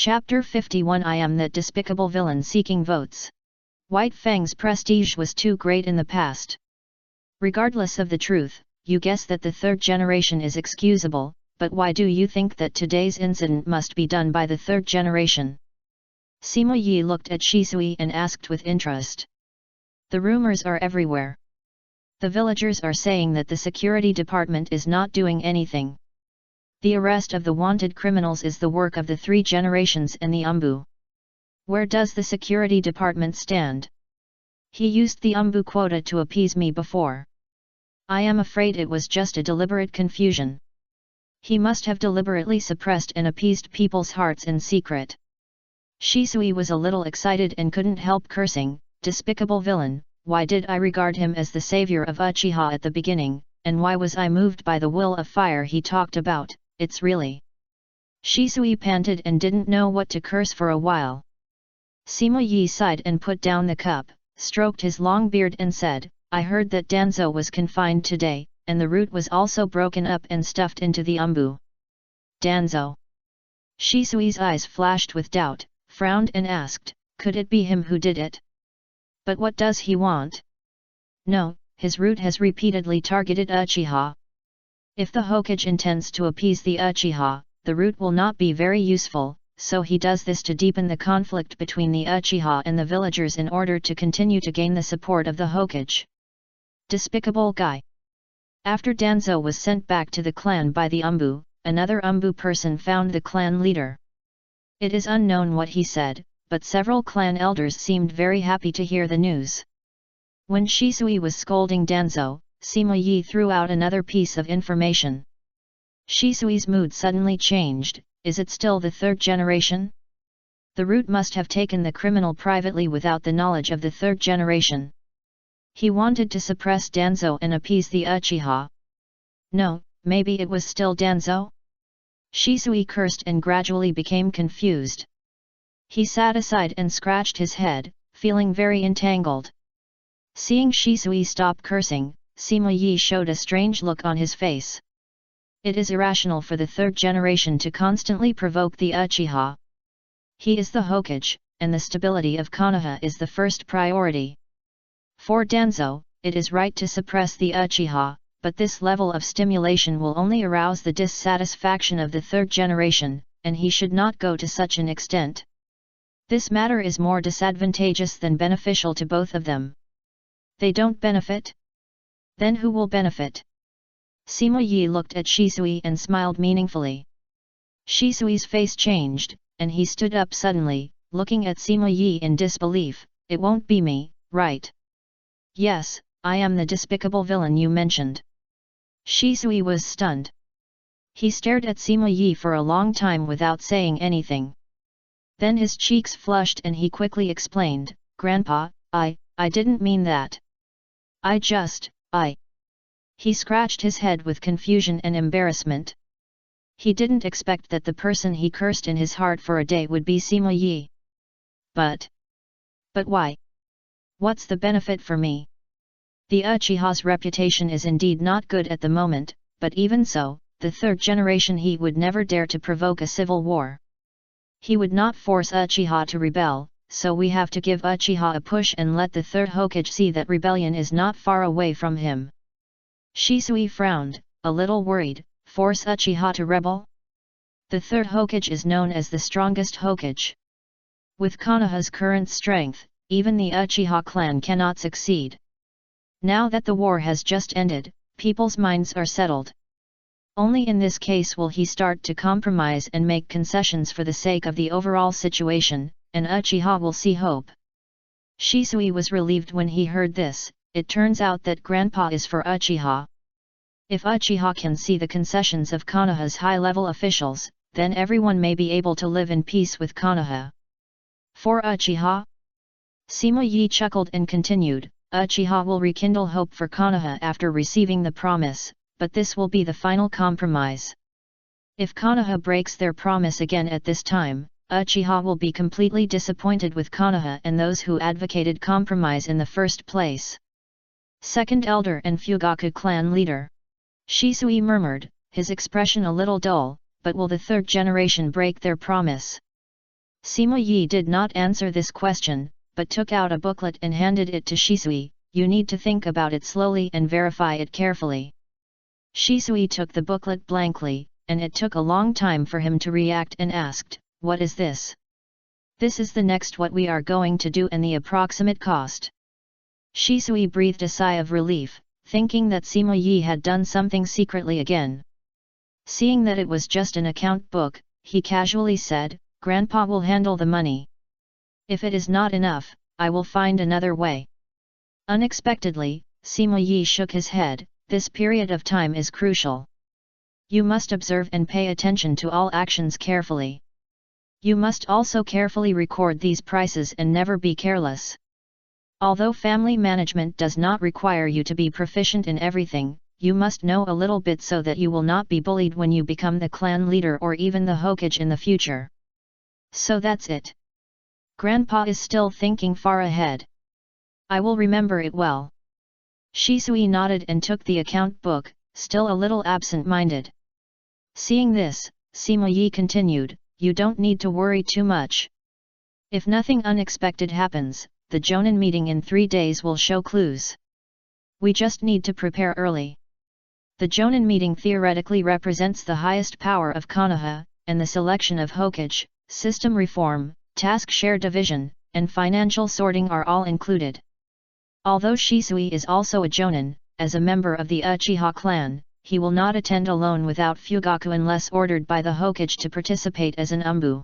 Chapter 51 I am that despicable villain seeking votes. White Fang's prestige was too great in the past. Regardless of the truth, you guess that the third generation is excusable, but why do you think that today's incident must be done by the third generation? Sima Yi looked at Shisui and asked with interest. The rumors are everywhere. The villagers are saying that the security department is not doing anything. The arrest of the wanted criminals is the work of the three generations and the Umbu. Where does the security department stand? He used the Umbu quota to appease me before. I am afraid it was just a deliberate confusion. He must have deliberately suppressed and appeased people's hearts in secret. Shisui was a little excited and couldn't help cursing. Despicable villain, why did I regard him as the savior of Uchiha at the beginning, and why was I moved by the will of fire he talked about? It's really... Shisui panted and didn't know what to curse for a while. Sima Yi sighed and put down the cup, stroked his long beard and said, I heard that Danzo was confined today, and the root was also broken up and stuffed into the umbu. Danzo. Shisui's eyes flashed with doubt, frowned and asked, could it be him who did it? But what does he want? No, his root has repeatedly targeted Uchiha. If the Hokage intends to appease the Uchiha, the root will not be very useful, so he does this to deepen the conflict between the Uchiha and the villagers in order to continue to gain the support of the Hokage. Despicable guy. After Danzo was sent back to the clan by the Umbu, another Umbu person found the clan leader. It is unknown what he said, but several clan elders seemed very happy to hear the news. When Shisui was scolding Danzo, Sima Yi threw out another piece of information. Shisui's mood suddenly changed. Is it still the third generation? The root must have taken the criminal privately without the knowledge of the third generation. He wanted to suppress Danzo and appease the Uchiha. No, maybe it was still Danzo? Shisui cursed and gradually became confused. He sat aside and scratched his head, feeling very entangled. Seeing Shisui stop cursing, Sima Yi showed a strange look on his face. It is irrational for the third generation to constantly provoke the Uchiha. He is the Hokage, and the stability of Konoha is the first priority. For Danzo, it is right to suppress the Uchiha, but this level of stimulation will only arouse the dissatisfaction of the third generation, and he should not go to such an extent. This matter is more disadvantageous than beneficial to both of them. They don't benefit? Then who will benefit? Sima Yi looked at Shisui and smiled meaningfully. Shisui's face changed, and he stood up suddenly, looking at Sima Yi in disbelief. It won't be me, right? Yes, I am the despicable villain you mentioned. Shisui was stunned. He stared at Sima Yi for a long time without saying anything. Then his cheeks flushed and he quickly explained, Grandpa, I didn't mean that. He scratched his head with confusion and embarrassment. He didn't expect that the person he cursed in his heart for a day would be Sima Yi. But why? What's the benefit for me? The Uchiha's reputation is indeed not good at the moment, but even so, the third generation he would never dare to provoke a civil war. He would not force Uchiha to rebel, so we have to give Uchiha a push and let the third Hokage see that rebellion is not far away from him. Shisui frowned, a little worried. Force Uchiha to rebel? The third Hokage is known as the strongest Hokage. With Konoha's current strength, even the Uchiha clan cannot succeed. Now that the war has just ended, people's minds are settled. Only in this case will he start to compromise and make concessions for the sake of the overall situation, and Uchiha will see hope. Shisui was relieved when he heard this. It turns out that Grandpa is for Uchiha. If Uchiha can see the concessions of Konoha's high-level officials, then everyone may be able to live in peace with Konoha. For Uchiha? Sima Yi chuckled and continued, Uchiha will rekindle hope for Konoha after receiving the promise, but this will be the final compromise. If Konoha breaks their promise again at this time, Uchiha will be completely disappointed with Konoha and those who advocated compromise in the first place. Second Elder and Fugaku clan leader. Shisui murmured, his expression a little dull, but will the third generation break their promise? Sima Yi did not answer this question, but took out a booklet and handed it to Shisui. You need to think about it slowly and verify it carefully. Shisui took the booklet blankly, and it took a long time for him to react and asked, "What is this?" "This is the next what we are going to do and the approximate cost." Shisui breathed a sigh of relief, thinking that Sima Yi had done something secretly again. Seeing that it was just an account book, he casually said, "Grandpa will handle the money. If it is not enough, I will find another way." Unexpectedly, Sima Yi shook his head. "This period of time is crucial. You must observe and pay attention to all actions carefully. You must also carefully record these prices and never be careless. Although family management does not require you to be proficient in everything, you must know a little bit so that you will not be bullied when you become the clan leader or even the Hokage in the future." "So that's it. Grandpa is still thinking far ahead. I will remember it well." Shisui nodded and took the account book, still a little absent-minded. Seeing this, Sima Yi continued, "You don't need to worry too much. If nothing unexpected happens, the Jonin meeting in 3 days will show clues. We just need to prepare early. The Jonin meeting theoretically represents the highest power of Konoha, and the selection of Hokage, system reform, task share division, and financial sorting are all included. Although Shisui is also a Jonin, as a member of the Uchiha clan, he will not attend alone without Fugaku unless ordered by the Hokage to participate as an umbu.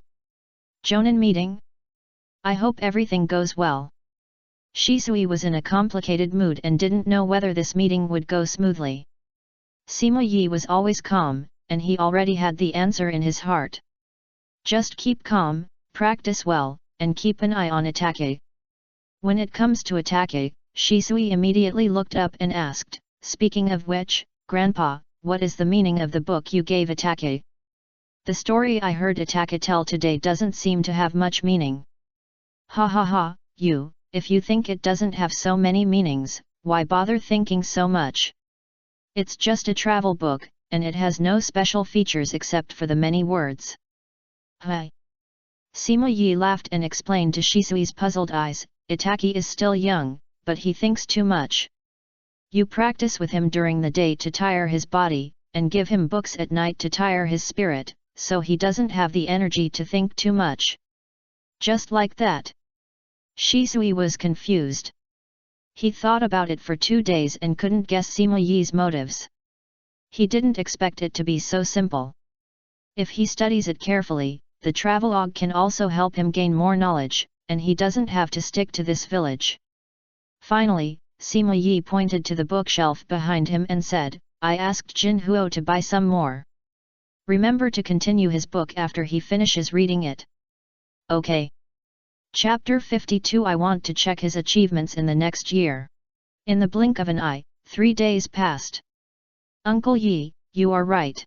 Jonin meeting? I hope everything goes well." Shisui was in a complicated mood and didn't know whether this meeting would go smoothly. Sima Yi was always calm, and he already had the answer in his heart. "Just keep calm, practice well, and keep an eye on Atake." When it comes to Atake, Shisui immediately looked up and asked, "Speaking of which, Grandpa, what is the meaning of the book you gave Atake? The story I heard Atake tell today doesn't seem to have much meaning." "Ha ha ha, if you think it doesn't have so many meanings, why bother thinking so much? It's just a travel book, and it has no special features except for the many words." "Hi." Sima Yi laughed and explained to Shisui's puzzled eyes, "Itaki is still young, but he thinks too much. You practice with him during the day to tire his body, and give him books at night to tire his spirit, so he doesn't have the energy to think too much." "Just like that?" Shisui was confused. He thought about it for 2 days and couldn't guess Sima Yi's motives. He didn't expect it to be so simple. If he studies it carefully, the travelogue can also help him gain more knowledge, and he doesn't have to stick to this village. Finally, Sima Yi pointed to the bookshelf behind him and said, "I asked Jin Huo to buy some more. Remember to continue his book after he finishes reading it." "Okay." Chapter 52 I want to check his achievements in the next year. In the blink of an eye, 3 days passed. "Uncle Yi, you are right.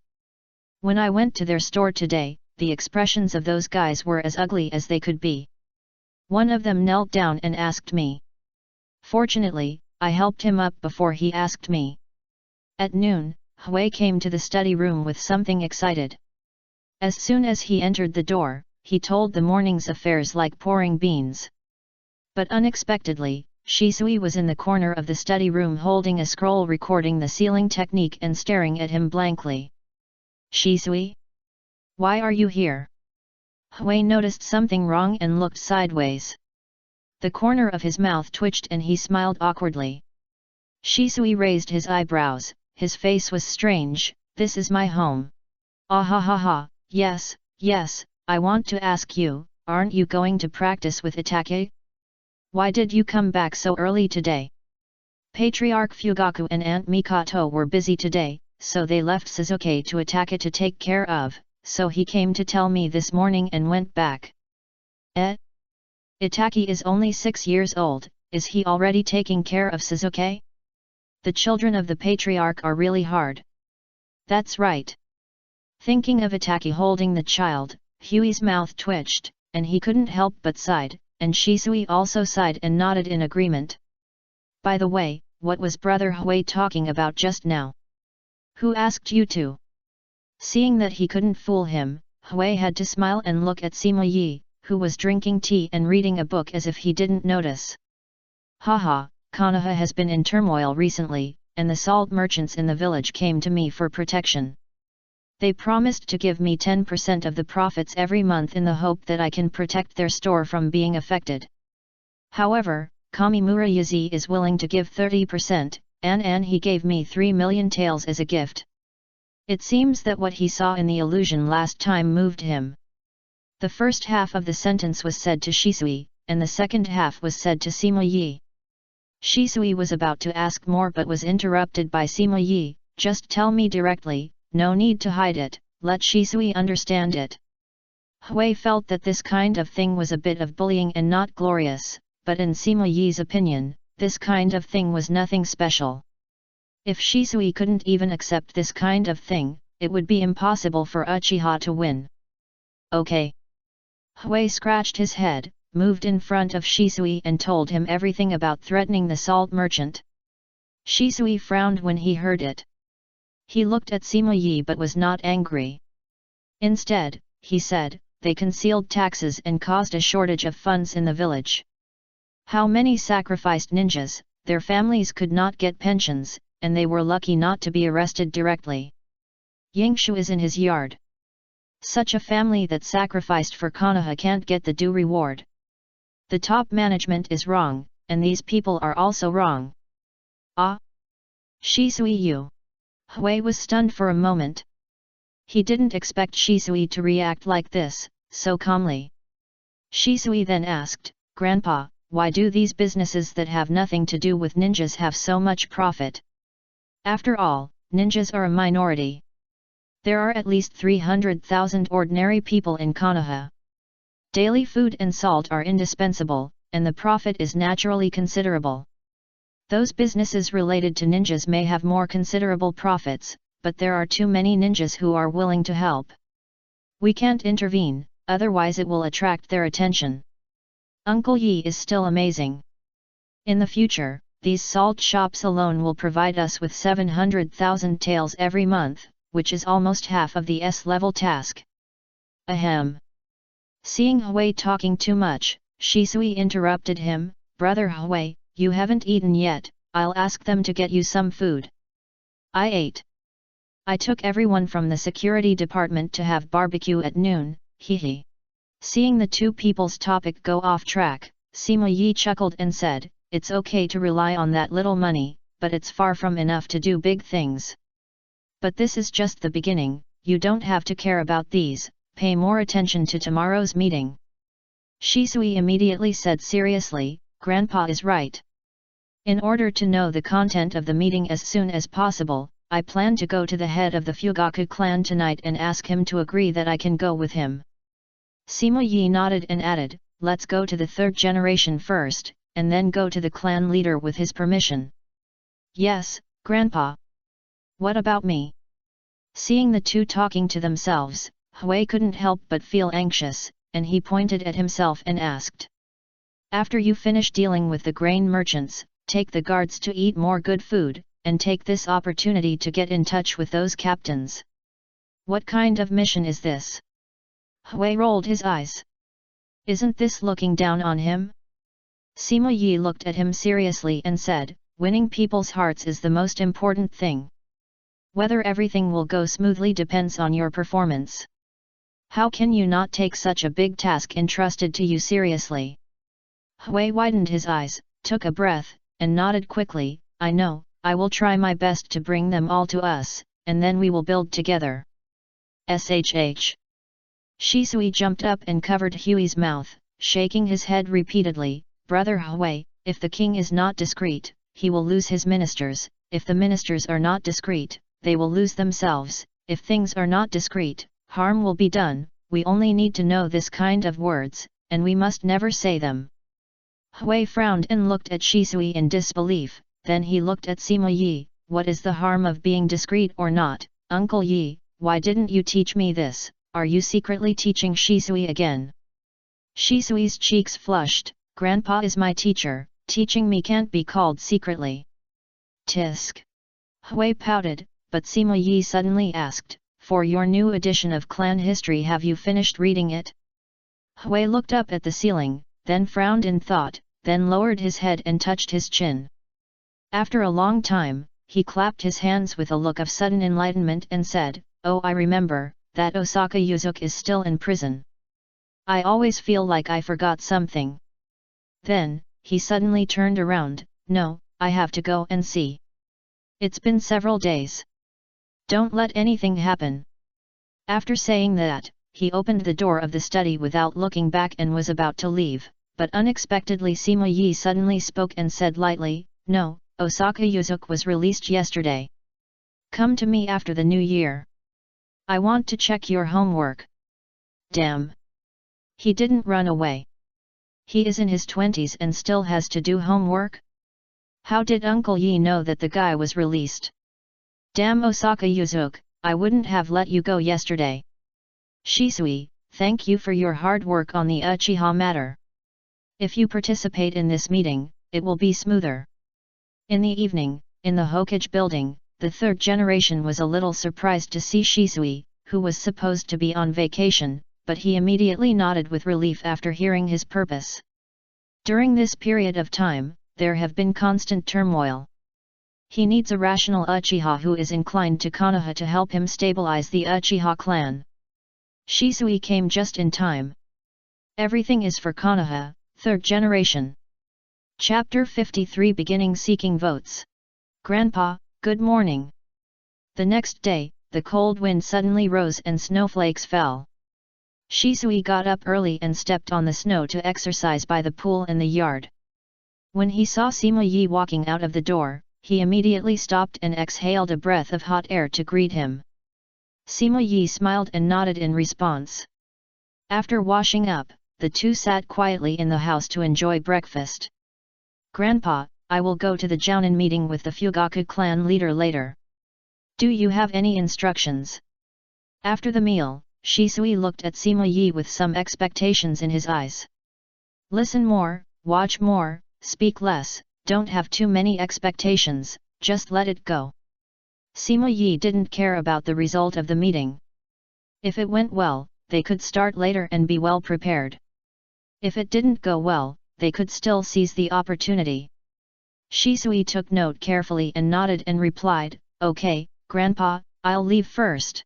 When I went to their store today, the expressions of those guys were as ugly as they could be. One of them knelt down and asked me. Fortunately, I helped him up before he asked me." At noon, Hui came to the study room with something excited. As soon as he entered the door, he told the morning's affairs like pouring beans. But unexpectedly, Shisui was in the corner of the study room holding a scroll recording the sealing technique and staring at him blankly. "Shisui? Why are you here?" Hui noticed something wrong and looked sideways. The corner of his mouth twitched and he smiled awkwardly. Shisui raised his eyebrows, his face was strange. "This is my home." "Ah ha ha ha, yes, I want to ask you, aren't you going to practice with Itake? Why did you come back so early today?" Patriarch Fugaku and Aunt Mikoto were busy today, so they left Suzuki to Itake to take care of, so he came to tell me this morning and went back. Itake is only 6 years old, is he already taking care of Suzuki? The children of the patriarch are really hard. That's right. Thinking of Itake holding the child, Hui's mouth twitched, and he couldn't help but sighed, and Shisui also sighed and nodded in agreement. "By the way, what was Brother Hui talking about just now? Who asked you to?" Seeing that he couldn't fool him, Hui had to smile and look at Sima Yi, who was drinking tea and reading a book as if he didn't notice. Haha, Konoha has been in turmoil recently, and the salt merchants in the village came to me for protection. They promised to give me 10% of the profits every month in the hope that I can protect their store from being affected. However, Kamimura Yazi is willing to give 30%, and he gave me 3 million taels as a gift. It seems that what he saw in the illusion last time moved him. The first half of the sentence was said to Shisui, and the second half was said to Sima Yi. Shisui was about to ask more but was interrupted by Sima Yi. Just tell me directly, no need to hide it, let Shisui understand it. Hui felt that this kind of thing was a bit of bullying and not glorious, but in Sima Yi's opinion, this kind of thing was nothing special. If Shisui couldn't even accept this kind of thing, it would be impossible for Uchiha to win. Okay. Hui scratched his head, moved in front of Shisui and told him everything about threatening the salt merchant. Shisui frowned when he heard it. He looked at Sima Yi but was not angry. Instead, he said, they concealed taxes and caused a shortage of funds in the village. How many sacrificed ninjas, their families could not get pensions, and they were lucky not to be arrested directly. Yangshu is in his yard. Such a family that sacrificed for Konoha can't get the due reward. The top management is wrong, and these people are also wrong. Ah! Shisui Yu. Hui was stunned for a moment. He didn't expect Shisui to react like this, so calmly. Shisui then asked, Grandpa, why do these businesses that have nothing to do with ninjas have so much profit? After all, ninjas are a minority. There are at least 300,000 ordinary people in Konoha. Daily food and salt are indispensable, and the profit is naturally considerable. Those businesses related to ninjas may have more considerable profits, but there are too many ninjas who are willing to help. We can't intervene, otherwise it will attract their attention. Uncle Yi is still amazing. In the future, these salt shops alone will provide us with 700,000 taels every month, which is almost half of the S-level task. Ahem. Seeing Hui talking too much, Shisui interrupted him, Brother Hui, you haven't eaten yet, I'll ask them to get you some food. I ate. I took everyone from the security department to have barbecue at noon, hehe. Seeing the two people's topic go off track, Sima Yi chuckled and said, it's okay to rely on that little money, but it's far from enough to do big things. But this is just the beginning, you don't have to care about these, pay more attention to tomorrow's meeting. Shisui immediately said seriously, Grandpa is right. In order to know the content of the meeting as soon as possible, I plan to go to the head of the Fugaku clan tonight and ask him to agree that I can go with him. Sima Yi nodded and added, let's go to the third generation first, and then go to the clan leader with his permission. Yes, Grandpa. What about me? Seeing the two talking to themselves, Hui couldn't help but feel anxious, and he pointed at himself and asked. After you finish dealing with the grain merchants, take the guards to eat more good food, and take this opportunity to get in touch with those captains. What kind of mission is this? Hui rolled his eyes. Isn't this looking down on him? Sima Yi looked at him seriously and said, winning people's hearts is the most important thing. Whether everything will go smoothly depends on your performance. How can you not take such a big task entrusted to you seriously? Hui widened his eyes, took a breath, and nodded quickly, I know, I will try my best to bring them all to us, and then we will build together. SHH. Shisui jumped up and covered Hui's mouth, shaking his head repeatedly, Brother Hui, if the king is not discreet, he will lose his ministers, if the ministers are not discreet, they will lose themselves, if things are not discreet, harm will be done, we only need to know this kind of words, and we must never say them. Hui frowned and looked at Shisui in disbelief, then he looked at Sima Yi, what is the harm of being discreet or not, Uncle Yi, why didn't you teach me this, are you secretly teaching Shisui again? Shisui's cheeks flushed, Grandpa is my teacher, teaching me can't be called secretly. Tisk. Hui pouted, but Sima Yi suddenly asked, for your new edition of clan history have you finished reading it? Hui looked up at the ceiling, then frowned in thought, then lowered his head and touched his chin. After a long time, he clapped his hands with a look of sudden enlightenment and said, "Oh, I remember, that Osaka Yuzuki is still in prison. I always feel like I forgot something." Then, he suddenly turned around, "No, I have to go and see. It's been several days. Don't let anything happen." After saying that, he opened the door of the study without looking back and was about to leave, but unexpectedly Sima Yi suddenly spoke and said lightly, "No, Osaka Yuzuki was released yesterday. Come to me after the new year. I want to check your homework." Damn! He didn't run away. He is in his 20s and still has to do homework? How did Uncle Yi know that the guy was released? Damn Osaka Yuzuki, I wouldn't have let you go yesterday. Shisui, thank you for your hard work on the Uchiha matter. If you participate in this meeting, it will be smoother. In the evening, in the Hokage building, the third generation was a little surprised to see Shisui, who was supposed to be on vacation, but he immediately nodded with relief after hearing his purpose. During this period of time, there have been constant turmoil. He needs a rational Uchiha who is inclined to Konoha to help him stabilize the Uchiha clan. Shisui came just in time. Everything is for Konoha, third generation. Chapter 53 Beginning Seeking Votes. Grandpa, good morning. The next day, the cold wind suddenly rose and snowflakes fell. Shisui got up early and stepped on the snow to exercise by the pool in the yard. When he saw Sima Yi walking out of the door, he immediately stopped and exhaled a breath of hot air to greet him. Sima Yi smiled and nodded in response. After washing up, the two sat quietly in the house to enjoy breakfast. "Grandpa, I will go to the Jounin meeting with the Fugaku clan leader later. Do you have any instructions?" After the meal, Shisui looked at Sima Yi with some expectations in his eyes. "Listen more, watch more, speak less, don't have too many expectations, just let it go." Sima Yi didn't care about the result of the meeting. If it went well, they could start later and be well prepared. If it didn't go well, they could still seize the opportunity. Shisui took note carefully and nodded and replied, "Okay, Grandpa, I'll leave first."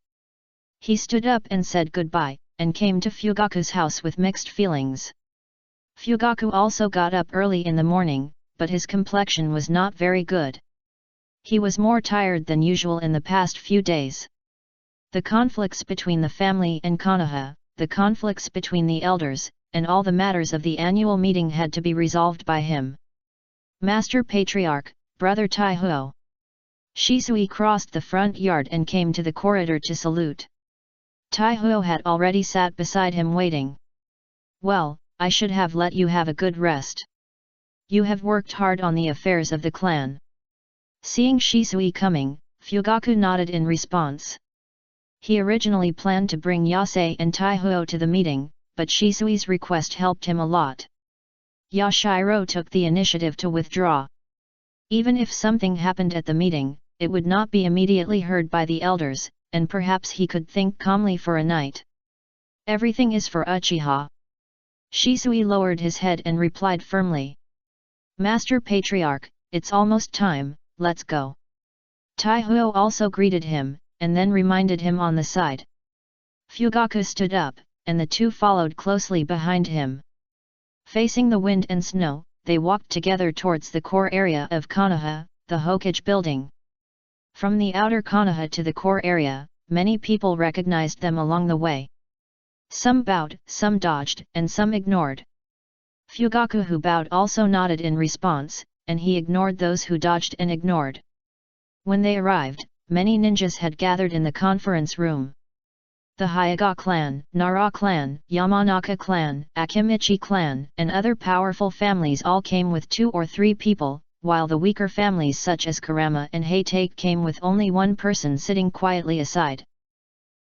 He stood up and said goodbye, and came to Fugaku's house with mixed feelings. Fugaku also got up early in the morning, but his complexion was not very good. He was more tired than usual in the past few days. The conflicts between the family and Konoha, the conflicts between the elders, and all the matters of the annual meeting had to be resolved by him. "Master Patriarch, Brother Taihuo." Shisui crossed the front yard and came to the corridor to salute. Taihuo had already sat beside him waiting. "Well, I should have let you have a good rest. You have worked hard on the affairs of the clan." Seeing Shisui coming, Fugaku nodded in response. He originally planned to bring Yasei and Taihuo to the meeting, but Shisui's request helped him a lot. Yashiro took the initiative to withdraw. Even if something happened at the meeting, it would not be immediately heard by the elders, and perhaps he could think calmly for a night. "Everything is for Uchiha." Shisui lowered his head and replied firmly. "Master Patriarch, it's almost time, let's go." Taihuo also greeted him, and then reminded him on the side. Fugaku stood up, and the two followed closely behind him. Facing the wind and snow, they walked together towards the core area of Konoha, the Hokage building. From the outer Konoha to the core area, many people recognized them along the way. Some bowed, some dodged, and some ignored. Fugaku who bowed also nodded in response, and he ignored those who dodged and ignored. When they arrived, many ninjas had gathered in the conference room. The Hyuga clan, Nara clan, Yamanaka clan, Akimichi clan, and other powerful families all came with 2 or 3 people, while the weaker families such as Karama and Heitake came with only one person sitting quietly aside.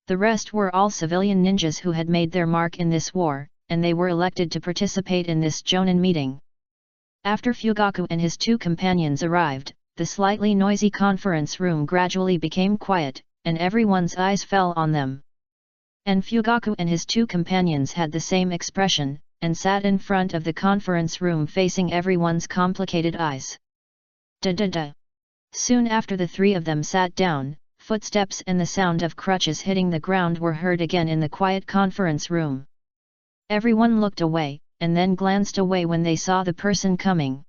The rest were all civilian ninjas who had made their mark in this war, and they were elected to participate in this Jonin meeting. After Fugaku and his 2 companions arrived, the slightly noisy conference room gradually became quiet, and everyone's eyes fell on them. And Fugaku and his two companions had the same expression, and sat in front of the conference room facing everyone's complicated eyes. Da-da-da. Soon after the three of them sat down, footsteps and the sound of crutches hitting the ground were heard again in the quiet conference room. Everyone looked away, and then glanced away when they saw the person coming.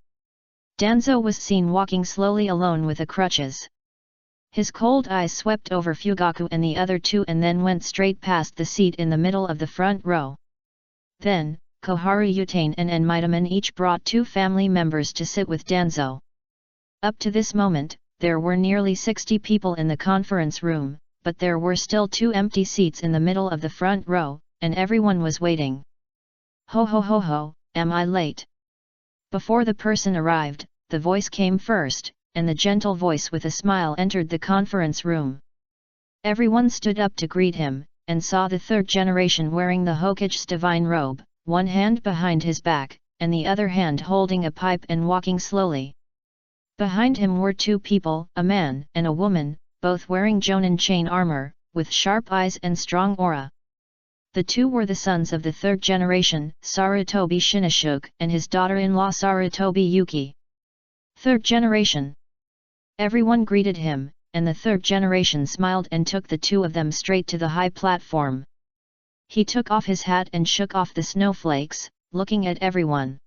Danzo was seen walking slowly alone with the crutches. His cold eyes swept over Fugaku and the other two and then went straight past the seat in the middle of the front row. Then, Koharu Utane and Enmitaman each brought two family members to sit with Danzo. Up to this moment, there were nearly 60 people in the conference room, but there were still 2 empty seats in the middle of the front row, and everyone was waiting. Ho ho ho ho, am I late? Before the person arrived, the voice came first, and the gentle voice with a smile entered the conference room. Everyone stood up to greet him, and saw the third generation wearing the Hokage's divine robe, one hand behind his back, and the other hand holding a pipe and walking slowly. Behind him were 2 people, a man and a woman, both wearing Jonin chain armor, with sharp eyes and strong aura. The 2 were the sons of the third generation, Sarutobi Shinichug and his daughter-in-law Sarutobi Yuki. Third generation. Everyone greeted him, and the third generation smiled and took the 2 of them straight to the high platform. He took off his hat and shook off the snowflakes, looking at everyone.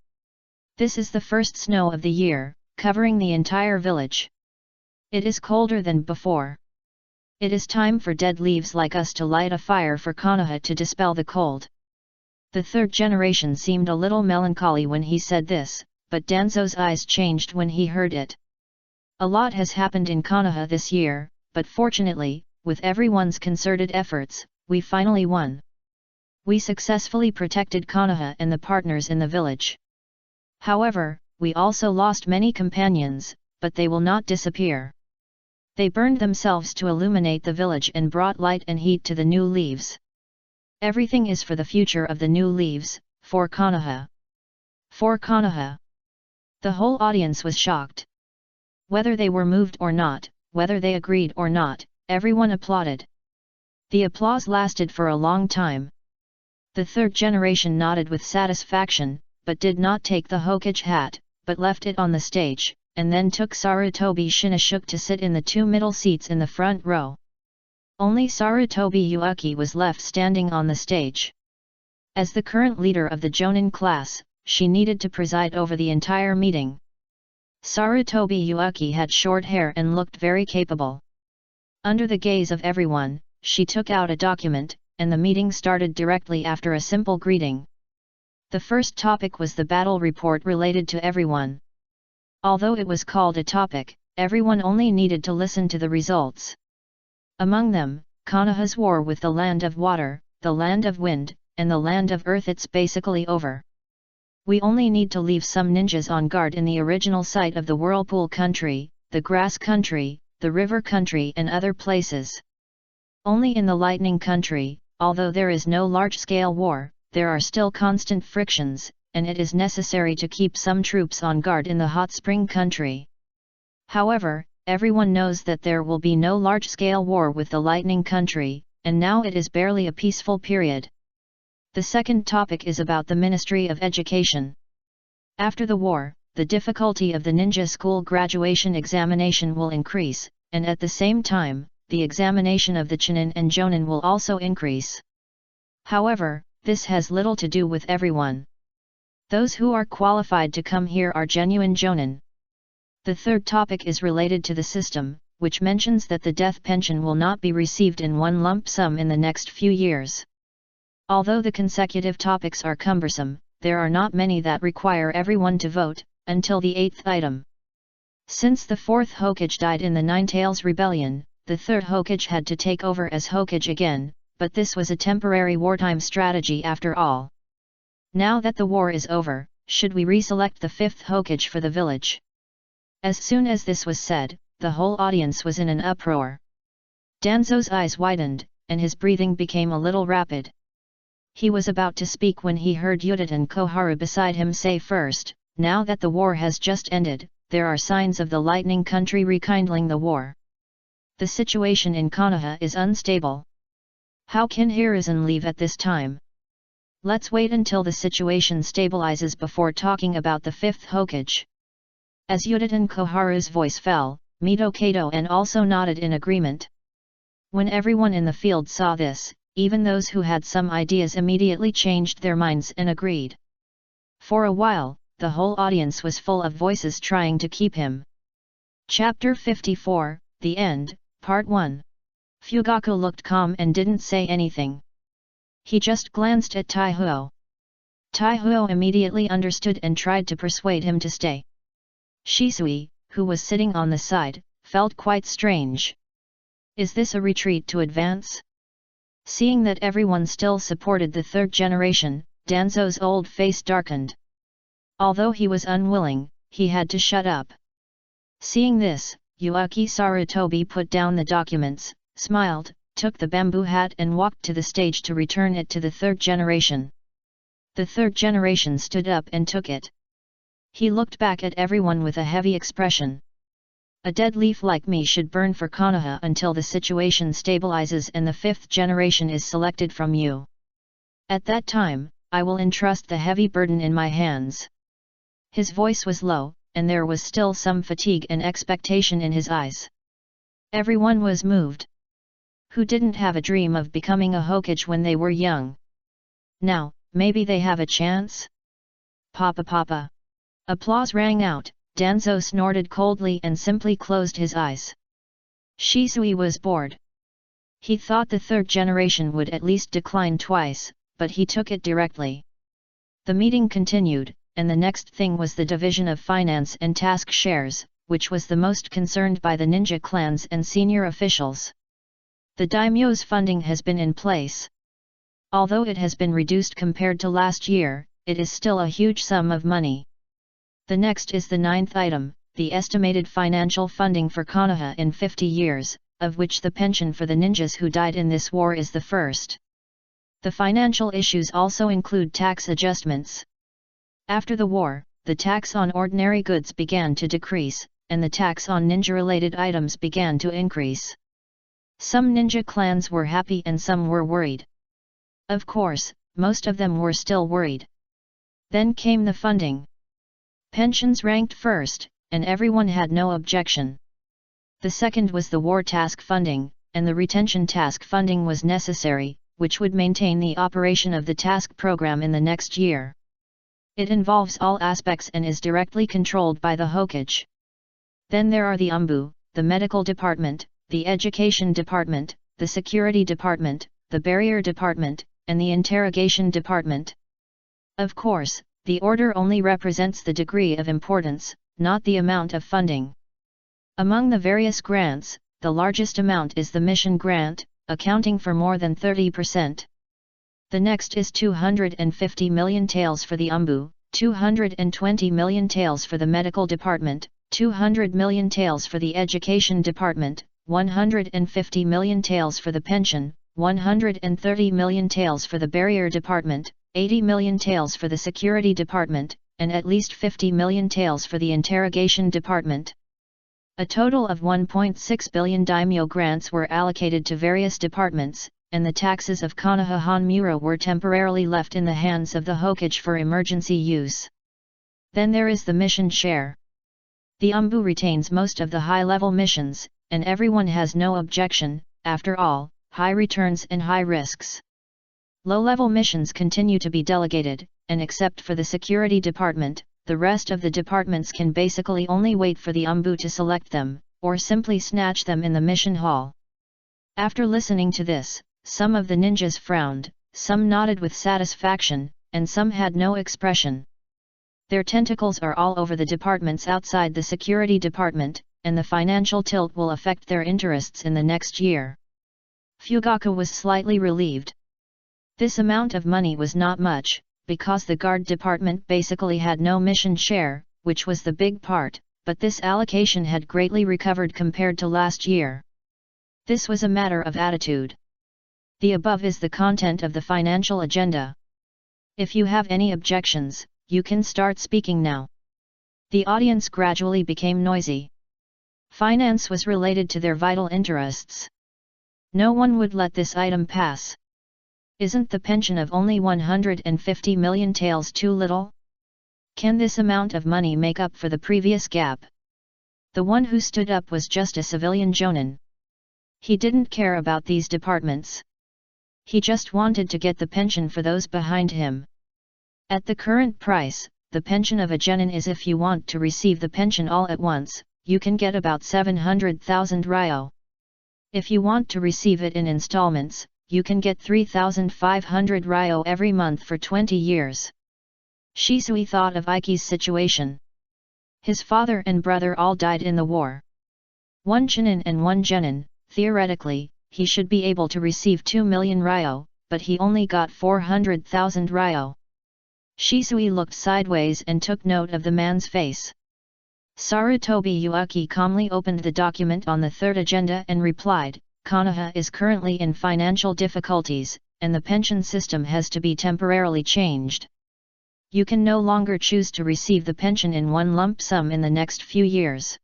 This is the first snow of the year, covering the entire village. It is colder than before. It is time for dead leaves like us to light a fire for Konoha to dispel the cold. The third generation seemed a little melancholy when he said this, but Danzo's eyes changed when he heard it. A lot has happened in Konoha this year, but fortunately, with everyone's concerted efforts, we finally won. We successfully protected Konoha and the partners in the village. However, we also lost many companions, but they will not disappear. They burned themselves to illuminate the village and brought light and heat to the new leaves. Everything is for the future of the new leaves, for Konoha. For Konoha. The whole audience was shocked. Whether they were moved or not, whether they agreed or not, everyone applauded. The applause lasted for a long time. The third generation nodded with satisfaction, but did not take the Hokage hat, but left it on the stage, and then took Sarutobi Shinichug to sit in the 2 middle seats in the front row. Only Sarutobi Yuki was left standing on the stage. As the current leader of the Jonin class, she needed to preside over the entire meeting. Sarutobi Yuki had short hair and looked very capable. Under the gaze of everyone, she took out a document, and the meeting started directly after a simple greeting. The first topic was the battle report related to everyone. Although it was called a topic, everyone only needed to listen to the results. Among them, Konoha's war with the land of water, the land of wind, and the land of earth. It's basically over. We only need to leave some ninjas on guard in the original site of the Whirlpool Country, the Grass Country, the River Country and other places. Only in the Lightning Country, although there is no large-scale war, there are still constant frictions, and it is necessary to keep some troops on guard in the Hot Spring Country. However, everyone knows that there will be no large-scale war with the Lightning Country, and now it is barely a peaceful period. The second topic is about the Ministry of Education. After the war, the difficulty of the ninja school graduation examination will increase, and at the same time, the examination of the Chunin and Jonin will also increase. However, this has little to do with everyone. Those who are qualified to come here are genuine Jonin. The third topic is related to the system, which mentions that the death pension will not be received in one lump sum in the next few years. Although the consecutive topics are cumbersome, there are not many that require everyone to vote, until the 8th item. Since the 4th Hokage died in the Nine Tails Rebellion, the 3rd Hokage had to take over as Hokage again, but this was a temporary wartime strategy after all. Now that the war is over, should we reselect the 5th Hokage for the village? As soon as this was said, the whole audience was in an uproar. Danzo's eyes widened, and his breathing became a little rapid. He was about to speak when he heard Yuta and Koharu beside him say first, "Now that the war has just ended, there are signs of the Lightning Country rekindling the war. The situation in Konoha is unstable. How can Hiruzen leave at this time? Let's wait until the situation stabilizes before talking about the 5th Hokage. As Udaten Koharu's voice fell, Mito Kato and also nodded in agreement. When everyone in the field saw this, even those who had some ideas immediately changed their minds and agreed. For a while, the whole audience was full of voices trying to keep him. Chapter 54, The End, Part 1. Fugaku looked calm and didn't say anything. He just glanced at Taihuo. Taihuo immediately understood and tried to persuade him to stay. Shisui, who was sitting on the side, felt quite strange. Is this a retreat to advance? Seeing that everyone still supported the 3rd generation, Danzo's old face darkened. Although he was unwilling, he had to shut up. Seeing this, Yuaki Sarutobi put down the documents, smiled, took the bamboo hat and walked to the stage to return it to the 3rd generation. The 3rd generation stood up and took it. He looked back at everyone with a heavy expression. A dead leaf like me should burn for Konoha until the situation stabilizes and the 5th generation is selected from you. At that time, I will entrust the heavy burden in my hands. His voice was low, and there was still some fatigue and expectation in his eyes. Everyone was moved. Who didn't have a dream of becoming a Hokage when they were young? Now, maybe they have a chance? Papa papa. Applause rang out. Danzo snorted coldly and simply closed his eyes. Shisui was bored. He thought the 3rd generation would at least decline twice, but he took it directly. The meeting continued, and the next thing was the division of finance and task shares, which was the most concerned by the ninja clans and senior officials. The daimyo's funding has been in place. Although it has been reduced compared to last year, it is still a huge sum of money. The next is the 9th item, the estimated financial funding for Konoha in 50 years, of which the pension for the ninjas who died in this war is the first. The financial issues also include tax adjustments. After the war, the tax on ordinary goods began to decrease, and the tax on ninja-related items began to increase. Some ninja clans were happy and some were worried. Of course, most of them were still worried. Then came the funding. Pensions ranked first, and everyone had no objection. The second was the war task funding, and the retention task funding was necessary, which would maintain the operation of the task program in the next year. It involves all aspects and is directly controlled by the Hokage. Then there are the Umbu, the medical department, the education department, the security department, the barrier department, and the interrogation department. Of course, the order only represents the degree of importance, not the amount of funding. Among the various grants, the largest amount is the mission grant, accounting for more than 30%. The next is 250 million taels for the Umbu, 220 million taels for the medical department, 200 million taels for the education department, 150 million taels for the pension, 130 million taels for the barrier department, 80 million taels for the security department, and at least 50 million taels for the interrogation department. A total of 1.6 billion daimyo grants were allocated to various departments, and the taxes of Konoha Hanmura were temporarily left in the hands of the Hokage for emergency use. Then there is the mission share. The Umbu retains most of the high-level missions, and everyone has no objection. After all, high returns and high risks. Low-level missions continue to be delegated, and except for the security department, the rest of the departments can basically only wait for the Umbu to select them, or simply snatch them in the mission hall. After listening to this, some of the ninjas frowned, some nodded with satisfaction, and some had no expression. Their tentacles are all over the departments outside the security department, and the financial tilt will affect their interests in the next year. Fugaku was slightly relieved. This amount of money was not much, because the guard department basically had no mission share, which was the big part, but this allocation had greatly recovered compared to last year. This was a matter of attitude. The above is the content of the financial agenda. If you have any objections, you can start speaking now. The audience gradually became noisy. Finance was related to their vital interests. No one would let this item pass. Isn't the pension of only 150 million taels too little? Can this amount of money make up for the previous gap? The one who stood up was just a civilian jonin. He didn't care about these departments. He just wanted to get the pension for those behind him. At the current price, the pension of a genin is, if you want to receive the pension all at once, you can get about 700,000 ryo. If you want to receive it in installments, you can get 3,500 ryo every month for 20 years. Shisui thought of Iki's situation. His father and brother all died in the war. One genin and one genin, theoretically, he should be able to receive 2 million ryo, but he only got 400,000 ryo. Shisui looked sideways and took note of the man's face. Sarutobi Ueki calmly opened the document on the third agenda and replied, Konoha is currently in financial difficulties, and the pension system has to be temporarily changed. You can no longer choose to receive the pension in one lump sum in the next few years.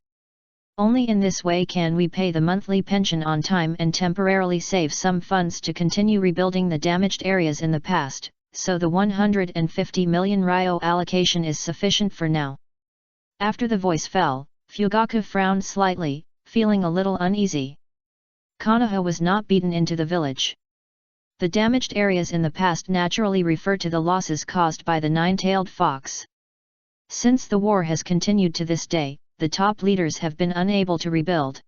Only in this way can we pay the monthly pension on time and temporarily save some funds to continue rebuilding the damaged areas in the past, so the 150 million ryo allocation is sufficient for now. After the voice fell, Fugaku frowned slightly, feeling a little uneasy. Konoha was not beaten into the village. The damaged areas in the past naturally refer to the losses caused by the nine-tailed fox. Since the war has continued to this day, the top leaders have been unable to rebuild.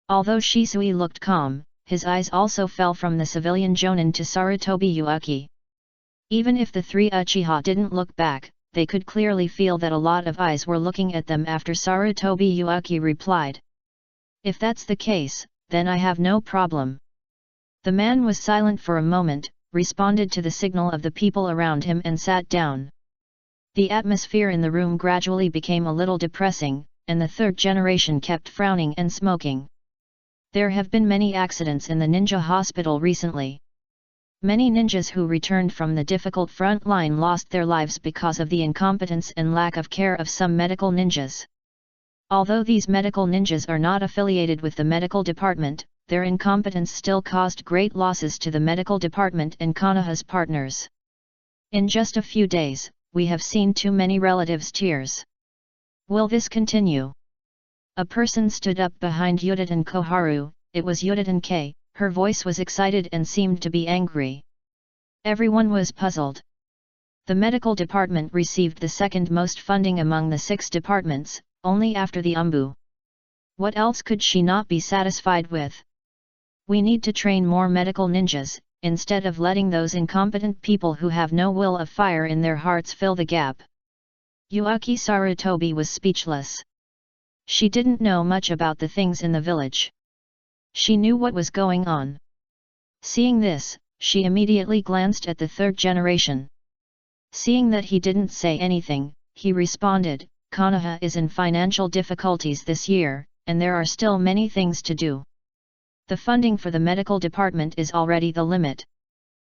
Although Shisui looked calm, his eyes also fell from the civilian jonin to Sarutobi Ueki. Even if the three Uchiha didn't look back, they could clearly feel that a lot of eyes were looking at them after Sarutobi Ueki replied. If that's the case, then I have no problem. The man was silent for a moment, responded to the signal of the people around him and sat down. The atmosphere in the room gradually became a little depressing, and the third generation kept frowning and smoking. There have been many accidents in the ninja hospital recently. Many ninjas who returned from the difficult front line lost their lives because of the incompetence and lack of care of some medical ninjas. Although these medical ninjas are not affiliated with the medical department, their incompetence still caused great losses to the medical department and Konoha's partners. In just a few days, we have seen too many relatives' tears. Will this continue? A person stood up behind Yuditen Koharu. It was Yuditen K. Her voice was excited and seemed to be angry. Everyone was puzzled. The medical department received the second most funding among the 6 departments, only after the UMBU. What else could she not be satisfied with? We need to train more medical ninjas, instead of letting those incompetent people who have no will of fire in their hearts fill the gap. Ueki Sarutobi was speechless. She didn't know much about the things in the village. She knew what was going on. Seeing this, she immediately glanced at the third generation. Seeing that he didn't say anything, he responded, Konoha is in financial difficulties this year, and there are still many things to do. The funding for the medical department is already the limit.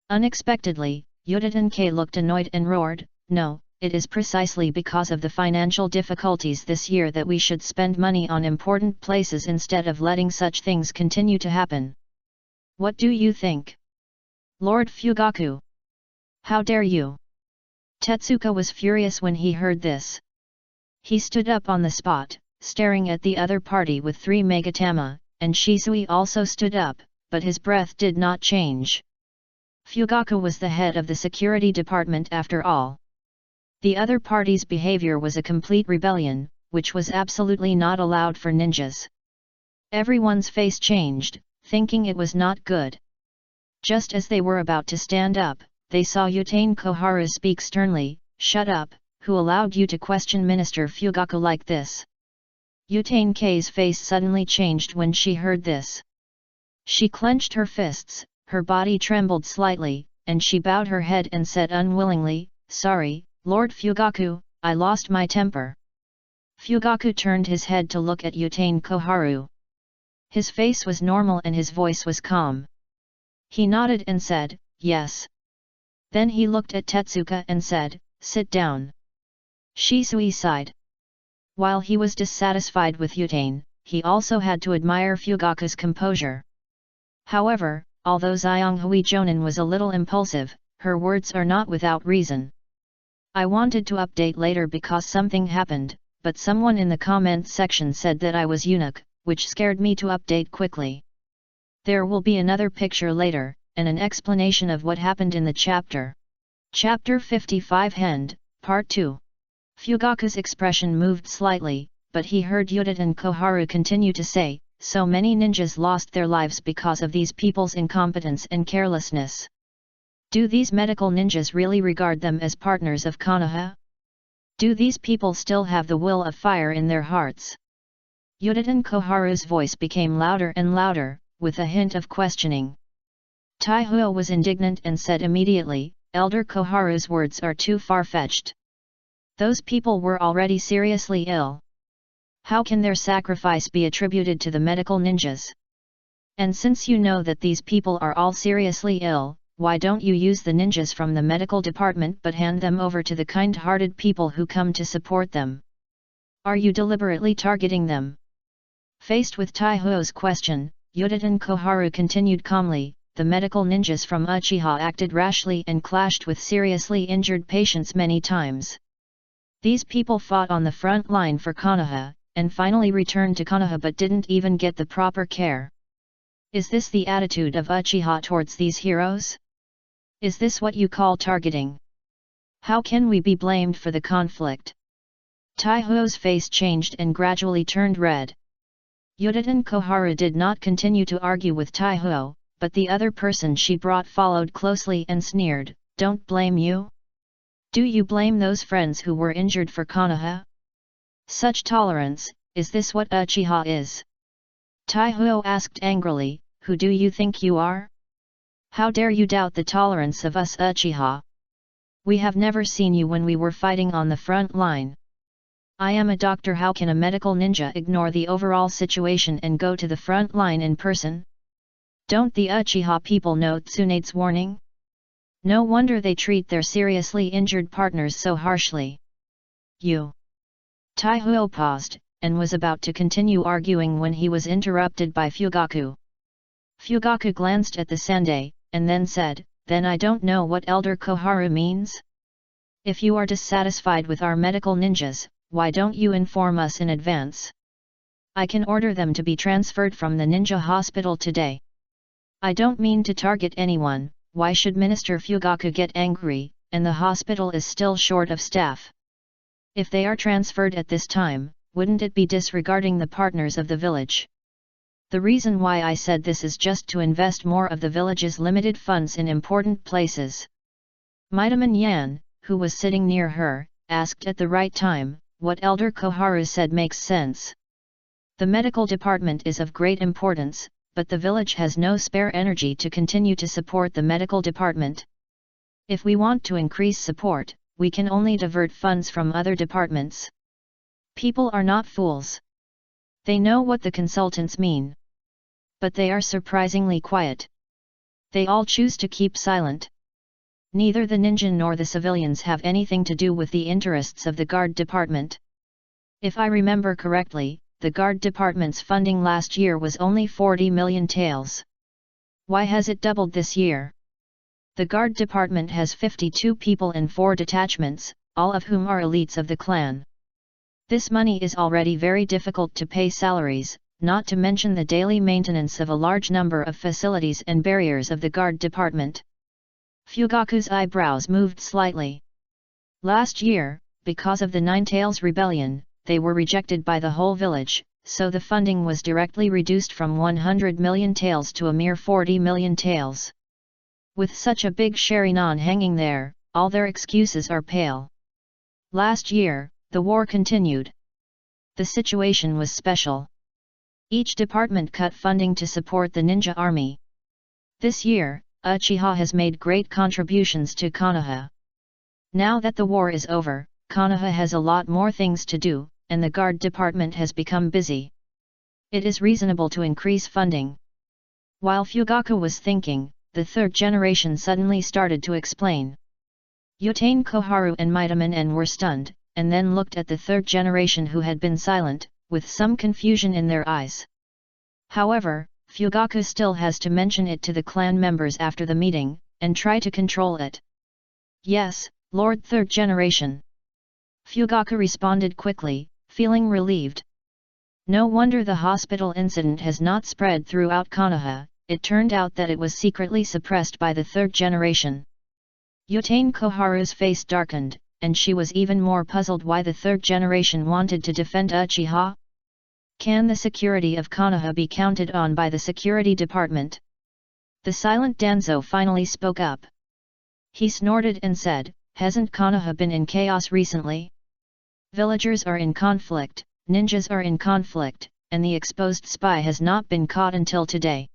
Unexpectedly, Yuditen K looked annoyed and roared, no, it is precisely because of the financial difficulties this year that we should spend money on important places instead of letting such things continue to happen. What do you think? Lord Fugaku? How dare you? Tetsuka was furious when he heard this. He stood up on the spot, staring at the other party with 3 megatama, and Shisui also stood up, but his breath did not change. Fugaku was the head of the security department after all. The other party's behavior was a complete rebellion, which was absolutely not allowed for ninjas. Everyone's face changed, thinking it was not good. Just as they were about to stand up, they saw Yutane Koharu speak sternly, shut up, who allowed you to question Minister Fugaku like this? Yutane K's face suddenly changed when she heard this. She clenched her fists, her body trembled slightly, and she bowed her head and said unwillingly, sorry, Lord Fugaku, I lost my temper. Fugaku turned his head to look at Yutane Koharu. His face was normal and his voice was calm. He nodded and said, yes. Then he looked at Tetsuka and said, sit down. Shisui sighed. While he was dissatisfied with Yutane, he also had to admire Fugaku's composure. However, although Xianghui Jonan was a little impulsive, her words are not without reason. I wanted to update later because something happened, but someone in the comments section said that I was eunuch, which scared me to update quickly. There will be another picture later, and an explanation of what happened in the chapter. Chapter 55 Hand, Part 2. Fugaku's expression moved slightly, but he heard Yuditen Koharu continue to say, so many ninjas lost their lives because of these people's incompetence and carelessness. Do these medical ninjas really regard them as partners of Konoha? Do these people still have the will of fire in their hearts? Yuditen Koharu's voice became louder and louder, with a hint of questioning. Taihuo was indignant and said immediately, Elder Koharu's words are too far-fetched. Those people were already seriously ill. How can their sacrifice be attributed to the medical ninjas? And since you know that these people are all seriously ill, why don't you use the ninjas from the medical department but hand them over to the kind-hearted people who come to support them? Are you deliberately targeting them? Faced with Taihuo's question, Yuditen Koharu continued calmly, the medical ninjas from Uchiha acted rashly and clashed with seriously injured patients many times. These people fought on the front line for Konoha, and finally returned to Konoha but didn't even get the proper care. Is this the attitude of Uchiha towards these heroes? Is this what you call targeting? How can we be blamed for the conflict? Taihuo's face changed and gradually turned red. Yuditen Koharu did not continue to argue with Taihuo, but the other person she brought followed closely and sneered, don't blame you? Do you blame those friends who were injured for Konoha? Such tolerance, is this what Uchiha is? Taihuo asked angrily, who do you think you are? How dare you doubt the tolerance of us Uchiha? We have never seen you when we were fighting on the front line. I am a doctor, how can a medical ninja ignore the overall situation and go to the front line in person? Don't the Uchiha people know Tsunade's warning? No wonder they treat their seriously injured partners so harshly. You. Taihuo paused, and was about to continue arguing when he was interrupted by Fugaku. Fugaku glanced at the Sandai, and then said, then I don't know what Elder Koharu means? If you are dissatisfied with our medical ninjas, why don't you inform us in advance? I can order them to be transferred from the ninja hospital today. I don't mean to target anyone, why should Minister Fugaku get angry, and the hospital is still short of staff? If they are transferred at this time, wouldn't it be disregarding the partners of the village? The reason why I said this is just to invest more of the village's limited funds in important places. Midaman Yan, who was sitting near her, asked at the right time, what Elder Koharu said makes sense. The medical department is of great importance, but the village has no spare energy to continue to support the medical department. If we want to increase support, we can only divert funds from other departments. People are not fools. They know what the consultants mean. But they are surprisingly quiet. They all choose to keep silent. Neither the ninja nor the civilians have anything to do with the interests of the guard department. If I remember correctly, the guard department's funding last year was only 40 million taels. Why has it doubled this year? The guard department has 52 people in 4 detachments, all of whom are elites of the clan. This money is already very difficult to pay salaries, not to mention the daily maintenance of a large number of facilities and barriers of the guard department. Fugaku's eyebrows moved slightly. Last year, because of the Nine Tails rebellion, they were rejected by the whole village, so the funding was directly reduced from 100 million taels to a mere 40 million taels. With such a big sharinon hanging there, all their excuses are pale. Last year, the war continued. The situation was special. Each department cut funding to support the ninja army. This year, Uchiha has made great contributions to Konoha. Now that the war is over, Konoha has a lot more things to do, and the guard department has become busy. It is reasonable to increase funding. While Fugaku was thinking, the third generation suddenly started to explain. Yutane Koharu and Midaman N were stunned, and then looked at the third generation who had been silent, with some confusion in their eyes. However, Fugaku still has to mention it to the clan members after the meeting, and try to control it. Yes, Lord Third Generation. Fugaku responded quickly, feeling relieved. No wonder the hospital incident has not spread throughout Konoha. It turned out that it was secretly suppressed by the Third Generation. Yutane Koharu's face darkened, and she was even more puzzled why the Third Generation wanted to defend Uchiha. Can the security of Konoha be counted on by the security department? The silent Danzo finally spoke up. He snorted and said, "Hasn't Konoha been in chaos recently? Villagers are in conflict, ninjas are in conflict, and the exposed spy has not been caught until today.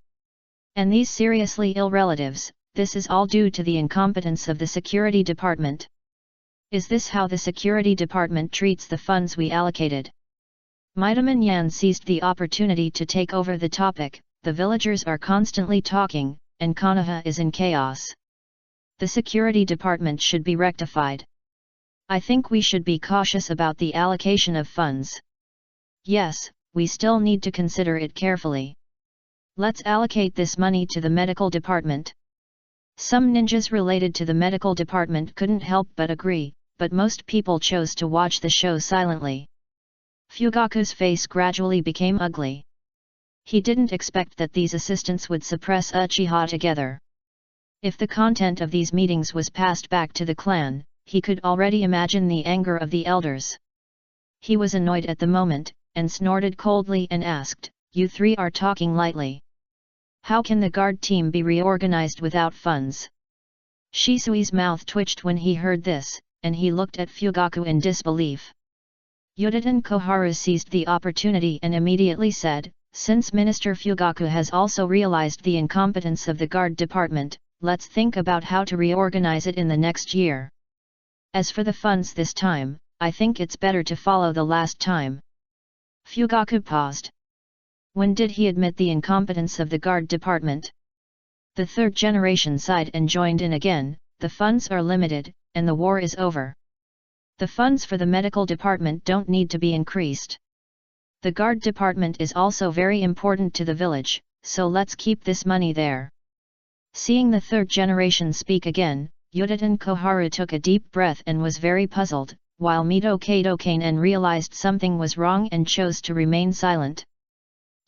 And these seriously ill relatives, this is all due to the incompetence of the security department. Is this how the security department treats the funds we allocated?" Midaman Yan seized the opportunity to take over the topic. The villagers are constantly talking, and Konoha is in chaos. The security department should be rectified. I think we should be cautious about the allocation of funds. Yes, we still need to consider it carefully. Let's allocate this money to the medical department. Some ninjas related to the medical department couldn't help but agree, but most people chose to watch the show silently. Fugaku's face gradually became ugly. He didn't expect that these assistants would suppress Uchiha together. If the content of these meetings was passed back to the clan, he could already imagine the anger of the elders. He was annoyed at the moment, and snorted coldly and asked, "You three are talking lightly. How can the guard team be reorganized without funds?" Shisui's mouth twitched when he heard this, and he looked at Fugaku in disbelief. Yudatan Koharu seized the opportunity and immediately said, "Since Minister Fugaku has also realized the incompetence of the guard department, let's think about how to reorganize it in the next year. As for the funds this time, I think it's better to follow the last time." Fugaku paused. When did he admit the incompetence of the guard department? The Third Generation sighed and joined in again. The funds are limited, and the war is over. The funds for the medical department don't need to be increased. The guard department is also very important to the village, so let's keep this money there. Seeing the Third Generation speak again, Yudatan Koharu took a deep breath and was very puzzled, while Mito Kadokainen realized something was wrong and chose to remain silent.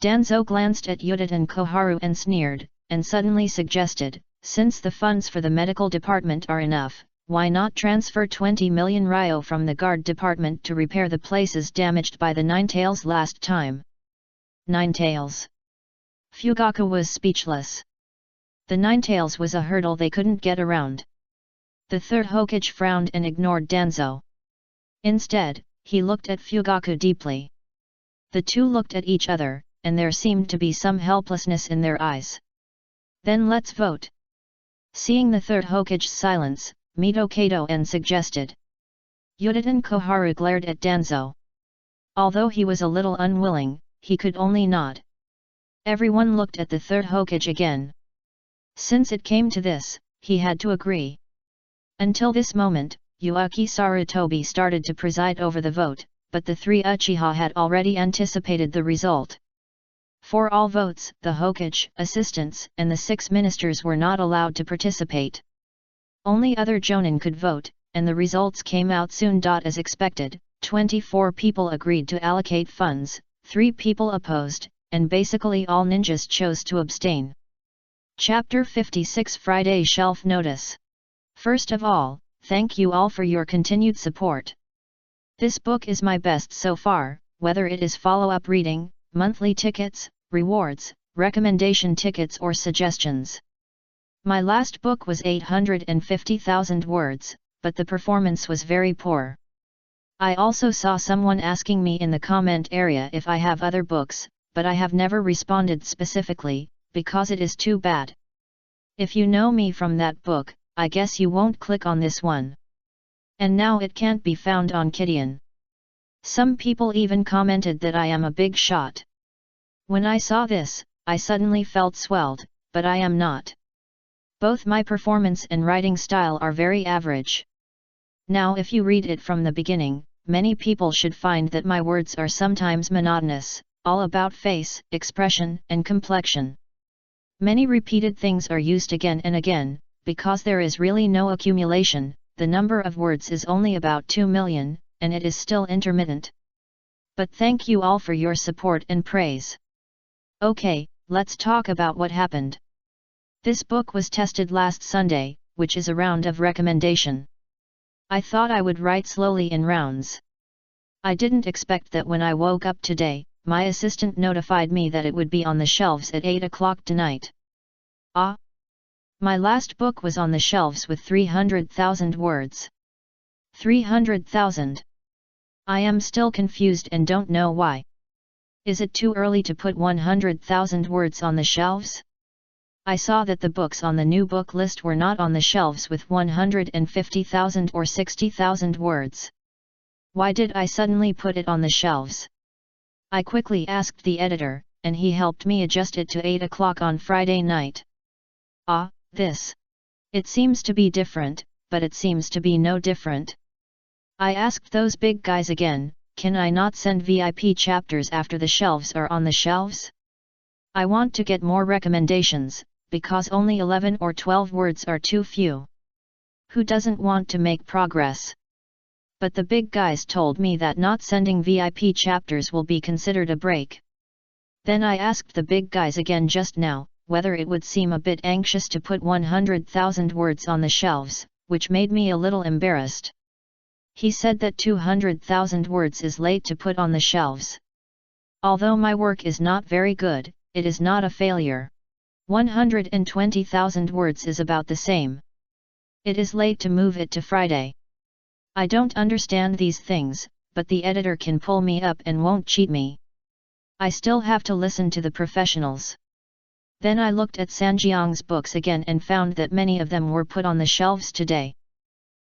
Danzo glanced at Yudatan Koharu and sneered, and suddenly suggested, "Since the funds for the medical department are enough, why not transfer 20 million ryo from the guard department to repair the places damaged by the Nine Tails last time?" Nine Tails. Fugaku was speechless. The Nine Tails was a hurdle they couldn't get around. The third Hokage frowned and ignored Danzo. Instead, he looked at Fugaku deeply. The two looked at each other, and there seemed to be some helplessness in their eyes. "Then let's vote." Seeing the third Hokage's silence, Mito Kadoen suggested. Yudatan Koharu glared at Danzo. Although he was a little unwilling, he could only nod. Everyone looked at the third Hokage again. Since it came to this, he had to agree. Until this moment, Yuaki Sarutobi started to preside over the vote, but the three Uchiha had already anticipated the result. For all votes, the Hokage, assistants, and the 6 ministers were not allowed to participate. Only other Jonin could vote, and the results came out soon. As expected, 24 people agreed to allocate funds, 3 people opposed, and basically all ninjas chose to abstain. Chapter 56 Friday Shelf Notice. First of all, thank you all for your continued support. This book is my best so far, whether it is follow-up reading, monthly tickets, rewards, recommendation tickets or suggestions. My last book was 850,000 words, but the performance was very poor. I also saw someone asking me in the comment area if I have other books, but I have never responded specifically, because it is too bad. If you know me from that book, I guess you won't click on this one. And now it can't be found on Kidian. Some people even commented that I am a big shot. When I saw this, I suddenly felt swelled, but I am not. Both my performance and writing style are very average. Now if you read it from the beginning, many people should find that my words are sometimes monotonous, all about face, expression, and complexion. Many repeated things are used again and again, because there is really no accumulation, the number of words is only about 2 million, and it is still intermittent. But thank you all for your support and praise. Okay, let's talk about what happened. This book was tested last Sunday, which is a round of recommendation. I thought I would write slowly in rounds. I didn't expect that when I woke up today, my assistant notified me that it would be on the shelves at 8 o'clock tonight. Ah! My last book was on the shelves with 300,000 words. 300,000. I am still confused and don't know why. Is it too early to put 100,000 words on the shelves? I saw that the books on the new book list were not on the shelves with 150,000 or 60,000 words. Why did I suddenly put it on the shelves? I quickly asked the editor, and he helped me adjust it to 8 o'clock on Friday night. Ah, this. It seems to be different, but it seems to be no different. I asked those big guys again, can I not send VIP chapters after the shelves are on the shelves? I want to get more recommendations, because only 11 or 12 words are too few. Who doesn't want to make progress? But the big guys told me that not sending VIP chapters will be considered a break. Then I asked the big guys again just now, whether it would seem a bit anxious to put 100,000 words on the shelves, which made me a little embarrassed. He said that 200,000 words is late to put on the shelves. Although my work is not very good, it is not a failure. 120,000 words is about the same. It is late to move it to Friday. I don't understand these things, but the editor can pull me up and won't cheat me. I still have to listen to the professionals. Then I looked at Sanjiang's books again and found that many of them were put on the shelves today.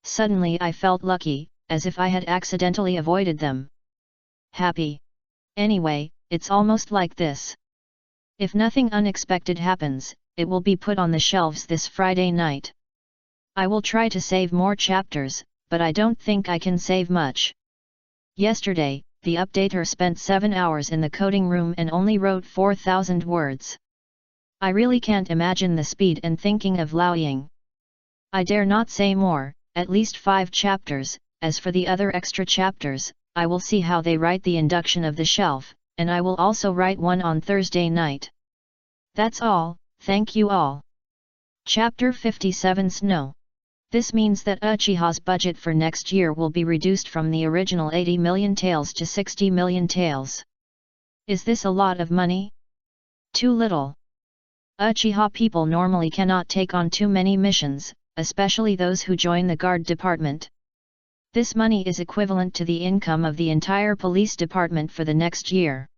Suddenly I felt lucky, as if I had accidentally avoided them. Happy. Anyway, it's almost like this. If nothing unexpected happens, it will be put on the shelves this Friday night. I will try to save more chapters, but I don't think I can save much. Yesterday, the updater spent 7 hours in the coding room and only wrote 4,000 words. I really can't imagine the speed and thinking of Lao Ying. I dare not say more, at least 5 chapters. As for the other extra chapters, I will see how they write the induction of the shelf, and I will also write one on Thursday night. That's all, thank you all. Chapter 57 Snow. This means that Uchiha's budget for next year will be reduced from the original 80 million taels to 60 million taels. Is this a lot of money? Too little. Uchiha people normally cannot take on too many missions, especially those who join the guard department. This money is equivalent to the income of the entire police department for the next year.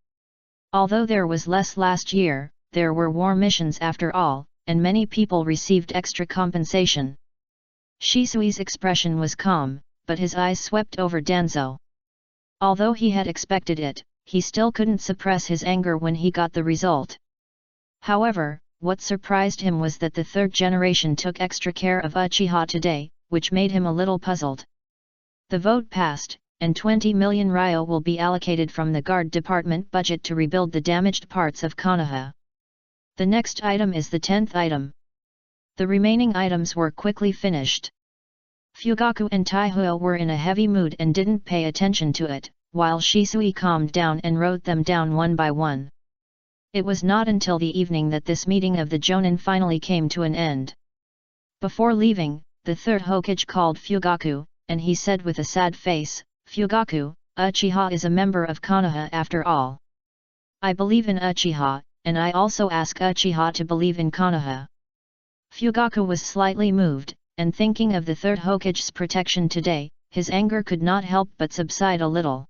Although there was less last year, there were war missions after all, and many people received extra compensation. Shisui's expression was calm, but his eyes swept over Danzo. Although he had expected it, he still couldn't suppress his anger when he got the result. However, what surprised him was that the third generation took extra care of Uchiha today, which made him a little puzzled. The vote passed, and 20 million ryo will be allocated from the guard department budget to rebuild the damaged parts of Konoha. The next item is the 10th item. The remaining items were quickly finished. Fugaku and Taihuo were in a heavy mood and didn't pay attention to it, while Shisui calmed down and wrote them down one by one. It was not until the evening that this meeting of the Jonin finally came to an end. Before leaving, the third Hokage called Fugaku, and he said with a sad face, "Fugaku, Uchiha is a member of Konoha after all. I believe in Uchiha, and I also ask Uchiha to believe in Konoha." Fugaku was slightly moved, and thinking of the third Hokage's protection today, his anger could not help but subside a little.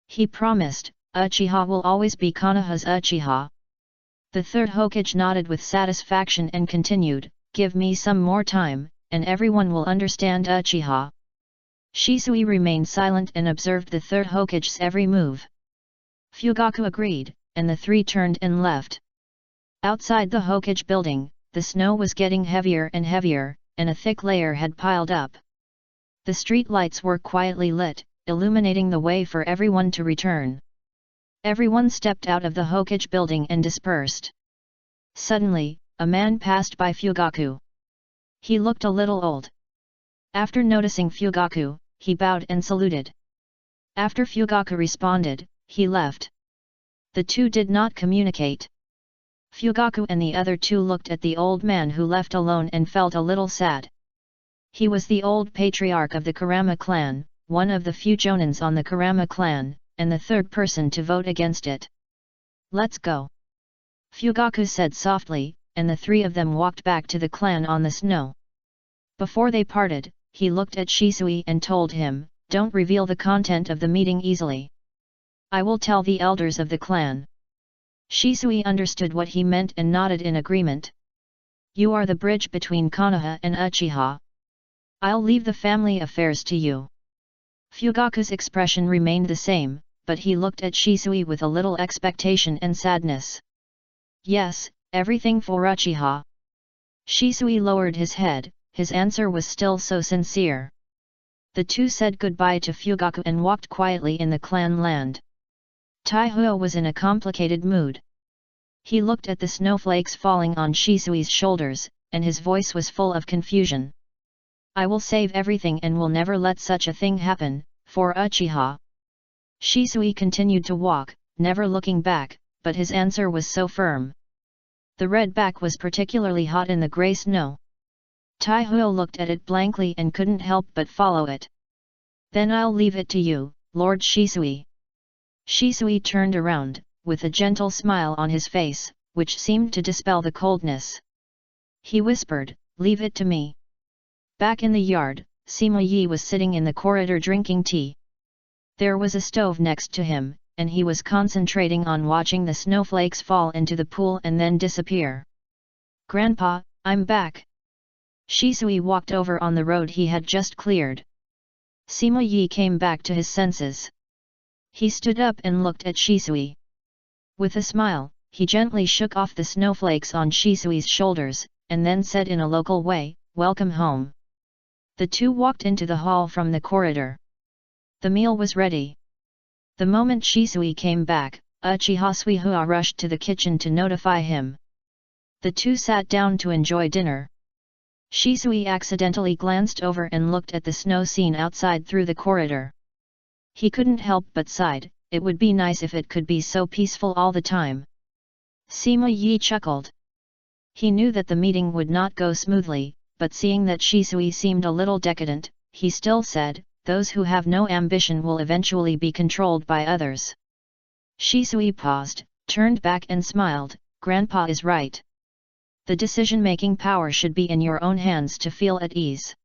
He promised, "Uchiha will always be Konoha's Uchiha." The third Hokage nodded with satisfaction and continued, "Give me some more time, and everyone will understand Uchiha." Shisui remained silent and observed the third Hokage's every move. Fugaku agreed, and the three turned and left. Outside the Hokage building, the snow was getting heavier and heavier, and a thick layer had piled up. The street lights were quietly lit, illuminating the way for everyone to return. Everyone stepped out of the Hokage building and dispersed. Suddenly, a man passed by Fugaku. He looked a little old. After noticing Fugaku, he bowed and saluted. After Fugaku responded, he left. The two did not communicate. Fugaku and the other two looked at the old man who left alone and felt a little sad. He was the old patriarch of the Kurama clan, one of the few jonins on the Kurama clan, and the third person to vote against it. "Let's go," Fugaku said softly, and the three of them walked back to the clan on the snow. Before they parted, he looked at Shisui and told him, "Don't reveal the content of the meeting easily. I will tell the elders of the clan." Shisui understood what he meant and nodded in agreement. "You are the bridge between Konoha and Uchiha. I'll leave the family affairs to you." Fugaku's expression remained the same, but he looked at Shisui with a little expectation and sadness. "Yes, everything for Uchiha." Shisui lowered his head, his answer was still so sincere. The two said goodbye to Fugaku and walked quietly in the clan land. Taihuo was in a complicated mood. He looked at the snowflakes falling on Shisui's shoulders, and his voice was full of confusion. "I will save everything and will never let such a thing happen, for Uchiha." Shisui continued to walk, never looking back, but his answer was so firm. The red back was particularly hot in the grey snow. Taihuo looked at it blankly and couldn't help but follow it. "Then I'll leave it to you, Lord Shisui." Shisui turned around, with a gentle smile on his face, which seemed to dispel the coldness. He whispered, "Leave it to me." Back in the yard, Sima Yi was sitting in the corridor drinking tea. There was a stove next to him, and he was concentrating on watching the snowflakes fall into the pool and then disappear. "Grandpa, I'm back." Shisui walked over on the road he had just cleared. Sima Yi came back to his senses. He stood up and looked at Shisui. With a smile, he gently shook off the snowflakes on Shisui's shoulders, and then said in a local way, "Welcome home." The two walked into the hall from the corridor. The meal was ready. The moment Shisui came back, Uchiha Suihua rushed to the kitchen to notify him. The two sat down to enjoy dinner. Shisui accidentally glanced over and looked at the snow scene outside through the corridor. He couldn't help but sighed, it would be nice if it could be so peaceful all the time. Sima Yi chuckled. He knew that the meeting would not go smoothly, but seeing that Shisui seemed a little decadent, he still said, "Those who have no ambition will eventually be controlled by others." Shisui paused, turned back and smiled, "Grandpa is right. The decision-making power should be in your own hands to feel at ease."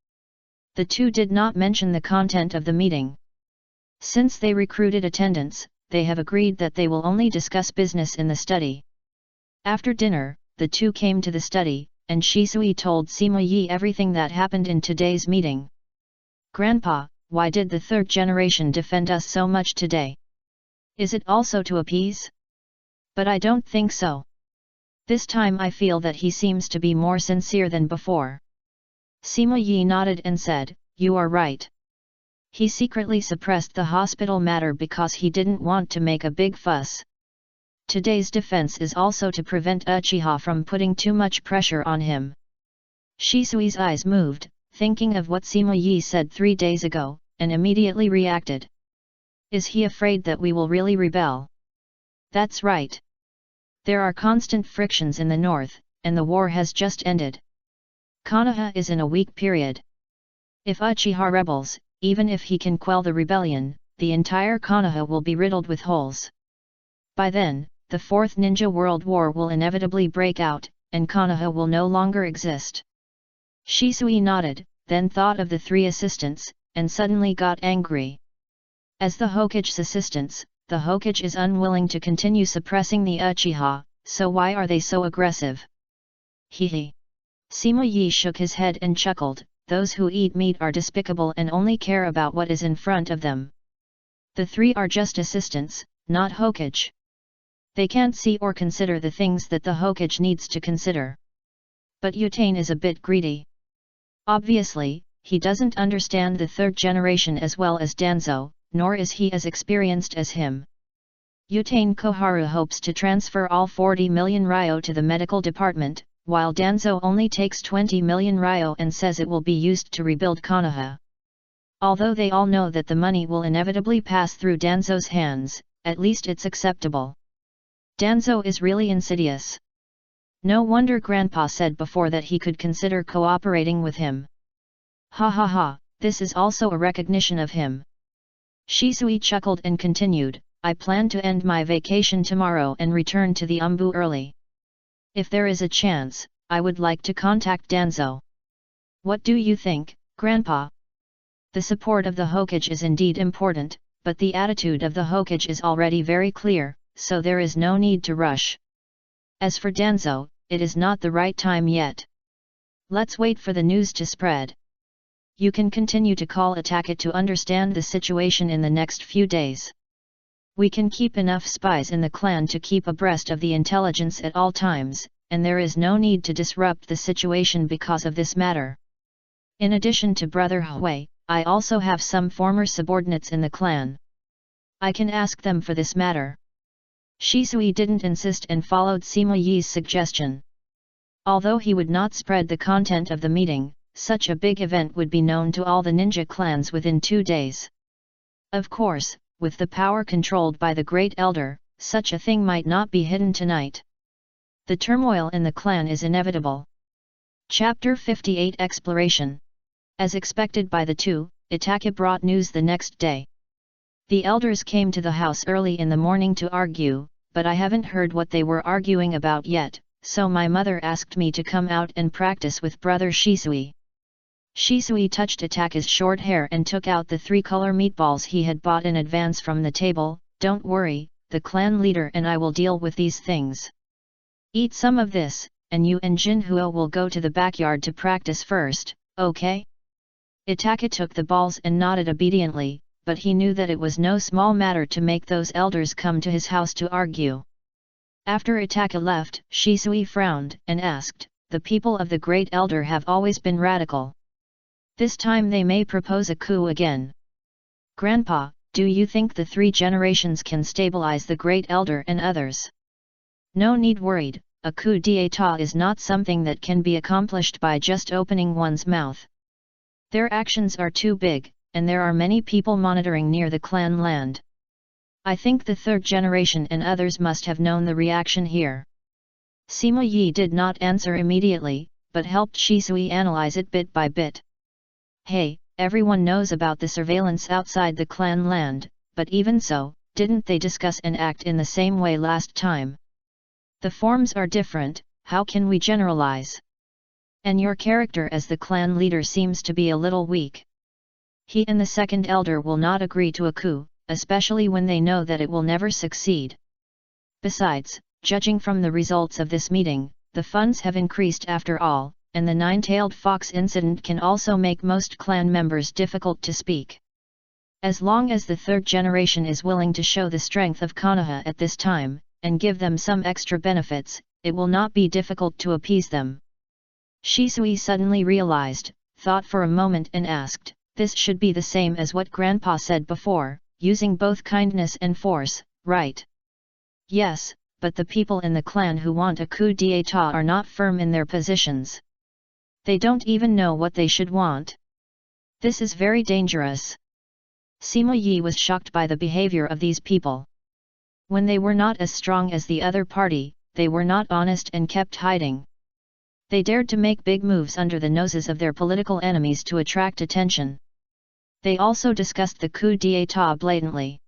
The two did not mention the content of the meeting. Since they recruited attendants, they have agreed that they will only discuss business in the study. After dinner, the two came to the study, and Shisui told Sima Yi everything that happened in today's meeting. "Grandpa, why did the third generation defend us so much today? Is it also to appease? But I don't think so. This time I feel that he seems to be more sincere than before." Sima Yi nodded and said, "You are right. He secretly suppressed the hospital matter because he didn't want to make a big fuss. Today's defense is also to prevent Uchiha from putting too much pressure on him." Shisui's eyes moved, thinking of what Sima Yi said 3 days ago, and immediately reacted. "Is he afraid that we will really rebel?" "That's right. There are constant frictions in the north, and the war has just ended. Konoha is in a weak period. If Uchiha rebels, even if he can quell the rebellion, the entire Konoha will be riddled with holes. By then, the Fourth Ninja World War will inevitably break out, and Konoha will no longer exist." Shisui nodded, then thought of the 3 assistants, and suddenly got angry. As the Hokage's assistants, the Hokage is unwilling to continue suppressing the Uchiha, so why are they so aggressive? Hehe. Sima Yi shook his head and chuckled, "Those who eat meat are despicable and only care about what is in front of them. The 3 are just assistants, not Hokage. They can't see or consider the things that the Hokage needs to consider. But Yutain is a bit greedy. Obviously, he doesn't understand the third generation as well as Danzo, nor is he as experienced as him. Yutain Koharu hopes to transfer all 40 million ryo to the medical department, while Danzo only takes 20 million ryo and says it will be used to rebuild Konoha. Although they all know that the money will inevitably pass through Danzo's hands, at least it's acceptable. Danzo is really insidious. No wonder Grandpa said before that he could consider cooperating with him. Ha ha ha, this is also a recognition of him. Shisui chuckled and continued, I plan to end my vacation tomorrow and return to the Umbu early. If there is a chance, I would like to contact Danzo. What do you think, Grandpa? The support of the Hokage is indeed important, but the attitude of the Hokage is already very clear, so there is no need to rush. As for Danzo, it is not the right time yet. Let's wait for the news to spread. You can continue to call Attack to understand the situation in the next few days. We can keep enough spies in the clan to keep abreast of the intelligence at all times, and there is no need to disrupt the situation because of this matter. In addition to Brother Hui, I also have some former subordinates in the clan. I can ask them for this matter. Shisui didn't insist and followed Sima Yi's suggestion. Although he would not spread the content of the meeting, such a big event would be known to all the ninja clans within 2 days. Of course, with the power controlled by the Great Elder, such a thing might not be hidden tonight. The turmoil in the clan is inevitable. Chapter 58 Exploration. As expected by the two, Itaka brought news the next day. The elders came to the house early in the morning to argue, but I haven't heard what they were arguing about yet, so my mother asked me to come out and practice with brother Shisui. Shisui touched Itaka's short hair and took out the 3-color meatballs he had bought in advance from the table. Don't worry, the clan leader and I will deal with these things. Eat some of this, and you and Jinhuo will go to the backyard to practice first, okay? Itaka took the balls and nodded obediently, but he knew that it was no small matter to make those elders come to his house to argue. After Itaka left, Shisui frowned and asked, the people of the Great Elder have always been radical. This time they may propose a coup again. Grandpa, do you think the 3 generations can stabilize the Great Elder and others? No need worried, a coup d'état is not something that can be accomplished by just opening one's mouth. Their actions are too big, and there are many people monitoring near the clan land. I think the 3rd generation and others must have known the reaction here. Sima Yi did not answer immediately, but helped Shisui analyze it bit by bit. Hey, everyone knows about the surveillance outside the clan land, but even so, didn't they discuss and act in the same way last time? The forms are different, how can we generalize? And your character as the clan leader seems to be a little weak. He and the 2nd elder will not agree to a coup, especially when they know that it will never succeed. Besides, judging from the results of this meeting, the funds have increased after all, and the 9-tailed fox incident can also make most clan members difficult to speak. As long as the 3rd generation is willing to show the strength of Konoha at this time, and give them some extra benefits, it will not be difficult to appease them. Shisui suddenly realized, thought for a moment and asked, this should be the same as what Grandpa said before, using both kindness and force, right? Yes, but the people in the clan who want a coup d'état are not firm in their positions. They don't even know what they should want. This is very dangerous. Sima Yi was shocked by the behavior of these people. When they were not as strong as the other party, they were not honest and kept hiding. They dared to make big moves under the noses of their political enemies to attract attention. They also discussed the coup d'état blatantly.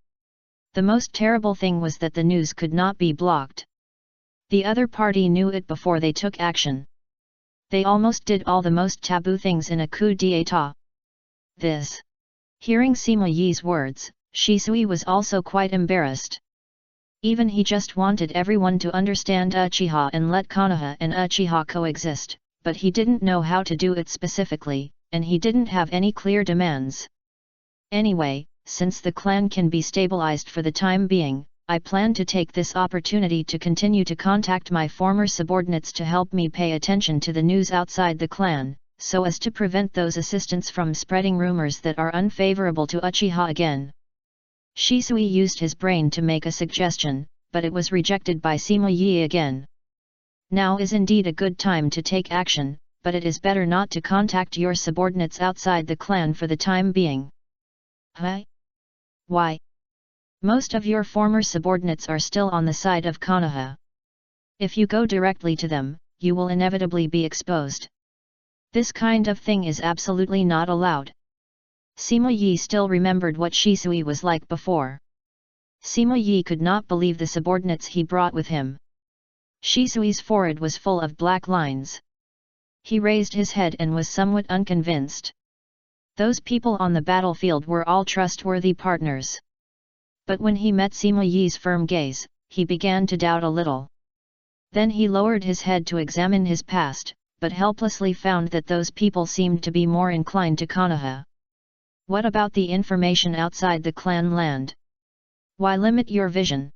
The most terrible thing was that the news could not be blocked. The other party knew it before they took action. They almost did all the most taboo things in a coup d'état. This. Hearing Sima Yi's words, Shisui was also quite embarrassed. Even he just wanted everyone to understand Uchiha and let Konoha and Uchiha coexist, but he didn't know how to do it specifically, and he didn't have any clear demands. Anyway, since the clan can be stabilized for the time being, I plan to take this opportunity to continue to contact my former subordinates to help me pay attention to the news outside the clan, so as to prevent those assistants from spreading rumors that are unfavorable to Uchiha again. Shisui used his brain to make a suggestion, but it was rejected by Sima Yi again. Now is indeed a good time to take action, but it is better not to contact your subordinates outside the clan for the time being. Huh? Why? Most of your former subordinates are still on the side of Konoha. If you go directly to them, you will inevitably be exposed. This kind of thing is absolutely not allowed. Sima Yi still remembered what Shisuis was like before. Sima Yi could not believe the subordinates he brought with him. Shisui's forehead was full of black lines. He raised his head and was somewhat unconvinced. Those people on the battlefield were all trustworthy partners. But when he met Sima Yi's firm gaze, he began to doubt a little. Then he lowered his head to examine his past, but helplessly found that those people seemed to be more inclined to Konoha. What about the information outside the clan land? Why limit your vision?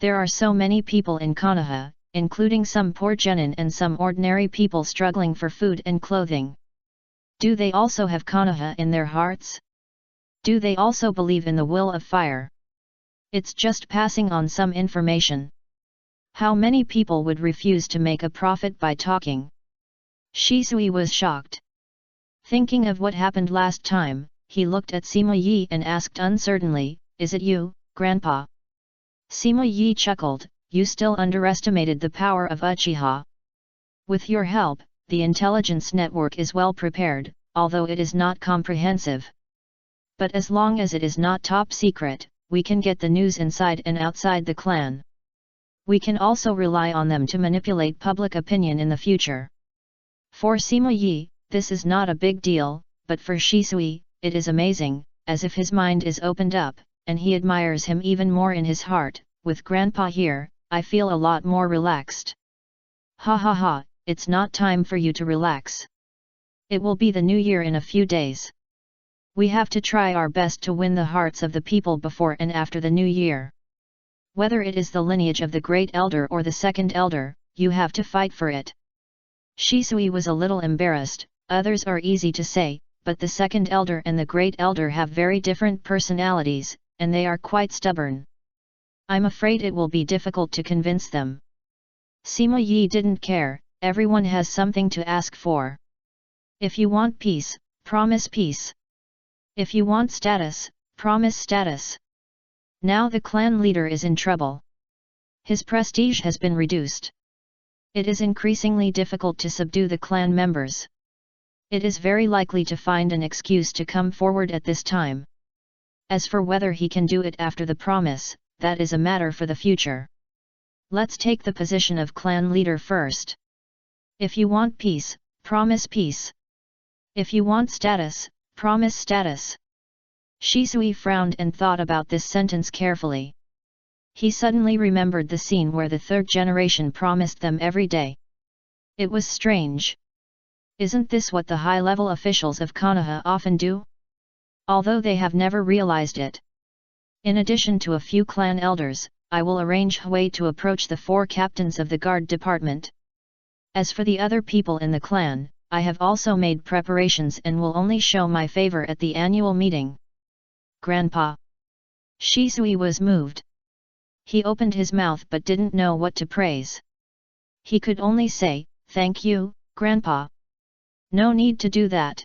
There are so many people in Konoha, including some poor genin and some ordinary people struggling for food and clothing. Do they also have Konoha in their hearts? Do they also believe in the will of fire? It's just passing on some information. How many people would refuse to make a profit by talking? Shisui was shocked. Thinking of what happened last time, he looked at Sima Yi and asked uncertainly, "Is it you, Grandpa?" Sima Yi chuckled, "You still underestimated the power of Uchiha. With your help, the intelligence network is well prepared, although it is not comprehensive. But as long as it is not top secret, we can get the news inside and outside the clan. We can also rely on them to manipulate public opinion in the future." For Sima Yi, this is not a big deal, but for Shisui, it is amazing, as if his mind is opened up, and he admires him even more in his heart. With Grandpa here, I feel a lot more relaxed. Ha ha ha, it's not time for you to relax. It will be the new year in a few days. We have to try our best to win the hearts of the people before and after the new year. Whether it is the lineage of the Great Elder or the Second Elder, you have to fight for it. Shisui was a little embarrassed. Others are easy to say, but the Second Elder and the Great Elder have very different personalities, and they are quite stubborn. I'm afraid it will be difficult to convince them. Sima Yi didn't care, everyone has something to ask for. If you want peace, promise peace. If you want status, promise status. Now the clan leader is in trouble. His prestige has been reduced. It is increasingly difficult to subdue the clan members. It is very likely to find an excuse to come forward at this time. As for whether he can do it after the promise, that is a matter for the future. Let's take the position of clan leader first. If you want peace, promise peace. If you want status, promise status. Shisui frowned and thought about this sentence carefully. He suddenly remembered the scene where the third generation promised them every day. It was strange. Isn't this what the high-level officials of Konoha often do? Although they have never realized it. In addition to a few clan elders, I will arrange Hui to approach the 4 captains of the guard department. As for the other people in the clan, I have also made preparations and will only show my favor at the annual meeting. Grandpa. Shisui was moved. He opened his mouth but didn't know what to praise. He could only say, "Thank you, Grandpa." No need to do that.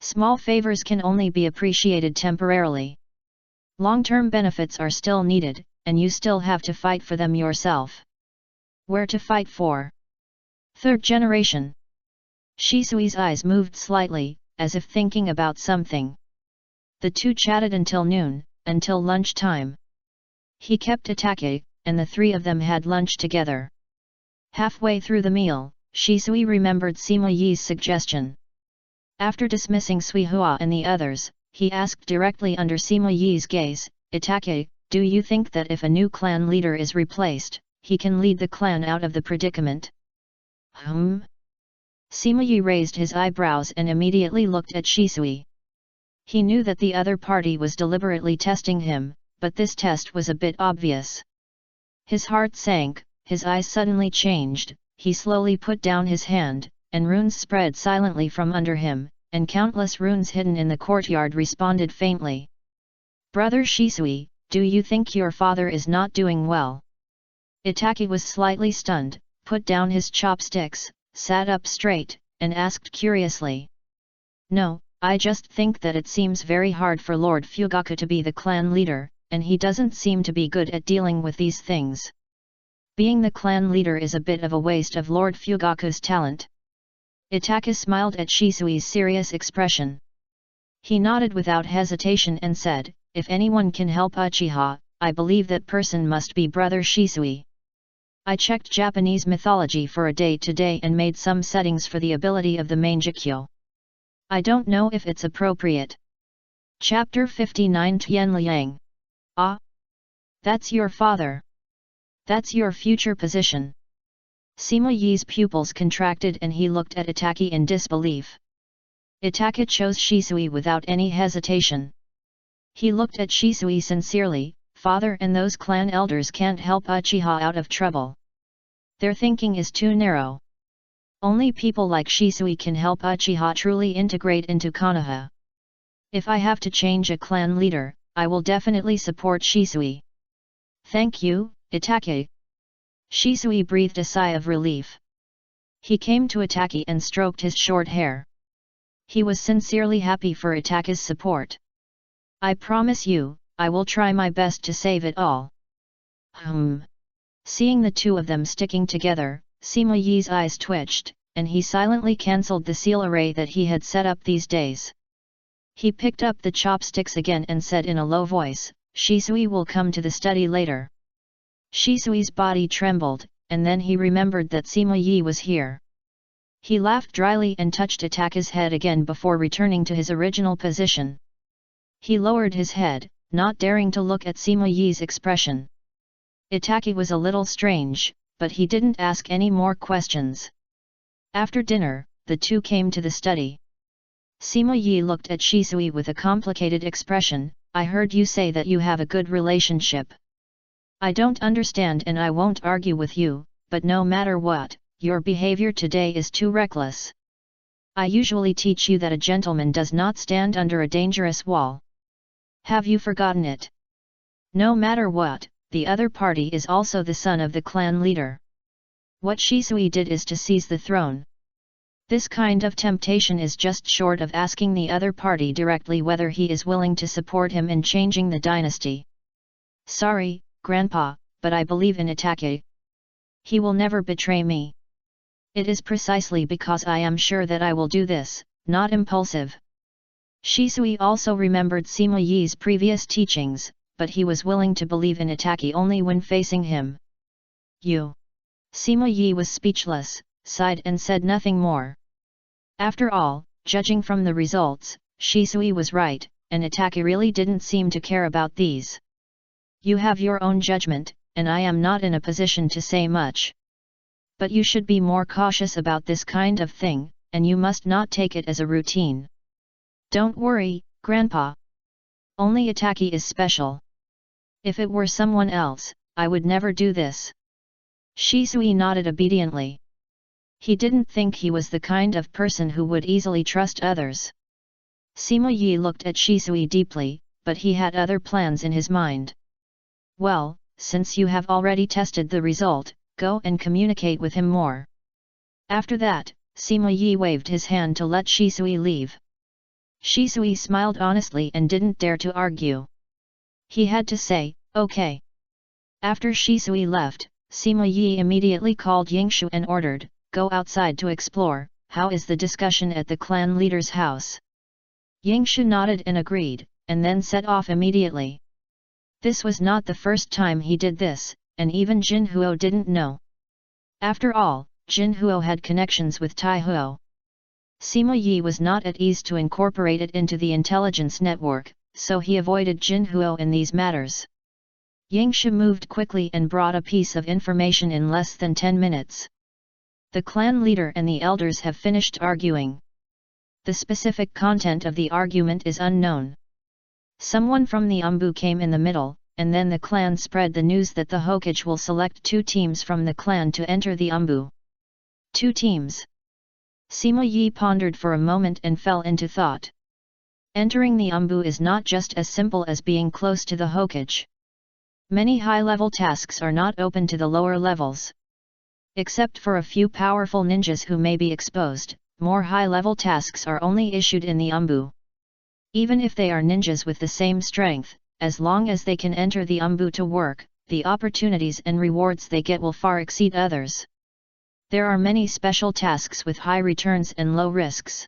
Small favors can only be appreciated temporarily. Long-term benefits are still needed, and you still have to fight for them yourself. Where to fight for? Third generation. Shisui's eyes moved slightly, as if thinking about something. The two chatted until noon, until lunchtime. He kept Itake, and the 3 of them had lunch together. Halfway through the meal, Shisui remembered Sima Yi's suggestion. After dismissing Suihua and the others, he asked directly under Sima Yi's gaze, "Itake, do you think that if a new clan leader is replaced, he can lead the clan out of the predicament?" Sima Yi raised his eyebrows and immediately looked at Shisui. He knew that the other party was deliberately testing him, but this test was a bit obvious. His heart sank, his eyes suddenly changed, he slowly put down his hand, and runes spread silently from under him, and countless runes hidden in the courtyard responded faintly. "Brother Shisui, do you think your father is not doing well?" Itake was slightly stunned, put down his chopsticks, sat up straight, and asked curiously. No, I just think that it seems very hard for Lord Fugaku to be the clan leader, and he doesn't seem to be good at dealing with these things. Being the clan leader is a bit of a waste of Lord Fugaku's talent. Itaka smiled at Shisui's serious expression. He nodded without hesitation and said, if anyone can help Uchiha, I believe that person must be Brother Shisui. I checked Japanese mythology for a day today and made some settings for the ability of the Manjikyo. I don't know if it's appropriate. Chapter 59 Tianliang. Ah? That's your father. That's your future position. Sima Yi's pupils contracted and he looked at Itaki in disbelief. Itaka chose Shisui without any hesitation. He looked at Shisui sincerely, father and those clan elders can't help Uchiha out of trouble. Their thinking is too narrow. Only people like Shisui can help Uchiha truly integrate into Konoha. If I have to change a clan leader, I will definitely support Shisui. Thank you, Itaki. Shisui breathed a sigh of relief. He came to Itaki and stroked his short hair. He was sincerely happy for Itaki's support. I promise you, I will try my best to save it all. Seeing the two of them sticking together, Sima Yi's eyes twitched, and he silently cancelled the seal array that he had set up these days. He picked up the chopsticks again and said in a low voice, Shisui will come to the study later. Shisui's body trembled, and then he remembered that Sima Yi was here. He laughed dryly and touched Itaka's head again before returning to his original position. He lowered his head, not daring to look at Sima Yi's expression. Itaki was a little strange, but he didn't ask any more questions. After dinner, the two came to the study. Sima Yi looked at Shisui with a complicated expression. I heard you say that you have a good relationship. I don't understand and I won't argue with you, but no matter what, your behavior today is too reckless. I usually teach you that a gentleman does not stand under a dangerous wall. Have you forgotten it? No matter what, the other party is also the son of the clan leader. What Shisui did is to seize the throne. This kind of temptation is just short of asking the other party directly whether he is willing to support him in changing the dynasty. Sorry, Grandpa, but I believe in Itaki. He will never betray me. It is precisely because I am sure that I will do this, not impulsive. Shisui also remembered Sima Yi's previous teachings, but he was willing to believe in Itaki only when facing him. You. Sima Yi was speechless, sighed and said nothing more. After all, judging from the results, Shisui was right, and Itaki really didn't seem to care about these. You have your own judgment, and I am not in a position to say much. But you should be more cautious about this kind of thing, and you must not take it as a routine. Don't worry, Grandpa. Only Itaki is special. If it were someone else, I would never do this. Shisui nodded obediently. He didn't think he was the kind of person who would easily trust others. Sima Yi looked at Shisui deeply, but he had other plans in his mind. Well, since you have already tested the result, go and communicate with him more. After that, Sima Yi waved his hand to let Shisui leave. Shisui smiled honestly and didn't dare to argue. He had to say, okay. After Shisui left, Sima Yi immediately called Yingshu and ordered, go outside to explore. How is the discussion at the clan leader's house? Yingshu nodded and agreed, and then set off immediately. This was not the first time he did this, and even Jin Huo didn't know. After all, Jin Huo had connections with Tai Huo. Sima Yi was not at ease to incorporate it into the intelligence network, so he avoided Jin Huo in these matters. Yingshu moved quickly and brought a piece of information in less than 10 minutes. The clan leader and the elders have finished arguing. The specific content of the argument is unknown. Someone from the Umbu came in the middle, and then the clan spread the news that the Hokage will select 2 teams from the clan to enter the Umbu. 2 teams. Sima Yi pondered for a moment and fell into thought. Entering the Umbu is not just as simple as being close to the Hokage. Many high-level tasks are not open to the lower levels. Except for a few powerful ninjas who may be exposed, more high-level tasks are only issued in the umbu. Even if they are ninjas with the same strength, as long as they can enter the umbu to work, the opportunities and rewards they get will far exceed others. There are many special tasks with high returns and low risks.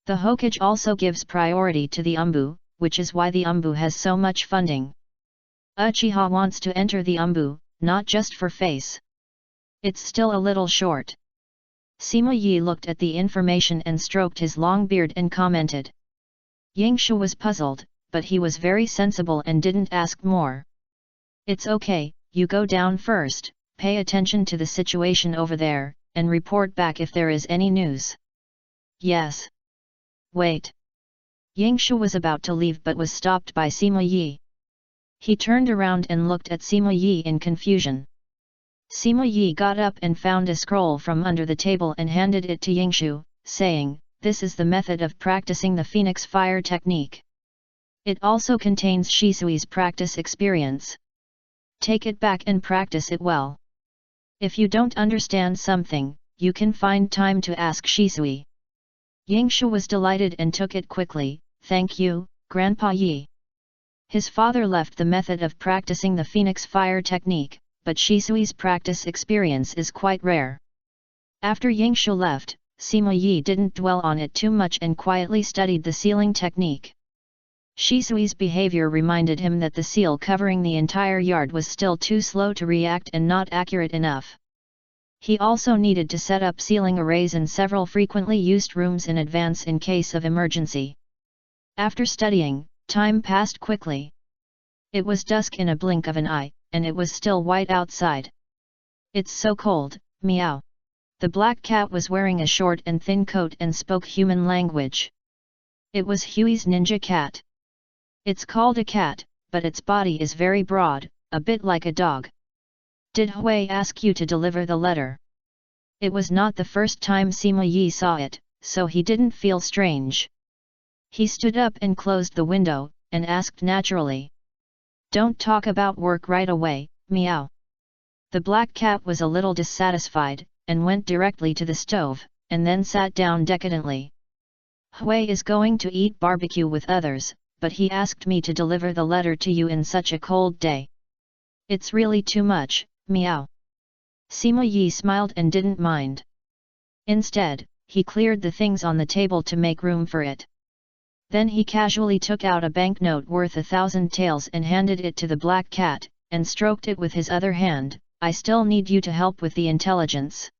The Hokage also gives priority to the umbu, which is why the umbu has so much funding. Uchiha wants to enter the umbu, not just for face. It's still a little short. Sima Yi looked at the information and stroked his long beard and commented. Yangshu was puzzled, but he was very sensible and didn't ask more. It's okay, you go down first, pay attention to the situation over there, and report back if there is any news. Yes. Wait. Yangshu was about to leave but was stopped by Sima Yi. He turned around and looked at Sima Yi in confusion. Sima Yi got up and found a scroll from under the table and handed it to Yangshu, saying, "This is the method of practicing the Phoenix Fire technique. It also contains Shisui's practice experience. Take it back and practice it well. If you don't understand something, you can find time to ask Shisui." Yangshu was delighted and took it quickly. "Thank you, Grandpa Yi." His father left the method of practicing the Phoenix Fire technique, but Shisui's practice experience is quite rare. After Yangshu left, Sima Yi didn't dwell on it too much and quietly studied the sealing technique. Shisui's behavior reminded him that the seal covering the entire yard was still too slow to react and not accurate enough. He also needed to set up sealing arrays in several frequently used rooms in advance in case of emergency. After studying, time passed quickly. It was dusk in a blink of an eye, and it was still white outside. "It's so cold, meow." The black cat was wearing a short and thin coat and spoke human language. It was Huey's ninja cat. It's called a cat, but its body is very broad, a bit like a dog. "Did Hui ask you to deliver the letter?" It was not the first time Sima Yi saw it, so he didn't feel strange. He stood up and closed the window, and asked naturally. "Don't talk about work right away, meow." The black cat was a little dissatisfied, and went directly to the stove, and then sat down decadently. "Hui is going to eat barbecue with others, but he asked me to deliver the letter to you in such a cold day. It's really too much, meow." Sima Yi smiled and didn't mind. Instead, he cleared the things on the table to make room for it. Then he casually took out a banknote worth 1,000 taels and handed it to the black cat, and stroked it with his other hand. "I still need you to help with the intelligence."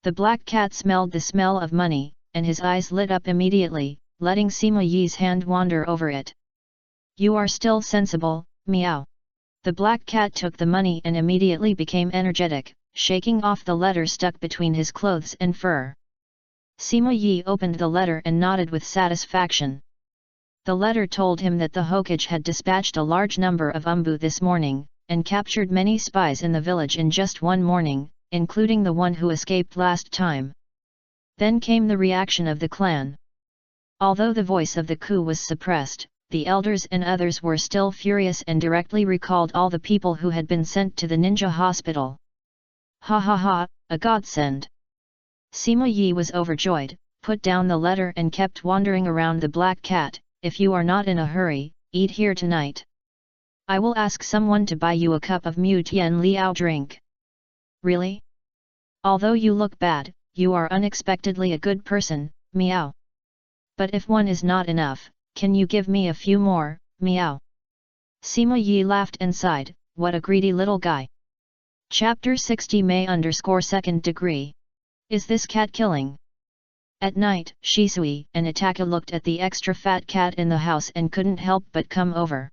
The black cat smelled the smell of money, and his eyes lit up immediately, letting Sima Yi's hand wander over it. "You are still sensible, meow." The black cat took the money and immediately became energetic, shaking off the letter stuck between his clothes and fur. Sima Yi opened the letter and nodded with satisfaction. The letter told him that the Hokage had dispatched a large number of umbu this morning, and captured many spies in the village in just one morning, including the one who escaped last time. Then came the reaction of the clan. Although the voice of the coup was suppressed, the elders and others were still furious and directly recalled all the people who had been sent to the ninja hospital. "Ha ha ha, a godsend." Sima Yi was overjoyed, put down the letter and kept wandering around the black cat. "If you are not in a hurry, eat here tonight. I will ask someone to buy you a cup of Mu Tian Liao drink." "Really? Although you look bad, you are unexpectedly a good person, meow. But if one is not enough, can you give me a few more, meow?" Sima Yi laughed and sighed, "What a greedy little guy." Chapter 60 May_2nd degree. Is this cat killing? At night, Shisui and Itaka looked at the extra fat cat in the house and couldn't help but come over.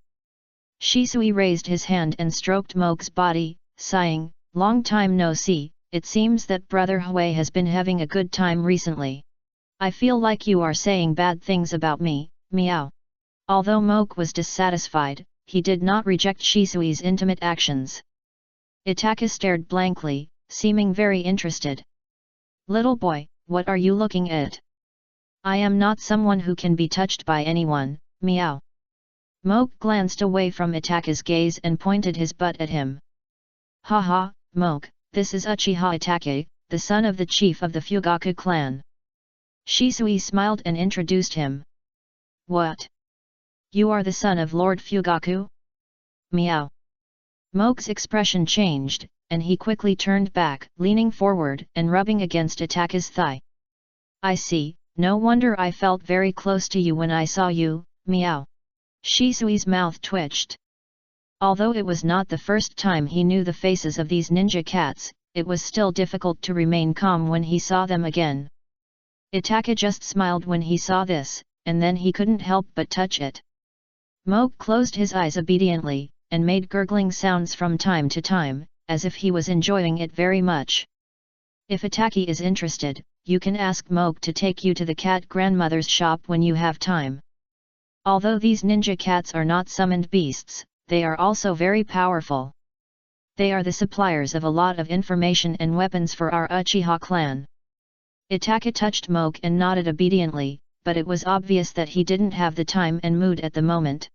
Shisui raised his hand and stroked Moke's body, sighing, "Long time no see, it seems that Brother Hui has been having a good time recently. I feel like you are saying bad things about me, meow." Although Moke was dissatisfied, he did not reject Shisui's intimate actions. Itaka stared blankly, seeming very interested. "Little boy, what are you looking at?" "I am not someone who can be touched by anyone, meow." Moke glanced away from Itaka's gaze and pointed his butt at him. "Ha ha, Moke, this is Uchiha Itachi, the son of the chief of the Fugaku clan. Shisui smiled and introduced him. What? You are the son of Lord Fugaku? Meow. Moke's expression changed, and he quickly turned back, leaning forward and rubbing against Itachi's thigh. I see, no wonder I felt very close to you when I saw you, meow. Shisui's mouth twitched. Although it was not the first time he knew the faces of these ninja cats, it was still difficult to remain calm when he saw them again. Itachi just smiled when he saw this, and then he couldn't help but touch it. Moke closed his eyes obediently, and made gurgling sounds from time to time, as if he was enjoying it very much. If Itachi is interested, you can ask Moke to take you to the cat grandmother's shop when you have time. Although these ninja cats are not summoned beasts, they are also very powerful. They are the suppliers of a lot of information and weapons for our Uchiha clan. Itachi touched Moke and nodded obediently, but it was obvious that he didn't have the time and mood at the moment.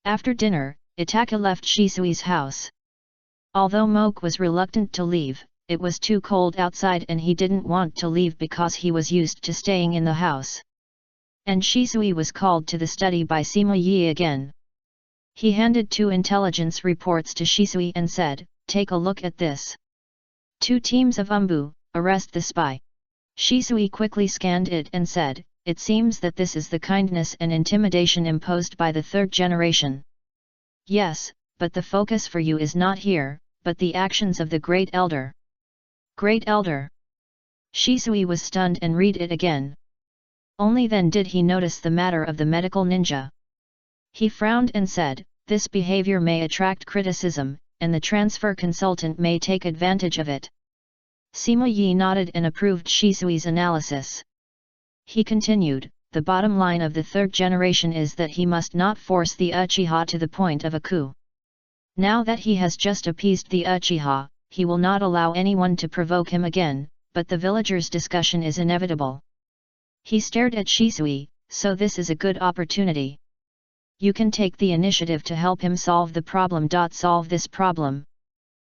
After dinner, Itachi left Shisui's house. Although Moke was reluctant to leave, it was too cold outside and he didn't want to leave because he was used to staying in the house. And Shisui was called to the study by Sima Yi again. He handed 2 intelligence reports to Shisui and said, take a look at this. 2 teams of Umbu, arrest the spy. Shisui quickly scanned it and said, it seems that this is the kindness and intimidation imposed by the 3rd generation. Yes, but the focus for you is not here, but the actions of the Great Elder. Great Elder. Shisui was stunned and read it again. Only then did he notice the matter of the medical ninja. He frowned and said, this behavior may attract criticism, and the transfer consultant may take advantage of it. Sima Yi nodded and approved Shisui's analysis. He continued, the bottom line of the 3rd generation is that he must not force the Uchiha to the point of a coup. Now that he has just appeased the Uchiha, he will not allow anyone to provoke him again, but the villagers' discussion is inevitable. He stared at Shisui, so this is a good opportunity. You can take the initiative to help him solve the problem. Solve this problem.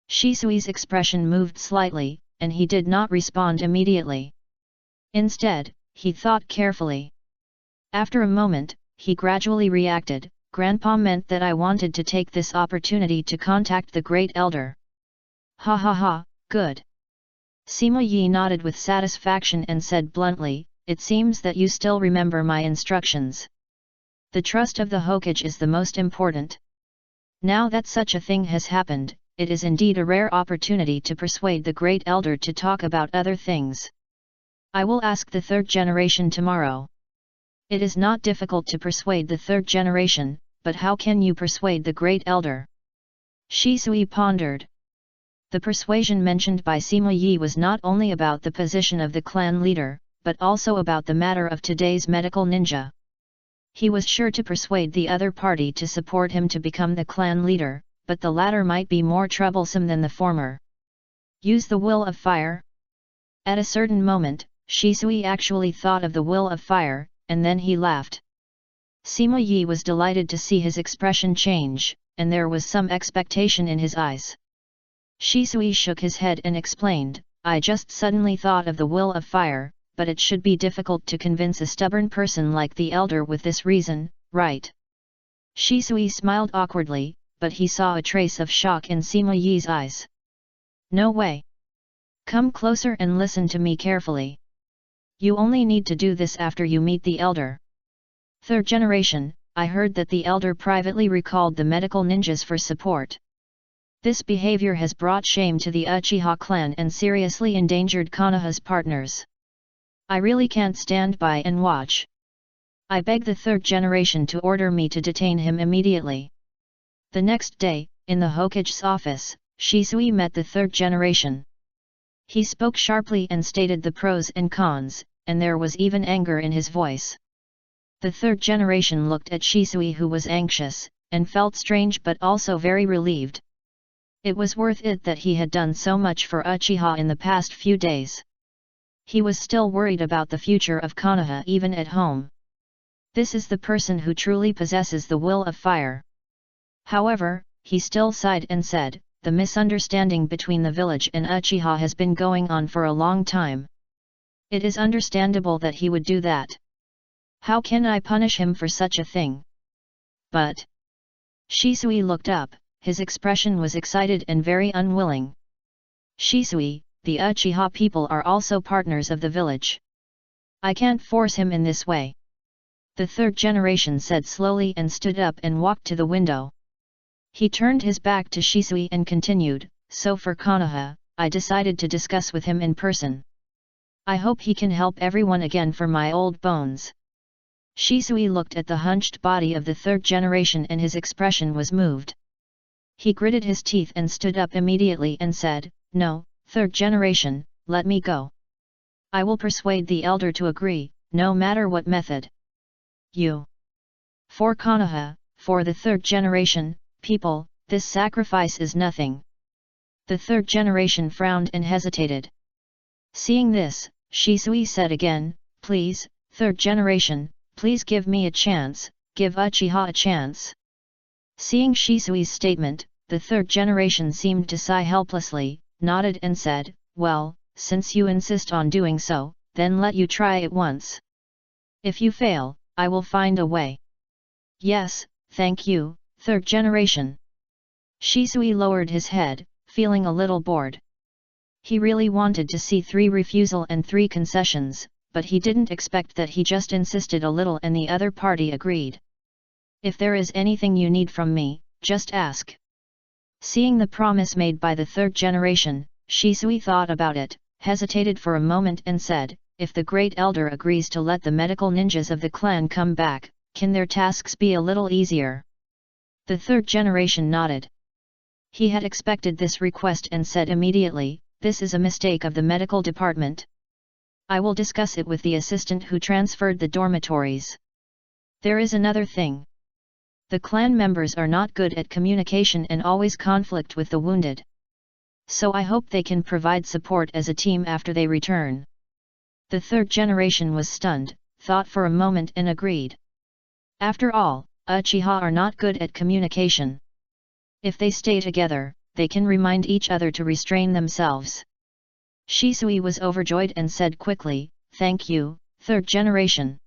Shisui's expression moved slightly, and he did not respond immediately. Instead, he thought carefully. After a moment, he gradually reacted, Grandpa meant that I wanted to take this opportunity to contact the Great Elder. Ha ha ha, good. Sima Yi nodded with satisfaction and said bluntly, it seems that you still remember my instructions. The trust of the Hokage is the most important. Now that such a thing has happened, it is indeed a rare opportunity to persuade the Great Elder to talk about other things. I will ask the 3rd generation tomorrow. It is not difficult to persuade the 3rd generation, but how can you persuade the Great Elder? Shisui pondered. The persuasion mentioned by Sima Yi was not only about the position of the clan leader, but also about the matter of today's medical ninja. He was sure to persuade the other party to support him to become the clan leader, but the latter might be more troublesome than the former. Use the will of fire? At a certain moment, Shisui actually thought of the will of fire, and then he laughed. Sima Yi was delighted to see his expression change, and there was some expectation in his eyes. Shisui shook his head and explained, I just suddenly thought of the will of fire, but it should be difficult to convince a stubborn person like the elder with this reason, right? Shisui smiled awkwardly, but he saw a trace of shock in Sima Yi's eyes. No way. Come closer and listen to me carefully. You only need to do this after you meet the elder. 3rd generation, I heard that the elder privately recalled the medical ninjas for support. This behavior has brought shame to the Uchiha clan and seriously endangered Konoha's partners. I really can't stand by and watch. I beg the 3rd generation to order me to detain him immediately. The next day, in the Hokage's office, Shisui met the 3rd generation. He spoke sharply and stated the pros and cons, and there was even anger in his voice. The 3rd generation looked at Shisui, who was anxious, and felt strange but also very relieved. It was worth it that he had done so much for Uchiha in the past few days. He was still worried about the future of Konoha even at home. This is the person who truly possesses the will of fire. However, he still sighed and said, the misunderstanding between the village and Uchiha has been going on for a long time. It is understandable that he would do that. How can I punish him for such a thing? But Shisui looked up, his expression was excited and very unwilling. Shisui, the Uchiha people are also partners of the village. I can't force him in this way. The third generation said slowly and stood up and walked to the window. He turned his back to Shisui and continued, so for Konoha, I decided to discuss with him in person. I hope he can help everyone again for my old bones. Shisui looked at the hunched body of the third generation and his expression was moved. He gritted his teeth and stood up immediately and said, No, third generation, let me go. I will persuade the elder to agree, no matter what method. For Konoha, for the third generation, people, this sacrifice is nothing. The third generation frowned and hesitated. Seeing this, Shisui said again, Please, third generation, please give me a chance, give Uchiha a chance. Seeing Shisui's statement, the third generation seemed to sigh helplessly, nodded and said, Well, since you insist on doing so, then let you try it once. If you fail, I will find a way. Yes, thank you, third generation. Shisui lowered his head, feeling a little bored. He really wanted to see 3 refusal and 3 concessions, but he didn't expect that he just insisted a little and the other party agreed. If there is anything you need from me, just ask. Seeing the promise made by the third generation, Shisui thought about it, hesitated for a moment and said, If the great elder agrees to let the medical ninjas of the clan come back, can their tasks be a little easier? The third generation nodded. He had expected this request and said immediately, This is a mistake of the medical department. I will discuss it with the assistant who transferred the dormitories. There is another thing. The clan members are not good at communication and always conflict with the wounded. So I hope they can provide support as a team after they return. The third generation was stunned, thought for a moment and agreed. After all, Uchiha are not good at communication. If they stay together, they can remind each other to restrain themselves. Shisui was overjoyed and said quickly, Thank you, third generation.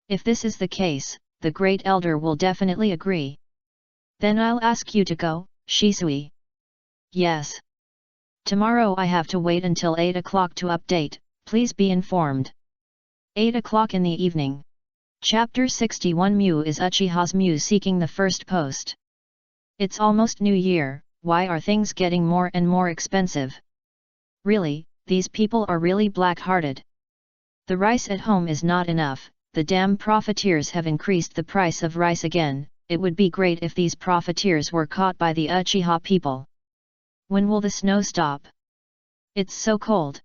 If this is the case, the great elder will definitely agree. Then I'll ask you to go, Shisui. Yes. Tomorrow I have to wait until 8 o'clock to update, please be informed. 8 o'clock in the evening. Chapter 61 Mew is Uchiha's Mew seeking the first post. It's almost New Year, why are things getting more and more expensive? Really, these people are really black-hearted. The rice at home is not enough, the damn profiteers have increased the price of rice again, it would be great if these profiteers were caught by the Uchiha people. When will the snow stop? It's so cold.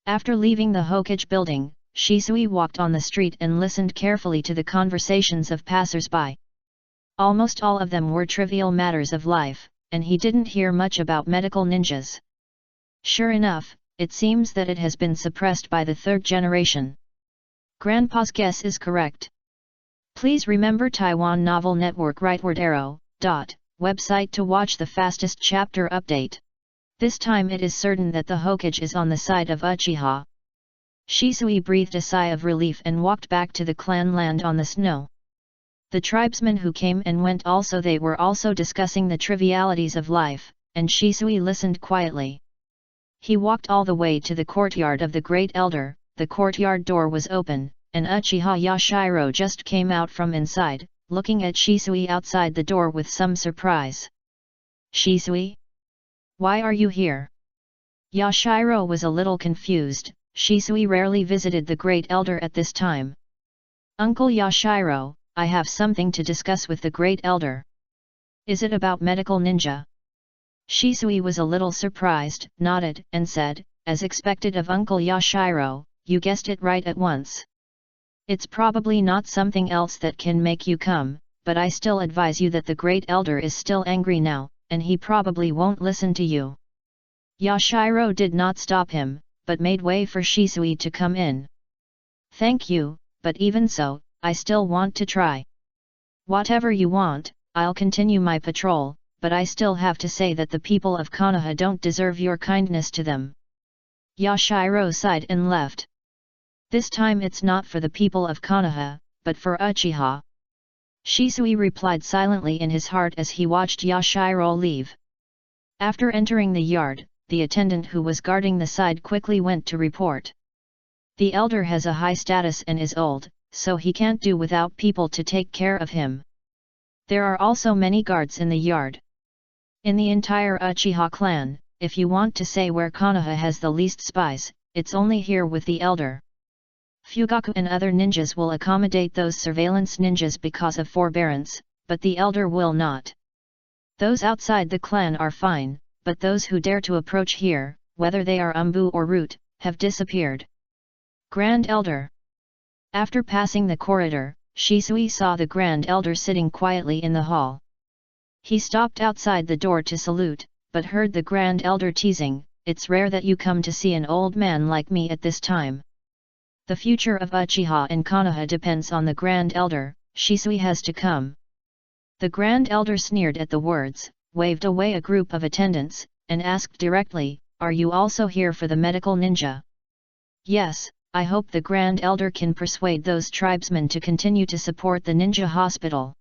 After leaving the Hokage building, Shisui walked on the street and listened carefully to the conversations of passers-by. Almost all of them were trivial matters of life, and he didn't hear much about medical ninjas. Sure enough, it seems that it has been suppressed by the third generation. Grandpa's guess is correct. Please remember Taiwan Novel Network rightward arrow, website to watch the fastest chapter update. This time it is certain that the Hokage is on the side of Uchiha. Shisui breathed a sigh of relief and walked back to the clan land on the snow. The tribesmen who came and went they were also discussing the trivialities of life, and Shisui listened quietly. He walked all the way to the courtyard of the Great Elder, the courtyard door was open, and Uchiha Yashiro just came out from inside, looking at Shisui outside the door with some surprise. Shisui? Why are you here? Yashiro was a little confused, Shisui rarely visited the Great Elder at this time. Uncle Yashiro, I have something to discuss with the Great Elder. Is it about medical ninja? Shisui was a little surprised, nodded, and said, as expected of Uncle Yashiro, you guessed it right at once. It's probably not something else that can make you come, but I still advise you that the Great Elder is still angry now, and he probably won't listen to you. Yashiro did not stop him, but made way for Shisui to come in. Thank you, but even so, I still want to try. Whatever you want, I'll continue my patrol, but I still have to say that the people of Konoha don't deserve your kindness to them." Yashiro sighed and left. "This time it's not for the people of Konoha, but for Uchiha." Shisui replied silently in his heart as he watched Yashiro leave. After entering the yard, the attendant who was guarding the side quickly went to report. "The elder has a high status and is old, so he can't do without people to take care of him. There are also many guards in the yard. In the entire Uchiha clan, if you want to say where Konoha has the least spies, it's only here with the elder. Fugaku and other ninjas will accommodate those surveillance ninjas because of forbearance, but the elder will not. Those outside the clan are fine, but those who dare to approach here, whether they are Umbu or Root, have disappeared." Grand Elder. After passing the corridor, Shisui saw the Grand Elder sitting quietly in the hall. He stopped outside the door to salute, but heard the Grand Elder teasing, "It's rare that you come to see an old man like me at this time. The future of Uchiha and Konoha depends on the Grand Elder, Shisui has to come." The Grand Elder sneered at the words, waved away a group of attendants, and asked directly, "Are you also here for the medical ninja?" "Yes, I hope the Grand Elder can persuade those tribesmen to continue to support the ninja hospital."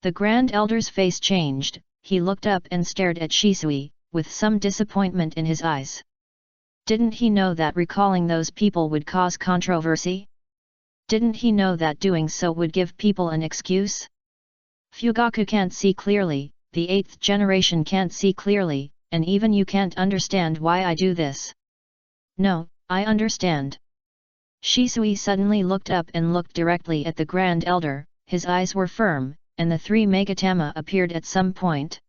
The Grand Elder's face changed, he looked up and stared at Shisui, with some disappointment in his eyes. Didn't he know that recalling those people would cause controversy? Didn't he know that doing so would give people an excuse? Fugaku can't see clearly, the 8th generation can't see clearly, and even you can't understand why I do this. No, I understand. Shisui suddenly looked up and looked directly at the Grand Elder, his eyes were firm, and the 3 Megatama appeared at some point.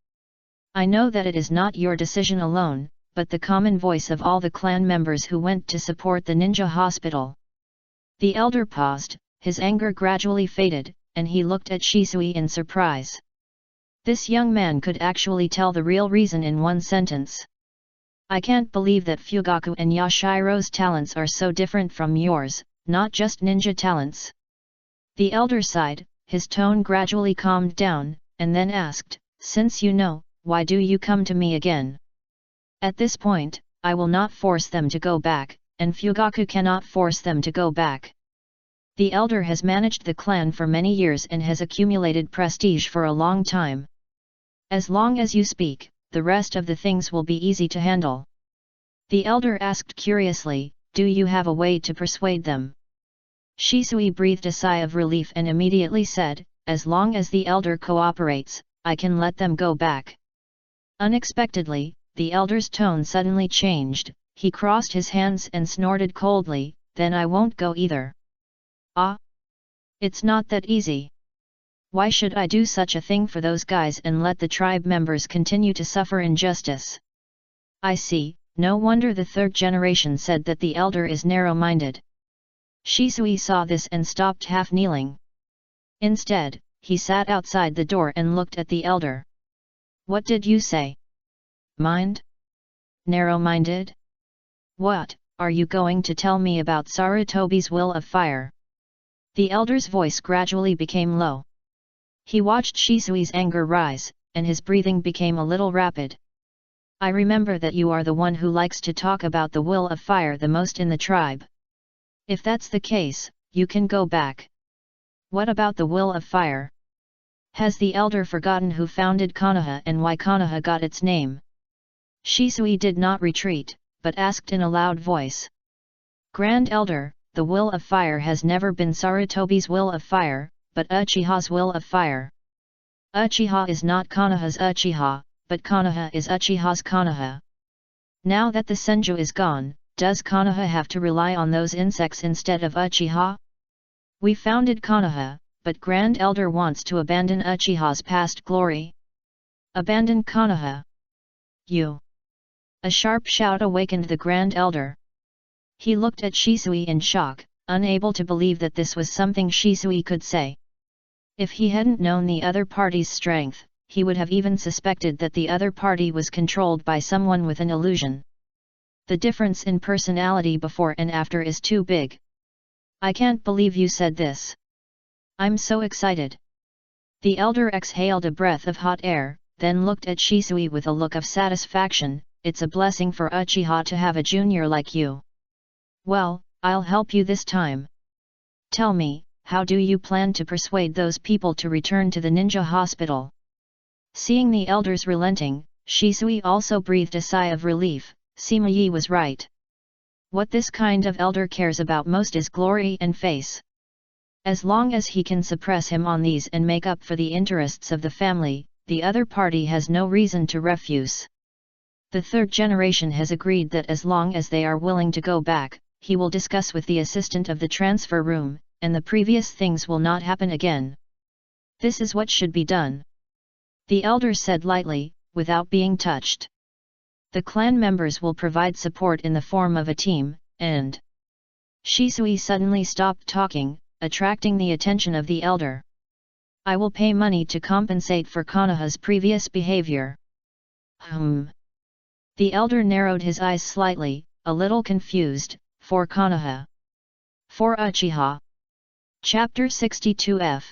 "I know that it is not your decision alone, but the common voice of all the clan members who went to support the ninja hospital." The elder paused, his anger gradually faded, and he looked at Shisui in surprise. This young man could actually tell the real reason in one sentence. "I can't believe that Fugaku and Yashiro's talents are so different from yours, not just ninja talents." The elder sighed, his tone gradually calmed down, and then asked, "Since you know, why do you come to me again?" "At this point, I will not force them to go back, and Fugaku cannot force them to go back. The elder has managed the clan for many years and has accumulated prestige for a long time. As long as you speak, the rest of the things will be easy to handle." The elder asked curiously, "Do you have a way to persuade them?" Shisui breathed a sigh of relief and immediately said, "As long as the elder cooperates, I can let them go back." Unexpectedly, the elder's tone suddenly changed, he crossed his hands and snorted coldly, "Then I won't go either." "Ah! It's not that easy. Why should I do such a thing for those guys and let the tribe members continue to suffer injustice?" "I see, no wonder the 3rd generation said that the elder is narrow-minded." Shisui saw this and stopped half kneeling. Instead, he sat outside the door and looked at the elder. "What did you say? Mind? Narrow-minded? What, are you going to tell me about Sarutobi's will of fire?" The elder's voice gradually became low. He watched Shisui's anger rise, and his breathing became a little rapid. "I remember that you are the one who likes to talk about the will of fire the most in the tribe. If that's the case, you can go back. What about the will of fire? Has the elder forgotten who founded Konoha and why Konoha got its name?" Shisui did not retreat, but asked in a loud voice. "Grand Elder, the will of fire has never been Sarutobi's will of fire, but Uchiha's will of fire. Uchiha is not Konoha's Uchiha, but Konoha is Uchiha's Konoha. Now that the Senju is gone, does Konoha have to rely on those insects instead of Uchiha? We founded Konoha, but Grand Elder wants to abandon Uchiha's past glory. Abandon Konoha? You!" A sharp shout awakened the Grand Elder. He looked at Shisui in shock, unable to believe that this was something Shisui could say. If he hadn't known the other party's strength, he would have even suspected that the other party was controlled by someone with an illusion. The difference in personality before and after is too big. "I can't believe you said this. I'm so excited." The elder exhaled a breath of hot air, then looked at Shisui with a look of satisfaction. It's a blessing for Uchiha to have a junior like you. Well, I'll help you this time. Tell me, how do you plan to persuade those people to return to the ninja hospital? Seeing the elders relenting, Shisui also breathed a sigh of relief. Sima Yi was right. What this kind of elder cares about most is glory and face. As long as he can suppress him on these and make up for the interests of the family, the other party has no reason to refuse. The third generation has agreed that as long as they are willing to go back, he will discuss with the assistant of the transfer room, and the previous things will not happen again. This is what should be done. The elder said lightly, without being touched. The clan members will provide support in the form of a team, and... Shisui suddenly stopped talking, attracting the attention of the elder. I will pay money to compensate for Konoha's previous behavior. The elder narrowed his eyes slightly, a little confused. For Konoha. For Uchiha. Chapter 62F.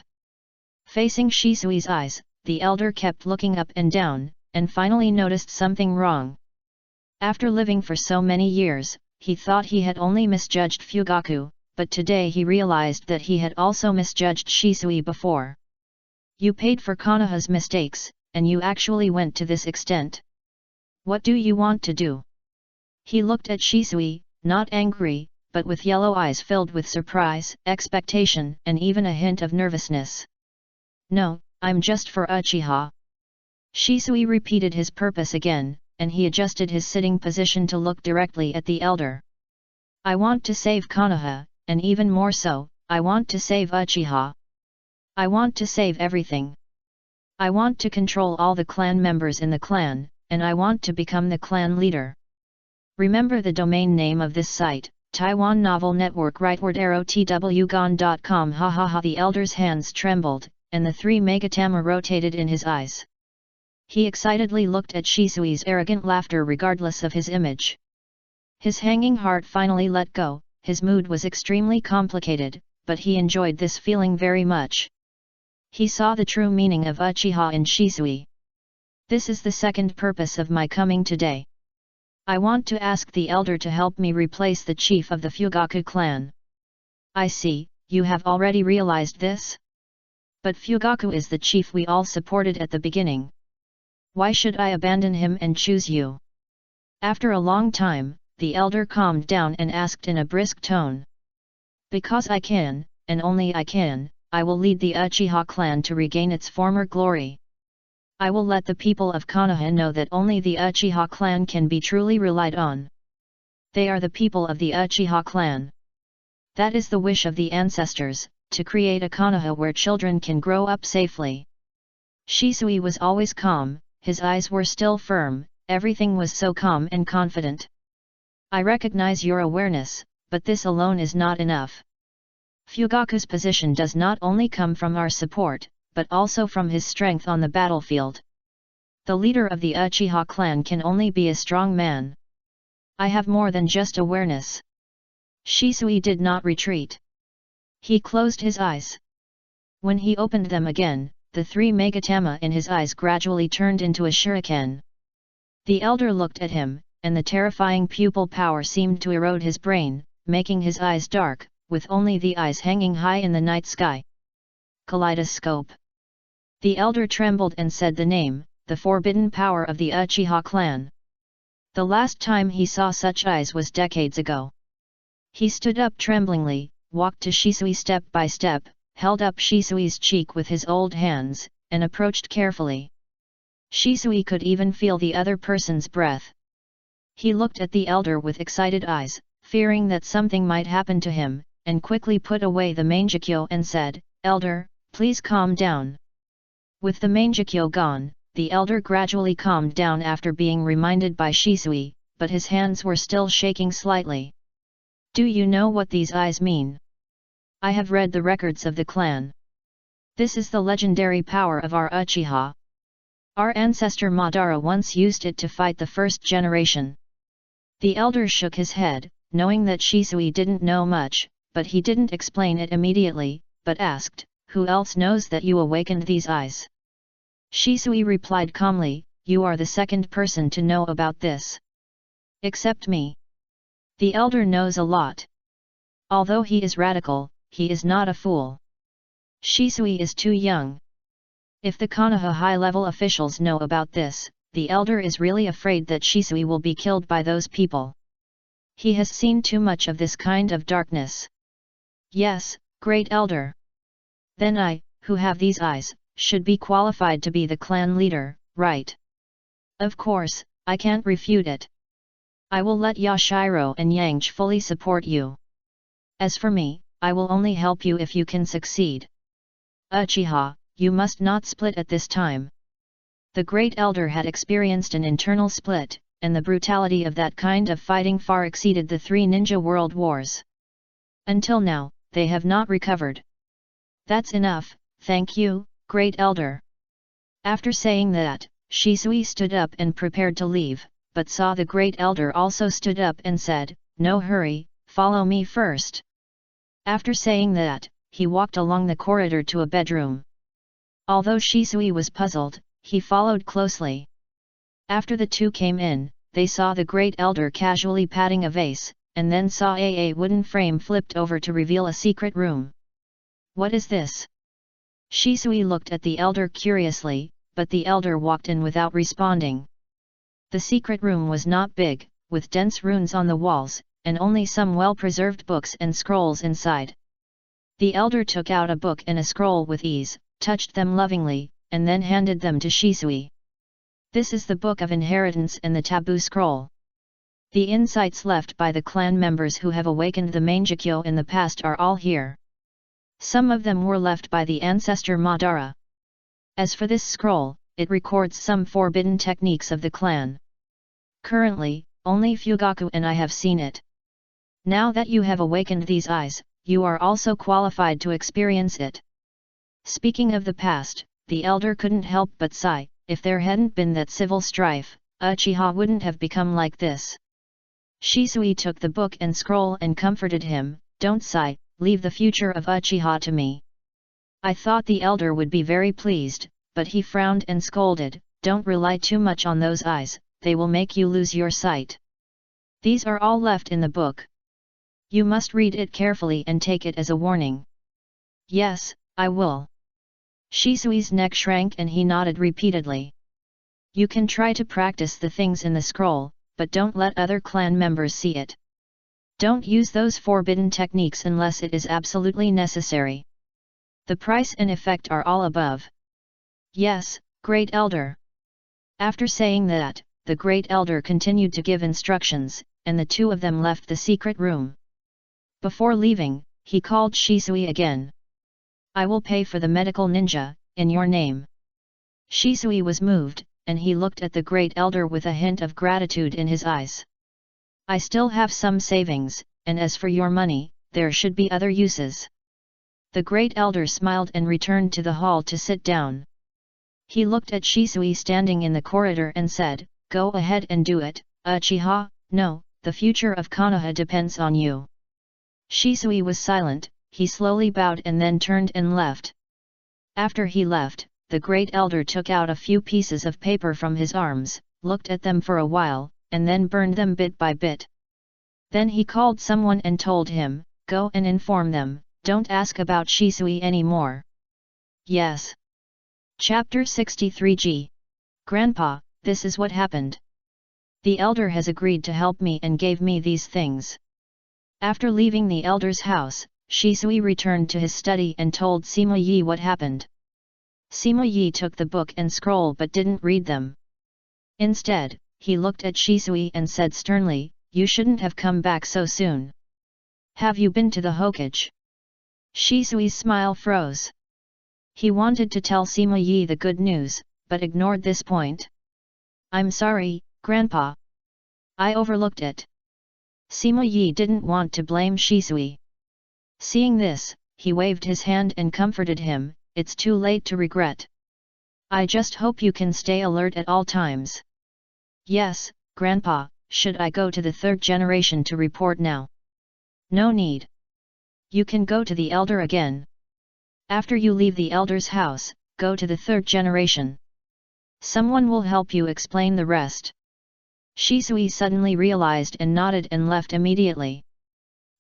Facing Shisui's eyes, the elder kept looking up and down, and finally noticed something wrong. After living for so many years, he thought he had only misjudged Fugaku, but today he realized that he had also misjudged Shisui before. You paid for Konoha's mistakes, and you actually went to this extent. What do you want to do? He looked at Shisui, not angry, but with yellow eyes filled with surprise, expectation, and even a hint of nervousness. No, I'm just for Uchiha. Shisui repeated his purpose again, and he adjusted his sitting position to look directly at the elder. I want to save Konoha, and even more so, I want to save Uchiha. I want to save everything. I want to control all the clan members in the clan, and I want to become the clan leader. Remember the domain name of this site, Taiwan Novel Network rightword@twgon.com. Ha. The elder's hands trembled, and the 3 megatama rotated in his eyes. He excitedly looked at Shisui's arrogant laughter regardless of his image. His hanging heart finally let go. His mood was extremely complicated, but he enjoyed this feeling very much. He saw the true meaning of Uchiha in Shisui. This is the second purpose of my coming today. I want to ask the elder to help me replace the chief of the Fugaku clan. I see, you have already realized this? But Fugaku is the chief we all supported at the beginning. Why should I abandon him and choose you? After a long time, the elder calmed down and asked in a brisk tone. Because I can, and only I can, I will lead the Uchiha clan to regain its former glory. I will let the people of Konoha know that only the Uchiha clan can be truly relied on. They are the people of the Uchiha clan. That is the wish of the ancestors, to create a Konoha where children can grow up safely. Shisui was always calm, his eyes were still firm, everything was so calm and confident. I recognize your awareness, but this alone is not enough. Fugaku's position does not only come from our support, but also from his strength on the battlefield. The leader of the Uchiha clan can only be a strong man. I have more than just awareness. Shisui did not retreat. He closed his eyes. When he opened them again, the 3 megatama in his eyes gradually turned into a shuriken. The elder looked at him, and the terrifying pupil power seemed to erode his brain, making his eyes dark, with only the eyes hanging high in the night sky. Kaleidoscope. The elder trembled and said the name, the forbidden power of the Uchiha clan. The last time he saw such eyes was decades ago. He stood up tremblingly, walked to Shisui step by step, held up Shisui's cheek with his old hands, and approached carefully. Shisui could even feel the other person's breath. He looked at the elder with excited eyes, fearing that something might happen to him, and quickly put away the manjikyo and said, "Elder, please calm down." With the manjikyo gone, the elder gradually calmed down after being reminded by Shisui, but his hands were still shaking slightly. Do you know what these eyes mean? I have read the records of the clan. This is the legendary power of our Uchiha. Our ancestor Madara once used it to fight the first generation. The elder shook his head, knowing that Shisui didn't know much, but he didn't explain it immediately, but asked, "Who else knows that you awakened these eyes?" Shisui replied calmly, you are the second person to know about this. Except me. The elder knows a lot. Although he is radical, he is not a fool. Shisui is too young. If the Konoha high-level officials know about this, the elder is really afraid that Shisui will be killed by those people. He has seen too much of this kind of darkness. Yes, great elder. Then I, who have these eyes, should be qualified to be the clan leader, right? Of course, I can't refute it. I will let Yashiro and Yangche fully support you. As for me, I will only help you if you can succeed. Uchiha, you must not split at this time. The great elder had experienced an internal split, and the brutality of that kind of fighting far exceeded the 3 ninja world wars. Until now, they have not recovered. That's enough, thank you, great elder. After saying that, Shisui stood up and prepared to leave, but saw the great elder also stood up and said, no hurry, follow me first. After saying that, he walked along the corridor to a bedroom. Although Shisui was puzzled, he followed closely. After the two came in, they saw the great elder casually patting a vase, and then saw a wooden frame flipped over to reveal a secret room. What is this? Shisui looked at the elder curiously, but the elder walked in without responding. The secret room was not big, with dense runes on the walls, and only some well-preserved books and scrolls inside. The elder took out a book and a scroll with ease, touched them lovingly, and then handed them to Shisui. This is the Book of Inheritance and the Taboo Scroll. The insights left by the clan members who have awakened the Mangekyo in the past are all here. Some of them were left by the ancestor Madara. As for this scroll, it records some forbidden techniques of the clan. Currently, only Fugaku and I have seen it. Now that you have awakened these eyes, you are also qualified to experience it. Speaking of the past, the elder couldn't help but sigh, if there hadn't been that civil strife, Uchiha wouldn't have become like this. Shisui took the book and scroll and comforted him, don't sigh, leave the future of Uchiha to me. I thought the elder would be very pleased, but he frowned and scolded, don't rely too much on those eyes, they will make you lose your sight. These are all left in the book. You must read it carefully and take it as a warning. Yes, I will. Shisui's neck shrank and he nodded repeatedly. You can try to practice the things in the scroll, but don't let other clan members see it. Don't use those forbidden techniques unless it is absolutely necessary. The price and effect are all above. Yes, great elder. After saying that, the great elder continued to give instructions, and the two of them left the secret room. Before leaving, he called Shisui again. I will pay for the medical ninja, in your name. Shisui was moved, and he looked at the great elder with a hint of gratitude in his eyes. I still have some savings, and as for your money, there should be other uses. The great elder smiled and returned to the hall to sit down. He looked at Shisui standing in the corridor and said, go ahead and do it, Uchiha. No, the future of Konoha depends on you. Shisui was silent, he slowly bowed and then turned and left. After he left, the great elder took out a few pieces of paper from his arms, looked at them for a while, and then burned them bit by bit. Then he called someone and told him, go and inform them, don't ask about Shisui anymore. Yes. Chapter 63G. Grandpa, this is what happened. The elder has agreed to help me and gave me these things. After leaving the elder's house, Shisui returned to his study and told Sima Yi what happened. Sima Yi took the book and scroll but didn't read them. Instead, he looked at Shisui and said sternly, you shouldn't have come back so soon. Have you been to the Hokage? Shisui's smile froze. He wanted to tell Sima Yi the good news, but ignored this point. I'm sorry, Grandpa. I overlooked it. Sima Yi didn't want to blame Shisui. Seeing this, he waved his hand and comforted him, it's too late to regret. I just hope you can stay alert at all times. Yes, Grandpa, should I go to the third generation to report now? No need. You can go to the elder again. After you leave the elder's house, go to the third generation. Someone will help you explain the rest. Shisuis suddenly realized and nodded and left immediately.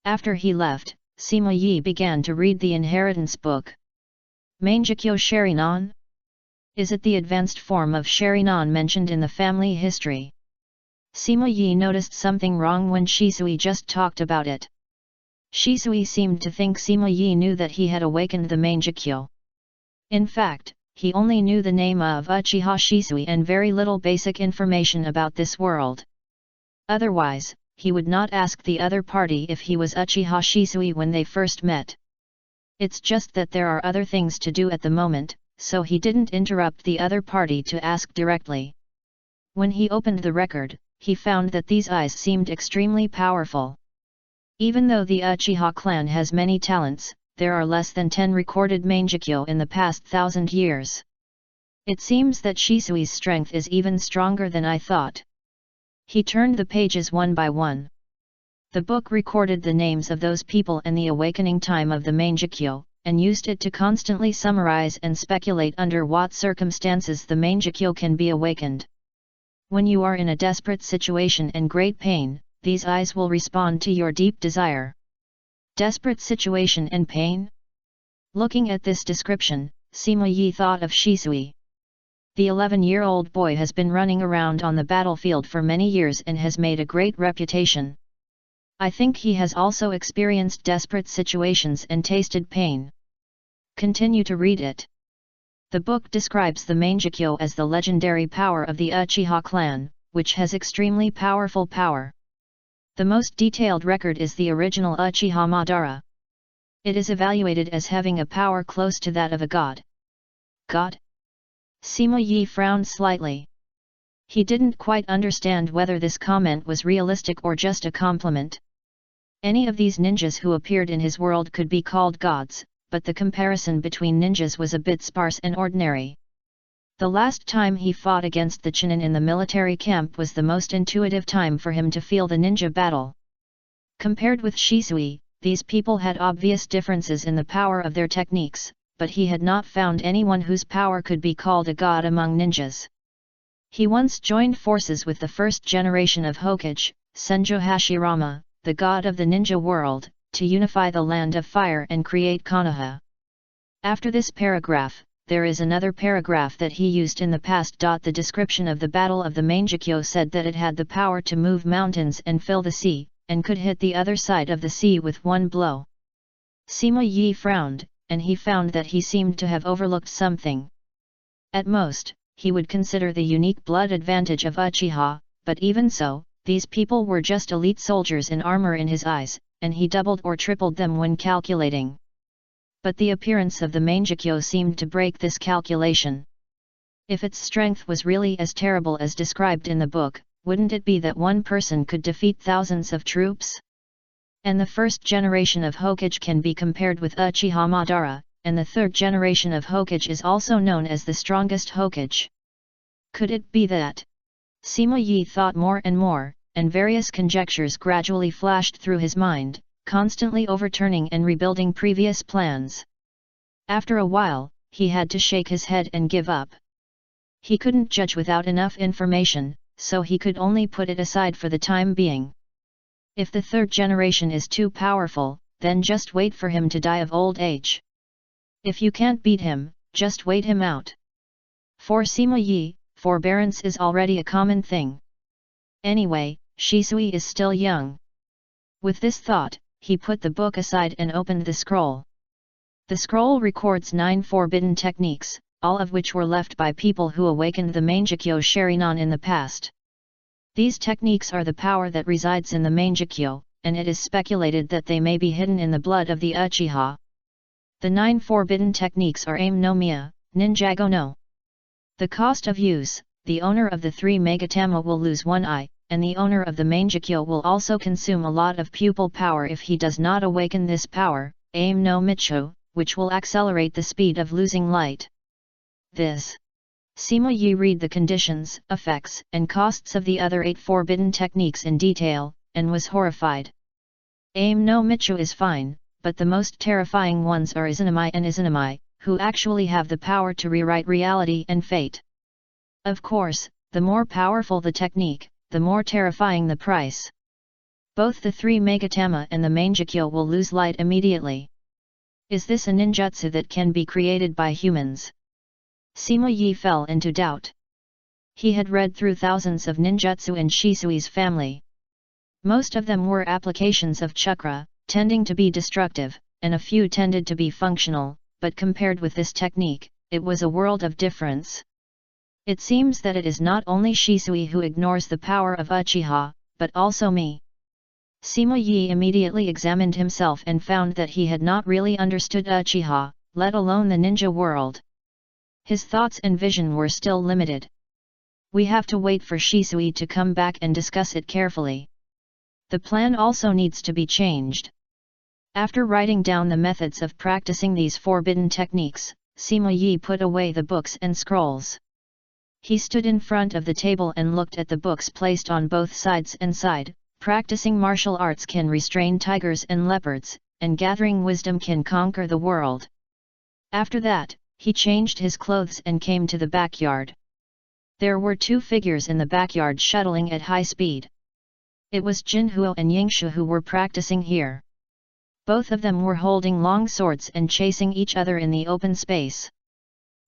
After he left, Sima Yi began to read the inheritance book. Mangekyo Sharinon? Is it the advanced form of Sharinon mentioned in the family history? Sima Yi noticed something wrong when Shisui just talked about it. Shisui seemed to think Sima Yi knew that he had awakened the Mangekyo. In fact, he only knew the name of Uchiha Shisui and very little basic information about this world. Otherwise, he would not ask the other party if he was Uchiha Shisui when they first met. It's just that there are other things to do at the moment, so he didn't interrupt the other party to ask directly. When he opened the record, he found that these eyes seemed extremely powerful. Even though the Uchiha clan has many talents, there are less than 10 recorded Mangekyo in the past 1,000 years. It seems that Shisui's strength is even stronger than I thought. He turned the pages one by one. The book recorded the names of those people and the awakening time of the Mangekyo, and used it to constantly summarize and speculate under what circumstances the Mangekyo can be awakened. When you are in a desperate situation and great pain, these eyes will respond to your deep desire. Desperate situation and pain? Looking at this description, Sima Yi thought of Shisui. The 11-year-old boy has been running around on the battlefield for many years and has made a great reputation. I think he has also experienced desperate situations and tasted pain. Continue to read it. The book describes the Mangekyo as the legendary power of the Uchiha clan, which has extremely powerful power. The most detailed record is the original Uchiha Madara. It is evaluated as having a power close to that of a god. God? Sima Yi frowned slightly. He didn't quite understand whether this comment was realistic or just a compliment. Any of these ninjas who appeared in his world could be called gods, but the comparison between ninjas was a bit sparse and ordinary. The last time he fought against the Chunin in the military camp was the most intuitive time for him to feel the ninja battle. Compared with Shisui, these people had obvious differences in the power of their techniques, but he had not found anyone whose power could be called a god among ninjas. He once joined forces with the first generation of Hokage, Senjo Hashirama, the god of the ninja world, to unify the land of fire and create Konoha. After this paragraph, there is another paragraph that he used in the past. The description of the battle of the Mangekyo said that it had the power to move mountains and fill the sea, and could hit the other side of the sea with one blow. Sima Yi frowned, and he found that he seemed to have overlooked something. At most, he would consider the unique blood advantage of Uchiha, but even so, these people were just elite soldiers in armor in his eyes, and he doubled or tripled them when calculating. But the appearance of the Mangekyo seemed to break this calculation. If its strength was really as terrible as described in the book, wouldn't it be that one person could defeat thousands of troops? And the first generation of Hokage can be compared with Uchiha Madara, and the third generation of Hokage is also known as the strongest Hokage. Could it be that? Sima Yi thought more and more, and various conjectures gradually flashed through his mind, constantly overturning and rebuilding previous plans. After a while, he had to shake his head and give up. He couldn't judge without enough information, so he could only put it aside for the time being. If the third generation is too powerful, then just wait for him to die of old age. If you can't beat him, just wait him out. For Sima Yi, forbearance is already a common thing. Anyway, Shisui is still young. With this thought, he put the book aside and opened the scroll. The scroll records 9 forbidden techniques, all of which were left by people who awakened the Mangekyo Sharinon in the past. These techniques are the power that resides in the Mangekyo, and it is speculated that they may be hidden in the blood of the Uchiha. The 9 forbidden techniques are Aim no Miya, Ninjago no. The cost of use: the owner of the 3 Megatama will lose one eye, and the owner of the Mangekyo will also consume a lot of pupil power if he does not awaken this power, Aim no Micho, which will accelerate the speed of losing light. This. Sima Yi read the conditions, effects, and costs of the other 8 forbidden techniques in detail, and was horrified. Aim no Micho is fine, but the most terrifying ones are Izanami and Izanami, who actually have the power to rewrite reality and fate. Of course, the more powerful the technique, the more terrifying the price. Both the 3 Megatama and the Mangekyo will lose light immediately. Is this a ninjutsu that can be created by humans? Sima Yi fell into doubt. He had read through thousands of ninjutsu in Shisui's family. Most of them were applications of chakra, tending to be destructive, and a few tended to be functional, but compared with this technique, it was a world of difference. It seems that it is not only Shisui who ignores the power of Uchiha, but also me. Sima Yi immediately examined himself and found that he had not really understood Uchiha, let alone the ninja world. His thoughts and vision were still limited. We have to wait for Shisui to come back and discuss it carefully. The plan also needs to be changed. After writing down the methods of practicing these forbidden techniques, Sima Yi put away the books and scrolls. He stood in front of the table and looked at the books placed on both sides and sighed. Practicing martial arts can restrain tigers and leopards, and gathering wisdom can conquer the world. After that, he changed his clothes and came to the backyard. There were 2 figures in the backyard shuttling at high speed. It was Jinhuo and Yingshu who were practicing here. Both of them were holding long swords and chasing each other in the open space.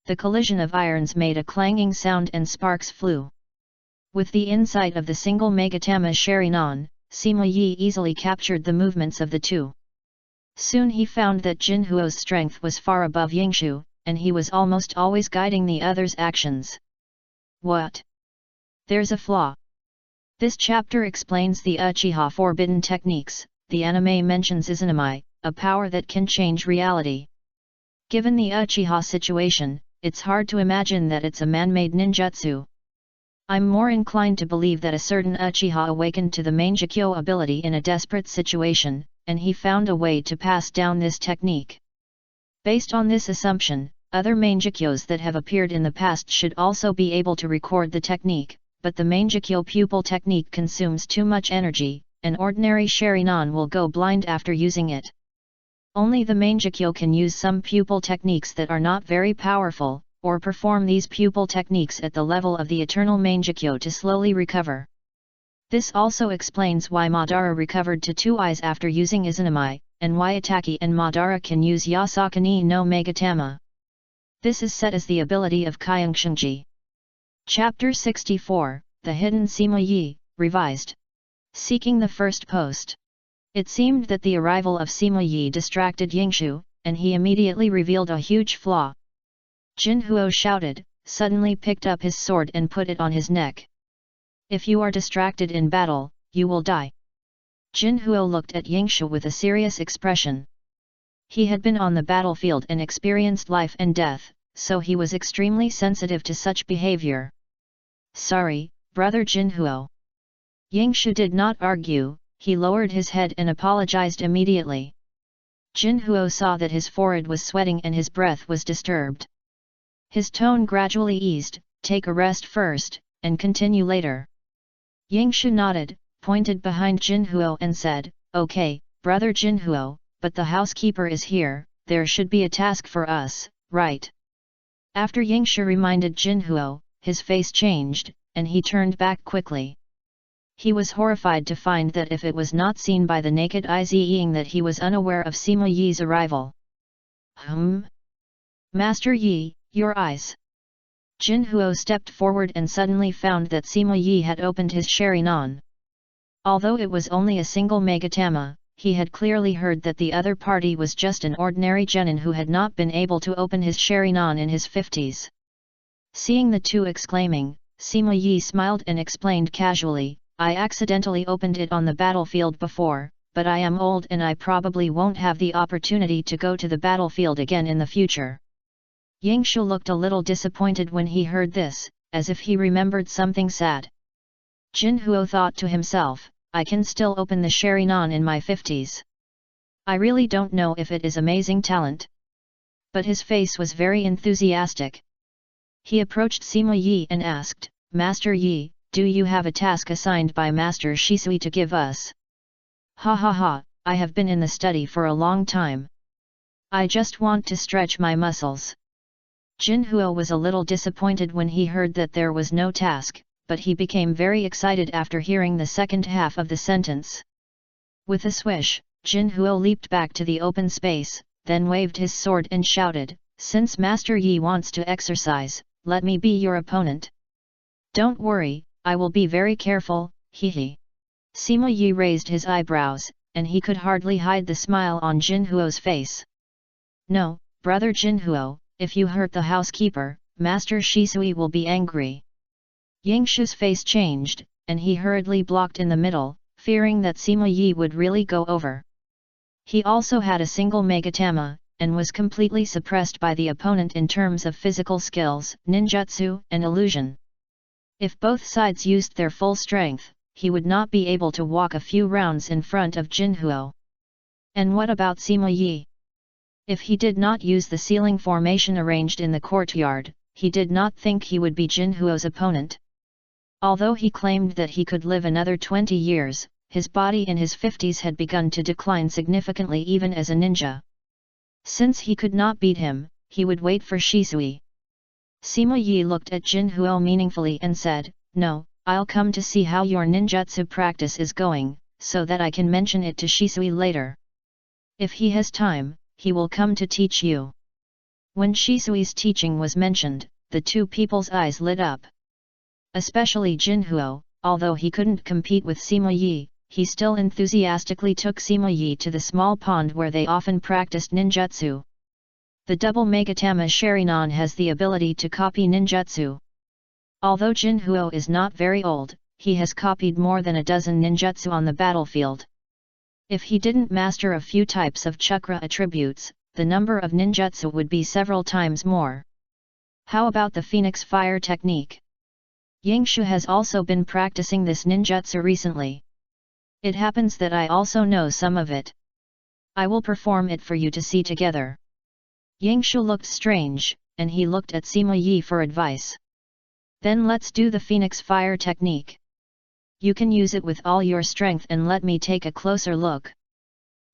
The collision of irons made a clanging sound and sparks flew. With the insight of the single Megatama Sharingan, Sima Yi easily captured the movements of the 2. Soon he found that Jinhuo's strength was far above Yingshu, and he was almost always guiding the other's actions. What? There's a flaw. This chapter explains the Uchiha forbidden techniques. The anime mentions Izanami, a power that can change reality. Given the Uchiha situation, it's hard to imagine that it's a man-made ninjutsu. I'm more inclined to believe that a certain Uchiha awakened to the Mangekyo ability in a desperate situation, and he found a way to pass down this technique. Based on this assumption, other Mangekyos that have appeared in the past should also be able to record the technique, but the Mangekyo pupil technique consumes too much energy. An ordinary Sharingan will go blind after using it. Only the Mangekyo can use some pupil techniques that are not very powerful, or perform these pupil techniques at the level of the eternal Mangekyo to slowly recover. This also explains why Madara recovered to 2 eyes after using Izanami, and why Itaki and Madara can use Yasakani no Megatama. This is set as the ability of Kyungshinji. Chapter 64, The Hidden Sima Yi, Revised. Seeking the first post. It seemed that the arrival of Sima Yi distracted Yingshu, and he immediately revealed a huge flaw. Jinhuo shouted, suddenly picked up his sword and put it on his neck. If you are distracted in battle, you will die. Jinhuo looked at Yingshu with a serious expression. He had been on the battlefield and experienced life and death, so he was extremely sensitive to such behavior. Sorry, brother Jinhuo. Yingshu did not argue, he lowered his head and apologized immediately. Jinhuo saw that his forehead was sweating and his breath was disturbed. His tone gradually eased, take a rest first, and continue later. Yingshu nodded, pointed behind Jinhuo and said, Okay, brother Jinhuo, but the housekeeper is here, there should be a task for us, right? After Yingshu reminded Jinhuo, his face changed, and he turned back quickly. He was horrified to find that if it was not seen by the naked eye seeing that he was unaware of Sima Yi's arrival. Master Yi, your eyes. Jinhuo stepped forward and suddenly found that Sima Yi had opened his Sharingan. Although it was only a single Megatama, he had clearly heard that the other party was just an ordinary genin who had not been able to open his Sharingan in his 50s. Seeing the 2 exclaiming, Sima Yi smiled and explained casually, I accidentally opened it on the battlefield before, but I am old and I probably won't have the opportunity to go to the battlefield again in the future. Yingshu looked a little disappointed when he heard this, as if he remembered something sad. Jinhuo thought to himself, I can still open the Sharingan in my 50s. I really don't know if it is amazing talent. But his face was very enthusiastic. He approached Sima Yi and asked, Master Yi, do you have a task assigned by Master Shisui to give us? Ha ha ha, I have been in the study for a long time. I just want to stretch my muscles. Jinhuo was a little disappointed when he heard that there was no task, but he became very excited after hearing the second half of the sentence. With a swish, Jinhuo leaped back to the open space, then waved his sword and shouted, "Since Master Yi wants to exercise, let me be your opponent." "Don't worry, I will be very careful, hehe." Sima Yi raised his eyebrows, and he could hardly hide the smile on Jinhuo's face. "No, brother Jinhuo, if you hurt the housekeeper, Master Shisui will be angry." Yangshu's face changed, and he hurriedly blocked in the middle, fearing that Sima Yi would really go over. He also had a single Megatama, and was completely suppressed by the opponent in terms of physical skills, ninjutsu, and illusion. If both sides used their full strength, he would not be able to walk a few rounds in front of Jinhuo. And what about Sima Yi? If he did not use the ceiling formation arranged in the courtyard, he did not think he would be Jinhuo's opponent. Although he claimed that he could live another 20 years, his body in his 50s had begun to decline significantly even as a ninja. Since he could not beat him, he would wait for Shisui. Sima Yi looked at Jinhuo meaningfully and said, "No, I'll come to see how your ninjutsu practice is going, so that I can mention it to Shisui later. If he has time, he will come to teach you." When Shisui's teaching was mentioned, the two people's eyes lit up. Especially Jinhuo, although he couldn't compete with Sima Yi, he still enthusiastically took Sima Yi to the small pond where they often practiced ninjutsu. The double Megatama Sharingan has the ability to copy ninjutsu. Although Jinhuo is not very old, he has copied more than a dozen ninjutsu on the battlefield. If he didn't master a few types of chakra attributes, the number of ninjutsu would be several times more. How about the Phoenix Fire technique? Yangshu has also been practicing this ninjutsu recently. It happens that I also know some of it. I will perform it for you to see together. Yangshu looked strange, and he looked at Sima Yi for advice. Then let's do the Phoenix Fire technique. You can use it with all your strength and let me take a closer look.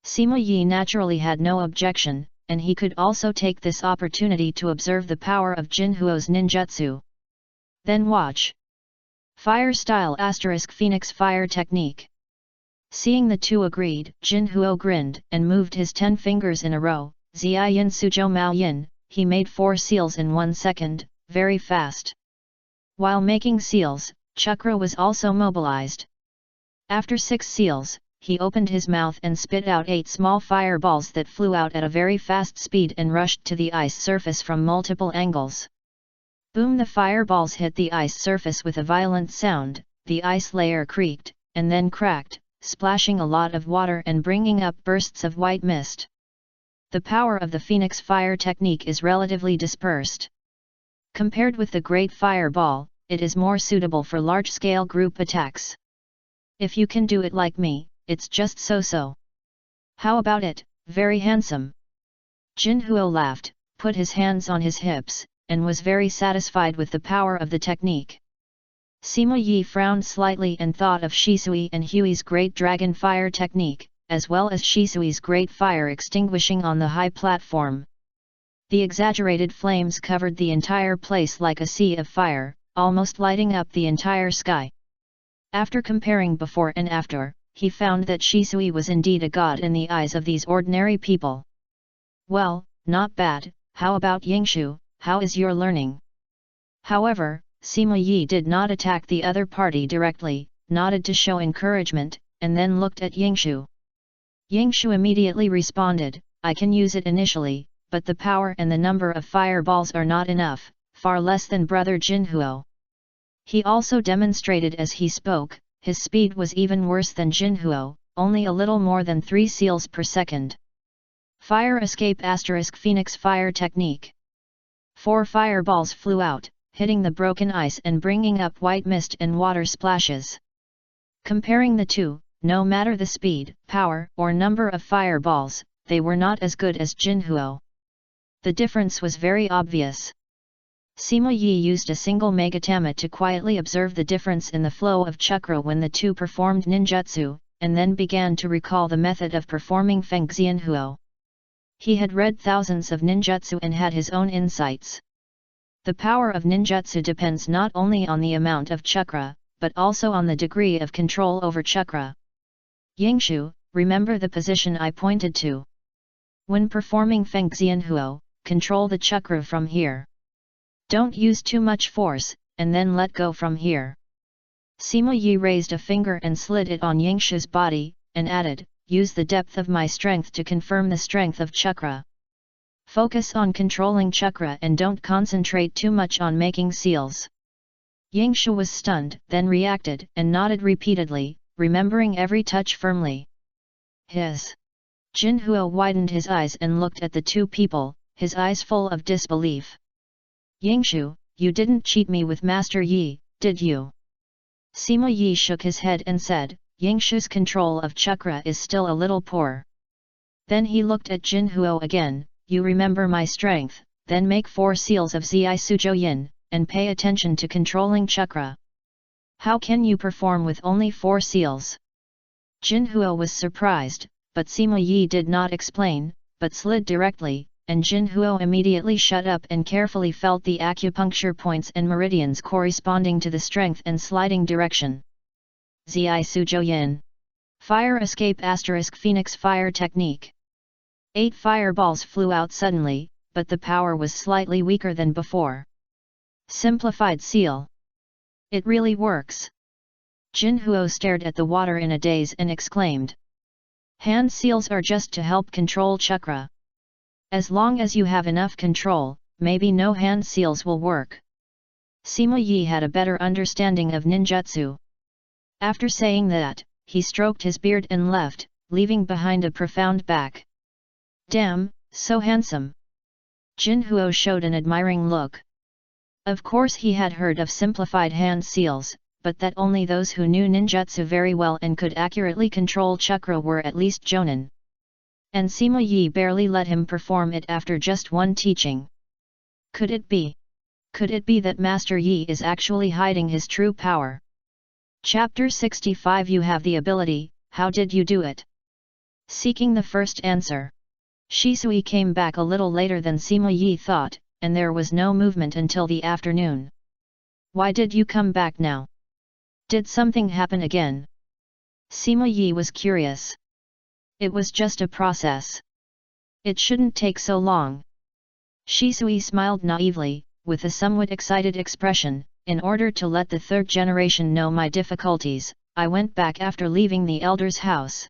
Sima Yi naturally had no objection, and he could also take this opportunity to observe the power of Jinhuo's ninjutsu. Then watch. Fire style * Phoenix Fire technique. Seeing the two agreed, Jinhuo grinned and moved his 10 fingers in a row. Ziyin Suzhou Mao Yin, he made 4 seals in 1 second, very fast. While making seals, chakra was also mobilized. After 6 seals, he opened his mouth and spit out 8 small fireballs that flew out at a very fast speed and rushed to the ice surface from multiple angles. Boom! The fireballs hit the ice surface with a violent sound, the ice layer creaked, and then cracked, splashing a lot of water and bringing up bursts of white mist. The power of the Phoenix Fire technique is relatively dispersed. Compared with the Great Fireball, it is more suitable for large-scale group attacks. If you can do it like me, it's just so-so. How about it, very handsome? Jinhuo laughed, put his hands on his hips, and was very satisfied with the power of the technique. Sima Yi frowned slightly and thought of Shisui and Hui's Great Dragon Fire technique, as well as Shisui's Great Fire extinguishing on the high platform. The exaggerated flames covered the entire place like a sea of fire, almost lighting up the entire sky. After comparing before and after, he found that Shisui was indeed a god in the eyes of these ordinary people. Well, not bad. How about Yangshu, how is your learning? However, Sima Yi did not attack the other party directly, nodded to show encouragement, and then looked at Yangshu. Yangshu immediately responded, I can use it initially, but the power and the number of fireballs are not enough, far less than brother Jinhuo. He also demonstrated as he spoke, his speed was even worse than Jinhuo, only a little more than 3 seals per second. Fire escape * Phoenix Fire technique. 4 fireballs flew out, hitting the broken ice and bringing up white mist and water splashes. Comparing the two, no matter the speed, power, or number of fireballs, they were not as good as Jinhuo. The difference was very obvious. Sima Yi used a single Megatama to quietly observe the difference in the flow of chakra when the two performed ninjutsu, and then began to recall the method of performing Feng Xianhuo. He had read thousands of ninjutsu and had his own insights. The power of ninjutsu depends not only on the amount of chakra, but also on the degree of control over chakra. Yingshu, remember the position I pointed to. When performing Feng Xianhuo, control the chakra from here. Don't use too much force, and then let go from here. Sima Yi raised a finger and slid it on Yingshu's body, and added, use the depth of my strength to confirm the strength of chakra. Focus on controlling chakra and don't concentrate too much on making seals. Yingshu was stunned, then reacted and nodded repeatedly, remembering every touch firmly. Jinhuo widened his eyes and looked at the two people, his eyes full of disbelief. Yingshu, you didn't cheat me with Master Yi, did you? Sima Yi shook his head and said, Yingshu's control of chakra is still a little poor. Then he looked at Jinhuo again, you remember my strength, then make 4 seals of Zi Sujo Yin, and pay attention to controlling chakra. How can you perform with only 4 seals? Jinhuo was surprised, but Sima Yi did not explain, but slid directly, and Jinhuo immediately shut up and carefully felt the acupuncture points and meridians corresponding to the strength and sliding direction. Zi Sujo Yin. Fire Escape * Phoenix Fire Technique. 8 fireballs flew out suddenly, but the power was slightly weaker than before. Simplified seal. It really works. Jinhuo stared at the water in a daze and exclaimed. Hand seals are just to help control chakra. As long as you have enough control, maybe no hand seals will work. Sima Yi had a better understanding of ninjutsu. After saying that, he stroked his beard and left, leaving behind a profound back. Damn, so handsome. Jinhuo showed an admiring look. Of course he had heard of simplified hand seals, but that only those who knew ninjutsu very well and could accurately control chakra were at least jonin. And Sima Yi barely let him perform it after just one teaching. Could it be? Could it be that Master Yi is actually hiding his true power? Chapter 65 You have the ability, how did you do it? Seeking the first answer. Shisuis came back a little later than Sima Yi thought, and there was no movement until the afternoon. Why did you come back now? Did something happen again? Sima Yi was curious. It was just a process. It shouldn't take so long. Shisuis smiled naively, with a somewhat excited expression. In order to let the 3rd generation know my difficulties, I went back after leaving the elder's house.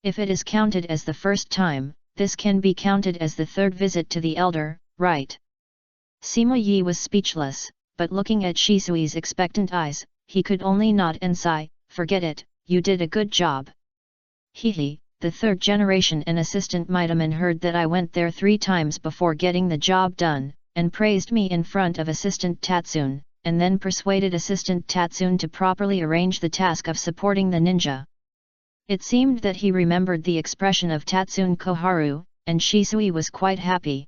If it is counted as the first time, this can be counted as the 3rd visit to the elder, right? Sima Yi was speechless, but looking at Shisui's expectant eyes, he could only nod and sigh, forget it, you did a good job. Hehe, the 3rd generation and assistant Midaman heard that I went there 3 times before getting the job done, and praised me in front of assistant Tatsune, and then persuaded assistant Tatsune to properly arrange the task of supporting the ninja. It seemed that he remembered the expression of Tatsune Koharu, and Shisuis was quite happy.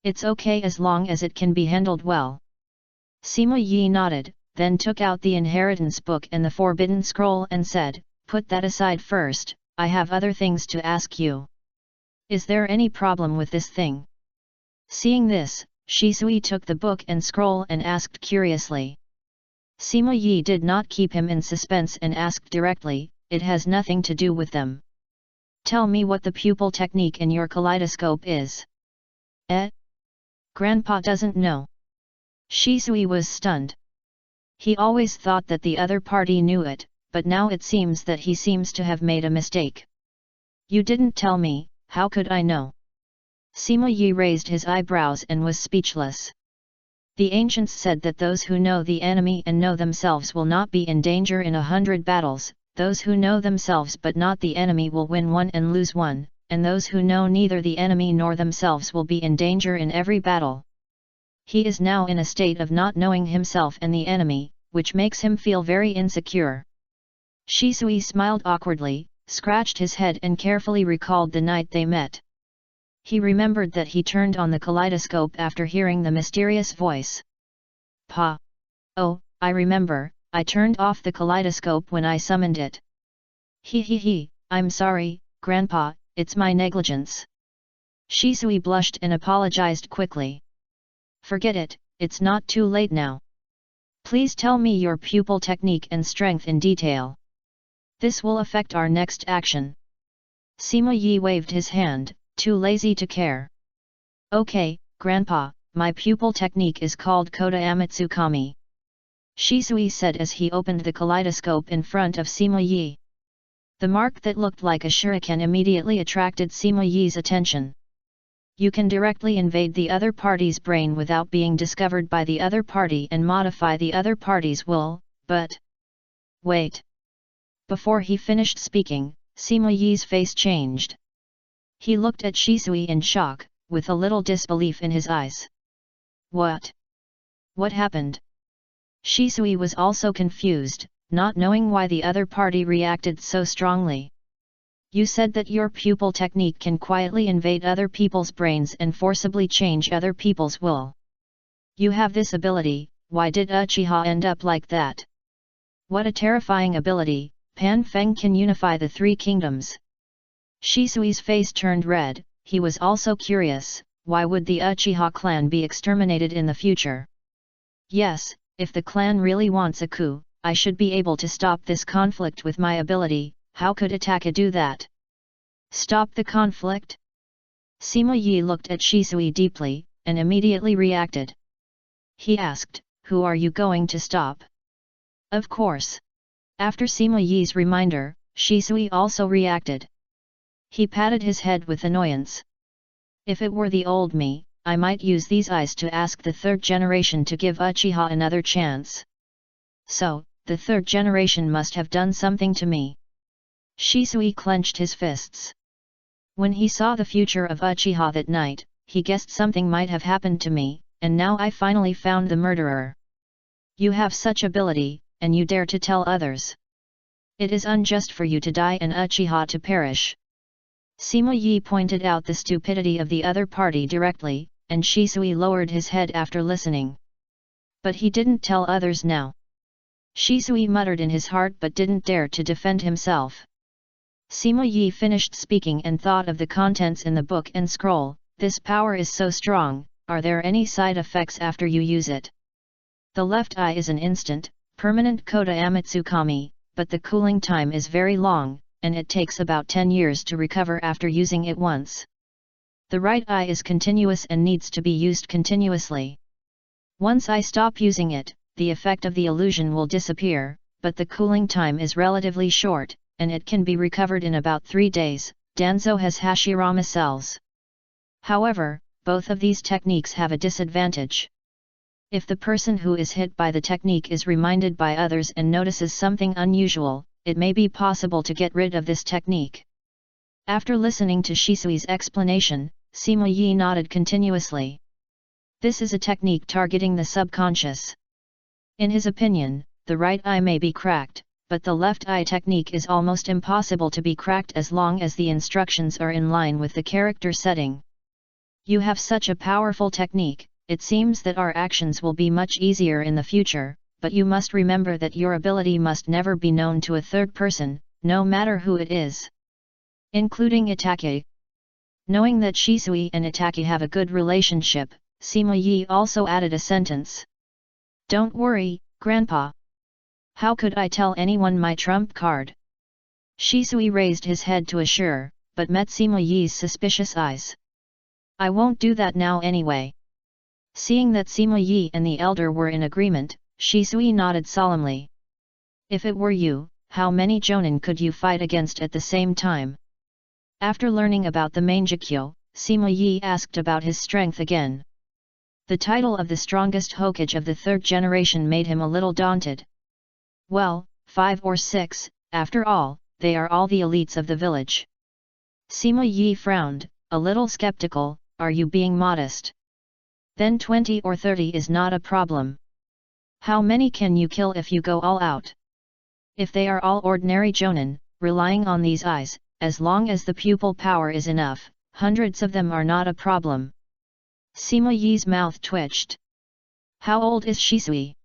It's okay as long as it can be handled well. Sima Yi nodded, then took out the inheritance book and the forbidden scroll and said, put that aside first, I have other things to ask you. Is there any problem with this thing? Seeing this, Shisuis took the book and scroll and asked curiously. Sima Yi did not keep him in suspense and asked directly, it has nothing to do with them. Tell me what the pupil technique in your kaleidoscope is. Grandpa doesn't know. Shisuis was stunned. He always thought that the other party knew it, but now it seems that he seems to have made a mistake. You didn't tell me, how could I know? Sima Yi raised his eyebrows and was speechless. The ancients said that those who know the enemy and know themselves will not be in danger in 100 battles, those who know themselves but not the enemy will win 1 and lose 1, and those who know neither the enemy nor themselves will be in danger in every battle. He is now in a state of not knowing himself and the enemy, which makes him feel very insecure. Shisuis smiled awkwardly, scratched his head and carefully recalled the night they met. He remembered that he turned on the kaleidoscope after hearing the mysterious voice. Pa! Oh, I remember, I turned off the kaleidoscope when I summoned it. I'm sorry, Grandpa, it's my negligence. Shisuis blushed and apologized quickly. Forget it, it's not too late now. Please tell me your pupil technique and strength in detail. This will affect our next action. Sima Yi waved his hand, too lazy to care. Okay, Grandpa, my pupil technique is called Koda Amatsukami. Shisuis said as he opened the kaleidoscope in front of Sima Yi. The mark that looked like a shuriken immediately attracted Sima Yi's attention. You can directly invade the other party's brain without being discovered by the other party and modify the other party's will, but... Wait. Before he finished speaking, Sima Yi's face changed. He looked at Shisui in shock, with a little disbelief in his eyes. What? What happened? Shisui was also confused, not knowing why the other party reacted so strongly. You said that your pupil technique can quietly invade other people's brains and forcibly change other people's will. You have this ability, why did Uchiha end up like that? What a terrifying ability, Pan Feng can unify the three kingdoms. Shisui's face turned red, he was also curious, why would the Uchiha clan be exterminated in the future? Yes, if the clan really wants a coup, I should be able to stop this conflict with my ability. How could Itaka do that? Stop the conflict? Sima Yi looked at Shisui deeply, and immediately reacted. He asked, who are you going to stop? Of course. After Sima Yi's reminder, Shisui also reacted. He patted his head with annoyance. If it were the old me, I might use these eyes to ask the third generation to give Uchiha another chance. So, the third generation must have done something to me. Shisui clenched his fists. When he saw the future of Uchiha that night, he guessed something might have happened to me, and now I finally found the murderer. You have such ability, and you dare to tell others. It is unjust for you to die and Uchiha to perish. Sima Yi pointed out the stupidity of the other party directly, and Shisui lowered his head after listening. But he didn't tell others now. Shisui muttered in his heart but didn't dare to defend himself. Sima Yi finished speaking and thought of the contents in the book and scroll. This power is so strong, are there any side effects after you use it? The left eye is an instant, permanent Koda Amatsukami, but the cooling time is very long, and it takes about 10 years to recover after using it once. The right eye is continuous and needs to be used continuously. Once I stop using it, the effect of the illusion will disappear, but the cooling time is relatively short, and it can be recovered in about 3 days. Danzo has Hashirama cells. However, both of these techniques have a disadvantage. If the person who is hit by the technique is reminded by others and notices something unusual, it may be possible to get rid of this technique. After listening to Shisui's explanation, Sima Yi nodded continuously. This is a technique targeting the subconscious. In his opinion, the right eye may be cracked, but the left eye technique is almost impossible to be cracked as long as the instructions are in line with the character setting. You have such a powerful technique, it seems that our actions will be much easier in the future, but you must remember that your ability must never be known to a third person, no matter who it is. Including Itake. Knowing that Shisui and Itake have a good relationship, Sima Yi also added a sentence. Don't worry, Grandpa. How could I tell anyone my trump card? Shisui raised his head to assure, but met Sima Yi's suspicious eyes. I won't do that now anyway. Seeing that Sima Yi and the elder were in agreement, Shisui nodded solemnly. If it were you, how many Jonin could you fight against at the same time? After learning about the Mangekyo, Sima Yi asked about his strength again. The title of the strongest Hokage of the third generation made him a little daunted. Well, 5 or 6, after all, they are all the elites of the village. Sima Yi frowned, a little skeptical, are you being modest? Then 20 or 30 is not a problem. How many can you kill if you go all out? If they are all ordinary Jonin, relying on these eyes, as long as the pupil power is enough, hundreds of them are not a problem. Sima Yi's mouth twitched. How old is Shisui?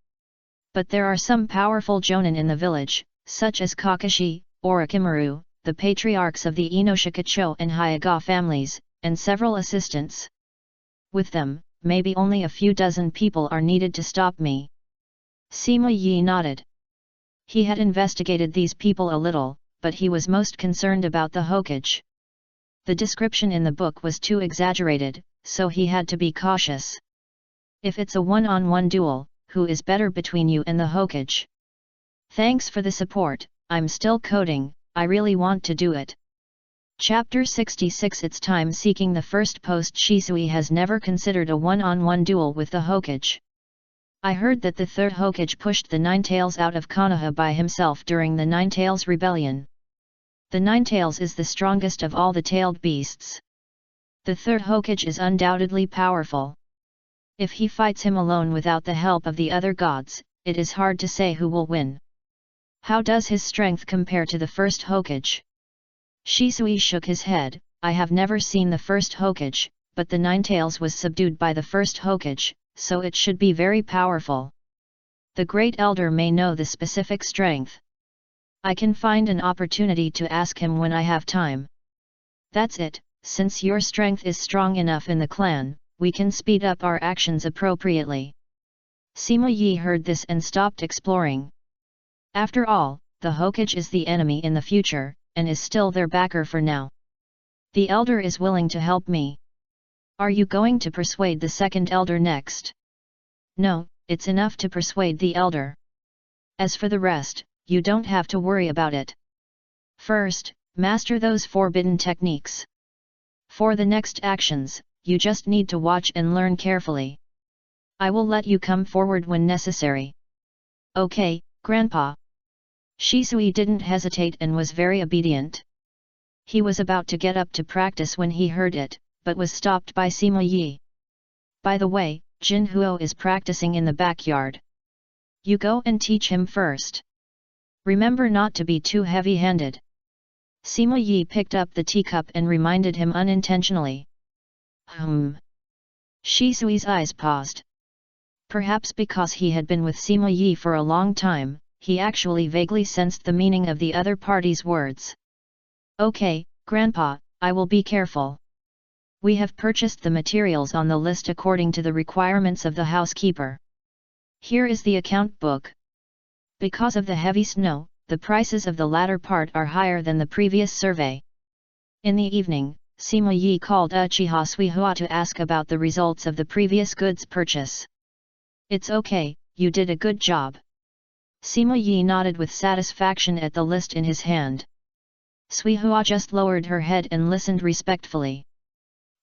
But there are some powerful Jonin in the village, such as Kakashi, Orochimaru, the patriarchs of the Inoshikacho and Hyuga families, and several assistants. With them, maybe only a few dozen people are needed to stop me. Sima Yi nodded. He had investigated these people a little, but he was most concerned about the Hokage. The description in the book was too exaggerated, so he had to be cautious. If it's a one-on-one duel, who is better between you and the Hokage? Thanks for the support, I'm still coding, I really want to do it. Chapter 66. It's time seeking the first post. Shisui has never considered a one-on-one duel with the Hokage. I heard that the third Hokage pushed the Ninetales out of Konoha by himself during the Ninetales rebellion. The Ninetales is the strongest of all the tailed beasts. The third Hokage is undoubtedly powerful. If he fights him alone without the help of the other gods, it is hard to say who will win. How does his strength compare to the first Hokage? Shisui shook his head. I have never seen the first Hokage, but the Ninetales was subdued by the first Hokage, so it should be very powerful. The Great Elder may know the specific strength. I can find an opportunity to ask him when I have time. That's it, since your strength is strong enough in the clan, we can speed up our actions appropriately. Sima Yi heard this and stopped exploring. After all, the Hokage is the enemy in the future, and is still their backer for now. The elder is willing to help me. Are you going to persuade the second elder next? No, it's enough to persuade the elder. As for the rest, you don't have to worry about it. First, master those forbidden techniques. For the next actions, you just need to watch and learn carefully. I will let you come forward when necessary. Okay, Grandpa. Shisui didn't hesitate and was very obedient. He was about to get up to practice when he heard it, but was stopped by Sima Yi. By the way, Jin Huo is practicing in the backyard. You go and teach him first. Remember not to be too heavy-handed. Sima Yi picked up the teacup and reminded him unintentionally. Shisui's eyes paused. Perhaps because he had been with Sima Yi for a long time, he actually vaguely sensed the meaning of the other party's words. Okay, Grandpa, I will be careful. We have purchased the materials on the list according to the requirements of the housekeeper. Here is the account book. Because of the heavy snow, the prices of the latter part are higher than the previous survey. In the evening, Sima Yi called Uchiha Suihua to ask about the results of the previous goods purchase. It's okay, you did a good job. Sima Yi nodded with satisfaction at the list in his hand. Suihua just lowered her head and listened respectfully.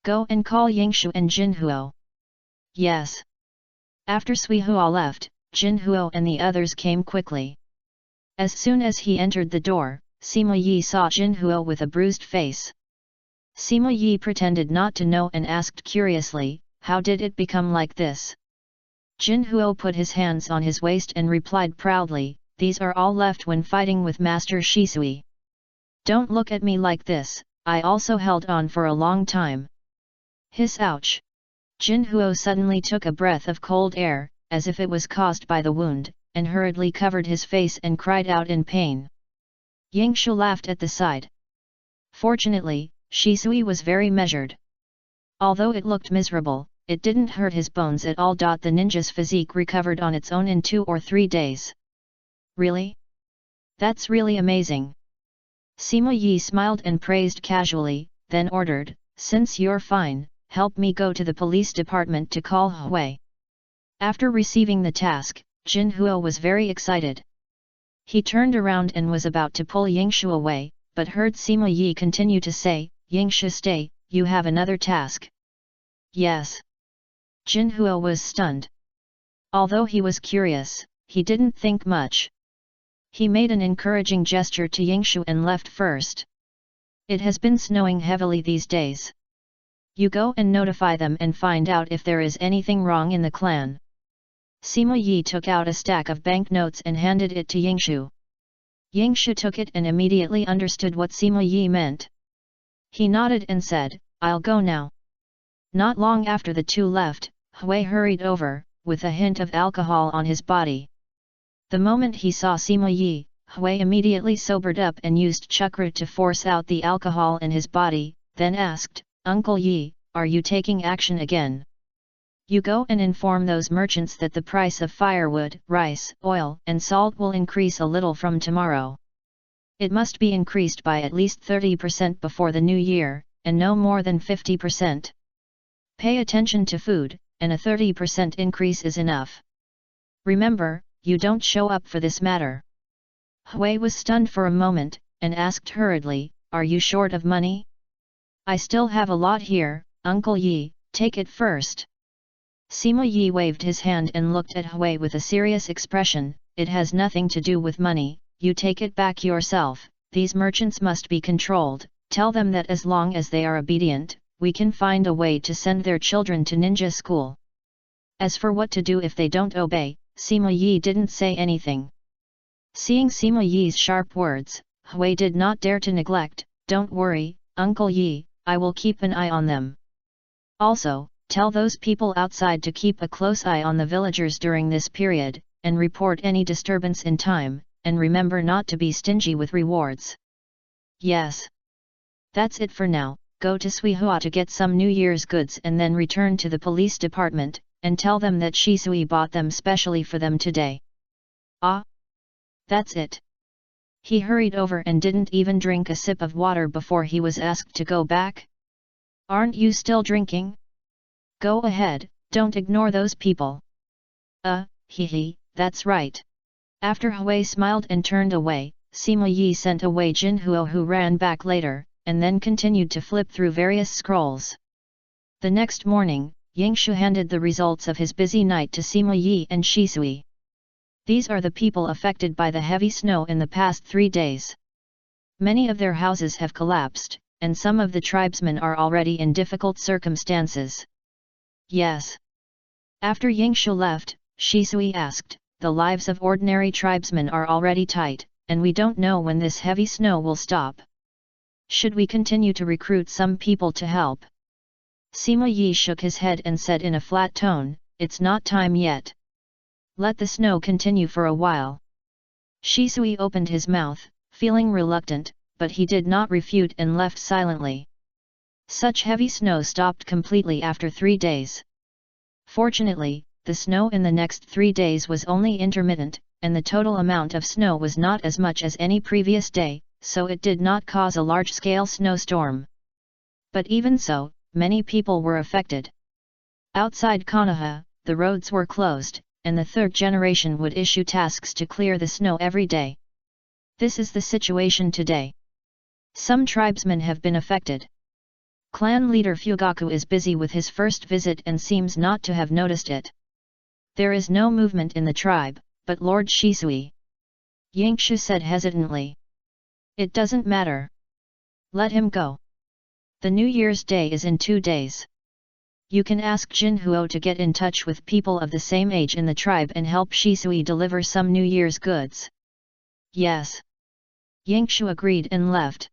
Go and call Yingshu and Jinhuo. Yes. After Suihua left, Jinhuo and the others came quickly. As soon as he entered the door, Sima Yi saw Jinhuo with a bruised face. Sima Yi pretended not to know and asked curiously, how did it become like this? Jinhuo put his hands on his waist and replied proudly, these are all left when fighting with Master Shisui. Don't look at me like this, I also held on for a long time. Hiss ouch! Jinhuo suddenly took a breath of cold air, as if it was caused by the wound, and hurriedly covered his face and cried out in pain. Yingshu laughed at the sight. Fortunately, Shisui was very measured. Although it looked miserable, it didn't hurt his bones at all. The ninja's physique recovered on its own in 2 or 3 days. Really? That's really amazing. Sima Yi smiled and praised casually, then ordered, since you're fine, help me go to the police department to call Hui. After receiving the task, Jinhuo was very excited. He turned around and was about to pull Yingshu away, but heard Sima Yi continue to say, Yingshu stay, you have another task. Yes. Jinhuo was stunned. Although he was curious, he didn't think much. He made an encouraging gesture to Yingshu and left first. It has been snowing heavily these days. You go and notify them and find out if there is anything wrong in the clan. Sima Yi took out a stack of banknotes and handed it to Yingshu. Yingshu took it and immediately understood what Sima Yi meant. He nodded and said, I'll go now. Not long after the two left, Hui hurried over, with a hint of alcohol on his body. The moment he saw Sima Yi, Hui immediately sobered up and used chakra to force out the alcohol in his body, then asked, Uncle Yi, are you taking action again? You go and inform those merchants that the price of firewood, rice, oil, and salt will increase a little from tomorrow. It must be increased by at least 30% before the new year, and no more than 50%. Pay attention to food, and a 30% increase is enough. Remember, you don't show up for this matter. Hui was stunned for a moment, and asked hurriedly, "Are you short of money?" "I still have a lot here, Uncle Yi, take it first." Sima Yi waved his hand and looked at Hui with a serious expression. "It has nothing to do with money, you take it back yourself. These merchants must be controlled. Tell them that as long as they are obedient, we can find a way to send their children to ninja school. As for what to do if they don't obey," Sima Yi didn't say anything. Seeing Sima Yi's sharp words, Hui did not dare to neglect. "Don't worry, Uncle Yi, I will keep an eye on them. Also, tell those people outside to keep a close eye on the villagers during this period, and report any disturbance in time, and remember not to be stingy with rewards." "Yes. That's it for now. Go to Suihua to get some New Year's goods and then return to the police department, and tell them that Shisui bought them specially for them today." "Ah? That's it." He hurried over and didn't even drink a sip of water before he was asked to go back. "Aren't you still drinking? Go ahead, don't ignore those people." Hee, that's right." After Hui smiled and turned away, Sima Yi sent away Jinhuo, who ran back later, and then continued to flip through various scrolls. The next morning, Yingshu handed the results of his busy night to Sima Yi and Shisui. "These are the people affected by the heavy snow in the past 3 days. Many of their houses have collapsed, and some of the tribesmen are already in difficult circumstances." "Yes." After Yingshu left, Shisui asked, "The lives of ordinary tribesmen are already tight, and we don't know when this heavy snow will stop. Should we continue to recruit some people to help?" Sima Yi shook his head and said in a flat tone, "It's not time yet. Let the snow continue for a while." Shisui opened his mouth, feeling reluctant, but he did not refute and left silently. Such heavy snow stopped completely after 3 days. Fortunately, the snow in the next 3 days was only intermittent, and the total amount of snow was not as much as any previous day, so it did not cause a large-scale snowstorm. But even so, many people were affected. Outside Konoha, the roads were closed, and the third generation would issue tasks to clear the snow every day. This is the situation today. Some tribesmen have been affected. Clan leader Fugaku is busy with his first visit and seems not to have noticed it. There is no movement in the tribe, but Lord Shisui. Yingshu said hesitantly. "It doesn't matter. Let him go. The New Year's Day is in 2 days. You can ask Jinhuo to get in touch with people of the same age in the tribe and help Shisui deliver some New Year's goods." "Yes." Yingshu agreed and left.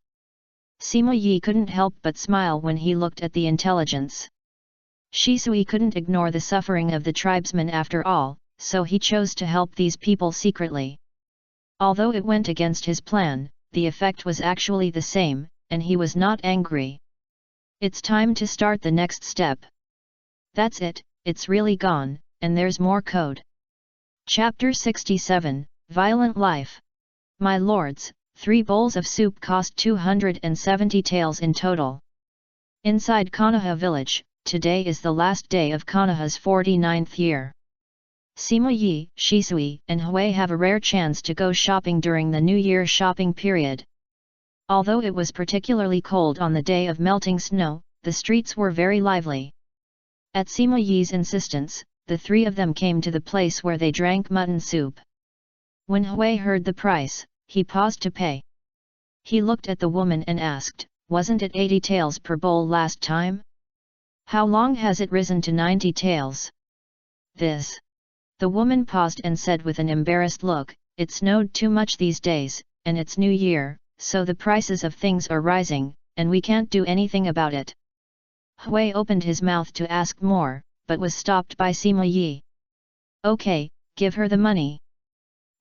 Sima Yi couldn't help but smile when he looked at the intelligence. Shisui couldn't ignore the suffering of the tribesmen after all, so he chose to help these people secretly. Although it went against his plan, the effect was actually the same, and he was not angry. It's time to start the next step. That's it, it's really gone, and there's more code. Chapter 67, Violent Life. My lords, 3 bowls of soup cost 270 taels in total. Inside Konoha village, today is the last day of Konoha's 49th year. Sima Yi, Shisui, and Hui have a rare chance to go shopping during the New Year shopping period. Although it was particularly cold on the day of melting snow, the streets were very lively. At Sima Yi's insistence, the 3 of them came to the place where they drank mutton soup. When Hui heard the price, he paused to pay. He looked at the woman and asked, "Wasn't it 80 taels per bowl last time? How long has it risen to 90 taels?" "This." The woman paused and said with an embarrassed look, "It snowed too much these days, and it's New Year, so the prices of things are rising, and we can't do anything about it." Hui opened his mouth to ask more, but was stopped by Sima Yi. "Okay, give her the money.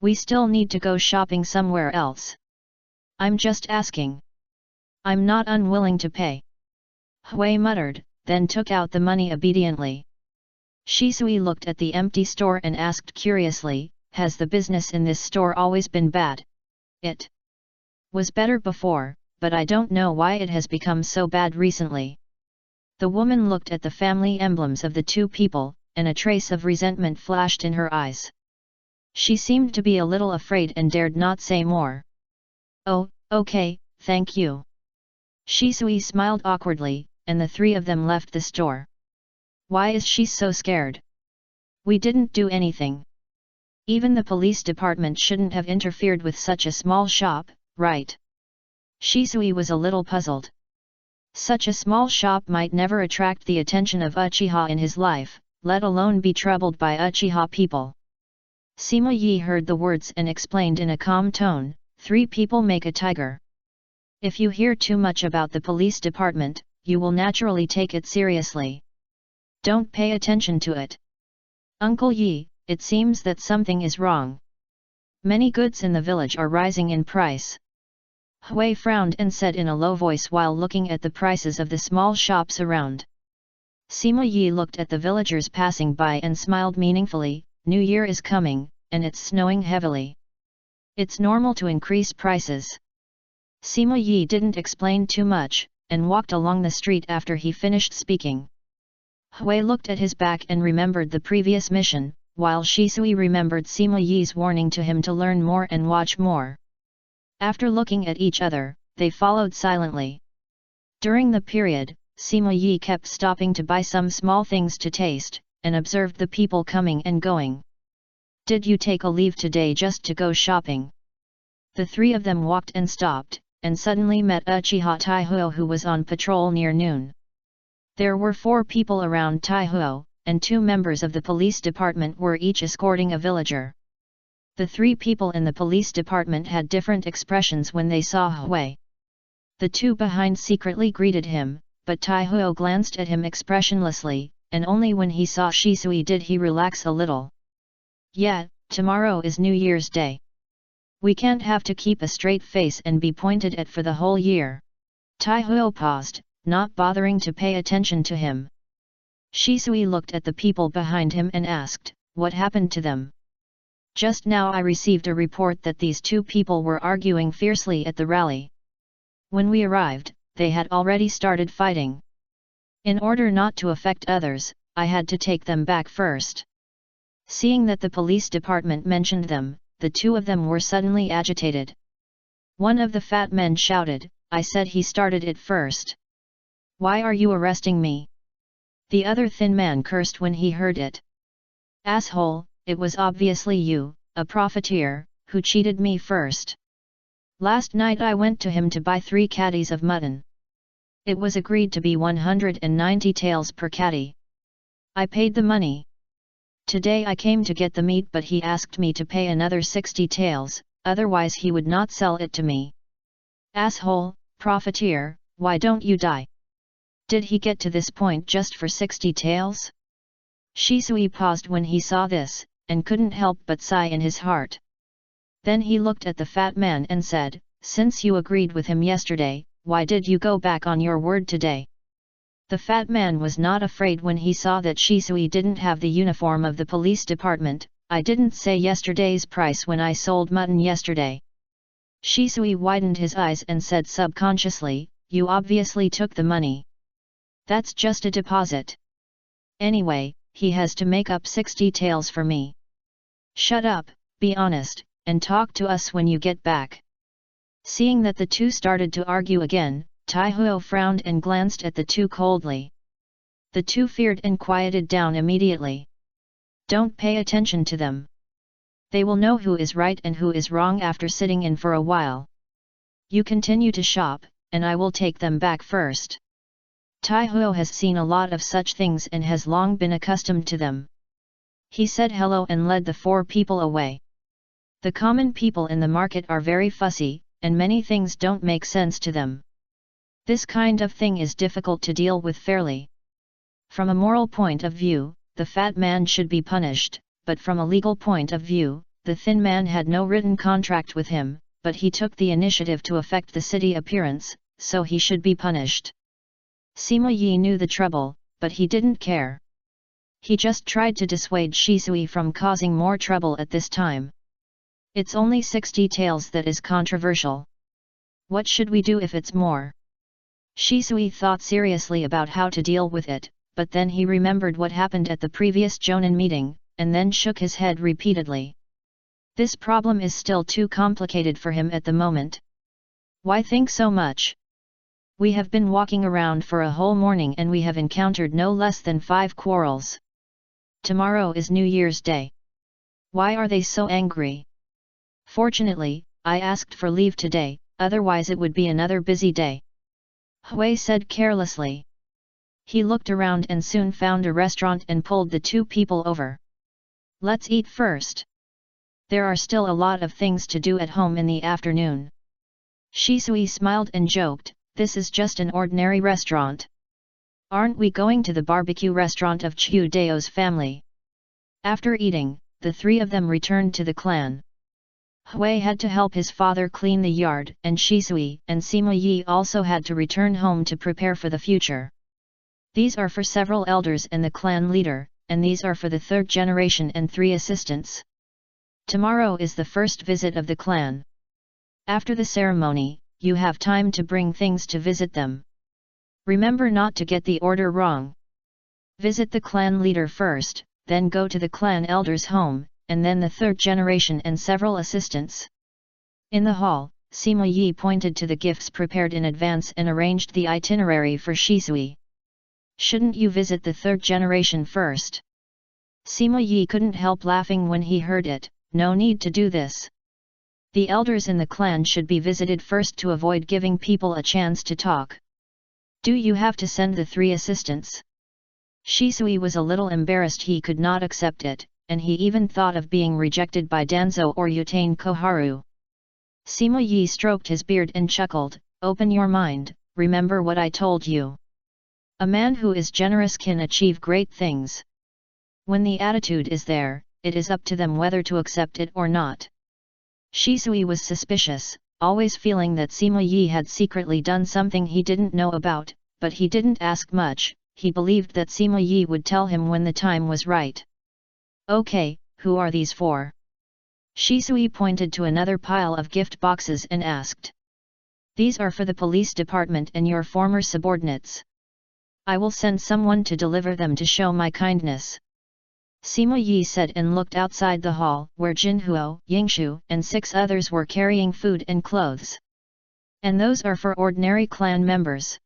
We still need to go shopping somewhere else. I'm just asking. I'm not unwilling to pay." Hui muttered, then took out the money obediently. Shisui looked at the empty store and asked curiously, has the business in this store always been bad? It was better before, but I don't know why it has become so bad recently. The woman looked at the family emblems of the two people, and a trace of resentment flashed in her eyes. She seemed to be a little afraid and dared not say more. Oh, okay, thank you. Shisui smiled awkwardly, and the three of them left the store. Why is she so scared? We didn't do anything. Even the police department shouldn't have interfered with such a small shop, right? Shisui was a little puzzled. Such a small shop might never attract the attention of Uchiha in his life, let alone be troubled by Uchiha people. Sima Yi heard the words and explained in a calm tone, 3 people make a tiger. If you hear too much about the police department, you will naturally take it seriously. Don't pay attention to it. Uncle Yi, it seems that something is wrong. Many goods in the village are rising in price. Hui frowned and said in a low voice while looking at the prices of the small shops around. Sima Yi looked at the villagers passing by and smiled meaningfully. New Year is coming, and it's snowing heavily. It's normal to increase prices. Sima Yi didn't explain too much, and walked along the street after he finished speaking. Hui looked at his back and remembered the previous mission, while Shisui remembered Sima Yi's warning to him to learn more and watch more. After looking at each other, they followed silently. During the period, Sima Yi kept stopping to buy some small things to taste, and observed the people coming and going. Did you take a leave today just to go shopping? The 3 of them walked and stopped, and suddenly met Uchiha Taihuo who was on patrol near noon. There were 4 people around Taihuo, and 2 members of the police department were each escorting a villager. The 3 people in the police department had different expressions when they saw Hui. The 2 behind secretly greeted him, but Taihuo glanced at him expressionlessly, and only when he saw Shisui did he relax a little. Yeah, tomorrow is New Year's Day. We can't have to keep a straight face and be pointed at for the whole year. Taihuo paused, not bothering to pay attention to him. Shisui looked at the people behind him and asked, what happened to them? Just now I received a report that these 2 people were arguing fiercely at the rally. When we arrived, they had already started fighting. In order not to affect others, I had to take them back first. Seeing that the police department mentioned them, the 2 of them were suddenly agitated. One of the fat men shouted, I said he started it first. Why are you arresting me? The other thin man cursed when he heard it. Asshole, it was obviously you, a profiteer, who cheated me first. Last night I went to him to buy 3 caddies of mutton. It was agreed to be 190 taels per caddy. I paid the money. Today I came to get the meat but he asked me to pay another 60 taels, otherwise he would not sell it to me. Asshole, profiteer, why don't you die? Did he get to this point just for 60 taels? Shisui paused when he saw this, and couldn't help but sigh in his heart. Then he looked at the fat man and said, since you agreed with him yesterday, why did you go back on your word today? The fat man was not afraid when he saw that Shisui didn't have the uniform of the police department. I didn't say yesterday's price when I sold mutton yesterday. Shisui widened his eyes and said subconsciously, you obviously took the money. That's just a deposit. Anyway, he has to make up 60 taels for me. Shut up, be honest, and talk to us when you get back. Seeing that the 2 started to argue again, Taihuo frowned and glanced at the 2 coldly. The 2 feared and quieted down immediately. Don't pay attention to them. They will know who is right and who is wrong after sitting in for a while. You continue to shop, and I will take them back first. Taihuo has seen a lot of such things and has long been accustomed to them. He said hello and led the 4 people away. The common people in the market are very fussy, and many things don't make sense to them. This kind of thing is difficult to deal with fairly. From a moral point of view, the fat man should be punished, but from a legal point of view, the thin man had no written contract with him, but he took the initiative to affect the city appearance, so he should be punished. Sima Yi knew the trouble, but he didn't care. He just tried to dissuade Shisui from causing more trouble at this time. It's only 60 taels that is controversial. What should we do if it's more? Shisui thought seriously about how to deal with it, but then he remembered what happened at the previous Jonin meeting, and then shook his head repeatedly. This problem is still too complicated for him at the moment. Why think so much? We have been walking around for a whole morning and we have encountered no less than 5 quarrels. Tomorrow is New Year's Day. Why are they so angry? Fortunately, I asked for leave today, otherwise it would be another busy day. Hui said carelessly. He looked around and soon found a restaurant and pulled the 2 people over. Let's eat first. There are still a lot of things to do at home in the afternoon. Shisui smiled and joked, this is just an ordinary restaurant. Aren't we going to the barbecue restaurant of Chiu Dao's family? After eating, the 3 of them returned to the clan. Hui had to help his father clean the yard, and Shisui and Sima Yi also had to return home to prepare for the future. These are for several elders and the clan leader, and these are for the 3rd generation and 3 assistants. Tomorrow is the first visit of the clan. After the ceremony, you have time to bring things to visit them. Remember not to get the order wrong. Visit the clan leader first, then go to the clan elder's home, and then the 3rd generation and several assistants. In the hall, Sima Yi pointed to the gifts prepared in advance and arranged the itinerary for Shisui. Shouldn't you visit the 3rd generation first? Sima Yi couldn't help laughing when he heard it. No need to do this. The elders in the clan should be visited first to avoid giving people a chance to talk. Do you have to send the 3 assistants? Shisui was a little embarrassed he could not accept it, and he even thought of being rejected by Danzo or Utane Koharu. Sima Yi stroked his beard and chuckled, open your mind, remember what I told you. A man who is generous can achieve great things. When the attitude is there, it is up to them whether to accept it or not. Shisui was suspicious, always feeling that Sima Yi had secretly done something he didn't know about, but he didn't ask much, he believed that Sima Yi would tell him when the time was right. Okay, who are these for? Shisui pointed to another pile of gift boxes and asked. These are for the police department and your former subordinates. I will send someone to deliver them to show my kindness. Sima Yi said and looked outside the hall, where Jinhuo, Yingshu, and 6 others were carrying food and clothes. And those are for ordinary clan members.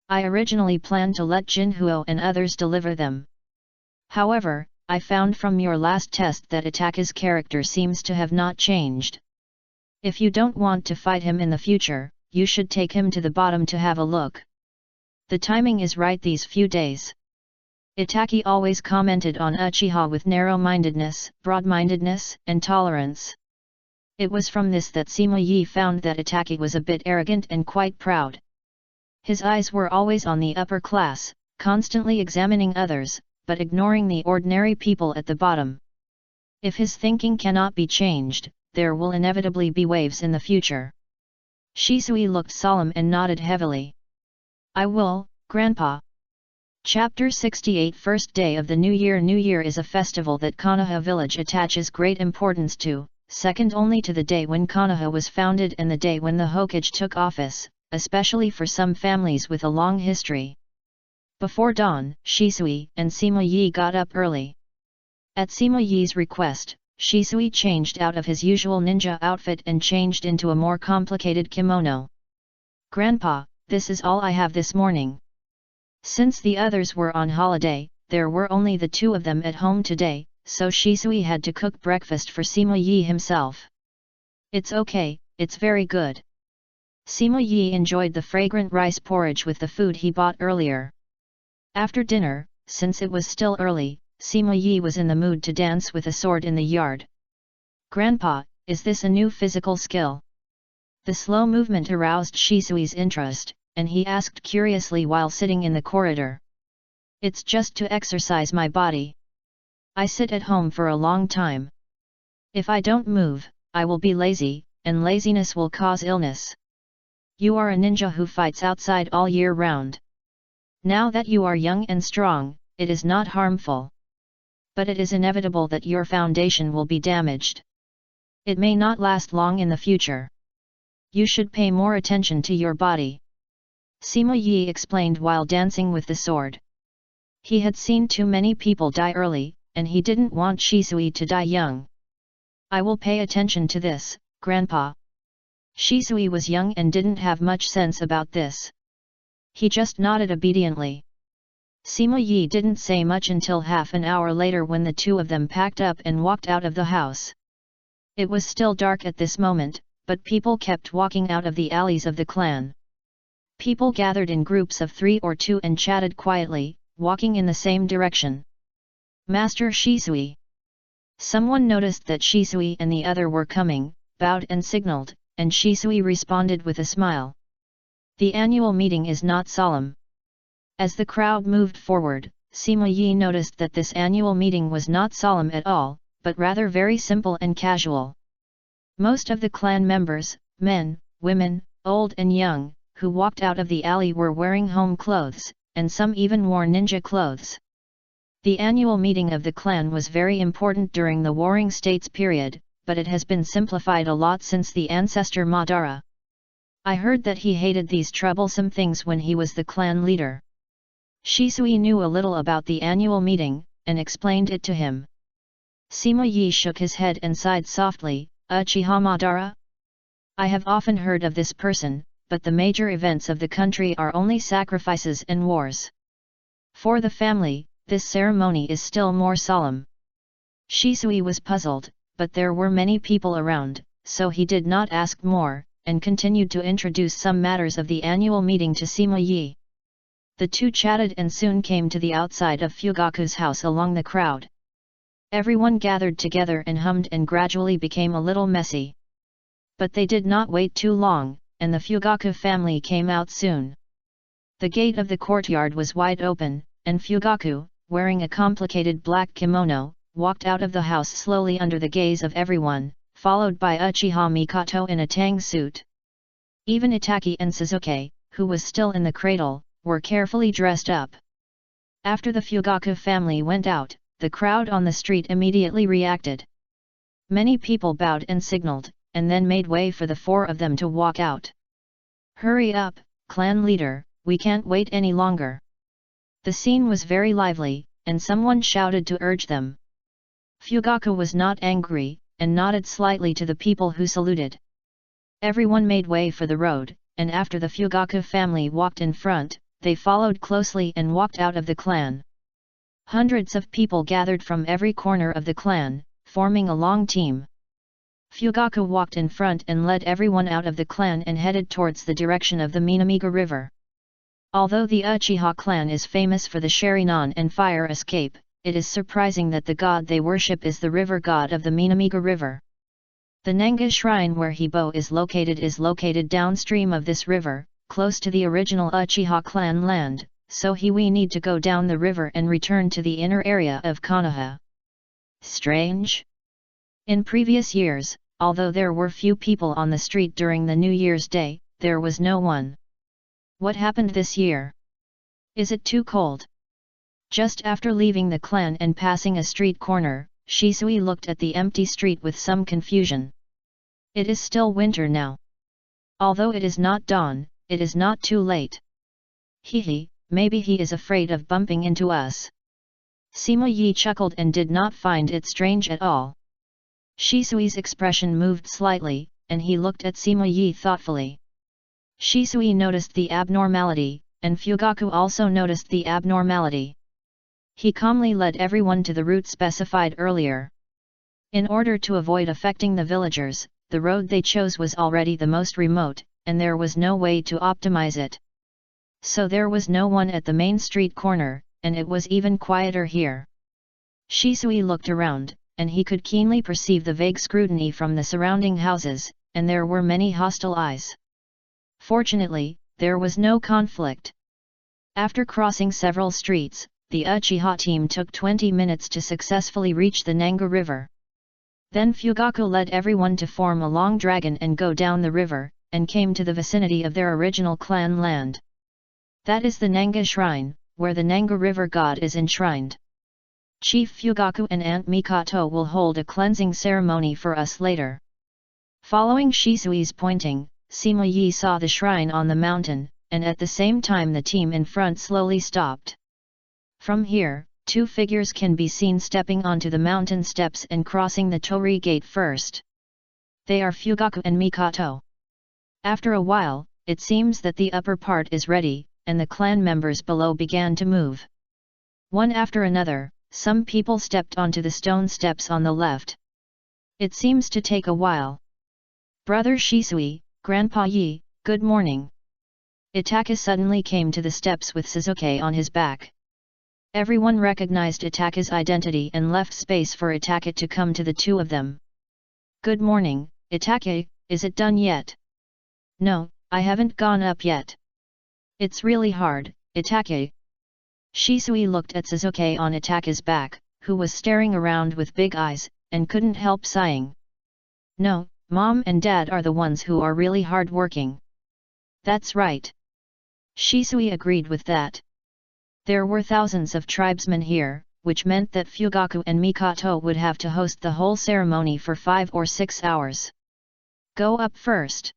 I originally planned to let Jinhuo and others deliver them. However, I found from your last test that Itake's character seems to have not changed. If you don't want to fight him in the future, you should take him to the bottom to have a look. The timing is right these few days. Itake always commented on Uchiha with narrow-mindedness, broad-mindedness, and tolerance. It was from this that Sima Yi found that Itake was a bit arrogant and quite proud. His eyes were always on the upper class, constantly examining others, but ignoring the ordinary people at the bottom. If his thinking cannot be changed, there will inevitably be waves in the future. Shisui looked solemn and nodded heavily. I will, Grandpa. Chapter 68 First day of the New Year. New Year is a festival that Konoha village attaches great importance to, second only to the day when Konoha was founded and the day when the Hokage took office, especially for some families with a long history. Before dawn, Shisui and Sima Yi got up early. At Sima Yi's request, Shisui changed out of his usual ninja outfit and changed into a more complicated kimono. Grandpa, this is all I have this morning. Since the others were on holiday, there were only the 2 of them at home today, so Shisui had to cook breakfast for Sima Yi himself. It's okay, it's very good. Sima Yi enjoyed the fragrant rice porridge with the food he bought earlier. After dinner, since it was still early, Sima Yi was in the mood to dance with a sword in the yard. Grandpa, is this a new physical skill? The slow movement aroused Shisui's interest, and he asked curiously while sitting in the corridor. It's just to exercise my body. I sit at home for a long time. If I don't move, I will be lazy, and laziness will cause illness. You are a ninja who fights outside all year round. Now that you are young and strong, it is not harmful. But it is inevitable that your foundation will be damaged. It may not last long in the future. You should pay more attention to your body. Sima Yi explained while dancing with the sword. He had seen too many people die early, and he didn't want Shisui to die young. I will pay attention to this, Grandpa. Shisui was young and didn't have much sense about this. He just nodded obediently. Sima Yi didn't say much until half an hour later when the two of them packed up and walked out of the house. It was still dark at this moment, but people kept walking out of the alleys of the clan. People gathered in groups of 3 or 2 and chatted quietly, walking in the same direction. Master Shisui. Someone noticed that Shisui and the other were coming, bowed and signaled, and Shisui responded with a smile. The annual meeting is not solemn. As the crowd moved forward, Sima Yi noticed that this annual meeting was not solemn at all, but rather very simple and casual. Most of the clan members, men, women, old and young, who walked out of the alley were wearing home clothes, and some even wore ninja clothes. The annual meeting of the clan was very important during the Warring States period, but it has been simplified a lot since the ancestor Madara. I heard that he hated these troublesome things when he was the clan leader. Shisui knew a little about the annual meeting, and explained it to him. Sima Yi shook his head and sighed softly, Uchiha Madara? I have often heard of this person, but the major events of the country are only sacrifices and wars. For the family, this ceremony is still more solemn. Shisui was puzzled, but there were many people around, so he did not ask more, and continued to introduce some matters of the annual meeting to Sima Yi. The two chatted and soon came to the outside of Fugaku's house along the crowd. Everyone gathered together and hummed and gradually became a little messy. But they did not wait too long, and the Fugaku family came out soon. The gate of the courtyard was wide open, and Fugaku, wearing a complicated black kimono, walked out of the house slowly under the gaze of everyone, followed by Uchiha Mikoto in a tang suit. Even Itaki and Suzuki, who was still in the cradle, were carefully dressed up. After the Fugaku family went out, the crowd on the street immediately reacted. Many people bowed and signaled, and then made way for the 4 of them to walk out. Hurry up, clan leader, we can't wait any longer. The scene was very lively, and someone shouted to urge them. Fugaku was not angry, and nodded slightly to the people who saluted. Everyone made way for the road, and after the Fugaku family walked in front, they followed closely and walked out of the clan. Hundreds of people gathered from every corner of the clan, forming a long team. Fugaku walked in front and led everyone out of the clan and headed towards the direction of the Minamiga River. Although the Uchiha clan is famous for the Sharingan and fire escape, it is surprising that the god they worship is the river god of the Minamiga River. The Nanga shrine where Hibo is located downstream of this river, close to the original Uchiha clan land, so we need to go down the river and return to the inner area of Konoha. Strange? In previous years, although there were few people on the street during the New Year's Day, there was no one. What happened this year? Is it too cold? Just after leaving the clan and passing a street corner, Shisui looked at the empty street with some confusion. It is still winter now. Although it is not dawn, it is not too late. Hehe, maybe he is afraid of bumping into us. Sima Yi chuckled and did not find it strange at all. Shisui's expression moved slightly, and he looked at Sima Yi thoughtfully. Shisui noticed the abnormality, and Fugaku also noticed the abnormality. He calmly led everyone to the route specified earlier. In order to avoid affecting the villagers, the road they chose was already the most remote, and there was no way to optimize it. So there was no one at the main street corner, and it was even quieter here. Shisui looked around, and he could keenly perceive the vague scrutiny from the surrounding houses, and there were many hostile eyes. Fortunately, there was no conflict. After crossing several streets, the Uchiha team took 20 minutes to successfully reach the Nanga River. Then Fugaku led everyone to form a long dragon and go down the river, and came to the vicinity of their original clan land. That is the Nanga Shrine, where the Nanga River god is enshrined. Chief Fugaku and Aunt Mikoto will hold a cleansing ceremony for us later. Following Shisui's pointing, Sima Yi saw the shrine on the mountain, and at the same time the team in front slowly stopped. From here, two figures can be seen stepping onto the mountain steps and crossing the torii gate first. They are Fugaku and Mikoto. After a while, it seems that the upper part is ready, and the clan members below began to move. One after another, some people stepped onto the stone steps on the left. It seems to take a while. Brother Shisui, Grandpa Yi, good morning. Itaka suddenly came to the steps with Suzuki on his back. Everyone recognized Itaka's identity and left space for Itaka to come to the two of them. Good morning, Itaka, is it done yet? No, I haven't gone up yet. It's really hard, Itaka. Shisui looked at Suzuki on Itaka's back, who was staring around with big eyes, and couldn't help sighing. No, Mom and Dad are the ones who are really hard-working. That's right. Shisui agreed with that. There were thousands of tribesmen here, which meant that Fugaku and Mikoto would have to host the whole ceremony for 5 or 6 hours. Go up first.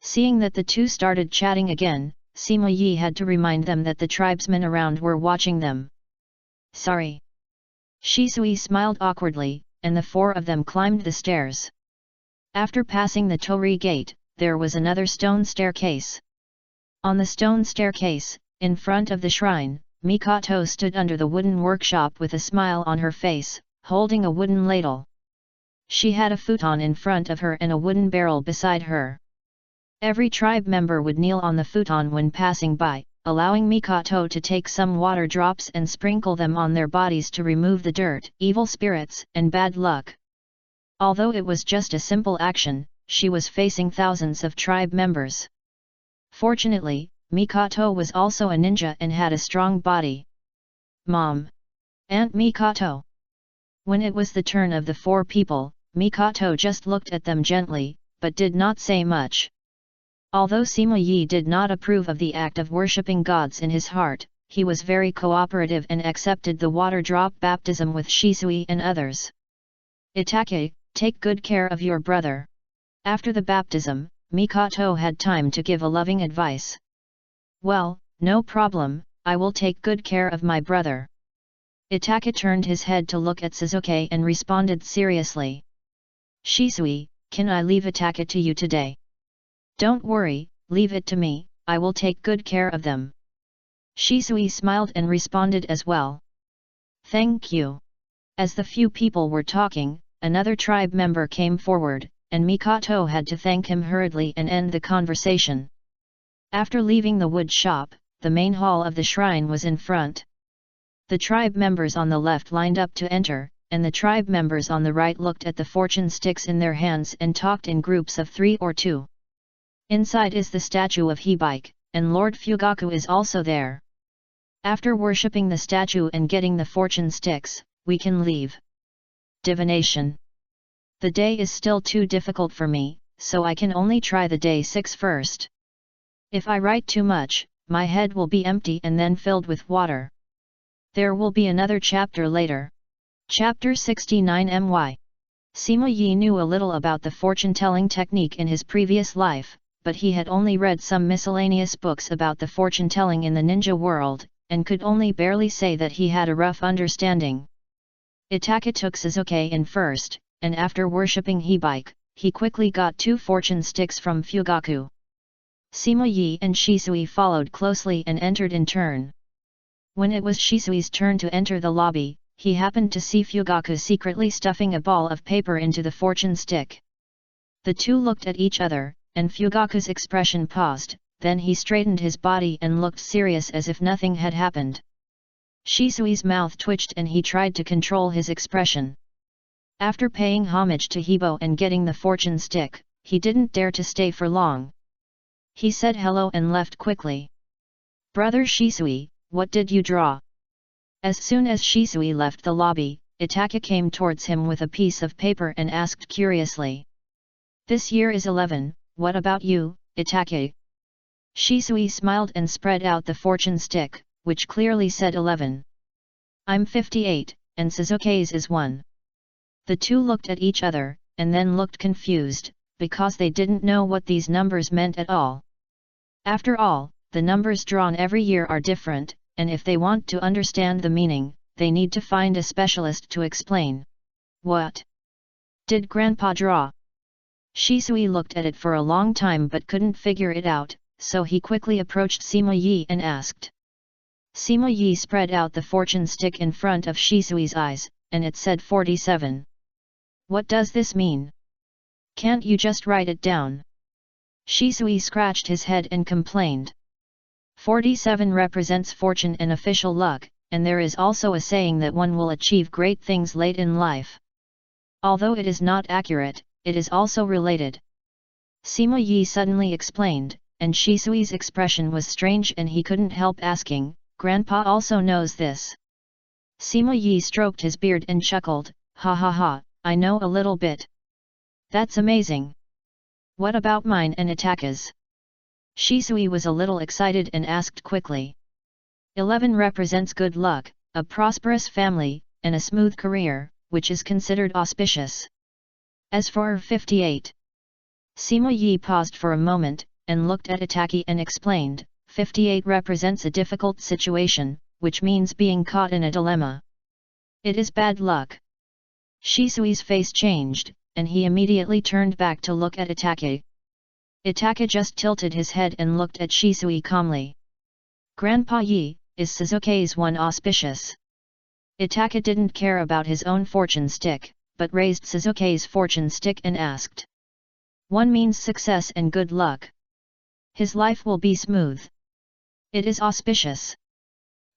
Seeing that the two started chatting again, Sima Yi had to remind them that the tribesmen around were watching them. Sorry. Shisui smiled awkwardly, and the four of them climbed the stairs. After passing the torii gate, there was another stone staircase. On the stone staircase, in front of the shrine, Mikoto stood under the wooden workshop with a smile on her face, holding a wooden ladle. She had a futon in front of her and a wooden barrel beside her. Every tribe member would kneel on the futon when passing by, allowing Mikoto to take some water drops and sprinkle them on their bodies to remove the dirt, evil spirits, and bad luck. Although it was just a simple action, she was facing thousands of tribe members. Fortunately, Mikoto was also a ninja and had a strong body. Mom! Aunt Mikoto! When it was the turn of the four people, Mikoto just looked at them gently, but did not say much. Although Sima Yi did not approve of the act of worshipping gods in his heart, he was very cooperative and accepted the water drop baptism with Shisui and others. Itaka, take good care of your brother. After the baptism, Mikoto had time to give a loving advice. Well, no problem, I will take good care of my brother. Itaka turned his head to look at Suzuki and responded seriously. Shisui, can I leave Itaka to you today? Don't worry, leave it to me, I will take good care of them. Shisui smiled and responded as well. Thank you. As the few people were talking, another tribe member came forward, and Mikoto had to thank him hurriedly and end the conversation. After leaving the wood shop, the main hall of the shrine was in front. The tribe members on the left lined up to enter, and the tribe members on the right looked at the fortune sticks in their hands and talked in groups of 3 or 2. Inside is the statue of Hibike, and Lord Fugaku is also there. After worshipping the statue and getting the fortune sticks, we can leave. Divination. The day is still too difficult for me, so I can only try the day 6 first. If I write too much, my head will be empty and then filled with water. There will be another chapter later. Chapter 69 MY. Sima Yi knew a little about the fortune-telling technique in his previous life, but he had only read some miscellaneous books about the fortune-telling in the ninja world, and could only barely say that he had a rough understanding. Itaka took Suzuki in first, and after worshipping Hibike, he quickly got 2 fortune sticks from Fugaku. Sima Yi and Shisui followed closely and entered in turn. When it was Shisui's turn to enter the lobby, he happened to see Fugaku secretly stuffing a ball of paper into the fortune stick. The two looked at each other, and Fugaku's expression paused, then he straightened his body and looked serious as if nothing had happened. Shisui's mouth twitched and he tried to control his expression. After paying homage to Hibo and getting the fortune stick, he didn't dare to stay for long. He said hello and left quickly. Brother Shisui, what did you draw? As soon as Shisui left the lobby, Itaka came towards him with a piece of paper and asked curiously. This year is 11, what about you, Itaka? Shisui smiled and spread out the fortune stick, which clearly said 11. I'm 58, and Suzuki's is 1. The two looked at each other, and then looked confused, because they didn't know what these numbers meant at all. After all, the numbers drawn every year are different, and if they want to understand the meaning, they need to find a specialist to explain. What did Grandpa draw? Shisui looked at it for a long time but couldn't figure it out, so he quickly approached Sima Yi and asked. Sima Yi spread out the fortune stick in front of Shisui's eyes, and it said 47. What does this mean? Can't you just write it down? Shisui scratched his head and complained. 47 represents fortune and official luck, and there is also a saying that one will achieve great things late in life. Although it is not accurate, it is also related. Sima Yi suddenly explained, and Shisui's expression was strange and he couldn't help asking, Grandpa also knows this. Sima Yi stroked his beard and chuckled, ha ha ha, I know a little bit. That's amazing. What about mine and Itaka's? Shisui was a little excited and asked quickly. 11 represents good luck, a prosperous family, and a smooth career, which is considered auspicious. As for 58. Sima Yi paused for a moment, and looked at Itaki and explained, 58 represents a difficult situation, which means being caught in a dilemma. It is bad luck. Shisui's face changed, and he immediately turned back to look at Itaki. Itaki just tilted his head and looked at Shisui calmly. Grandpa Yi, is Suzuki's one auspicious? Itaki didn't care about his own fortune stick, but raised Suzuki's fortune stick and asked. One means success and good luck. His life will be smooth. It is auspicious.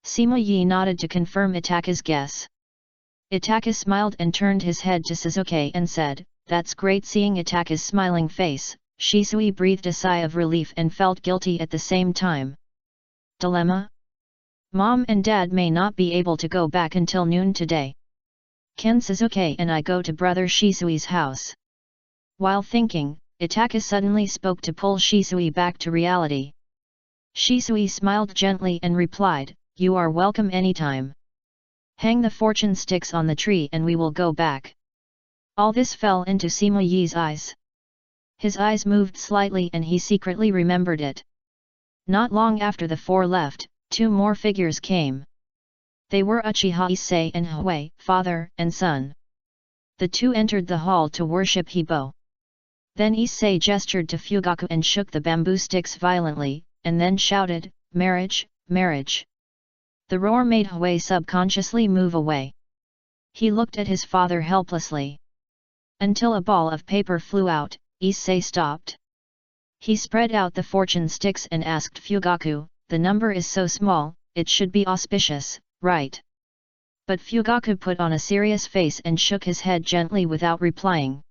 Sima Yi nodded to confirm Itaki's guess. Itaki smiled and turned his head to Suzuki and said, That's great. Seeing Itaki's smiling face, Shisui breathed a sigh of relief and felt guilty at the same time. Dilemma? Mom and Dad may not be able to go back until noon today. Can Suzuki and I go to brother Shisui's house? While thinking, Itaki suddenly spoke to pull Shisui back to reality. Shisui smiled gently and replied, You are welcome anytime. Hang the fortune sticks on the tree and we will go back. All this fell into Sima Yi's eyes. His eyes moved slightly and he secretly remembered it. Not long after the four left, 2 more figures came. They were Uchiha Issei and Hui, father and son. The two entered the hall to worship Hibo. Then Issei gestured to Fugaku and shook the bamboo sticks violently, and then shouted, Marriage, marriage. The roar made Hui subconsciously move away. He looked at his father helplessly. Until a ball of paper flew out, Issei stopped. He spread out the fortune sticks and asked Fugaku, The number is so small, it should be auspicious, right? But Fugaku put on a serious face and shook his head gently without replying.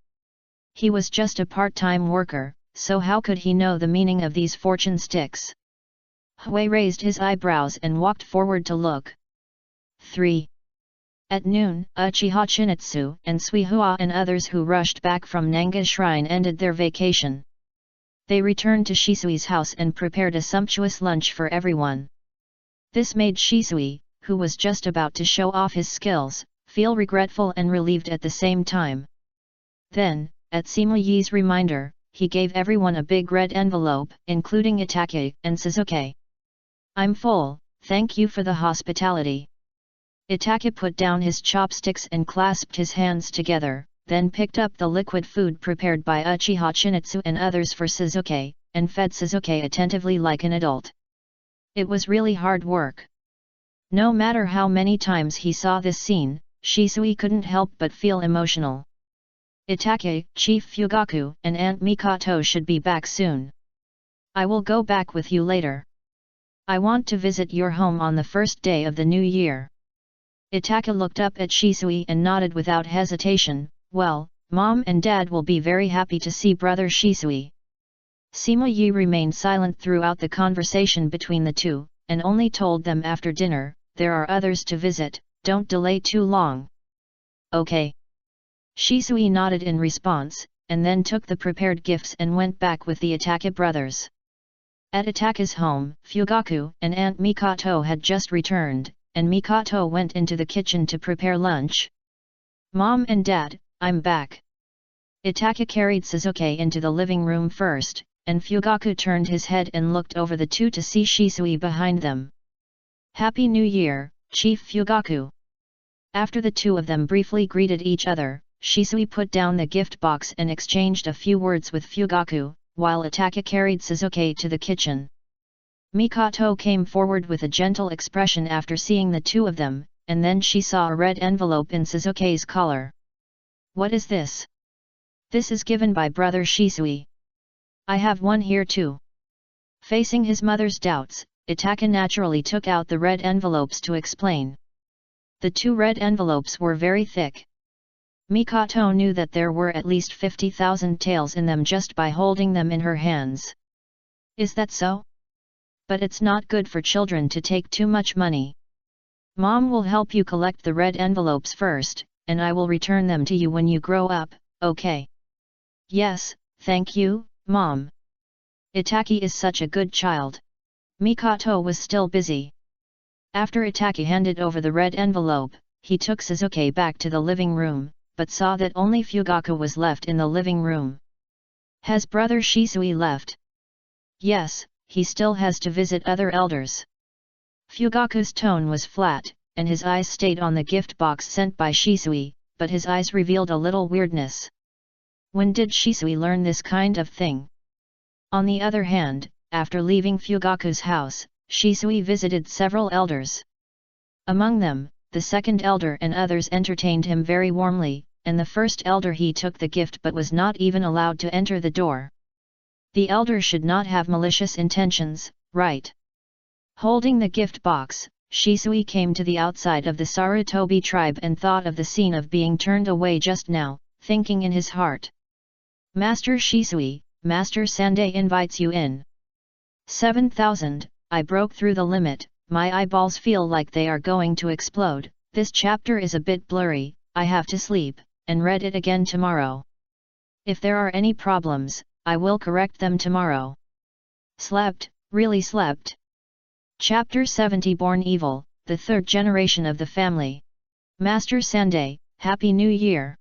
He was just a part-time worker, so how could he know the meaning of these fortune sticks? Hui raised his eyebrows and walked forward to look. 3. At noon, Uchiha Chinitsu and Suihua and others who rushed back from Nanga Shrine ended their vacation. They returned to Shisui's house and prepared a sumptuous lunch for everyone. This made Shisui, who was just about to show off his skills, feel regretful and relieved at the same time. Then, at Sima Yi's reminder, he gave everyone a big red envelope, including Itaki and Suzuki. I'm full, thank you for the hospitality. Itaki put down his chopsticks and clasped his hands together, then picked up the liquid food prepared by Uchiha Chinitsu and others for Suzuki, and fed Suzuki attentively like an adult. It was really hard work. No matter how many times he saw this scene, Shisui couldn't help but feel emotional. Itaki, Chief Fugaku, and Aunt Mikoto should be back soon. I will go back with you later. I want to visit your home on the first day of the new year. Itaki looked up at Shisui and nodded without hesitation, Well, Mom and Dad will be very happy to see brother Shisui. Sima Yi remained silent throughout the conversation between the two, and only told them after dinner, There are others to visit, don't delay too long. Okay. Shisui nodded in response, and then took the prepared gifts and went back with the Itaki brothers. At Itaki's home, Fugaku and Aunt Mikoto had just returned, and Mikoto went into the kitchen to prepare lunch. "Mom and Dad, I'm back." Itaka carried Suzuki into the living room first, and Fugaku turned his head and looked over the two to see Shisui behind them. "Happy New Year, Chief Fugaku." After the two of them briefly greeted each other, Shisui put down the gift box and exchanged a few words with Fugaku, while Itaka carried Suzuki to the kitchen. Mikoto came forward with a gentle expression after seeing the two of them, and then she saw a red envelope in Suzuki's collar. "What is this?" "This is given by brother Shisui. I have one here too." Facing his mother's doubts, Itaka naturally took out the red envelopes to explain. The two red envelopes were very thick. Mikoto knew that there were at least 50,000 taels in them just by holding them in her hands. "Is that so? But it's not good for children to take too much money. Mom will help you collect the red envelopes first, and I will return them to you when you grow up, okay?" "Yes, thank you, Mom." Itaki is such a good child. Mikoto was still busy. After Itaki handed over the red envelope, he took Suzuki back to the living room, but saw that only Fugaku was left in the living room. "Has brother Shisui left?" "Yes, he still has to visit other elders." Fugaku's tone was flat, and his eyes stayed on the gift box sent by Shisui, but his eyes revealed a little weirdness. When did Shisui learn this kind of thing? On the other hand, after leaving Fugaku's house, Shisui visited several elders. Among them, the second elder and others entertained him very warmly, and the first elder he took the gift but was not even allowed to enter the door. The elder should not have malicious intentions, right? Holding the gift box, Shisui came to the outside of the Sarutobi tribe and thought of the scene of being turned away just now, thinking in his heart. "Master Shisui, Master Sandai invites you in." 7,000, I broke through the limit, my eyeballs feel like they are going to explode, this chapter is a bit blurry, I have to sleep, and read it again tomorrow. If there are any problems, I will correct them tomorrow. Slept, really slept. Chapter 70 Born Evil, the third generation of the family. Master Sandai, Happy New Year.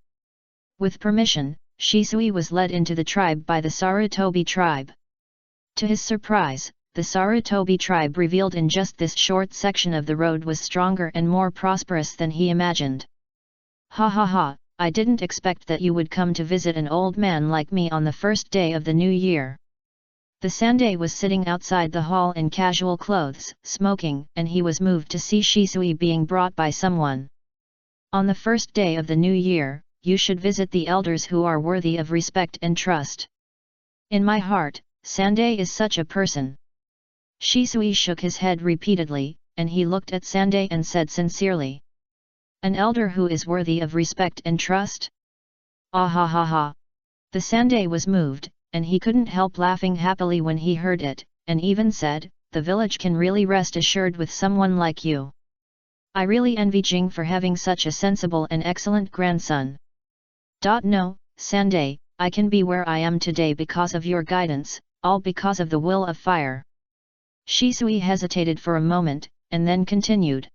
With permission, Shisui was led into the tribe by the Sarutobi tribe. To his surprise, the Sarutobi tribe revealed in just this short section of the road was stronger and more prosperous than he imagined. "Ha ha ha, I didn't expect that you would come to visit an old man like me on the first day of the new year." The Sandai was sitting outside the hall in casual clothes, smoking, and he was moved to see Shisui being brought by someone. "On the first day of the new year, you should visit the elders who are worthy of respect and trust. In my heart, Sandai is such a person." Shisui shook his head repeatedly, and he looked at Sandai and said sincerely, "An elder who is worthy of respect and trust?" "Ah ha ha ha." The Sandai was moved, and he couldn't help laughing happily when he heard it, and even said, "The village can really rest assured with someone like you. I really envy Jing for having such a sensible and excellent grandson." "No, Sandai, I can be where I am today because of your guidance, all because of the will of fire." Shisui hesitated for a moment, and then continued.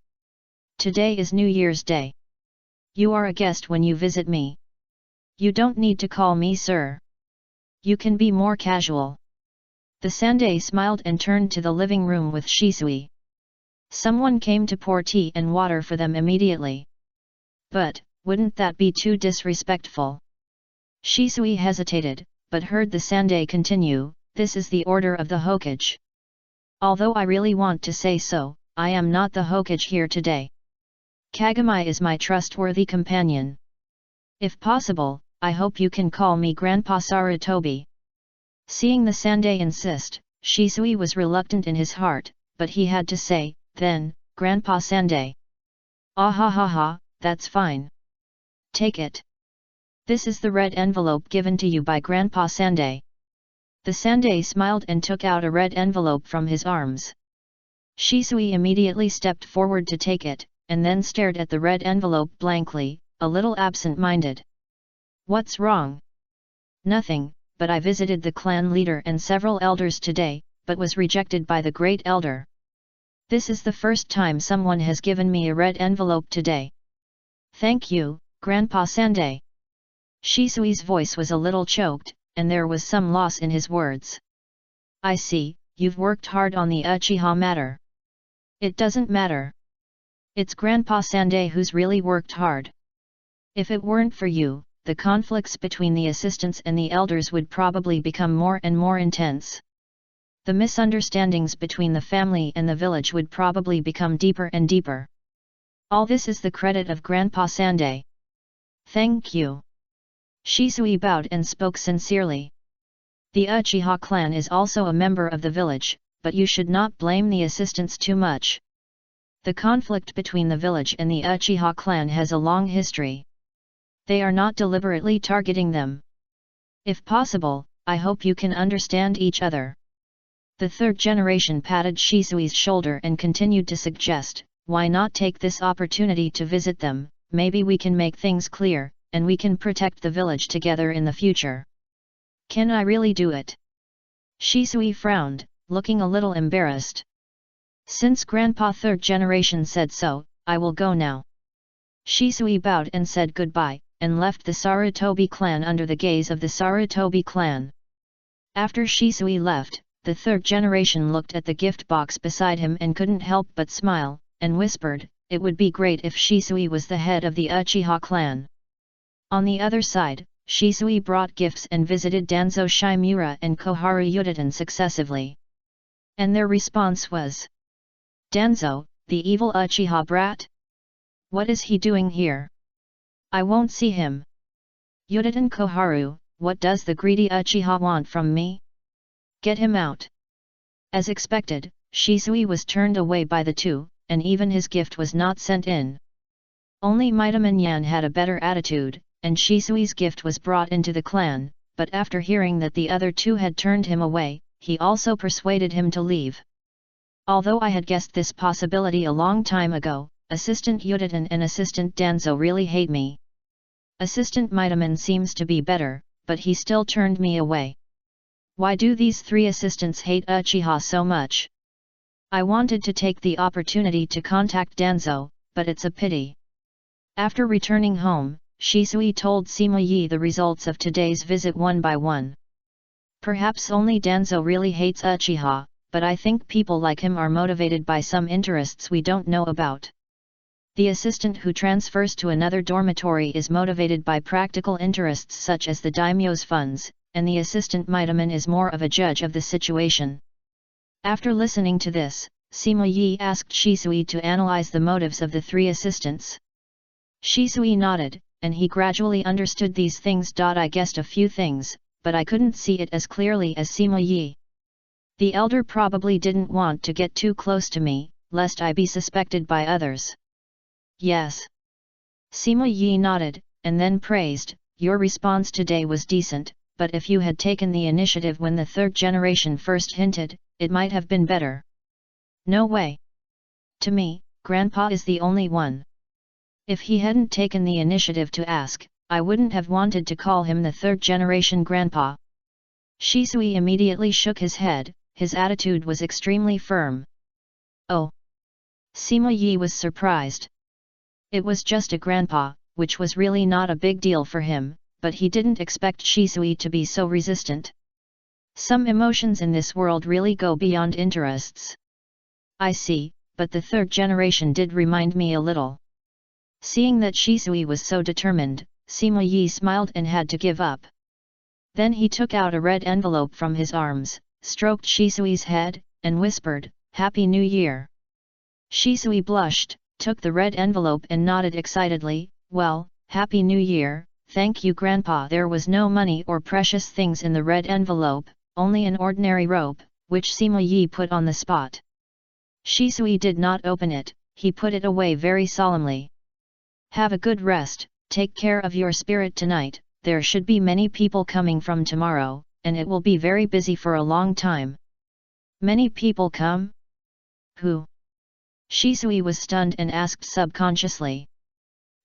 "Today is New Year's Day. You are a guest when you visit me. You don't need to call me sir. You can be more casual." The Sandai smiled and turned to the living room with Shisui. Someone came to pour tea and water for them immediately. "But, wouldn't that be too disrespectful?" Shisui hesitated, but heard the Sandai continue, "This is the order of the Hokage. Although I really want to say so, I am not the Hokage here today. Kagami is my trustworthy companion. If possible, I hope you can call me Grandpa Sarutobi." Seeing the Sandai insist, Shisui was reluctant in his heart, but he had to say, "Then, Grandpa Sandai." "Ah ha ha ha, that's fine. Take it. This is the red envelope given to you by Grandpa Sandai." The Sandai smiled and took out a red envelope from his arms. Shisui immediately stepped forward to take it, and then stared at the red envelope blankly, a little absent-minded. "What's wrong?" "Nothing, but I visited the clan leader and several elders today, but was rejected by the great elder." This is the first time someone has given me a red envelope today. Thank you, Grandpa Sandai. Shisui's voice was a little choked, and there was some loss in his words. I see, you've worked hard on the Uchiha matter. It doesn't matter. It's Grandpa Sandai who's really worked hard. If it weren't for you, the conflicts between the assistants and the elders would probably become more and more intense. The misunderstandings between the family and the village would probably become deeper and deeper. All this is the credit of Grandpa Sandai. Thank you. Shisui bowed and spoke sincerely. The Uchiha clan is also a member of the village, but you should not blame the assistants too much. The conflict between the village and the Uchiha clan has a long history. They are not deliberately targeting them. If possible, I hope you can understand each other. The third generation patted Shisui's shoulder and continued to suggest, why not take this opportunity to visit them, maybe we can make things clear, and we can protect the village together in the future. Can I really do it? Shisui frowned, looking a little embarrassed. Since Grandpa third generation said so, I will go now. Shisui bowed and said goodbye, and left the Sarutobi clan under the gaze of the Sarutobi clan. After Shisui left, the third generation looked at the gift box beside him and couldn't help but smile, and whispered, it would be great if Shisui was the head of the Uchiha clan. On the other side, Shisui brought gifts and visited Danzo Shimura and Koharu Yudatan successively. And their response was, Danzo, the evil Uchiha brat? What is he doing here? I won't see him. Yudatan Koharu, what does the greedy Uchiha want from me? Get him out. As expected, Shisui was turned away by the two, and even his gift was not sent in. Only Midaman Yan had a better attitude, and Shisui's gift was brought into the clan, but after hearing that the other two had turned him away, he also persuaded him to leave. Although I had guessed this possibility a long time ago, Assistant Yudatan and Assistant Danzo really hate me. Assistant Midaman seems to be better, but he still turned me away. Why do these three assistants hate Uchiha so much? I wanted to take the opportunity to contact Danzo, but it's a pity. After returning home, Shisui told Sima Yi the results of today's visit one by one. Perhaps only Danzo really hates Uchiha, but I think people like him are motivated by some interests we don't know about. The assistant who transfers to another dormitory is motivated by practical interests such as the daimyo's funds, and the assistant Midaman is more of a judge of the situation. After listening to this, Sima Yi asked Shisui to analyze the motives of the three assistants. Shisui nodded, and he gradually understood these things. I guessed a few things, but I couldn't see it as clearly as Sima Yi. The elder probably didn't want to get too close to me, lest I be suspected by others. Yes. Sima Yi nodded, and then praised, your response today was decent, but if you had taken the initiative when the third generation first hinted, it might have been better. No way. To me, Grandpa is the only one. If he hadn't taken the initiative to ask, I wouldn't have wanted to call him the third generation Grandpa. Shisui immediately shook his head, his attitude was extremely firm. Oh. Sima Yi was surprised. It was just a grandpa, which was really not a big deal for him, but he didn't expect Shisui to be so resistant. Some emotions in this world really go beyond interests. I see, but the third generation did remind me a little. Seeing that Shisui was so determined, Sima Yi smiled and had to give up. Then he took out a red envelope from his arms, stroked Shisui's head, and whispered, Happy New Year. Shisui blushed, took the red envelope and nodded excitedly, well, Happy New Year, thank you Grandpa. There was no money or precious things in the red envelope, only an ordinary rope, which Sima Yi put on the spot. Shisui did not open it, he put it away very solemnly. Have a good rest, take care of your spirit tonight, there should be many people coming from tomorrow, and it will be very busy for a long time. Many people come? Who? Shisui was stunned and asked subconsciously.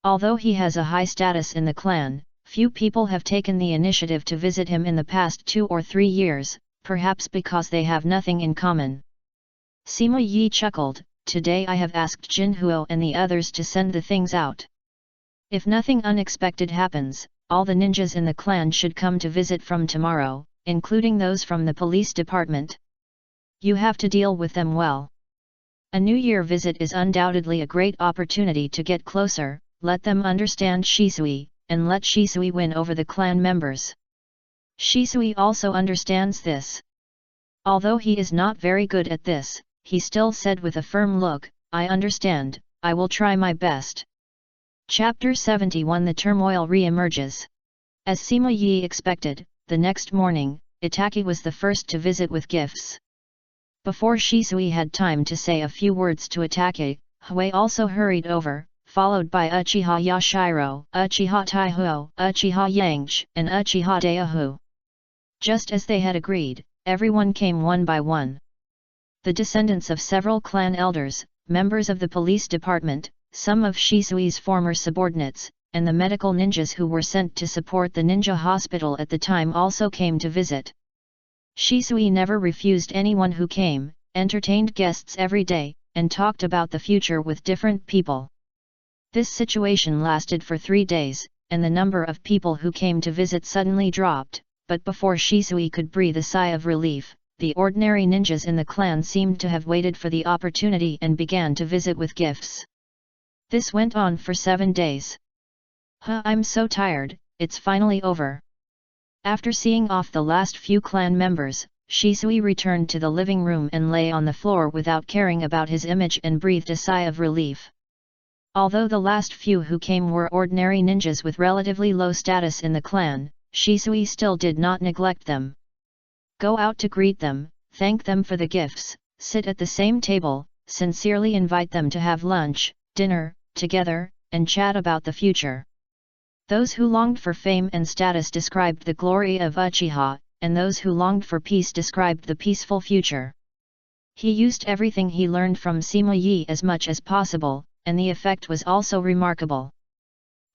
Although he has a high status in the clan, few people have taken the initiative to visit him in the past 2 or 3 years, perhaps because they have nothing in common. Sima Yi chuckled, today I have asked Jinhuo and the others to send the things out. If nothing unexpected happens, all the ninjas in the clan should come to visit from tomorrow, including those from the police department. You have to deal with them well. A New Year visit is undoubtedly a great opportunity to get closer, let them understand Shisui, and let Shisui win over the clan members. Shisui also understands this. Although he is not very good at this, he still said with a firm look, I understand, I will try my best. Chapter 71 The turmoil re-emerges. As Sima Yi expected, the next morning, Itaki was the first to visit with gifts. Before Shisui had time to say a few words to Itaki, Hui also hurried over, followed by Uchiha Yashiro, Uchiha Taihuo, Uchiha Yangche, and Uchiha Daihu. Just as they had agreed, everyone came one by one. The descendants of several clan elders, members of the police department, some of Shisui's former subordinates, and the medical ninjas who were sent to support the ninja hospital at the time also came to visit. Shisui never refused anyone who came, entertained guests every day, and talked about the future with different people. This situation lasted for 3 days, and the number of people who came to visit suddenly dropped, but before Shisui could breathe a sigh of relief, the ordinary ninjas in the clan seemed to have waited for the opportunity and began to visit with gifts. This went on for 7 days. I'm so tired, it's finally over. After seeing off the last few clan members, Shisui returned to the living room and lay on the floor without caring about his image and breathed a sigh of relief. Although the last few who came were ordinary ninjas with relatively low status in the clan, Shisui still did not neglect them. Go out to greet them, thank them for the gifts, sit at the same table, sincerely invite them to have lunch, dinner, together, and chat about the future. Those who longed for fame and status described the glory of Uchiha, and those who longed for peace described the peaceful future. He used everything he learned from Sima Yi as much as possible, and the effect was also remarkable.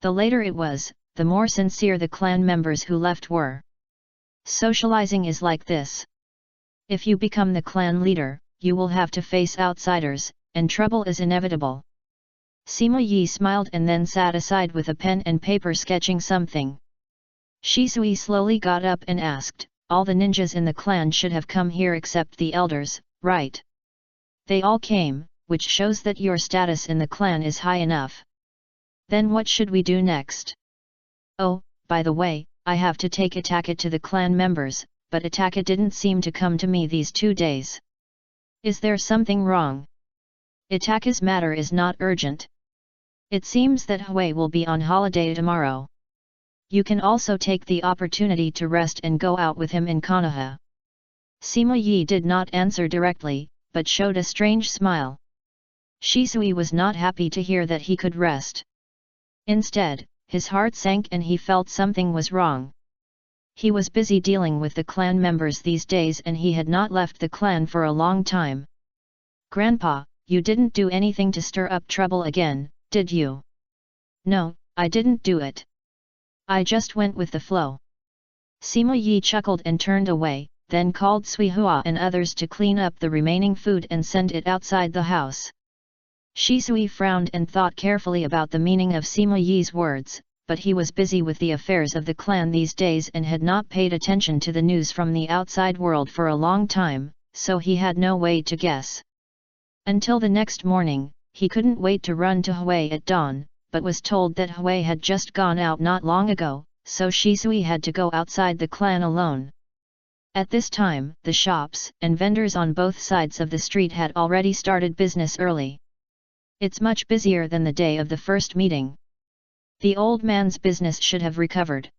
The later it was, the more sincere the clan members who left were. Socializing is like this. If you become the clan leader, you will have to face outsiders, and trouble is inevitable. Sima Yi smiled and then sat aside with a pen and paper sketching something. Shisui slowly got up and asked, all the ninjas in the clan should have come here except the elders, right? They all came, which shows that your status in the clan is high enough. Then what should we do next? Oh, by the way, I have to take Itaka to the clan members, but Itaka didn't seem to come to me these 2 days. Is there something wrong? Itaka's matter is not urgent. It seems that Hui will be on holiday tomorrow. You can also take the opportunity to rest and go out with him in Konoha. Sima Yi did not answer directly, but showed a strange smile. Shisui was not happy to hear that he could rest. Instead, his heart sank and he felt something was wrong. He was busy dealing with the clan members these days and he had not left the clan for a long time. Grandpa, you didn't do anything to stir up trouble again, did you? No, I didn't do it. I just went with the flow. Sima Yi chuckled and turned away, then called Suihua and others to clean up the remaining food and send it outside the house. Shisui frowned and thought carefully about the meaning of Sima Yi's words, but he was busy with the affairs of the clan these days and had not paid attention to the news from the outside world for a long time, so he had no way to guess. Until the next morning, he couldn't wait to run to Hui at dawn, but was told that Hui had just gone out not long ago, so Shisui had to go outside the clan alone. At this time, the shops and vendors on both sides of the street had already started business early. It's much busier than the day of the first meeting. The old man's business should have recovered.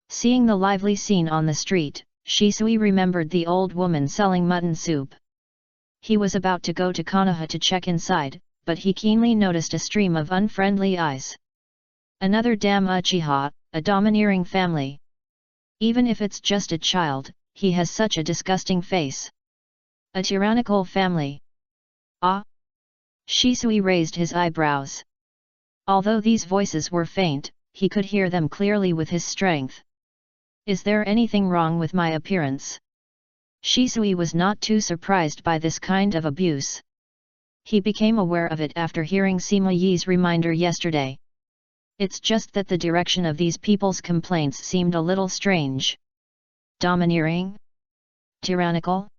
Seeing the lively scene on the street, Shisui remembered the old woman selling mutton soup. He was about to go to Konoha to check inside, but he keenly noticed a stream of unfriendly eyes. Another damn Uchiha, a domineering family. Even if it's just a child, he has such a disgusting face. A tyrannical family. Ah! Shisui raised his eyebrows. Although these voices were faint, he could hear them clearly with his strength. Is there anything wrong with my appearance? Shisui was not too surprised by this kind of abuse. He became aware of it after hearing Sima Yi's reminder yesterday. It's just that the direction of these people's complaints seemed a little strange. Domineering? Tyrannical?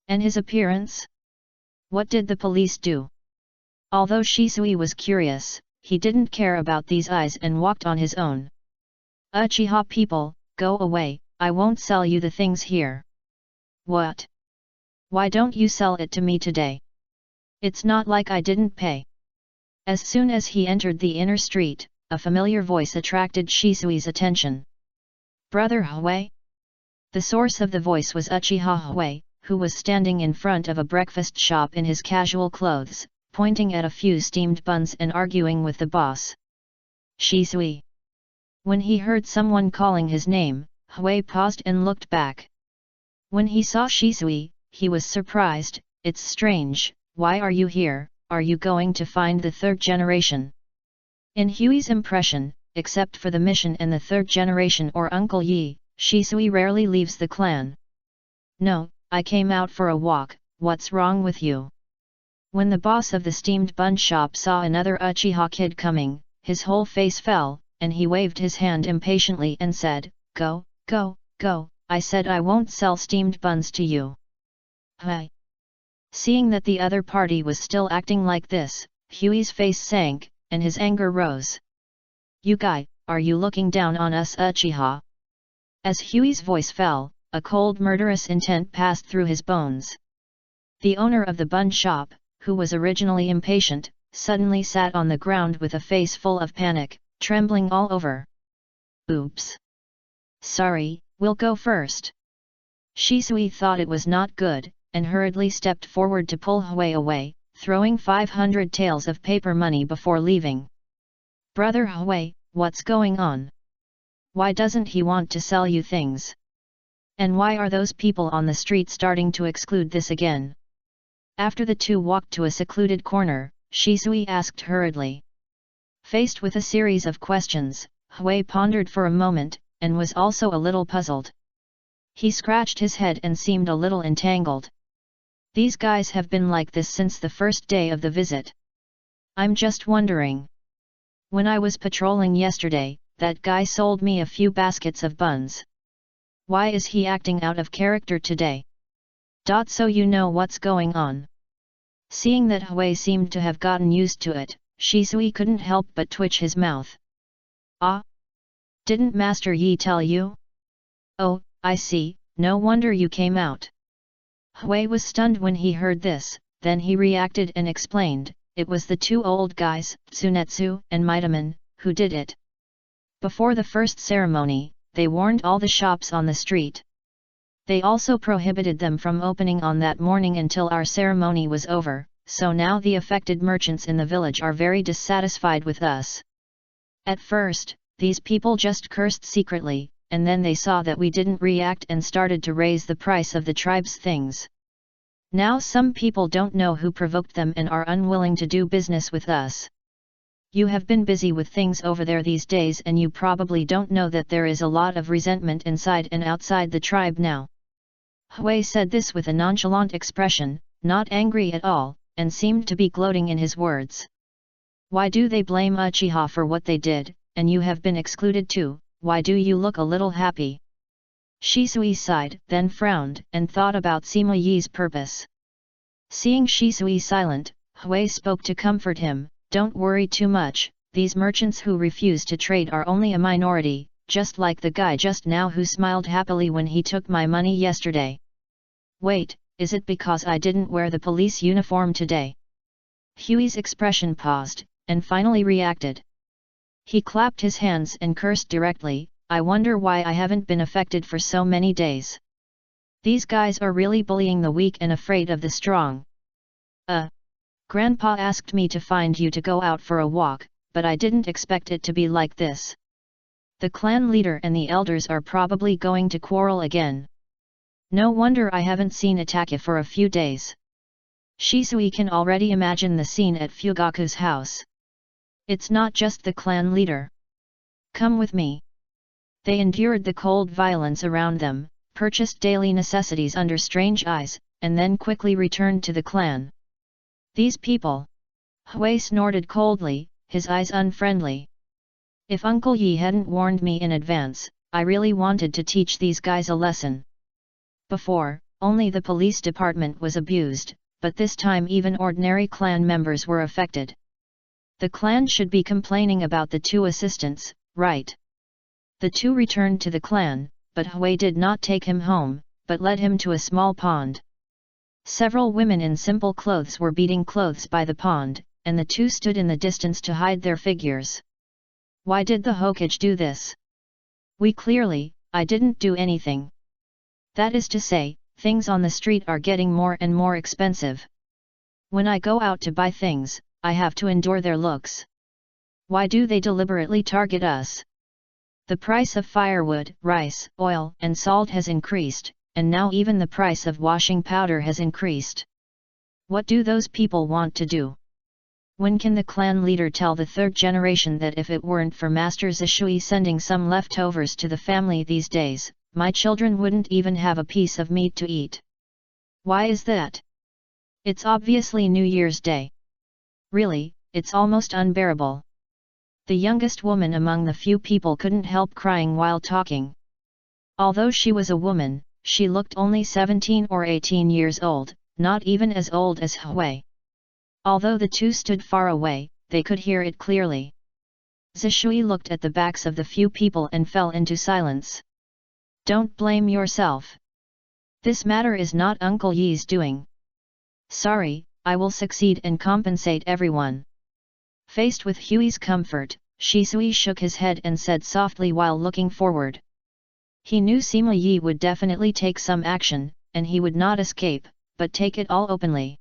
And his appearance? What did the police do? Although Shisui was curious, he didn't care about these eyes and walked on his own. Uchiha people, go away, I won't sell you the things here. What? Why don't you sell it to me today? It's not like I didn't pay. As soon as he entered the inner street, a familiar voice attracted Shisui's attention. Brother Hui? The source of the voice was Uchiha Hui, who was standing in front of a breakfast shop in his casual clothes, pointing at a few steamed buns and arguing with the boss. Shisui. When he heard someone calling his name, Hui paused and looked back. When he saw Shisui, he was surprised. It's strange, why are you here, are you going to find the third generation? In Hui's impression, except for the mission and the third generation or Uncle Yi, Shisui rarely leaves the clan. No, I came out for a walk, what's wrong with you? When the boss of the steamed bun shop saw another Uchiha kid coming, his whole face fell, and he waved his hand impatiently and said, Go, go, go, I said I won't sell steamed buns to you. Hi. Seeing that the other party was still acting like this, Hui's face sank, and his anger rose. You guy, are you looking down on us Uchiha? As Hui's voice fell, a cold murderous intent passed through his bones. The owner of the bun shop, who was originally impatient, suddenly sat on the ground with a face full of panic, trembling all over. Oops. Sorry, we'll go first. Shisui thought it was not good, and hurriedly stepped forward to pull Hui away, throwing 500 taels of paper money before leaving. Brother Hui, what's going on? Why doesn't he want to sell you things? And why are those people on the street starting to exclude this again? After the two walked to a secluded corner, Shisui asked hurriedly. Faced with a series of questions, Hui pondered for a moment, and was also a little puzzled. He scratched his head and seemed a little entangled. These guys have been like this since the first day of the visit. I'm just wondering. When I was patrolling yesterday, that guy sold me a few baskets of buns. Why is he acting out of character today? So you know what's going on. Seeing that Hui seemed to have gotten used to it, Shisui couldn't help but twitch his mouth. Ah? Didn't Master Yi tell you? Oh, I see, no wonder you came out. Hui was stunned when he heard this, then he reacted and explained, it was the two old guys, Tsunetsu and Maitaman, who did it. Before the first ceremony, they warned all the shops on the street. They also prohibited them from opening on that morning until our ceremony was over, so now the affected merchants in the village are very dissatisfied with us. At first, these people just cursed secretly, and then they saw that we didn't react and started to raise the price of the tribe's things. Now some people don't know who provoked them and are unwilling to do business with us. You have been busy with things over there these days and you probably don't know that there is a lot of resentment inside and outside the tribe now. Hui said this with a nonchalant expression, not angry at all, and seemed to be gloating in his words. Why do they blame Uchiha for what they did, and you have been excluded too? Why do you look a little happy? Shisui sighed, then frowned, and thought about Sima Yi's purpose. Seeing Shisui silent, Hui spoke to comfort him, don't worry too much, these merchants who refuse to trade are only a minority, just like the guy just now who smiled happily when he took my money yesterday. Wait, is it because I didn't wear the police uniform today? Hui's expression paused, and finally reacted. He clapped his hands and cursed directly, I wonder why I haven't been affected for so many days. These guys are really bullying the weak and afraid of the strong. Grandpa asked me to find you to go out for a walk, but I didn't expect it to be like this. The clan leader and the elders are probably going to quarrel again. No wonder I haven't seen Ataka for a few days. Shisui can already imagine the scene at Fugaku's house. It's not just the clan leader. Come with me. They endured the cold violence around them, purchased daily necessities under strange eyes, and then quickly returned to the clan. These people. Hui snorted coldly, his eyes unfriendly. If Uncle Yi hadn't warned me in advance, I really wanted to teach these guys a lesson. Before, only the police department was abused, but this time even ordinary clan members were affected. The clan should be complaining about the two assistants, right? The two returned to the clan, but Hui did not take him home, but led him to a small pond. Several women in simple clothes were beating clothes by the pond, and the two stood in the distance to hide their figures. Why did the Hokage do this? I didn't do anything. That is to say, things on the street are getting more and more expensive. When I go out to buy things, I have to endure their looks. Why do they deliberately target us? The price of firewood, rice, oil, and salt has increased, and now even the price of washing powder has increased. What do those people want to do? When can the clan leader tell the third generation that if it weren't for Master Shisuis sending some leftovers to the family these days, my children wouldn't even have a piece of meat to eat? Why is that? It's obviously New Year's Day. Really, it's almost unbearable. The youngest woman among the few people couldn't help crying while talking. Although she was a woman, she looked only 17 or 18 years old, not even as old as Hui. Although the two stood far away, they could hear it clearly. Zishui looked at the backs of the few people and fell into silence. Don't blame yourself. This matter is not Uncle Yi's doing. Sorry, I will succeed and compensate everyone. Faced with Hui's comfort, Shisui shook his head and said softly while looking forward. He knew Sima Yi would definitely take some action, and he would not escape, but take it all openly.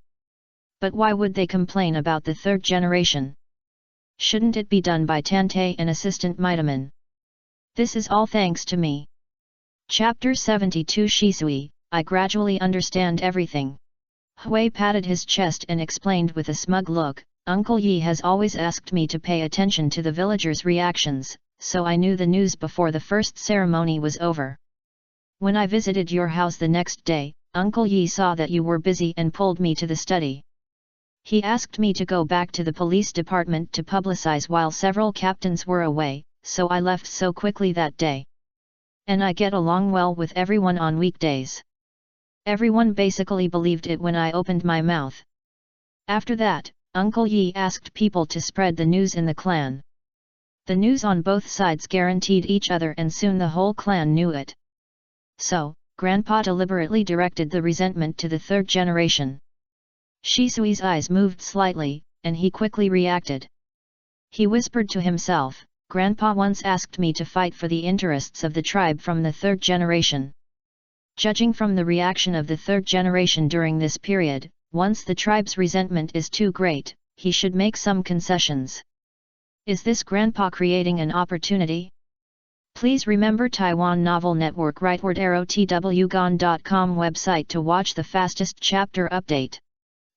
But why would they complain about the third generation? Shouldn't it be done by Tante and assistant Mitaman? This is all thanks to me. Chapter 72 Shisui, I gradually understand everything. Hui patted his chest and explained with a smug look, Uncle Yi has always asked me to pay attention to the villagers' reactions, so I knew the news before the first ceremony was over. When I visited your house the next day, Uncle Yi saw that you were busy and pulled me to the study. He asked me to go back to the police department to publicize while several captains were away, so I left so quickly that day. And I get along well with everyone on weekdays. Everyone basically believed it when I opened my mouth. After that, Uncle Yi asked people to spread the news in the clan. The news on both sides guaranteed each other and soon the whole clan knew it. So, Grandpa deliberately directed the resentment to the third generation. Shisui's eyes moved slightly, and he quickly reacted. He whispered to himself, Grandpa once asked me to fight for the interests of the tribe from the third generation. Judging from the reaction of the third generation during this period, once the tribe's resentment is too great, he should make some concessions. Is this Grandpa creating an opportunity? Please remember Taiwan Novel Network rightward@twgon.com website to watch the fastest chapter update.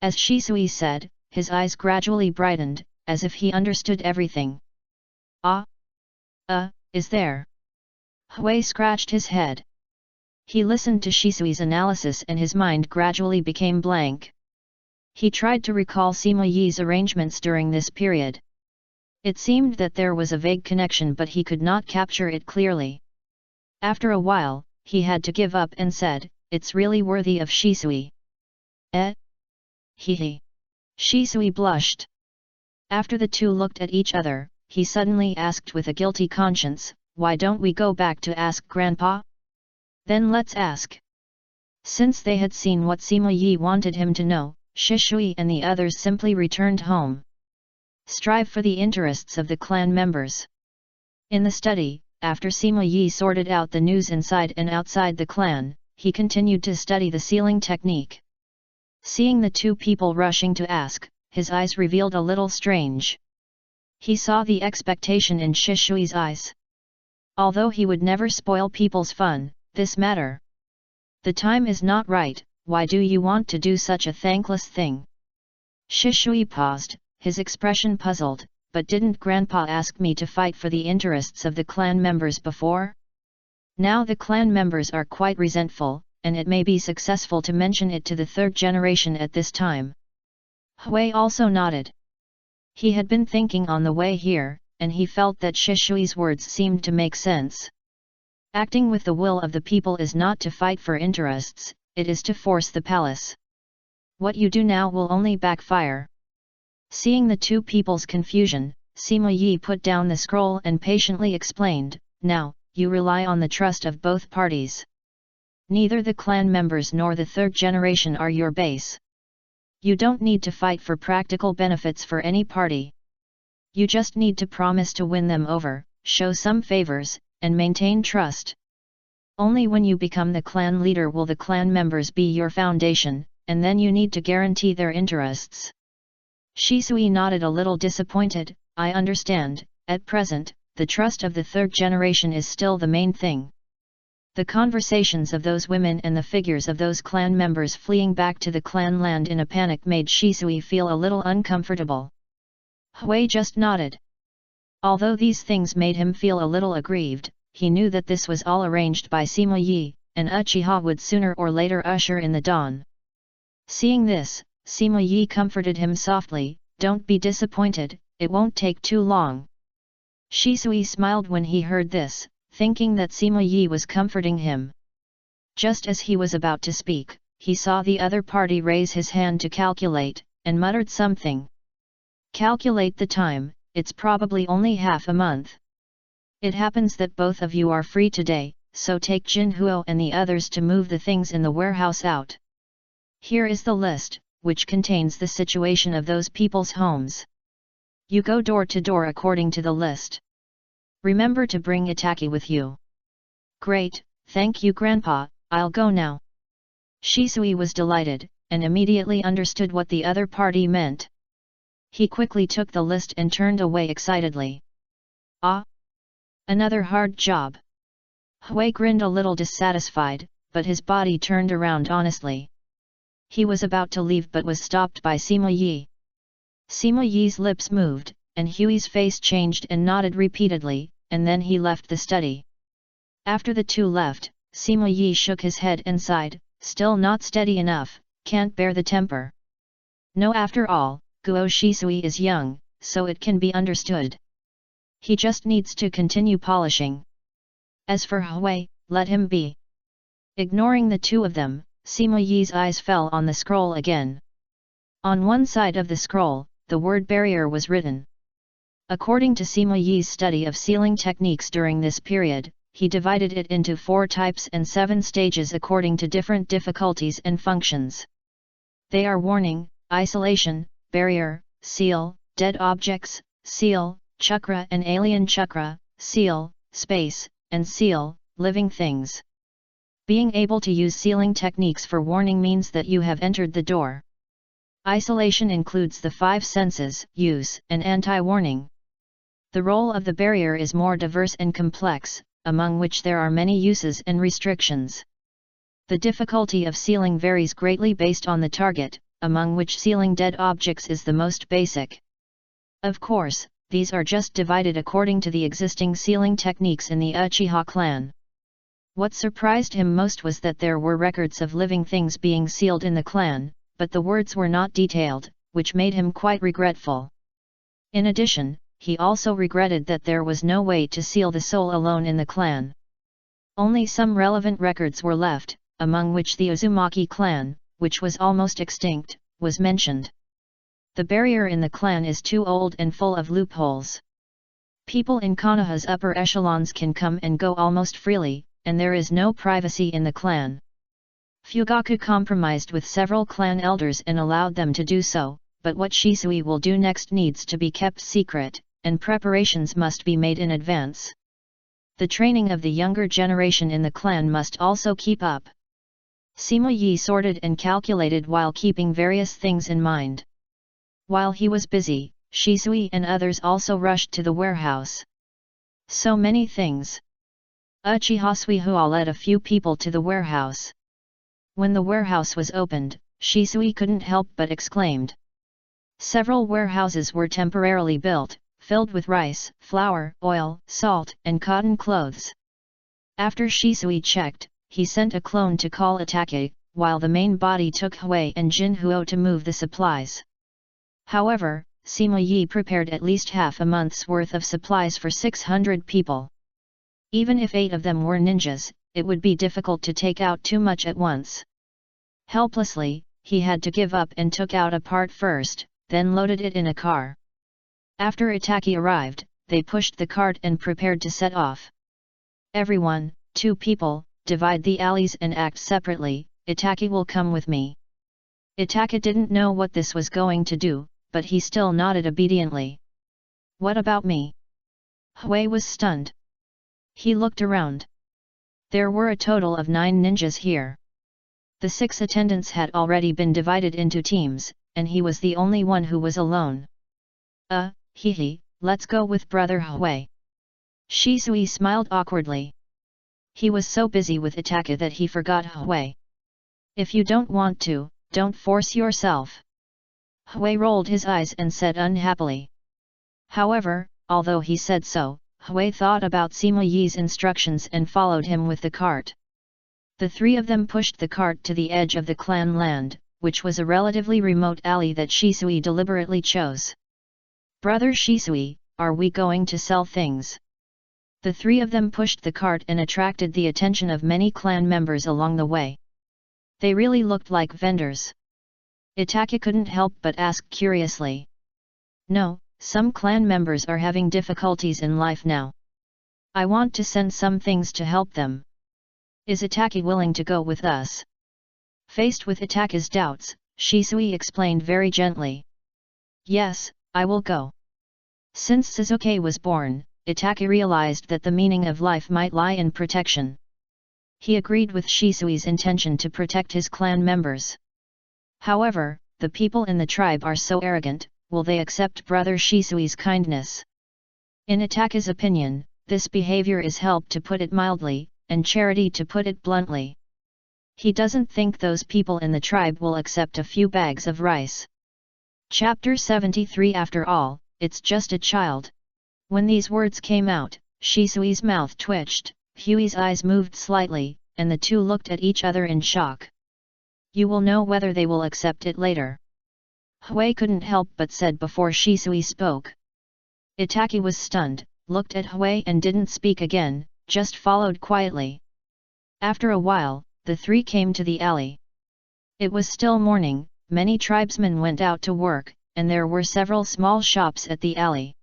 As Shisui said, his eyes gradually brightened, as if he understood everything. Is there? Hui scratched his head. He listened to Shisui's analysis and his mind gradually became blank. He tried to recall Sima Yi's arrangements during this period. It seemed that there was a vague connection but he could not capture it clearly. After a while, he had to give up and said, it's really worthy of Shisui. He. Shisui blushed. After the two looked at each other, he suddenly asked with a guilty conscience, why don't we go back to ask Grandpa? Then let's ask. Since they had seen what Sima Yi wanted him to know, Shisui and the others simply returned home. Strive for the interests of the clan members. In the study, after Sima Yi sorted out the news inside and outside the clan, he continued to study the sealing technique. Seeing the two people rushing to ask, his eyes revealed a little strange. He saw the expectation in Shisui's eyes. Although he would never spoil people's fun, this matter. The time is not right, why do you want to do such a thankless thing? Shisui paused, his expression puzzled, but didn't Grandpa ask me to fight for the interests of the clan members before? Now the clan members are quite resentful, and it may be successful to mention it to the third generation at this time. Hui also nodded. He had been thinking on the way here, and he felt that Shisui's words seemed to make sense. Acting with the will of the people is not to fight for interests, it is to force the palace. What you do now will only backfire. Seeing the two people's confusion, Sima Yi put down the scroll and patiently explained, "Now, you rely on the trust of both parties. Neither the clan members nor the third generation are your base. You don't need to fight for practical benefits for any party. You just need to promise to win them over, show some favors, and maintain trust. Only when you become the clan leader will the clan members be your foundation, and then you need to guarantee their interests." Shisui nodded a little disappointed. "I understand, at present, the trust of the third generation is still the main thing." The conversations of those women and the figures of those clan members fleeing back to the clan land in a panic made Shisui feel a little uncomfortable. Hui just nodded. Although these things made him feel a little aggrieved, he knew that this was all arranged by Sima Yi, and Uchiha would sooner or later usher in the dawn. Seeing this, Sima Yi comforted him softly, "Don't be disappointed, it won't take too long." Shisui smiled when he heard this, thinking that Sima Yi was comforting him. Just as he was about to speak, he saw the other party raise his hand to calculate, and muttered something. "Calculate the time, it's probably only half a month. It happens that both of you are free today, so take Jin Huo and the others to move the things in the warehouse out. Here is the list, which contains the situation of those people's homes. You go door to door according to the list. Remember to bring Itaki with you." "Great, thank you Grandpa, I'll go now." Shisui was delighted, and immediately understood what the other party meant. He quickly took the list and turned away excitedly. "Ah! Another hard job." Hui grinned a little dissatisfied, but his body turned around honestly. He was about to leave but was stopped by Sima Yi. Sima Yi's lips moved, and Hui's face changed and nodded repeatedly, and then he left the study. After the two left, Sima Yi shook his head and sighed, "Still not steady enough, can't bear the temper." No, after all, Guo Shisui is young, so it can be understood. He just needs to continue polishing. As for Hui, let him be. Ignoring the two of them, Sima Yi's eyes fell on the scroll again. On one side of the scroll, the word barrier was written. According to Sima Yi's study of sealing techniques during this period, he divided it into 4 types and 7 stages according to different difficulties and functions. They are warning, isolation, barrier, seal, dead objects, seal, chakra and alien chakra, seal, space, and seal, living things. Being able to use sealing techniques for warning means that you have entered the door. Isolation includes the 5 senses, use, and anti-warning. The role of the barrier is more diverse and complex, among which there are many uses and restrictions. The difficulty of sealing varies greatly based on the target, among which sealing dead objects is the most basic. Of course, these are just divided according to the existing sealing techniques in the Uchiha clan. What surprised him most was that there were records of living things being sealed in the clan, but the words were not detailed, which made him quite regretful. In addition, he also regretted that there was no way to seal the soul alone in the clan. Only some relevant records were left, among which the Uzumaki clan, which was almost extinct, was mentioned. The barrier in the clan is too old and full of loopholes. People in Konoha's upper echelons can come and go almost freely, and there is no privacy in the clan. Fugaku compromised with several clan elders and allowed them to do so, but what Shisui will do next needs to be kept secret, and preparations must be made in advance. The training of the younger generation in the clan must also keep up. Sima Yi sorted and calculated while keeping various things in mind. While he was busy, Shisui and others also rushed to the warehouse. So many things. Uchiha Suihua led a few people to the warehouse. When the warehouse was opened, Shisui couldn't help but exclaimed. Several warehouses were temporarily built, filled with rice, flour, oil, salt, and cotton clothes. After Shisui checked, he sent a clone to call Itake, while the main body took Hui and Jin Huo to move the supplies. However, Sima Yi prepared at least half a month's worth of supplies for 600 people. Even if 8 of them were ninjas, it would be difficult to take out too much at once. Helplessly, he had to give up and took out a part first, then loaded it in a car. After Itaki arrived, they pushed the cart and prepared to set off. Everyone, 2 people, divide the alleys and act separately. Itaki will come with me. Itaki didn't know what this was going to do, but he still nodded obediently. What about me? Hui was stunned. He looked around. There were a total of 9 ninjas here. The 6 attendants had already been divided into teams, and he was the only one who was alone. Hee, let's go with Brother Hui. Shisui smiled awkwardly. He was so busy with Itaki that he forgot Hui. If you don't want to, don't force yourself. Hui rolled his eyes and said unhappily. However, although he said so, Hui thought about Sima Yi's instructions and followed him with the cart. The 3 of them pushed the cart to the edge of the clan land, which was a relatively remote alley that Shisui deliberately chose. Brother Shisui, are we going to sell things? The 3 of them pushed the cart and attracted the attention of many clan members along the way. They really looked like vendors. Itaki couldn't help but ask curiously. No, some clan members are having difficulties in life now. I want to send some things to help them. Is Itaki willing to go with us? Faced with Itaki's doubts, Shisui explained very gently. Yes, I will go. Since Suzuki was born, Itaki realized that the meaning of life might lie in protection. He agreed with Shisui's intention to protect his clan members. However, the people in the tribe are so arrogant, will they accept Brother Shisui's kindness? In Itaki's opinion, this behavior is help to put it mildly, and charity to put it bluntly. He doesn't think those people in the tribe will accept a few bags of rice. Chapter 73. After all, it's just a child. When these words came out, Shisui's mouth twitched, Hui's eyes moved slightly, and the 2 looked at each other in shock. You will know whether they will accept it later. Hui couldn't help but said before Shisui spoke. Itaki was stunned, looked at Hui and didn't speak again, just followed quietly. After a while, the 3 came to the alley. It was still morning, many tribesmen went out to work, and there were several small shops at the alley.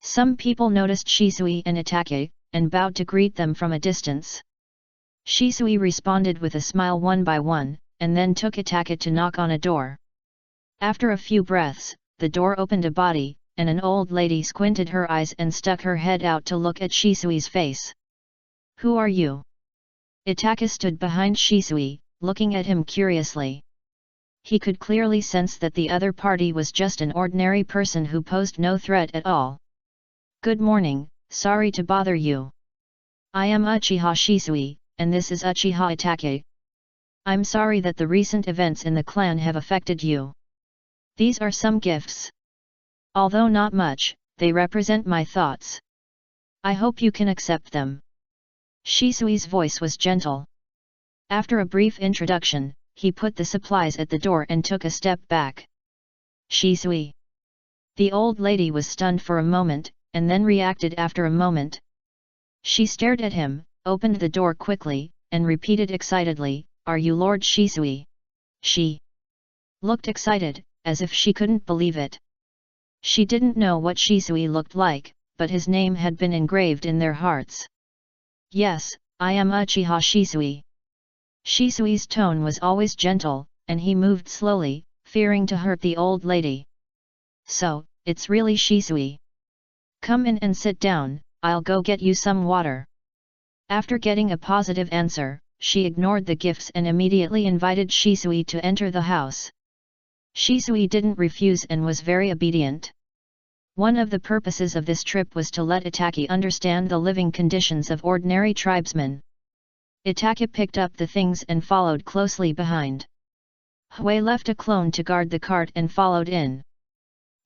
Some people noticed Shisui and Itaki, and bowed to greet them from a distance. Shisui responded with a smile one by one, and then took Itaki to knock on a door. After a few breaths, the door opened a body, and an old lady squinted her eyes and stuck her head out to look at Shisui's face. Who are you? Itaki stood behind Shisui, looking at him curiously. He could clearly sense that the other party was just an ordinary person who posed no threat at all. Good morning, sorry to bother you. I am Uchiha Shisui, and this is Uchiha Itaki. I'm sorry that the recent events in the clan have affected you. These are some gifts. Although not much, they represent my thoughts. I hope you can accept them. Shisui's voice was gentle. After a brief introduction, he put the supplies at the door and took a step back. Shisui. The old lady was stunned for a moment, and then reacted after a moment. She stared at him, opened the door quickly, and repeated excitedly, Are you Lord Shisui? She looked excited, as if she couldn't believe it. She didn't know what Shisui looked like, but his name had been engraved in their hearts. Yes, I am Uchiha Shisui. Shisui's tone was always gentle, and he moved slowly, fearing to hurt the old lady. So, it's really Shisui. Come in and sit down, I'll go get you some water. After getting a positive answer, she ignored the gifts and immediately invited Shisui to enter the house. Shisui didn't refuse and was very obedient. One of the purposes of this trip was to let Itaki understand the living conditions of ordinary tribesmen. Itaki picked up the things and followed closely behind. Hui left a clone to guard the cart and followed in.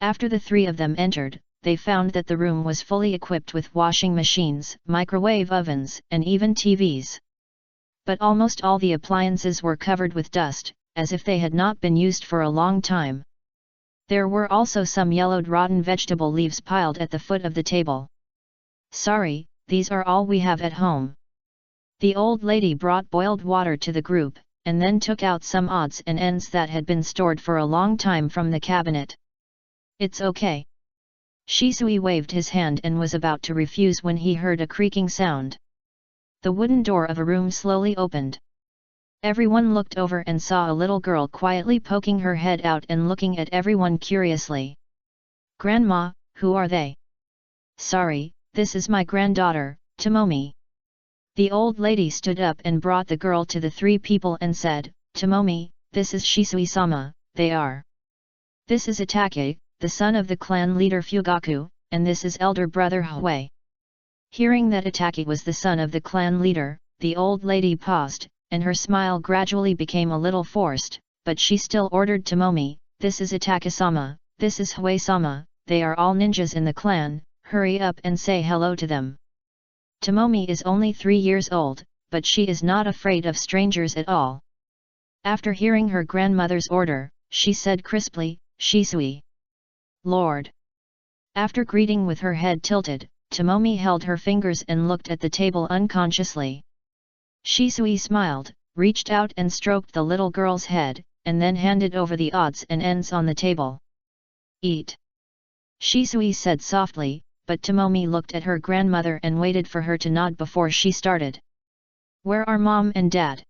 After the 3 of them entered, they found that the room was fully equipped with washing machines, microwave ovens, and even TVs. But almost all the appliances were covered with dust, as if they had not been used for a long time. There were also some yellowed rotten vegetable leaves piled at the foot of the table. Sorry, these are all we have at home. The old lady brought boiled water to the group, and then took out some odds and ends that had been stored for a long time from the cabinet. It's okay. Shisui waved his hand and was about to refuse when he heard a creaking sound. The wooden door of a room slowly opened. Everyone looked over and saw a little girl quietly poking her head out and looking at everyone curiously. Grandma, who are they? Sorry, this is my granddaughter, Tomomi. The old lady stood up and brought the girl to the three people and said, Tomomi, this is Shisui-sama, they are. This is Itake, the son of the clan leader Fugaku, and this is elder brother Hui. Hearing that Itake was the son of the clan leader, the old lady paused, and her smile gradually became a little forced, but she still ordered Tomomi, this is Itake-sama, this is Hui-sama, they are all ninjas in the clan, hurry up and say hello to them. Tomomi is only 3 years old, but she is not afraid of strangers at all. After hearing her grandmother's order, she said crisply, Shisui. Lord. After greeting with her head tilted, Tomomi held her fingers and looked at the table unconsciously. Shisui smiled, reached out and stroked the little girl's head, and then handed over the odds and ends on the table. Eat. Shisui said softly, but Tomomi looked at her grandmother and waited for her to nod before she started. Where are Mom and Dad?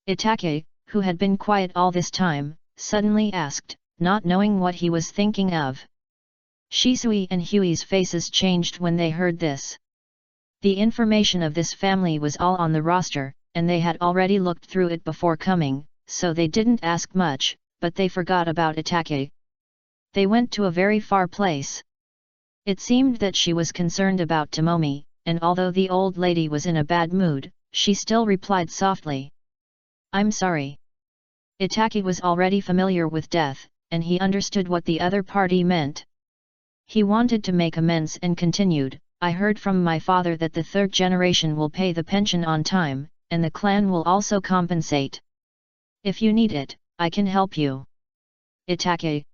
Itake, who had been quiet all this time, suddenly asked, not knowing what he was thinking of. Shisui and Hui's faces changed when they heard this. The information of this family was all on the roster, and they had already looked through it before coming, so they didn't ask much, but they forgot about Itake. They went to a very far place. It seemed that she was concerned about Tomomi, and although the old lady was in a bad mood, she still replied softly. I'm sorry. Itake was already familiar with death, and he understood what the other party meant. He wanted to make amends and continued, I heard from my father that the third generation will pay the pension on time, and the clan will also compensate. If you need it, I can help you. Itake.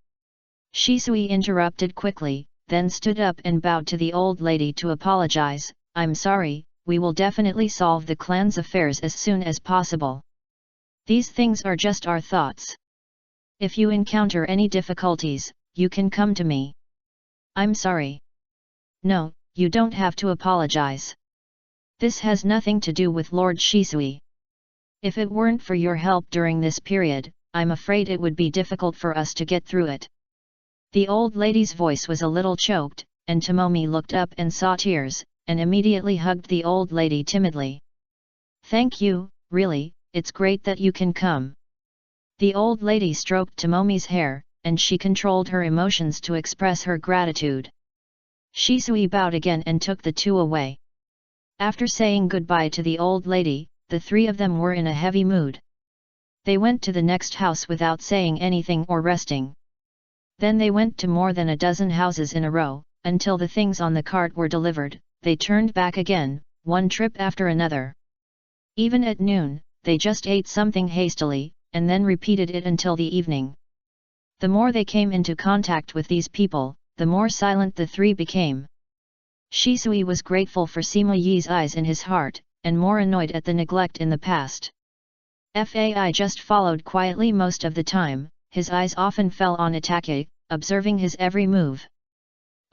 Shisui interrupted quickly, then stood up and bowed to the old lady to apologize, I'm sorry, we will definitely solve the clan's affairs as soon as possible. These things are just our thoughts. If you encounter any difficulties, you can come to me. I'm sorry. No, you don't have to apologize. This has nothing to do with Lord Shisui. If it weren't for your help during this period, I'm afraid it would be difficult for us to get through it. The old lady's voice was a little choked, and Tomomi looked up and saw tears, and immediately hugged the old lady timidly. Thank you, really, it's great that you can come. The old lady stroked Tomomi's hair, and she controlled her emotions to express her gratitude. Shisui bowed again and took the two away. After saying goodbye to the old lady, the three of them were in a heavy mood. They went to the next house without saying anything or resting. Then they went to more than a dozen houses in a row, until the things on the cart were delivered. They turned back again, one trip after another. Even at noon, they just ate something hastily, and then repeated it until the evening. The more they came into contact with these people, the more silent the three became. Shisui was grateful for Sima Yi's eyes in his heart, and more annoyed at the neglect in the past. Fai just followed quietly most of the time, his eyes often fell on Itake, observing his every move.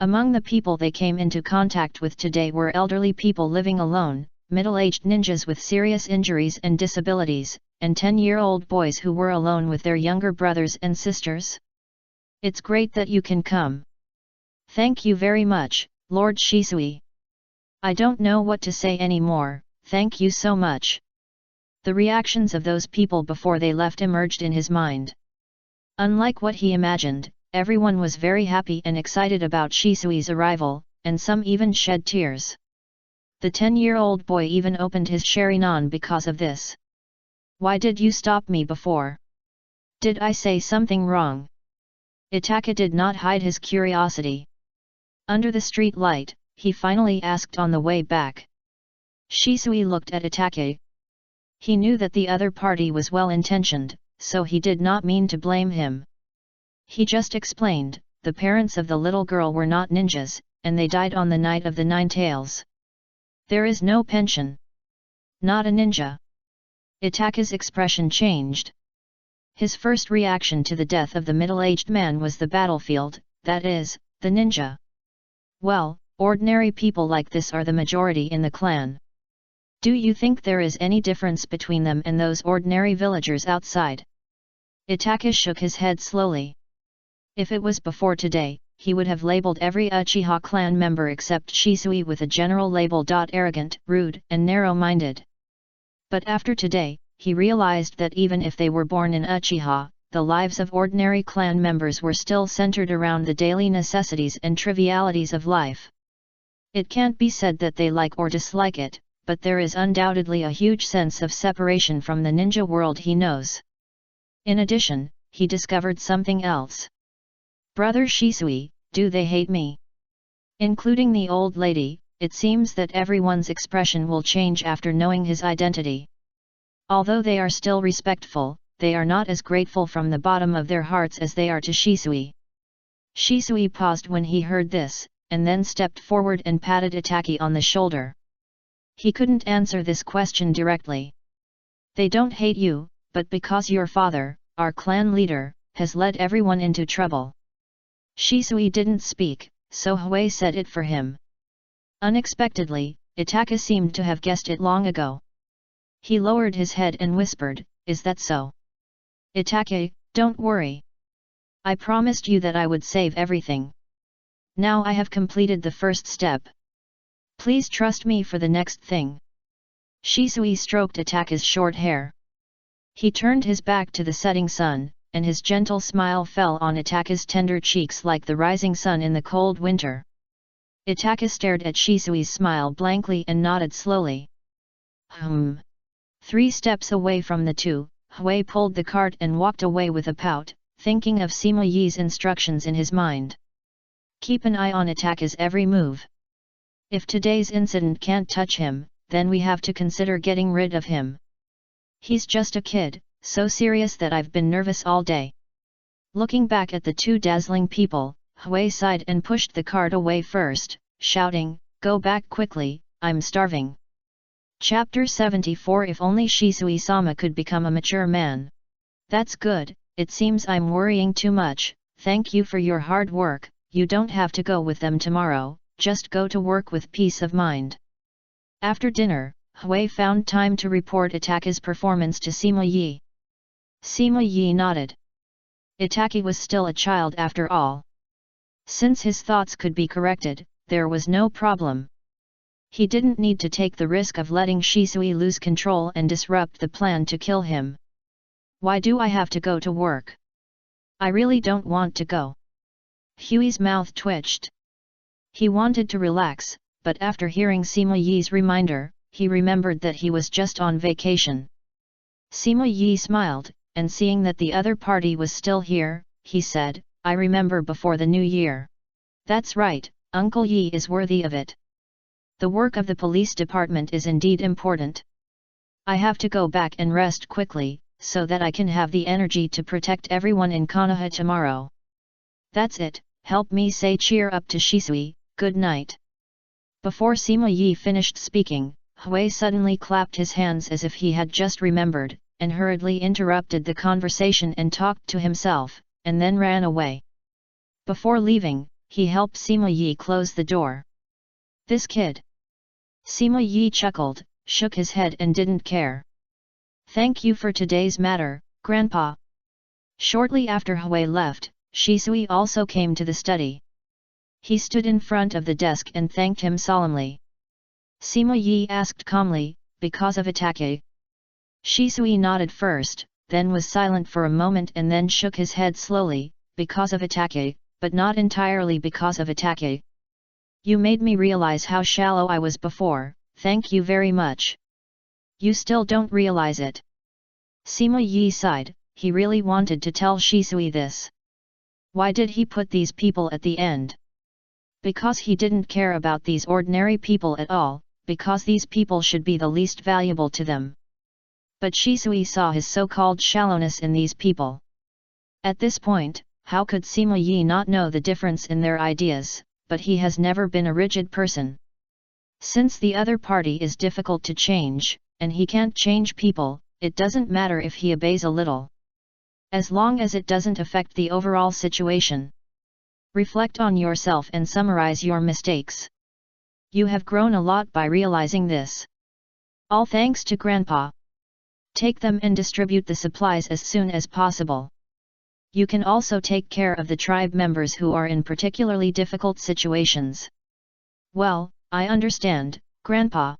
Among the people they came into contact with today were elderly people living alone, middle-aged ninjas with serious injuries and disabilities, and 10-year-old boys who were alone with their younger brothers and sisters. It's great that you can come. Thank you very much, Lord Shisui. I don't know what to say anymore, thank you so much. The reactions of those people before they left emerged in his mind. Unlike what he imagined, everyone was very happy and excited about Shisui's arrival, and some even shed tears. The 10-year-old boy even opened his Sharingan because of this. Why did you stop me before? Did I say something wrong? Itake did not hide his curiosity. Under the street light, he finally asked on the way back. Shisui looked at Itake. He knew that the other party was well-intentioned, so he did not mean to blame him. He just explained, the parents of the little girl were not ninjas, and they died on the night of the 9 tails. There is no pension. Not a ninja. Itaka's expression changed. His first reaction to the death of the middle-aged man was the battlefield, that is, the ninja. Well, ordinary people like this are the majority in the clan. Do you think there is any difference between them and those ordinary villagers outside? Itaka shook his head slowly. If it was before today, he would have labeled every Uchiha clan member except Shisuis with a general label. Arrogant, rude, and narrow-minded. But after today, he realized that even if they were born in Uchiha, the lives of ordinary clan members were still centered around the daily necessities and trivialities of life. It can't be said that they like or dislike it, but there is undoubtedly a huge sense of separation from the ninja world he knows. In addition, he discovered something else. Brother Shisui, do they hate me? Including the old lady, it seems that everyone's expression will change after knowing his identity. Although they are still respectful, they are not as grateful from the bottom of their hearts as they are to Shisui. Shisui paused when he heard this, and then stepped forward and patted Itaki on the shoulder. He couldn't answer this question directly. They don't hate you, but because your father, our clan leader, has led everyone into trouble. Shisui didn't speak, so Hui said it for him. Unexpectedly, Itaka seemed to have guessed it long ago. He lowered his head and whispered, "Is that so?" "Itaka, don't worry. I promised you that I would save everything. Now I have completed the first step. Please trust me for the next thing." Shisui stroked Itaka's short hair. He turned his back to the setting sun, and his gentle smile fell on Itaka's tender cheeks like the rising sun in the cold winter. Itaka stared at Shisui's smile blankly and nodded slowly. 3 steps away from the two, Hui pulled the cart and walked away with a pout, thinking of Sima Yi's instructions in his mind. Keep an eye on Itaka's every move. If today's incident can't touch him, then we have to consider getting rid of him. He's just a kid, so serious that I've been nervous all day. Looking back at the 2 dazzling people, Hui sighed and pushed the cart away first, shouting, "Go back quickly, I'm starving." Chapter 74. If only Shisui-sama could become a mature man. That's good. It seems I'm worrying too much. Thank you for your hard work. You don't have to go with them tomorrow, just go to work with peace of mind. After dinner, Hui found time to report Itaka's performance to Sima Yi. Sima Yi nodded. Itaki was still a child after all. Since his thoughts could be corrected, there was no problem. He didn't need to take the risk of letting Shisui lose control and disrupt the plan to kill him. Why do I have to go to work? I really don't want to go. Hui's mouth twitched. He wanted to relax, but after hearing Sima Yi's reminder, he remembered that he was just on vacation. Sima Yi smiled, and seeing that the other party was still here, he said, "I remember before the new year." "That's right, Uncle Yi is worthy of it. The work of the police department is indeed important. I have to go back and rest quickly, so that I can have the energy to protect everyone in Konoha tomorrow. That's it, help me say cheer up to Shisui, good night." Before Sima Yi finished speaking, Hui suddenly clapped his hands as if he had just remembered, and hurriedly interrupted the conversation and talked to himself, and then ran away. Before leaving, he helped Sima Yi close the door. "This kid." Sima Yi chuckled, shook his head and didn't care. "Thank you for today's matter, Grandpa." Shortly after Hui left, Shisui also came to the study. He stood in front of the desk and thanked him solemnly. Sima Yi asked calmly, "Because of Itaka?" Shisui nodded first, then was silent for a moment and then shook his head slowly, "Because of Itaka, but not entirely because of Itaka. You made me realize how shallow I was before, thank you very much." "You still don't realize it." Sima Yi sighed, he really wanted to tell Shisui this. Why did he put these people at the end? Because he didn't care about these ordinary people at all, because these people should be the least valuable to them. But Shisui saw his so-called shallowness in these people. At this point, how could Sima Yi not know the difference in their ideas, but he has never been a rigid person. Since the other party is difficult to change, and he can't change people, it doesn't matter if he obeys a little. As long as it doesn't affect the overall situation. Reflect on yourself and summarize your mistakes. You have grown a lot by realizing this. All thanks to Grandpa. Take them and distribute the supplies as soon as possible. You can also take care of the tribe members who are in particularly difficult situations. Well, I understand, Grandpa.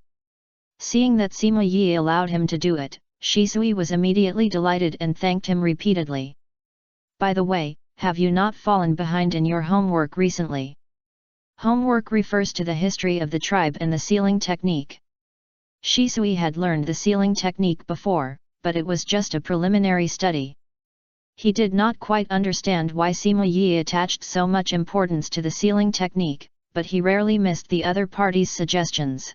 Seeing that Sima Yi allowed him to do it, Shisui was immediately delighted and thanked him repeatedly. By the way, have you not fallen behind in your homework recently? Homework refers to the history of the tribe and the sealing technique. Shisui had learned the sealing technique before, but it was just a preliminary study. He did not quite understand why Sima Yi attached so much importance to the sealing technique, but he rarely missed the other party's suggestions.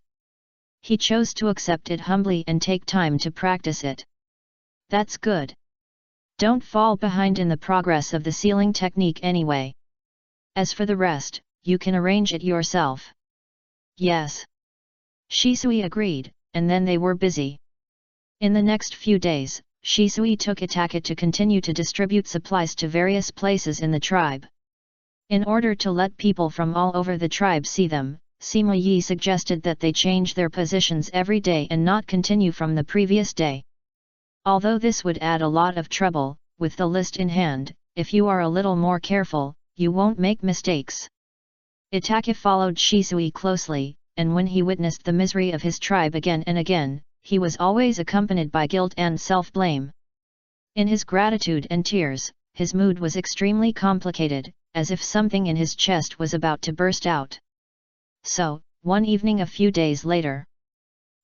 He chose to accept it humbly and take time to practice it. That's good. Don't fall behind in the progress of the sealing technique anyway. As for the rest, you can arrange it yourself. Yes. Shisui agreed, and then they were busy. In the next few days, Shisui took Itaka to continue to distribute supplies to various places in the tribe. In order to let people from all over the tribe see them, Sima Yi suggested that they change their positions every day and not continue from the previous day. Although this would add a lot of trouble, with the list in hand, if you are a little more careful, you won't make mistakes. Itaka followed Shisui closely, and when he witnessed the misery of his tribe again and again, he was always accompanied by guilt and self-blame. In his gratitude and tears, his mood was extremely complicated, as if something in his chest was about to burst out. So, one evening a few days later.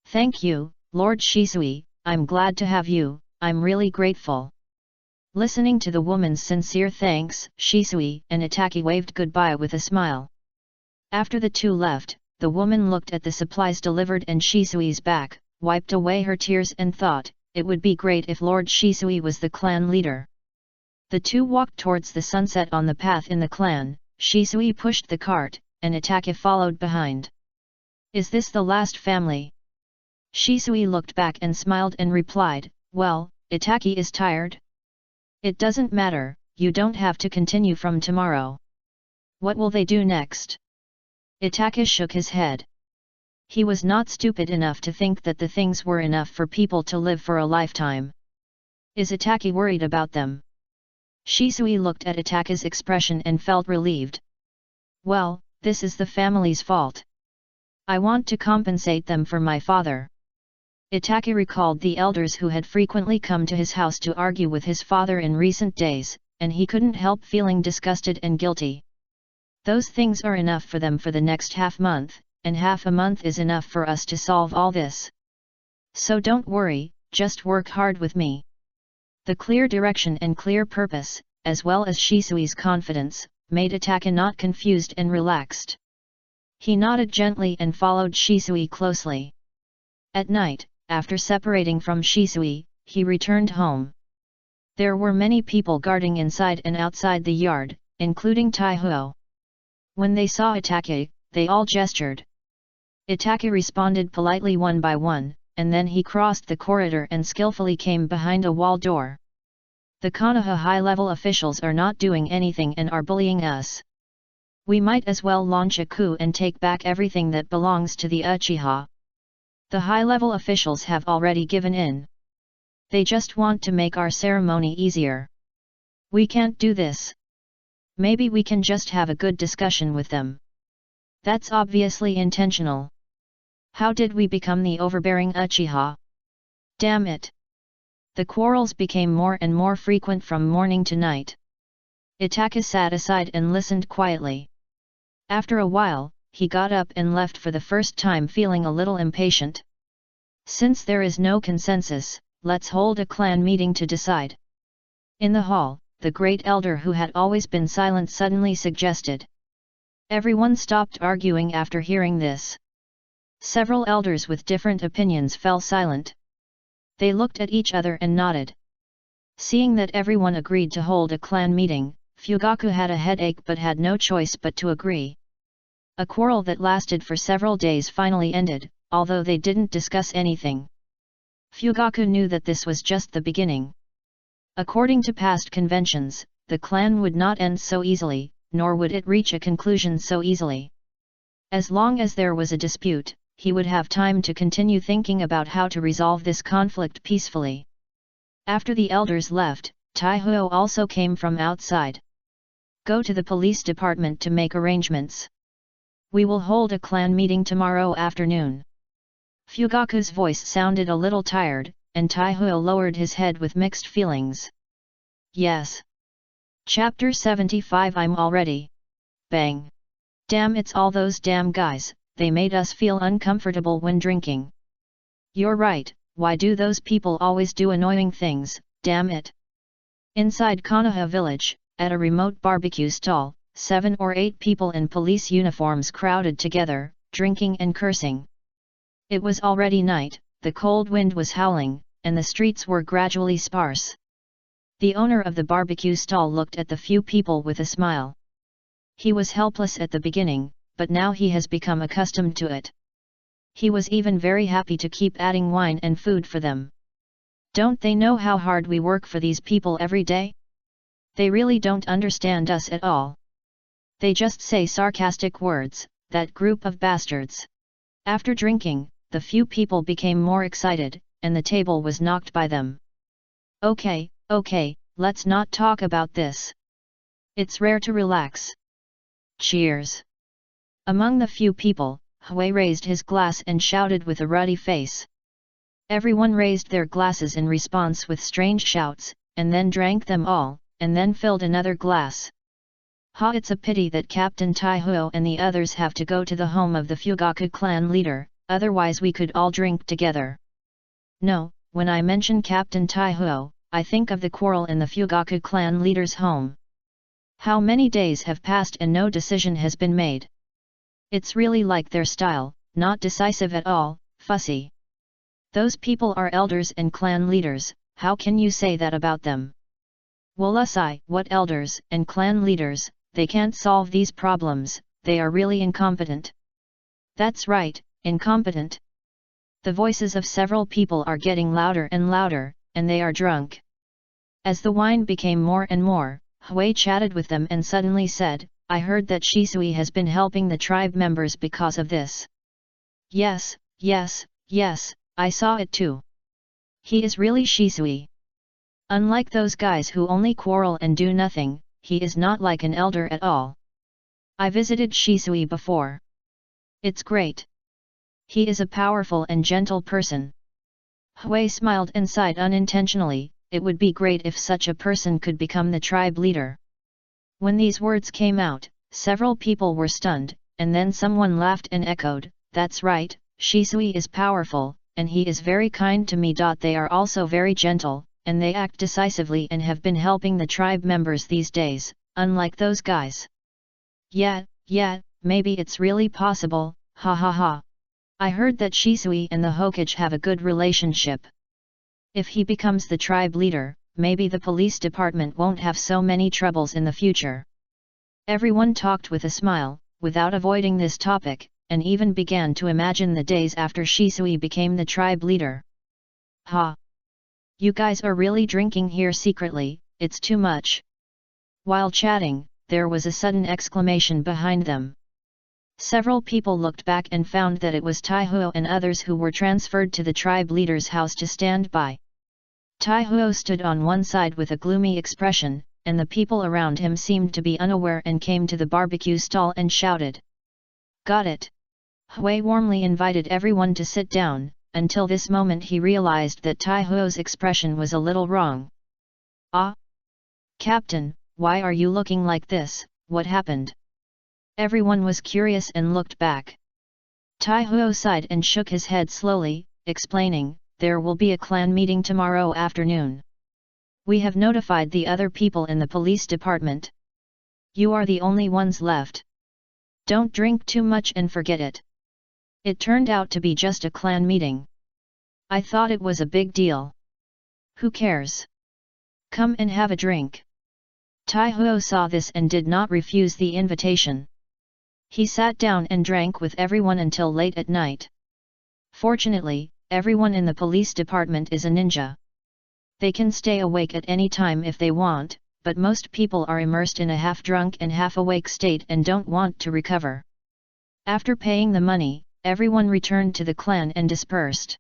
Thank you, Lord Shisui, I'm glad to have you, I'm really grateful. Listening to the woman's sincere thanks, Shisui and Itaki waved goodbye with a smile. After the two left, the woman looked at the supplies delivered and Shisui's back, wiped away her tears and thought, it would be great if Lord Shisui was the clan leader. The two walked towards the sunset on the path in the clan. Shisui pushed the cart, and Itaka followed behind. Is this the last family? Shisui looked back and smiled and replied, well, Itaki is tired. It doesn't matter, you don't have to continue from tomorrow. What will they do next? Itaka shook his head. He was not stupid enough to think that the things were enough for people to live for a lifetime. Is Itaki worried about them? Shisui looked at Itaka's expression and felt relieved. Well, this is the family's fault. I want to compensate them for my father. Itaka recalled the elders who had frequently come to his house to argue with his father in recent days, and he couldn't help feeling disgusted and guilty. Those things are enough for them for the next half-month, and half a month is enough for us to solve all this. So don't worry, just work hard with me. The clear direction and clear purpose, as well as Shisui's confidence, made Itaka not confused and relaxed. He nodded gently and followed Shisui closely. At night, after separating from Shisui, he returned home. There were many people guarding inside and outside the yard, including Taihuo. When they saw Itaka, they all gestured. Itaka responded politely one by one, and then he crossed the corridor and skillfully came behind a wall door. The Konoha high-level officials are not doing anything and are bullying us. We might as well launch a coup and take back everything that belongs to the Uchiha. The high-level officials have already given in. They just want to make our ceremony easier. We can't do this. Maybe we can just have a good discussion with them. That's obviously intentional. How did we become the overbearing Uchiha? Damn it! The quarrels became more and more frequent from morning to night. Itaka sat aside and listened quietly. After a while, he got up and left for the first time feeling a little impatient. Since there is no consensus, let's hold a clan meeting to decide. In the hall, the great elder who had always been silent suddenly suggested. Everyone stopped arguing after hearing this. Several elders with different opinions fell silent. They looked at each other and nodded. Seeing that everyone agreed to hold a clan meeting, Fugaku had a headache but had no choice but to agree. A quarrel that lasted for several days finally ended, although they didn't discuss anything. Fugaku knew that this was just the beginning. According to past conventions, the clan would not end so easily, nor would it reach a conclusion so easily. As long as there was a dispute, he would have time to continue thinking about how to resolve this conflict peacefully. After the elders left, Taihuo also came from outside. Go to the police department to make arrangements. We will hold a clan meeting tomorrow afternoon. Fugaku's voice sounded a little tired, and Taihuo lowered his head with mixed feelings. Yes. Chapter 75. I'm all ready. Bang. Damn, it's all those damn guys, they made us feel uncomfortable when drinking. You're right, why do those people always do annoying things, damn it. Inside Konoha village, at a remote barbecue stall, 7 or 8 people in police uniforms crowded together, drinking and cursing. It was already night, the cold wind was howling, and the streets were gradually sparse. The owner of the barbecue stall looked at the few people with a smile. He was helpless at the beginning, but now he has become accustomed to it. He was even very happy to keep adding wine and food for them. Don't they know how hard we work for these people every day? They really don't understand us at all. They just say sarcastic words, that group of bastards. After drinking, the few people became more excited, and the table was knocked by them. Okay, let's not talk about this. It's rare to relax. Cheers. Among the few people, Hui raised his glass and shouted with a ruddy face. Everyone raised their glasses in response with strange shouts, and then drank them all, and then filled another glass. Ha! It's a pity that Captain Taihuo and the others have to go to the home of the Fugaku clan leader, otherwise we could all drink together. No, when I mention Captain Taihuo, I think of the quarrel in the Fugaku clan leader's home. How many days have passed and no decision has been made? It's really like their style, not decisive at all, fussy. Those people are elders and clan leaders, how can you say that about them? Wolusai, what elders and clan leaders, they can't solve these problems, they are really incompetent. That's right, incompetent. The voices of several people are getting louder and louder, and they are drunk. As the wine became more and more, Hui chatted with them and suddenly said, I heard that Shisui has been helping the tribe members because of this. Yes, I saw it too. He is really Shisui. Unlike those guys who only quarrel and do nothing, he is not like an elder at all. I visited Shisui before. It's great. He is a powerful and gentle person. Hui smiled and sighed unintentionally, it would be great if such a person could become the tribe leader. When these words came out, several people were stunned, and then someone laughed and echoed, that's right, Shisui is powerful, and he is very kind to me. They are also very gentle, and they act decisively and have been helping the tribe members these days, unlike those guys. Yeah, maybe it's really possible, ha ha ha. I heard that Shisui and the Hokage have a good relationship. If he becomes the tribe leader, maybe the police department won't have so many troubles in the future. Everyone talked with a smile, without avoiding this topic, and even began to imagine the days after Shisui became the tribe leader. Ha! You guys are really drinking here secretly, it's too much. While chatting, there was a sudden exclamation behind them. Several people looked back and found that it was Taihuo and others who were transferred to the tribe leader's house to stand by. Taihuo stood on one side with a gloomy expression, and the people around him seemed to be unaware and came to the barbecue stall and shouted. Got it. Hui warmly invited everyone to sit down. Until this moment he realized that Taihuo's expression was a little wrong. Ah? Captain, why are you looking like this, what happened? Everyone was curious and looked back. Taihuo sighed and shook his head slowly, explaining, there will be a clan meeting tomorrow afternoon. We have notified the other people in the police department. You are the only ones left. Don't drink too much and forget it. It turned out to be just a clan meeting. I thought it was a big deal. Who cares? Come and have a drink. Taihuo saw this and did not refuse the invitation. He sat down and drank with everyone until late at night. Fortunately, everyone in the police department is a ninja. They can stay awake at any time if they want, but most people are immersed in a half-drunk and half-awake state and don't want to recover. After paying the money, everyone returned to the clan and dispersed.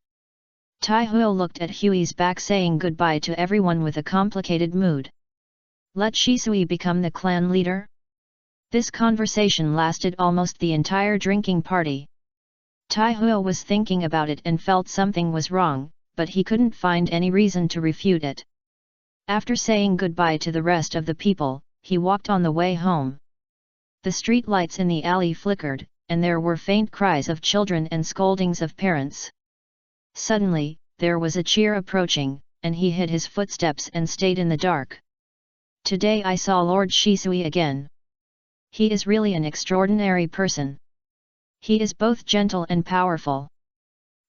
Taihuo looked at Hui's back saying goodbye to everyone with a complicated mood. Let Shisui become the clan leader? This conversation lasted almost the entire drinking party. Taihuo was thinking about it and felt something was wrong, but he couldn't find any reason to refute it. After saying goodbye to the rest of the people, he walked on the way home. The street lights in the alley flickered, and there were faint cries of children and scoldings of parents. Suddenly, there was a cheer approaching, and he hid his footsteps and stayed in the dark. Today I saw Lord Shisui again. He is really an extraordinary person. He is both gentle and powerful.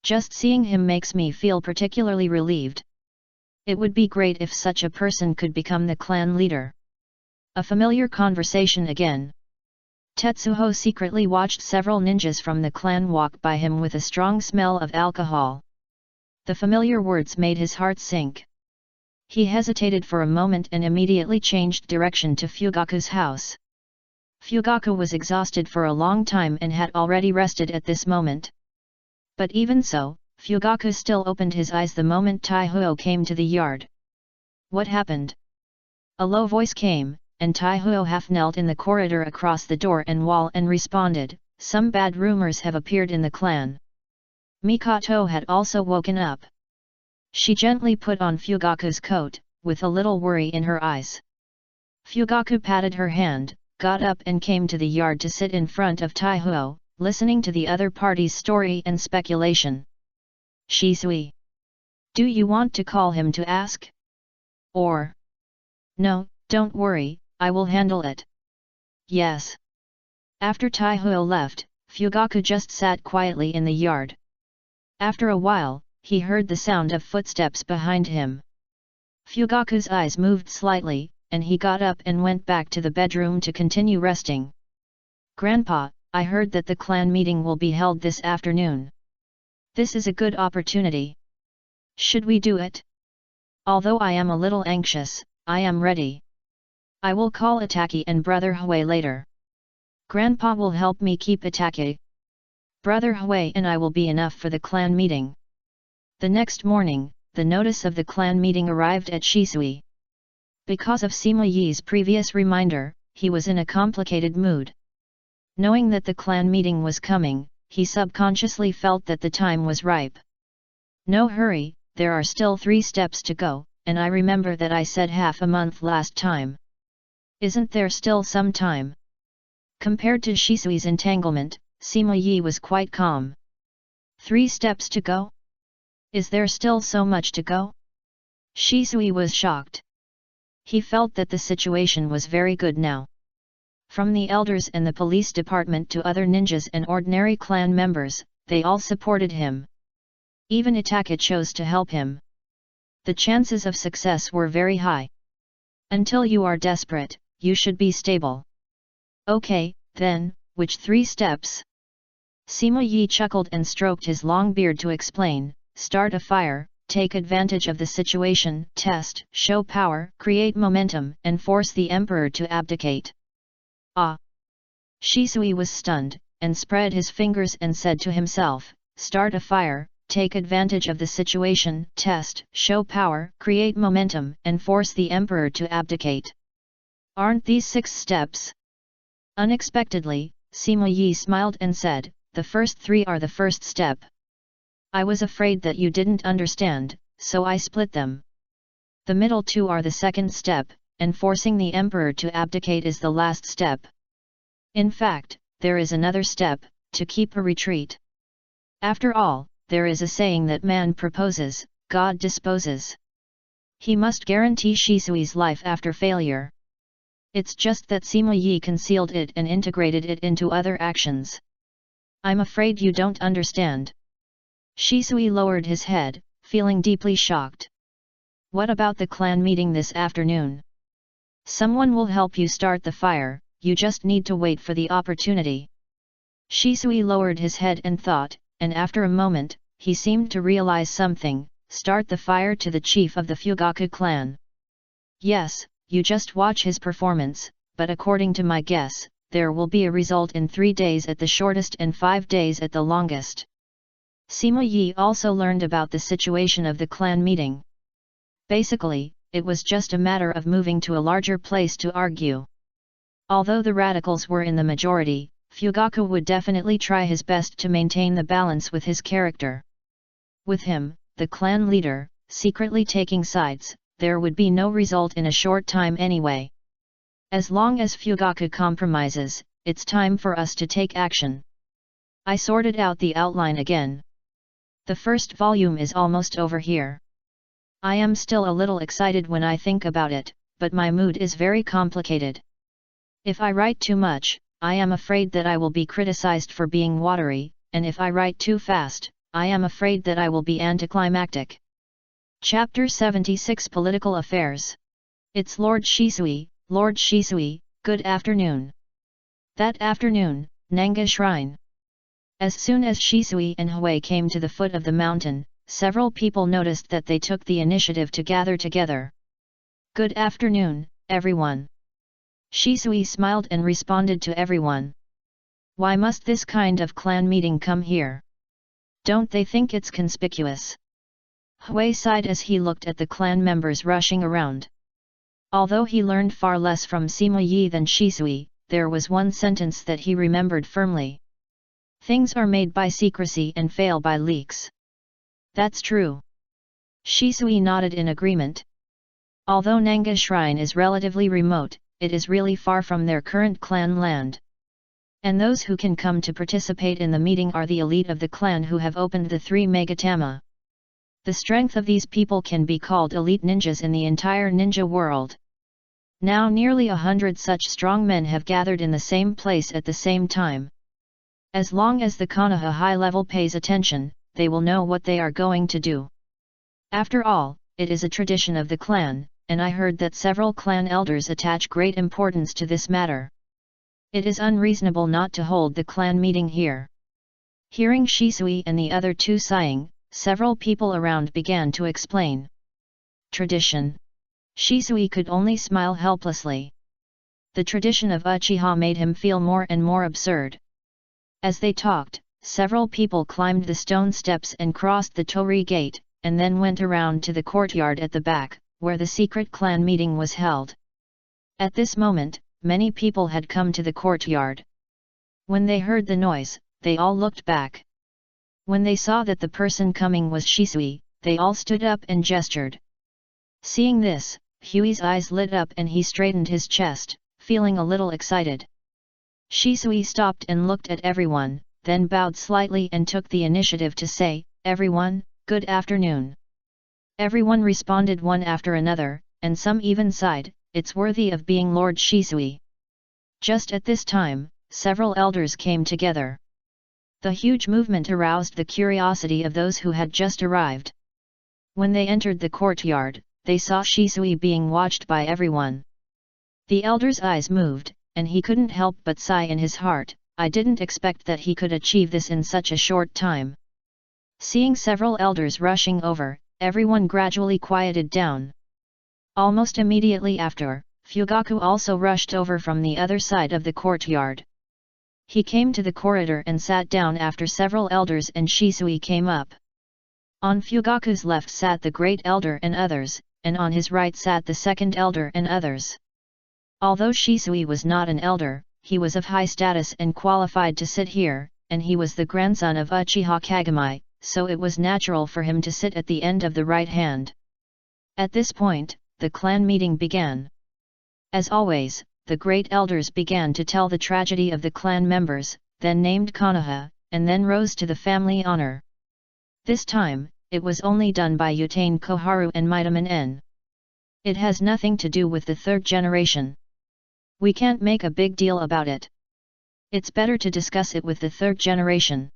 Just seeing him makes me feel particularly relieved. It would be great if such a person could become the clan leader. A familiar conversation again. Tetsuho secretly watched several ninjas from the clan walk by him with a strong smell of alcohol. The familiar words made his heart sink. He hesitated for a moment and immediately changed direction to Fugaku's house. Fugaku was exhausted for a long time and had already rested at this moment. But even so, Fugaku still opened his eyes the moment Taihuo came to the yard. What happened? A low voice came, and Taihuo half knelt in the corridor across the door and wall and responded, "Some bad rumors have appeared in the clan." Mikoto had also woken up. She gently put on Fugaku's coat, with a little worry in her eyes. Fugaku patted her hand, got up and came to the yard to sit in front of Taihuo, listening to the other party's story and speculation. "Shisui. Do you want to call him to ask? Or? No, don't worry, I will handle it." "Yes." After Taihuo left, Fugaku just sat quietly in the yard. After a while, he heard the sound of footsteps behind him. Fugaku's eyes moved slightly, and he got up and went back to the bedroom to continue resting. "Grandpa, I heard that the clan meeting will be held this afternoon. This is a good opportunity. Should we do it? Although I am a little anxious, I am ready. I will call Itaki and Brother Hui later. Grandpa will help me keep Itaki. Brother Hui and I will be enough for the clan meeting." The next morning, the notice of the clan meeting arrived at Shisui. Because of Sima Yi's previous reminder, he was in a complicated mood. Knowing that the clan meeting was coming, he subconsciously felt that the time was ripe. "No hurry, there are still 3 steps to go, and I remember that I said half a month last time. Isn't there still some time?" Compared to Shisui's entanglement, Sima Yi was quite calm. 3 steps to go? Is there still so much to go? Shisui was shocked. He felt that the situation was very good now. From the elders and the police department to other ninjas and ordinary clan members, they all supported him. Even Itaka chose to help him. The chances of success were very high. Until you are desperate, you should be stable. Okay, then, which 3 steps? Sima Yi chuckled and stroked his long beard to explain: start a fire, take advantage of the situation, test, show power, create momentum, and force the emperor to abdicate. Ah! Shisui was stunned, and spread his fingers and said to himself, start a fire, take advantage of the situation, test, show power, create momentum, and force the emperor to abdicate. Aren't these 6 steps? Unexpectedly, Sima Yi smiled and said, the first 3 are the first step. I was afraid that you didn't understand, so I split them. The middle 2 are the second step, and forcing the emperor to abdicate is the last step. In fact, there is another step, to keep a retreat. After all, there is a saying that man proposes, God disposes. He must guarantee Shisui's life after failure. It's just that Sima Yi concealed it and integrated it into other actions. I'm afraid you don't understand. Shisui lowered his head, feeling deeply shocked. What about the clan meeting this afternoon? Someone will help you start the fire, you just need to wait for the opportunity. Shisui lowered his head and thought, and after a moment, he seemed to realize something. Start the fire to the chief of the Fugaku clan. Yes, you just watch his performance, but according to my guess, there will be a result in 3 days at the shortest and 5 days at the longest. Sima Yi also learned about the situation of the clan meeting. Basically, it was just a matter of moving to a larger place to argue. Although the radicals were in the majority, Fugaku would definitely try his best to maintain the balance with his character. With him, the clan leader, secretly taking sides, there would be no result in a short time anyway. As long as Fugaku compromises, it's time for us to take action. I sorted out the outline again. The first volume is almost over here. I am still a little excited when I think about it, but my mood is very complicated. If I write too much, I am afraid that I will be criticized for being watery, and if I write too fast, I am afraid that I will be anticlimactic. Chapter 76 Political Affairs. It's Lord Shisui, good afternoon. That afternoon, Nanga Shrine. As soon as Shisui and Hui came to the foot of the mountain, several people noticed that they took the initiative to gather together. Good afternoon, everyone. Shisui smiled and responded to everyone. Why must this kind of clan meeting come here? Don't they think it's conspicuous? Hui sighed as he looked at the clan members rushing around. Although he learned far less from Sima Yi than Shisui, there was one sentence that he remembered firmly. Things are made by secrecy and fail by leaks. That's true. Shisui nodded in agreement. Although Nanga Shrine is relatively remote, it is really far from their current clan land. And those who can come to participate in the meeting are the elite of the clan who have opened the 3 Megatama. The strength of these people can be called elite ninjas in the entire ninja world. Now nearly 100 such strong men have gathered in the same place at the same time. As long as the Konoha high level pays attention, they will know what they are going to do. After all, it is a tradition of the clan, and I heard that several clan elders attach great importance to this matter. It is unreasonable not to hold the clan meeting here. Hearing Shisui and the other two sighing, several people around began to explain. Tradition. Shisui could only smile helplessly. The tradition of Uchiha made him feel more and more absurd. As they talked, several people climbed the stone steps and crossed the torii gate, and then went around to the courtyard at the back, where the secret clan meeting was held. At this moment, many people had come to the courtyard. When they heard the noise, they all looked back. When they saw that the person coming was Shisui, they all stood up and gestured. Seeing this, Hui's eyes lit up and he straightened his chest, feeling a little excited. Shisui stopped and looked at everyone, then bowed slightly and took the initiative to say, "Everyone, good afternoon." Everyone responded one after another, and some even sighed, "It's worthy of being Lord Shisui." Just at this time, several elders came together. The huge movement aroused the curiosity of those who had just arrived. When they entered the courtyard, they saw Shisui being watched by everyone. The elder's eyes moved, and he couldn't help but sigh in his heart, "I didn't expect that he could achieve this in such a short time." Seeing several elders rushing over, everyone gradually quieted down. Almost immediately after, Fugaku also rushed over from the other side of the courtyard. He came to the corridor and sat down after several elders and Shisui came up. On Fugaku's left sat the great elder and others, and on his right sat the second elder and others. Although Shisui was not an elder, he was of high status and qualified to sit here, and he was the grandson of Uchiha Kagami, so it was natural for him to sit at the end of the right hand. At this point, the clan meeting began. As always, the great elders began to tell the tragedy of the clan members, then named Konoha, and then rose to the family honor. This time, it was only done by Utane Koharu and Midaman N. It has nothing to do with the 3rd generation. We can't make a big deal about it. It's better to discuss it with the 3rd generation.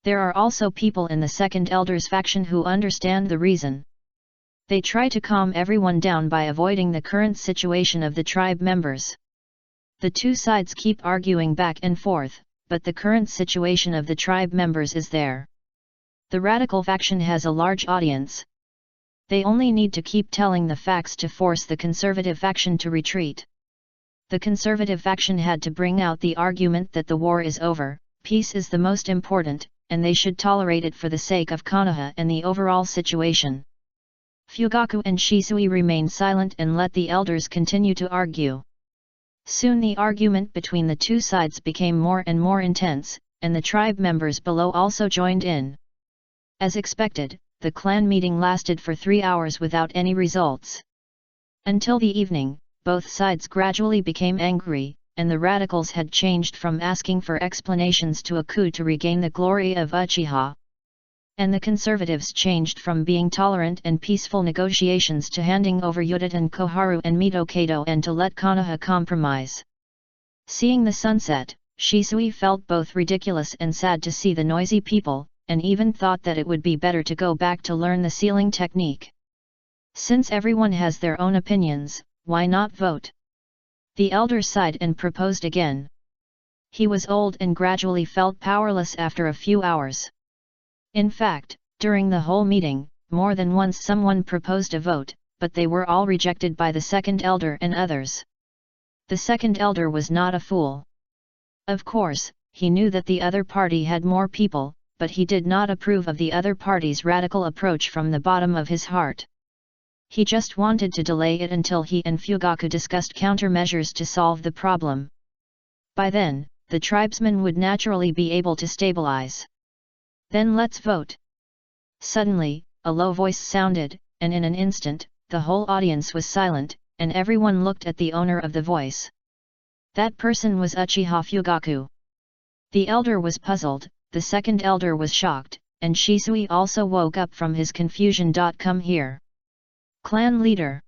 There are also people in the 2nd elders faction who understand the reason. They try to calm everyone down by avoiding the current situation of the tribe members. The two sides keep arguing back and forth, but the current situation of the tribe members is there. The radical faction has a large audience. They only need to keep telling the facts to force the conservative faction to retreat. The conservative faction had to bring out the argument that the war is over, peace is the most important, and they should tolerate it for the sake of Konoha and the overall situation. Fugaku and Shisui remained silent and let the elders continue to argue. Soon the argument between the two sides became more and more intense, and the tribe members below also joined in. As expected, the clan meeting lasted for 3 hours without any results. Until the evening, both sides gradually became angry, and the radicals had changed from asking for explanations to a coup to regain the glory of Uchiha. And the conservatives changed from being tolerant and peaceful negotiations to handing over Yudatan Koharu and Mito Kato and to let Konoha compromise. Seeing the sunset, Shisui felt both ridiculous and sad to see the noisy people, and even thought that it would be better to go back to learn the sealing technique. Since everyone has their own opinions, why not vote? The elder sighed and proposed again. He was old and gradually felt powerless after a few hours. In fact, during the whole meeting, more than once someone proposed a vote, but they were all rejected by the second elder and others. The second elder was not a fool. Of course, he knew that the other party had more people, but he did not approve of the other party's radical approach from the bottom of his heart. He just wanted to delay it until he and Fugaku discussed countermeasures to solve the problem. By then, the tribesmen would naturally be able to stabilize. Then let's vote. Suddenly, a low voice sounded, and in an instant, the whole audience was silent, and everyone looked at the owner of the voice. That person was Uchiha Fugaku. The elder was puzzled, the second elder was shocked, and Shisui also woke up from his confusion. Come here. Clan leader.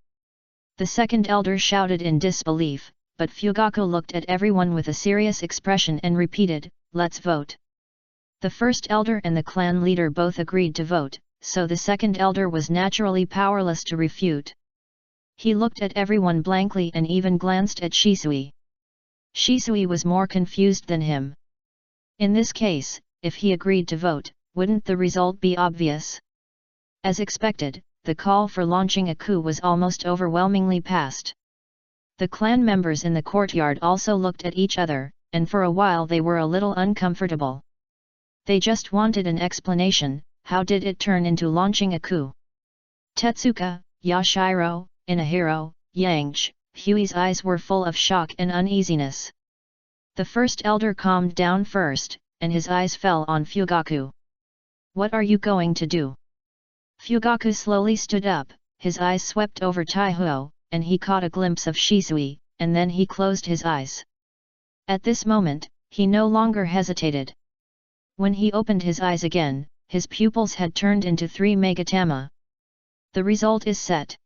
The second elder shouted in disbelief, but Fugaku looked at everyone with a serious expression and repeated, let's vote. The first elder and the clan leader both agreed to vote, so the second elder was naturally powerless to refute. He looked at everyone blankly and even glanced at Shisui. Shisui was more confused than him. In this case, if he agreed to vote, wouldn't the result be obvious? As expected, the call for launching a coup was almost overwhelmingly passed. The clan members in the courtyard also looked at each other, and for a while they were a little uncomfortable. They just wanted an explanation. How did it turn into launching a coup? Tetsuka, Yashiro, Inahiro, Yangch, Hui's eyes were full of shock and uneasiness. The first elder calmed down first, and his eyes fell on Fugaku. What are you going to do? Fugaku slowly stood up, his eyes swept over Taihuo, and he caught a glimpse of Shisui, and then he closed his eyes. At this moment, he no longer hesitated. When he opened his eyes again, his pupils had turned into 3 megatama. The result is set.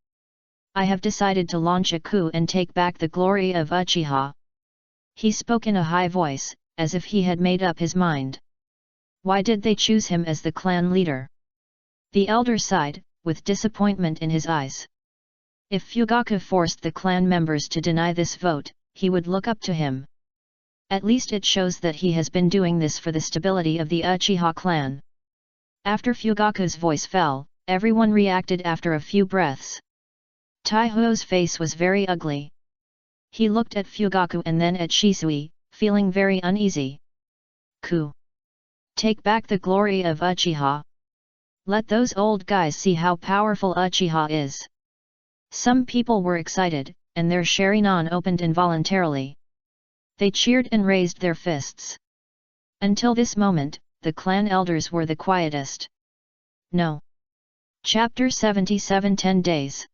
I have decided to launch a coup and take back the glory of Uchiha. He spoke in a high voice, as if he had made up his mind. Why did they choose him as the clan leader? The elder sighed, with disappointment in his eyes. If Fugaku forced the clan members to deny this vote, he would look up to him. At least it shows that he has been doing this for the stability of the Uchiha clan. After Fugaku's voice fell, everyone reacted after a few breaths. Taihuo's face was very ugly. He looked at Fugaku and then at Shisui, feeling very uneasy. Coup. Take back the glory of Uchiha. Let those old guys see how powerful Uchiha is. Some people were excited, and their Sharingan opened involuntarily. They cheered and raised their fists. Until this moment, the clan elders were the quietest. No. Chapter 77 10 Days.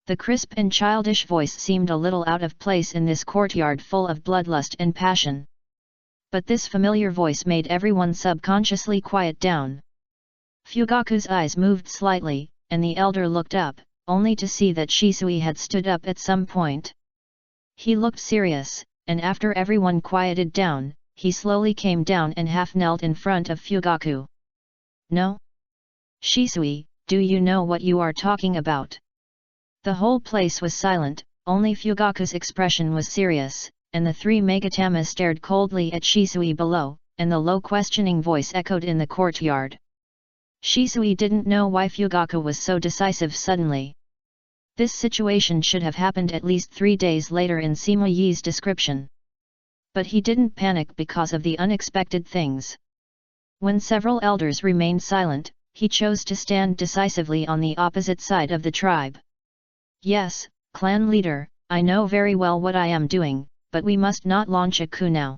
The crisp and childish voice seemed a little out of place in this courtyard full of bloodlust and passion. But this familiar voice made everyone subconsciously quiet down. Fugaku's eyes moved slightly, and the elder looked up, only to see that Shisui had stood up at some point. He looked serious, and after everyone quieted down, he slowly came down and half knelt in front of Fugaku. No? Shisui, do you know what you are talking about? The whole place was silent, only Fugaku's expression was serious, and the three Megatamas stared coldly at Shisui below, and the low questioning voice echoed in the courtyard. Shisui didn't know why Fugaku was so decisive suddenly. This situation should have happened at least 3 days later in Sima Yi's description. But he didn't panic because of the unexpected things. When several elders remained silent, he chose to stand decisively on the opposite side of the tribe. Yes, clan leader, I know very well what I am doing, but we must not launch a coup now.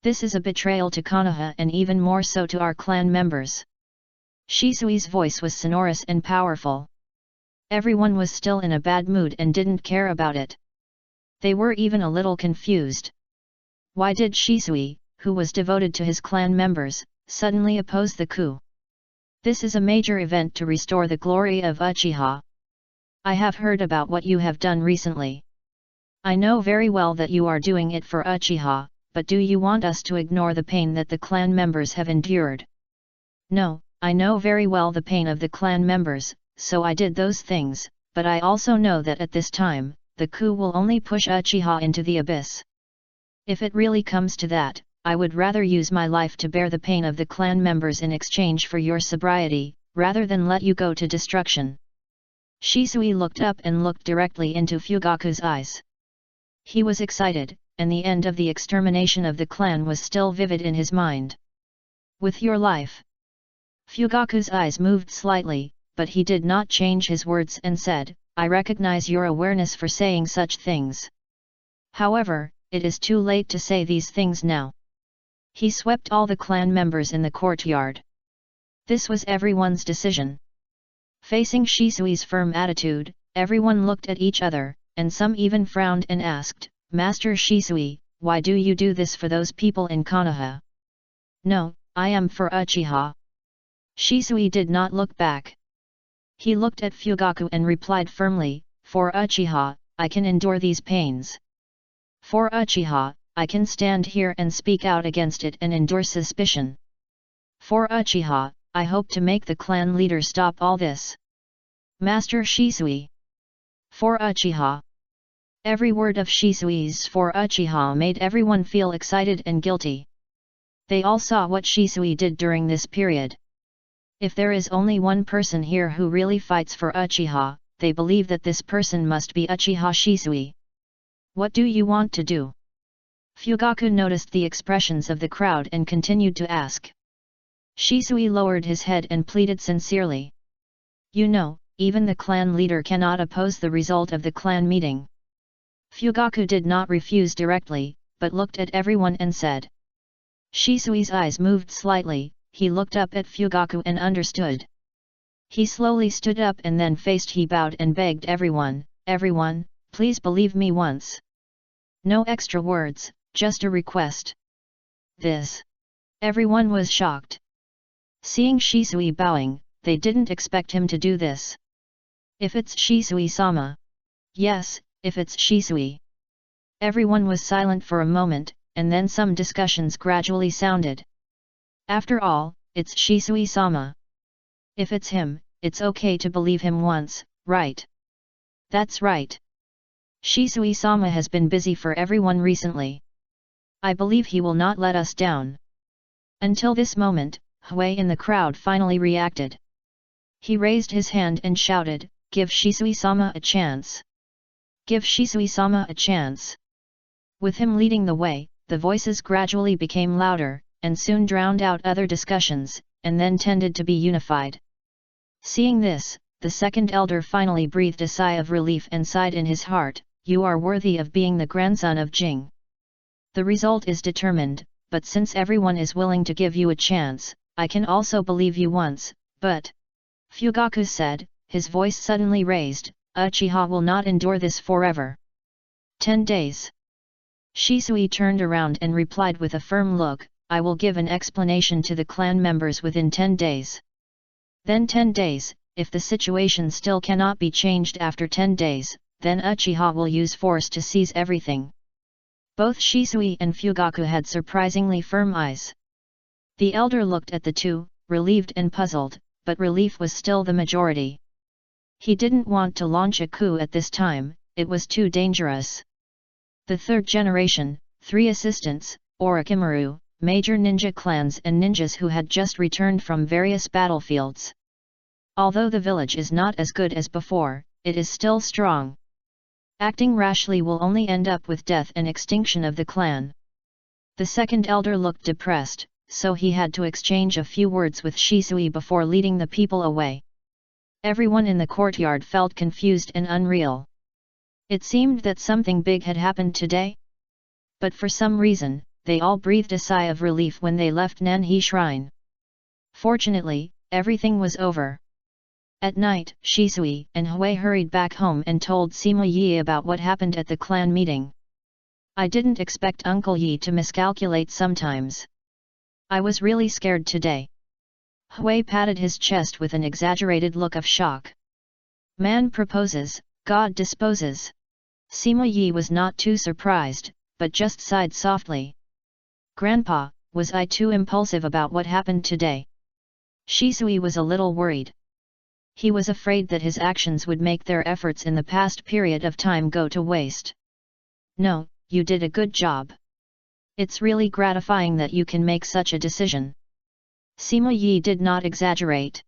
This is a betrayal to Konoha and even more so to our clan members. Shisui's voice was sonorous and powerful. Everyone was still in a bad mood and didn't care about it. They were even a little confused. Why did Shisui, who was devoted to his clan members, suddenly oppose the coup? This is a major event to restore the glory of Uchiha. I have heard about what you have done recently. I know very well that you are doing it for Uchiha, but do you want us to ignore the pain that the clan members have endured? No, I know very well the pain of the clan members, so I did those things, but I also know that at this time, the coup will only push Uchiha into the abyss. If it really comes to that, I would rather use my life to bear the pain of the clan members in exchange for your sobriety, rather than let you go to destruction. Shisui looked up and looked directly into Fugaku's eyes. He was excited, and the end of the extermination of the clan was still vivid in his mind. With your life. Fugaku's eyes moved slightly, but he did not change his words and said, I recognize your awareness for saying such things. However, it is too late to say these things now. He swept all the clan members in the courtyard. This was everyone's decision. Facing Shisui's firm attitude, everyone looked at each other, and some even frowned and asked, Master Shisui, why do you do this for those people in Konoha? No, I am for Uchiha. Shisui did not look back. He looked at Fugaku and replied firmly, for Uchiha, I can endure these pains. For Uchiha, I can stand here and speak out against it and endure suspicion. For Uchiha, I hope to make the clan leader stop all this. Master Shisui. For Uchiha. Every word of Shisui's for Uchiha made everyone feel excited and guilty. They all saw what Shisui did during this period. If there is only one person here who really fights for Uchiha, they believe that this person must be Uchiha Shisui. What do you want to do? Fugaku noticed the expressions of the crowd and continued to ask. Shisui lowered his head and pleaded sincerely. You know, even the clan leader cannot oppose the result of the clan meeting. Fugaku did not refuse directly, but looked at everyone and said. Shisui's eyes moved slightly, he looked up at Fugaku and understood. He slowly stood up and then he bowed and begged everyone, please believe me once. No extra words, just a request. This. Everyone was shocked. Seeing Shisui bowing, they didn't expect him to do this. If it's Shisui-sama. Yes, if it's Shisui. Everyone was silent for a moment, and then some discussions gradually sounded. After all, it's Shisui-sama. If it's him, it's okay to believe him once, right? That's right. Shisui-sama has been busy for everyone recently. I believe he will not let us down. Until this moment, Hui in the crowd finally reacted. He raised his hand and shouted, Give Shisui-sama a chance. Give Shisui-sama a chance. With him leading the way, the voices gradually became louder, and soon drowned out other discussions, and then tended to be unified. Seeing this, the second elder finally breathed a sigh of relief and sighed in his heart, You are worthy of being the grandson of Jing. The result is determined, but since everyone is willing to give you a chance, I can also believe you once, but... Fugaku said, his voice suddenly raised, Uchiha will not endure this forever. 10 days. Shisui turned around and replied with a firm look, I will give an explanation to the clan members within 10 days. Then 10 days, if the situation still cannot be changed after 10 days, then Uchiha will use force to seize everything. Both Shisui and Fugaku had surprisingly firm eyes. The elder looked at the two, relieved and puzzled, but relief was still the majority. He didn't want to launch a coup at this time, it was too dangerous. The third generation, 3 assistants, Orochimaru, major ninja clans and ninjas who had just returned from various battlefields. Although the village is not as good as before, it is still strong. Acting rashly will only end up with death and extinction of the clan. The second elder looked depressed, so he had to exchange a few words with Shisuis before leading the people away. Everyone in the courtyard felt confused and unreal. It seemed that something big had happened today. But for some reason, they all breathed a sigh of relief when they left Nanhe Shrine. Fortunately, everything was over. At night, Shisui and Hui hurried back home and told Sima Yi about what happened at the clan meeting. I didn't expect Uncle Yi to miscalculate sometimes. I was really scared today. Hui patted his chest with an exaggerated look of shock. Man proposes, God disposes. Sima Yi was not too surprised, but just sighed softly. Grandpa, was I too impulsive about what happened today? Shisui was a little worried. He was afraid that his actions would make their efforts in the past period of time go to waste. No, you did a good job. It's really gratifying that you can make such a decision. Sima Yi did not exaggerate.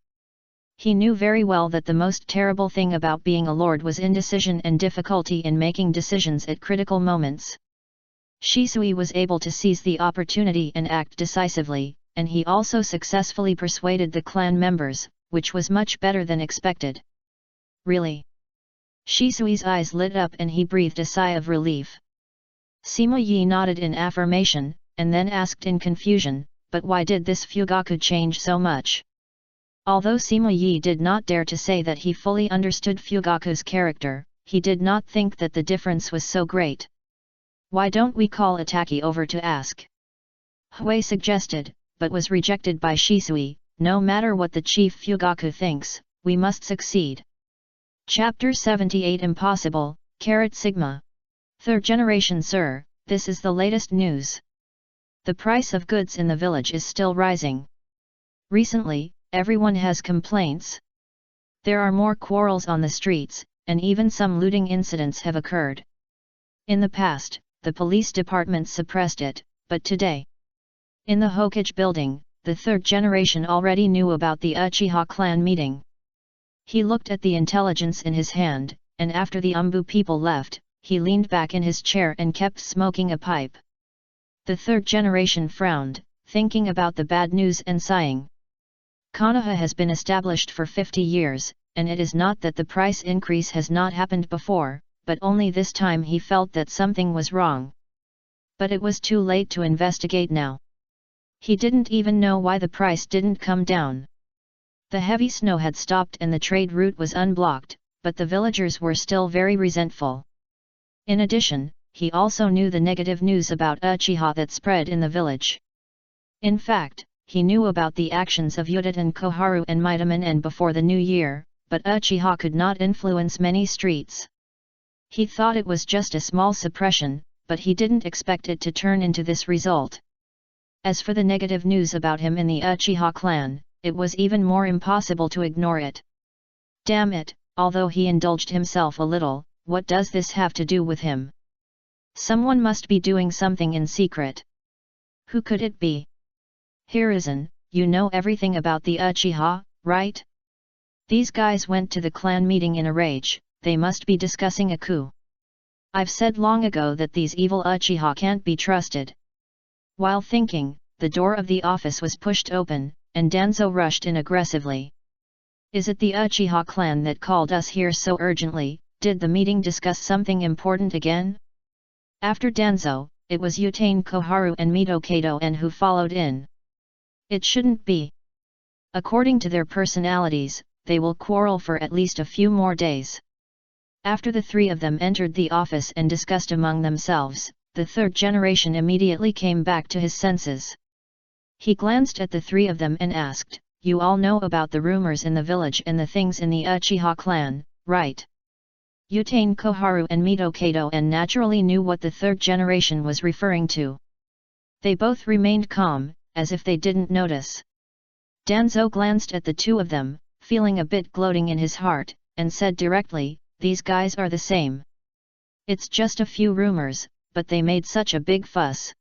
He knew very well that the most terrible thing about being a lord was indecision and difficulty in making decisions at critical moments. Shisui was able to seize the opportunity and act decisively, and he also successfully persuaded the clan members, which was much better than expected. Really? Shisui's eyes lit up and he breathed a sigh of relief. Sima Yi nodded in affirmation, and then asked in confusion, but why did this Fugaku change so much? Although Sima Yi did not dare to say that he fully understood Fugaku's character, he did not think that the difference was so great. Why don't we call Itaki over to ask? Hui suggested, but was rejected by Shisui. No matter what the chief Fugaku thinks, we must succeed. Chapter 78 Impossible, Sigma. Third generation sir, this is the latest news. The price of goods in the village is still rising. Recently, everyone has complaints. There are more quarrels on the streets, and even some looting incidents have occurred. In the past, the police department suppressed it, but today, in the Hokage building, the third generation already knew about the Uchiha clan meeting. He looked at the intelligence in his hand, and after the Umbu people left, he leaned back in his chair and kept smoking a pipe. The third generation frowned, thinking about the bad news and sighing. Konoha has been established for 50 years, and it is not that the price increase has not happened before, but only this time he felt that something was wrong. But it was too late to investigate now. He didn't even know why the price didn't come down. The heavy snow had stopped and the trade route was unblocked, but the villagers were still very resentful. In addition, he also knew the negative news about Uchiha that spread in the village. In fact, he knew about the actions of Uchiha Koharu and Midaman before the new year, but Uchiha could not influence many streets. He thought it was just a small suppression, but he didn't expect it to turn into this result. As for the negative news about him in the Uchiha clan, it was even more impossible to ignore it. Damn it, although he indulged himself a little, what does this have to do with him? Someone must be doing something in secret. Who could it be? Hiruzen, you know everything about the Uchiha, right? These guys went to the clan meeting in a rage, they must be discussing a coup. I've said long ago that these evil Uchiha can't be trusted. While thinking, the door of the office was pushed open, and Danzo rushed in aggressively. Is it the Uchiha clan that called us here so urgently? Did the meeting discuss something important again? After Danzo, it was Uchiha Koharu and Mito Kato who followed in. It shouldn't be. According to their personalities, they will quarrel for at least a few more days. After the three of them entered the office and discussed among themselves, the third generation immediately came back to his senses. He glanced at the three of them and asked, "You all know about the rumors in the village and the things in the Uchiha clan, right?" Uchiha Koharu and Mito Kato naturally knew what the third generation was referring to. They both remained calm, as if they didn't notice. Danzo glanced at the two of them, feeling a bit gloating in his heart, and said directly, "These guys are the same. It's just a few rumors, but they made such a big fuss.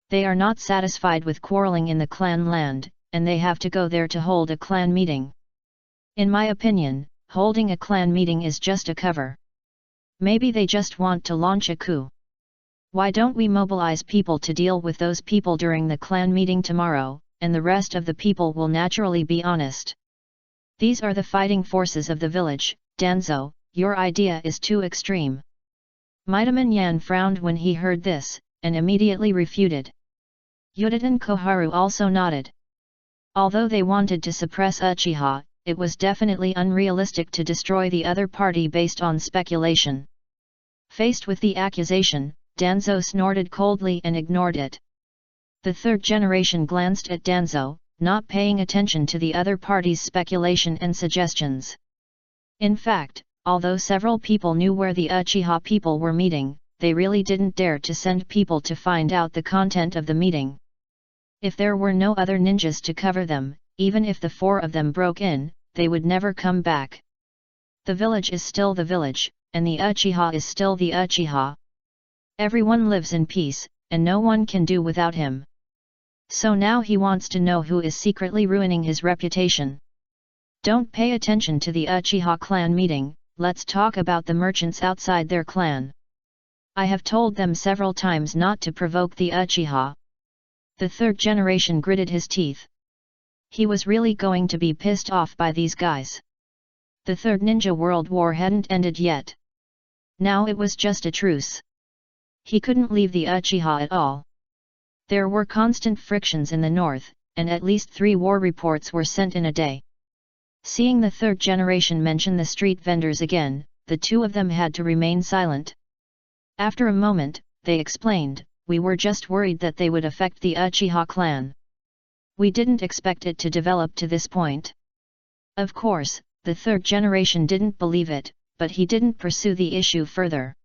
They are not satisfied with quarreling in the clan land, and they have to go there to hold a clan meeting. In my opinion, holding a clan meeting is just a cover. Maybe they just want to launch a coup. Why don't we mobilize people to deal with those people during the clan meeting tomorrow, and the rest of the people will naturally be honest. These are the fighting forces of the village. Danzo, your idea is too extreme." Midaman Yan frowned when he heard this, and immediately refuted. Yudatan Koharu also nodded. Although they wanted to suppress Uchiha, it was definitely unrealistic to destroy the other party based on speculation. Faced with the accusation, Danzo snorted coldly and ignored it. The third generation glanced at Danzo, not paying attention to the other party's speculation and suggestions. In fact, although several people knew where the Uchiha people were meeting, they really didn't dare to send people to find out the content of the meeting. If there were no other ninjas to cover them, even if the four of them broke in, they would never come back. The village is still the village, and the Uchiha is still the Uchiha. Everyone lives in peace, and no one can do without him. So now he wants to know who is secretly ruining his reputation. Don't pay attention to the Uchiha clan meeting, let's talk about the merchants outside their clan. I have told them several times not to provoke the Uchiha. The third generation gritted his teeth. He was really going to be pissed off by these guys. The Third Ninja World War hadn't ended yet. Now it was just a truce. He couldn't leave the Uchiha at all. There were constant frictions in the north, and at least 3 war reports were sent in a day. Seeing the third generation mention the street vendors again, the two of them had to remain silent. After a moment, they explained, "We were just worried that they would affect the Uchiha clan. We didn't expect it to develop to this point." Of course, the third generation didn't believe it, but he didn't pursue the issue further.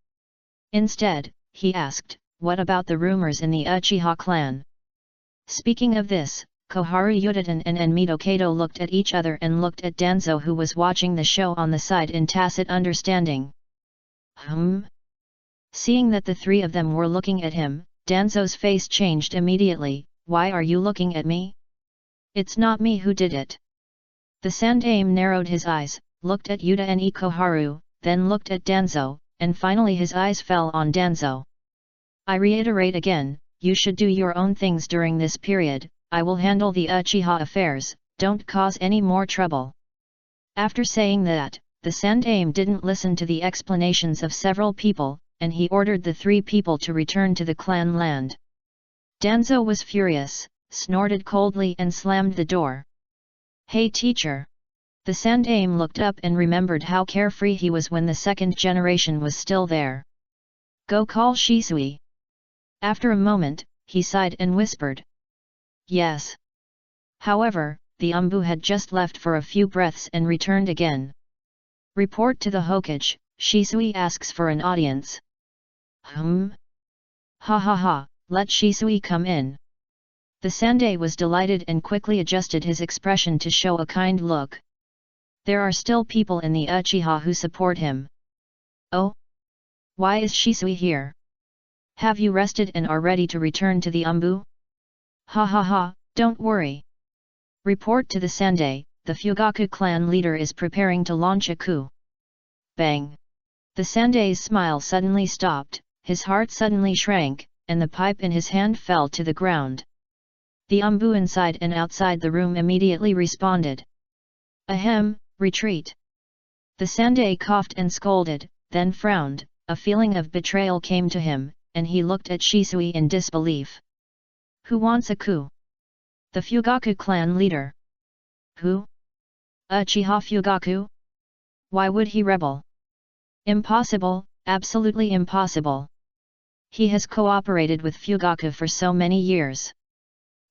Instead, he asked, "What about the rumors in the Uchiha clan?" Speaking of this, Koharu Yudatan and Enmito Kato looked at each other and looked at Danzo, who was watching the show on the side in tacit understanding. Seeing that the three of them were looking at him, Danzo's face changed immediately. "Why are you looking at me? It's not me who did it." The Sandaime narrowed his eyes, looked at Yuta and Koharu, then looked at Danzo, and finally his eyes fell on Danzo. "I reiterate again, you should do your own things during this period. I will handle the Uchiha affairs, don't cause any more trouble." After saying that, the Sandaime didn't listen to the explanations of several people, and he ordered the 3 people to return to the clan land. Danzo was furious, snorted coldly and slammed the door. "Hey teacher!" The Sandaime looked up and remembered how carefree he was when the second generation was still there. "Go call Shisuis." After a moment, he sighed and whispered, "Yes." However, the Umbu had just left for a few breaths and returned again. "Report to the Hokage, Shisui asks for an audience." Ha ha ha, let Shisui come in." The Sandai was delighted and quickly adjusted his expression to show a kind look. There are still people in the Uchiha who support him. "Oh? Why is Shisui here? Have you rested and are ready to return to the Umbu?" "Ha ha ha, don't worry. Report to the Sandai, the Fugaku clan leader is preparing to launch a coup." Bang! The Sandai's smile suddenly stopped, his heart suddenly shrank, and the pipe in his hand fell to the ground. The Umbu inside and outside the room immediately responded. "Ahem, retreat." The Sandai coughed and scolded, then frowned, a feeling of betrayal came to him, and he looked at Shisui in disbelief. "Who wants a coup?" "The Fugaku clan leader." "Who? Uchiha Fugaku? Why would he rebel?" "Impossible, absolutely impossible. He has cooperated with Fugaku for so many years.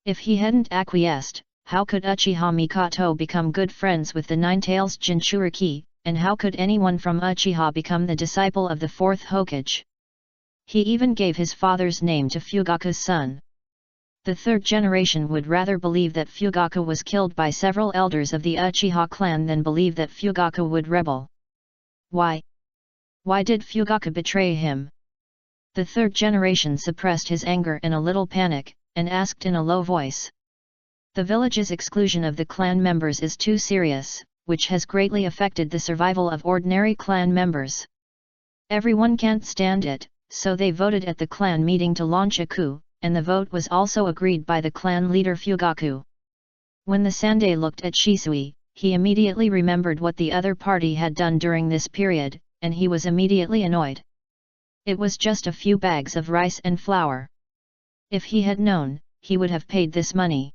If he hadn't acquiesced, how could Uchiha Mikoto become good friends with the Nine-Tails Jinchuriki, and how could anyone from Uchiha become the disciple of the 4th Hokage? He even gave his father's name to Fugaku's son." The third generation would rather believe that Fugaku was killed by several elders of the Uchiha clan than believe that Fugaku would rebel. Why? Why did Fugaku betray him? The third generation suppressed his anger and a little panic, and asked in a low voice. The village's exclusion of the clan members is too serious, which has greatly affected the survival of ordinary clan members. Everyone can't stand it, so they voted at the clan meeting to launch a coup, and the vote was also agreed by the clan leader Fugaku. When the Sandai looked at Shisui, he immediately remembered what the other party had done during this period, and he was immediately annoyed. It was just a few bags of rice and flour. If he had known, he would have paid this money.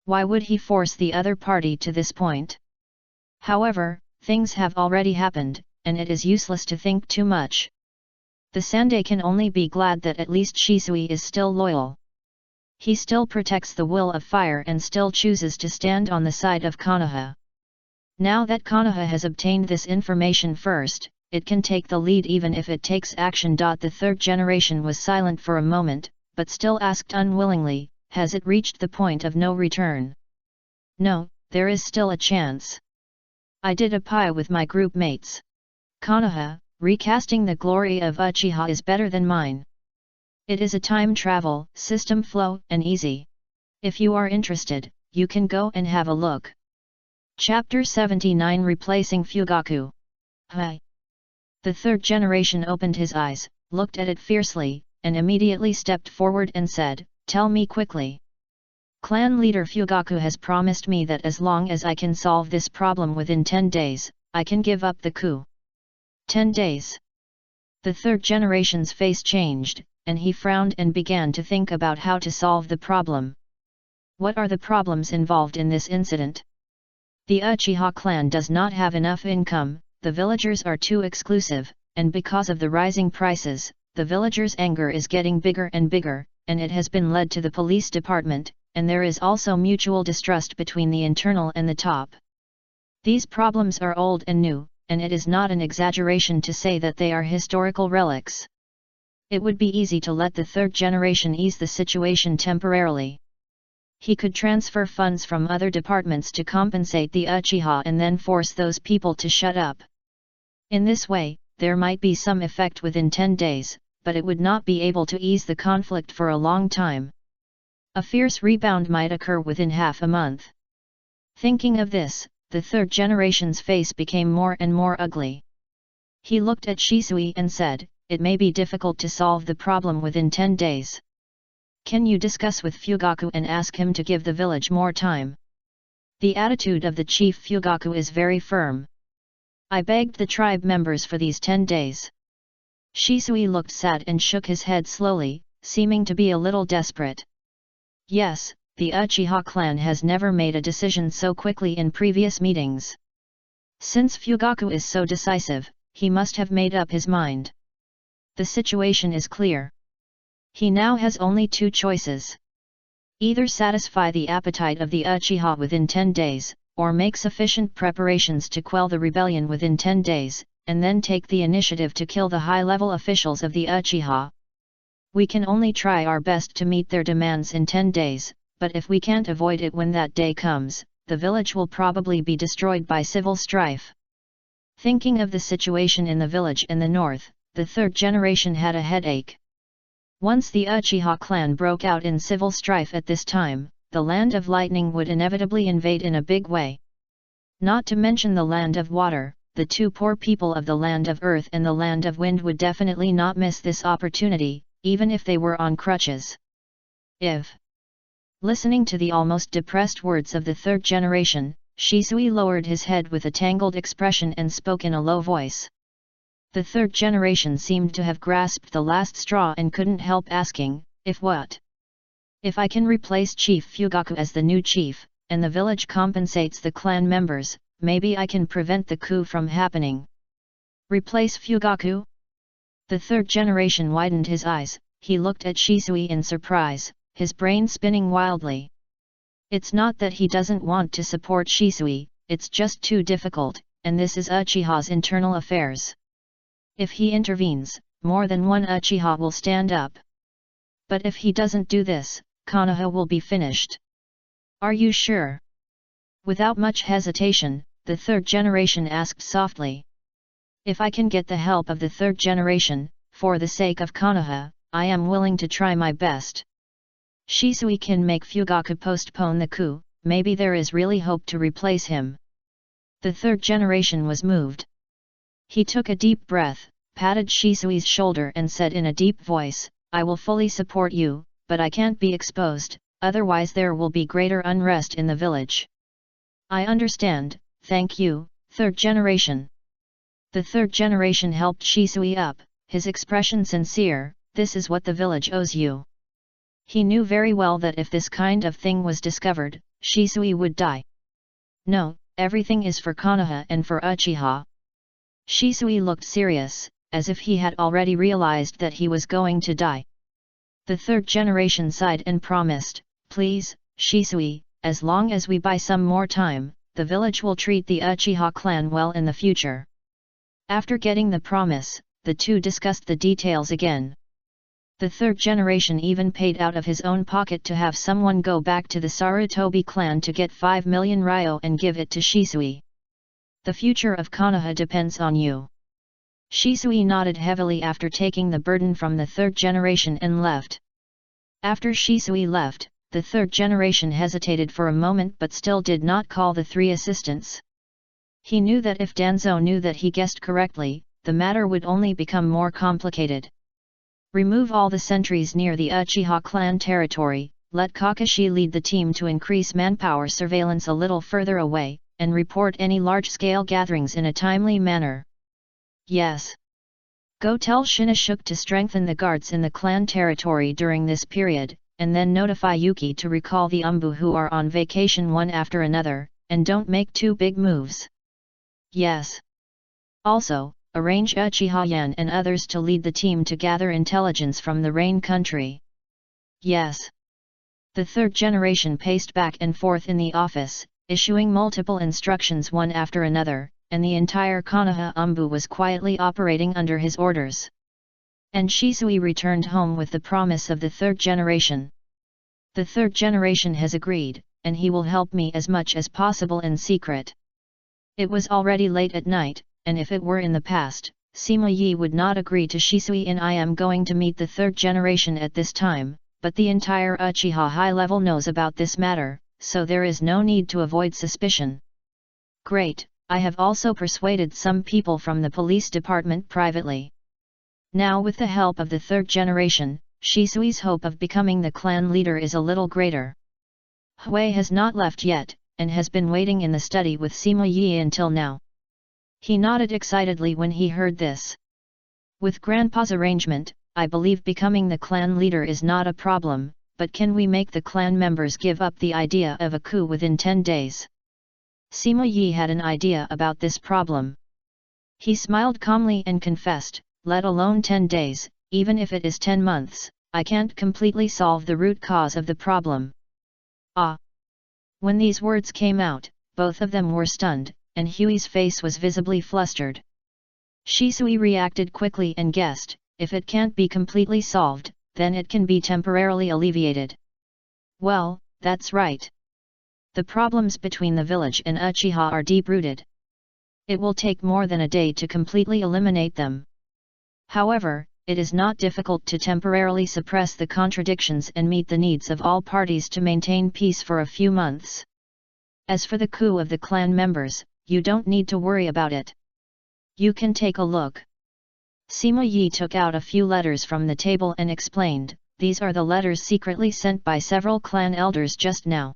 Why would he force the other party to this point? However, things have already happened, and it is useless to think too much. The Sandai can only be glad that at least Shisui is still loyal. He still protects the will of fire and still chooses to stand on the side of Konoha. Now that Konoha has obtained this information first, it can take the lead even if it takes action. The third generation was silent for a moment, but still asked unwillingly, has it reached the point of no return? No, there is still a chance. I did a pie with my group mates. Konoha, recasting the glory of Uchiha is better than mine. It is a time travel, system flow, and easy. If you are interested, you can go and have a look. Chapter 79 Replacing Fugaku. Hi. The third generation opened his eyes, looked at it fiercely, and immediately stepped forward and said, "Tell me quickly." Clan leader Fugaku has promised me that as long as I can solve this problem within 10 days, I can give up the coup. 10 days. The third generation's face changed, and he frowned and began to think about how to solve the problem. What are the problems involved in this incident? The Uchiha clan does not have enough income, the villagers are too exclusive, and because of the rising prices, the villagers' anger is getting bigger and bigger, and it has been led to the police department, and there is also mutual distrust between the internal and the top. These problems are old and new, and it is not an exaggeration to say that they are historical relics. It would be easy to let the third generation ease the situation temporarily. He could transfer funds from other departments to compensate the Uchiha and then force those people to shut up. In this way, there might be some effect within 10 days, but it would not be able to ease the conflict for a long time. A fierce rebound might occur within half a month. Thinking of this, the third generation's face became more and more ugly. He looked at Shisui and said, "It may be difficult to solve the problem within 10 days. Can you discuss with Fugaku and ask him to give the village more time?" The attitude of the chief Fugaku is very firm. I begged the tribe members for these 10 days. Shisui looked sad and shook his head slowly, seeming to be a little desperate. Yes, the Uchiha clan has never made a decision so quickly in previous meetings. Since Fugaku is so decisive, he must have made up his mind. The situation is clear. He now has only two choices. Either satisfy the appetite of the Uchiha within 10 days, or make sufficient preparations to quell the rebellion within 10 days, and then take the initiative to kill the high-level officials of the Uchiha. We can only try our best to meet their demands in 10 days, but if we can't avoid it when that day comes, the village will probably be destroyed by civil strife. Thinking of the situation in the village in the north, the third generation had a headache. Once the Uchiha clan broke out in civil strife at this time, the land of lightning would inevitably invade in a big way. Not to mention the land of water, the two poor people of the land of earth and the land of wind would definitely not miss this opportunity, even if they were on crutches. Listening to the almost depressed words of the third generation, Shisui lowered his head with a tangled expression and spoke in a low voice. The third generation seemed to have grasped the last straw and couldn't help asking, "If what?" "If I can replace Chief Fugaku as the new chief, and the village compensates the clan members, maybe I can prevent the coup from happening." "Replace Fugaku?" The third generation widened his eyes, he looked at Shisui in surprise, his brain spinning wildly. It's not that he doesn't want to support Shisui, it's just too difficult, and this is Uchiha's internal affairs. If he intervenes, more than one Uchiha will stand up. But if he doesn't do this, Konoha will be finished. Are you sure? Without much hesitation, the third generation asked softly. If I can get the help of the third generation, for the sake of Konoha, I am willing to try my best. Shisui can make Fugaku postpone the coup, maybe there is really hope to replace him. The third generation was moved. He took a deep breath, patted Shisui's shoulder and said in a deep voice, I will fully support you, but I can't be exposed, otherwise there will be greater unrest in the village. I understand, thank you, third generation. The third generation helped Shisui up, his expression sincere, this is what the village owes you. He knew very well that if this kind of thing was discovered, Shisui would die. No, everything is for Konoha and for Uchiha. Shisui looked serious, as if he had already realized that he was going to die. The third generation sighed and promised, please, Shisui, as long as we buy some more time, the village will treat the Uchiha clan well in the future. After getting the promise, the two discussed the details again. The third generation even paid out of his own pocket to have someone go back to the Sarutobi clan to get 5 million ryo and give it to Shisui. The future of Konoha depends on you. Shisui nodded heavily after taking the burden from the third generation and left. After Shisui left, the third generation hesitated for a moment but still did not call the three assistants. He knew that if Danzo knew that he guessed correctly, the matter would only become more complicated. Remove all the sentries near the Uchiha clan territory, let Kakashi lead the team to increase manpower surveillance a little further away, and report any large-scale gatherings in a timely manner. Yes. Go tell Shinosuke to strengthen the guards in the clan territory during this period, and then notify Yuki to recall the Umbu who are on vacation one after another, and don't make too big moves. Yes. Also, arrange Uchiha Yan and others to lead the team to gather intelligence from the Rain country. Yes. The third generation paced back and forth in the office, issuing multiple instructions one after another, and the entire Konoha Umbu was quietly operating under his orders. And Shisui returned home with the promise of the third generation. The third generation has agreed, and he will help me as much as possible in secret. It was already late at night, and if it were in the past, Sima Yi would not agree to Shisui in I am going to meet the third generation at this time, but the entire Uchiha high level knows about this matter, so there is no need to avoid suspicion. Great, I have also persuaded some people from the police department privately. Now with the help of the third generation, Shisui's hope of becoming the clan leader is a little greater. Hui has not left yet, and has been waiting in the study with Sima Yi until now. He nodded excitedly when he heard this. With Grandpa's arrangement, I believe becoming the clan leader is not a problem, but can we make the clan members give up the idea of a coup within 10 days? Sima Yi had an idea about this problem. He smiled calmly and confessed, let alone 10 days, even if it is 10 months, I can't completely solve the root cause of the problem. Ah! When these words came out, both of them were stunned, and Hui's face was visibly flustered. Shisui reacted quickly and guessed, if it can't be completely solved, then it can be temporarily alleviated. Well, that's right. The problems between the village and Uchiha are deep-rooted. It will take more than a day to completely eliminate them. However, it is not difficult to temporarily suppress the contradictions and meet the needs of all parties to maintain peace for a few months. As for the coup of the clan members, you don't need to worry about it. You can take a look. Sima Yi took out a few letters from the table and explained, these are the letters secretly sent by several clan elders just now.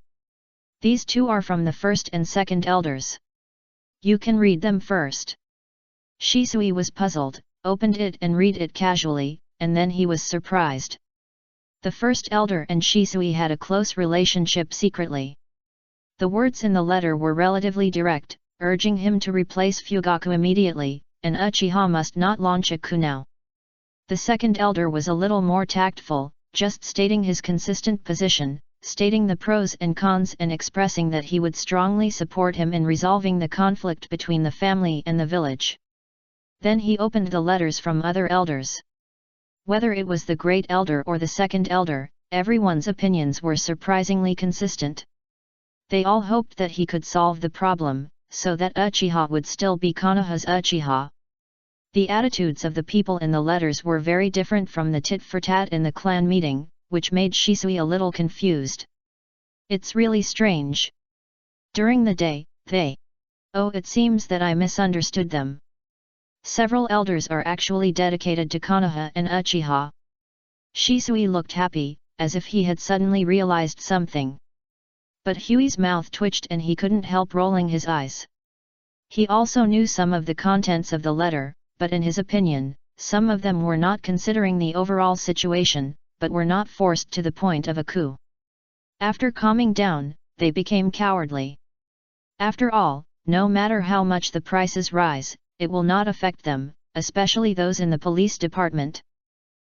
These two are from the first and second elders. You can read them first. Shisui was puzzled, opened it and read it casually, and then he was surprised. The first elder and Shisui had a close relationship secretly. The words in the letter were relatively direct, urging him to replace Fugaku immediately, and Uchiha must not launch a coup now. The second elder was a little more tactful, just stating his consistent position, stating the pros and cons and expressing that he would strongly support him in resolving the conflict between the family and the village. Then he opened the letters from other elders. Whether it was the great elder or the second elder, everyone's opinions were surprisingly consistent. They all hoped that he could solve the problem, so that Uchiha would still be Konoha's Uchiha. The attitudes of the people in the letters were very different from the tit-for-tat in the clan meeting, which made Shisui a little confused. It's really strange. During the day, it seems that I misunderstood them. Several elders are actually dedicated to Konoha and Uchiha. Shisui looked happy, as if he had suddenly realized something. But Huey's mouth twitched and he couldn't help rolling his eyes. He also knew some of the contents of the letter, but in his opinion, some of them were not considering the overall situation, but were not forced to the point of a coup. After calming down, they became cowardly. After all, no matter how much the prices rise, it will not affect them, especially those in the police department.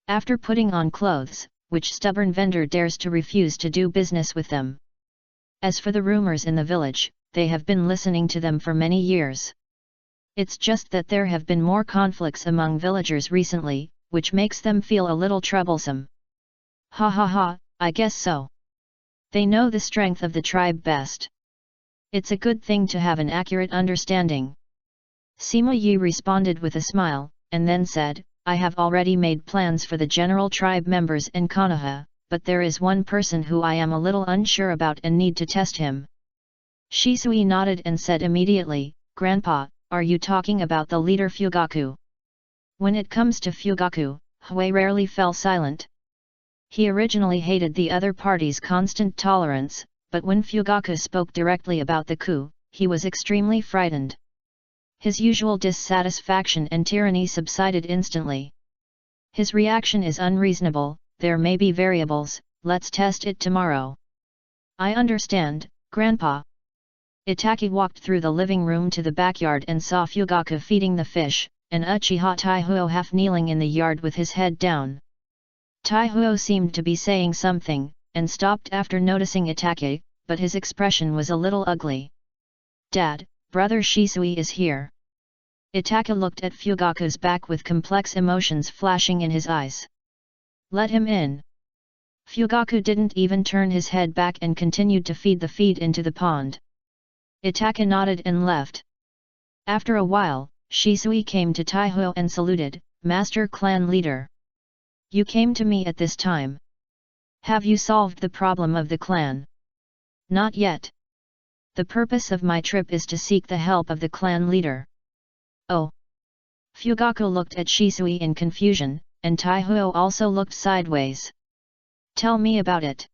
After putting on clothes, which stubborn vendor dares to refuse to do business with them? As for the rumors in the village, they have been listening to them for many years. It's just that there have been more conflicts among villagers recently, which makes them feel a little troublesome. Ha ha ha, I guess so. They know the strength of the tribe best. It's a good thing to have an accurate understanding. Sima Yi responded with a smile, and then said, I have already made plans for the general tribe members in Konoha, but there is one person who I am a little unsure about and need to test him. Shisui nodded and said immediately, Grandpa, are you talking about the leader Fugaku? When it comes to Fugaku, Hui rarely fell silent. He originally hated the other party's constant tolerance, but when Fugaku spoke directly about the coup, he was extremely frightened. His usual dissatisfaction and tyranny subsided instantly. His reaction is unreasonable, there may be variables, let's test it tomorrow. I understand, Grandpa. Itaki walked through the living room to the backyard and saw Fugaku feeding the fish, and Uchiha Taihuo half kneeling in the yard with his head down. Taihuo seemed to be saying something, and stopped after noticing Itaki, but his expression was a little ugly. Dad, Brother Shisui is here. Itaka looked at Fugaku's back with complex emotions flashing in his eyes. Let him in. Fugaku didn't even turn his head back and continued to feed the feed into the pond. Itaka nodded and left. After a while, Shisui came to Taihuo and saluted, Master Clan Leader. You came to me at this time. Have you solved the problem of the clan? Not yet. The purpose of my trip is to seek the help of the clan leader. Oh. Fugaku looked at Shisui in confusion, and Taihuo also looked sideways. Tell me about it.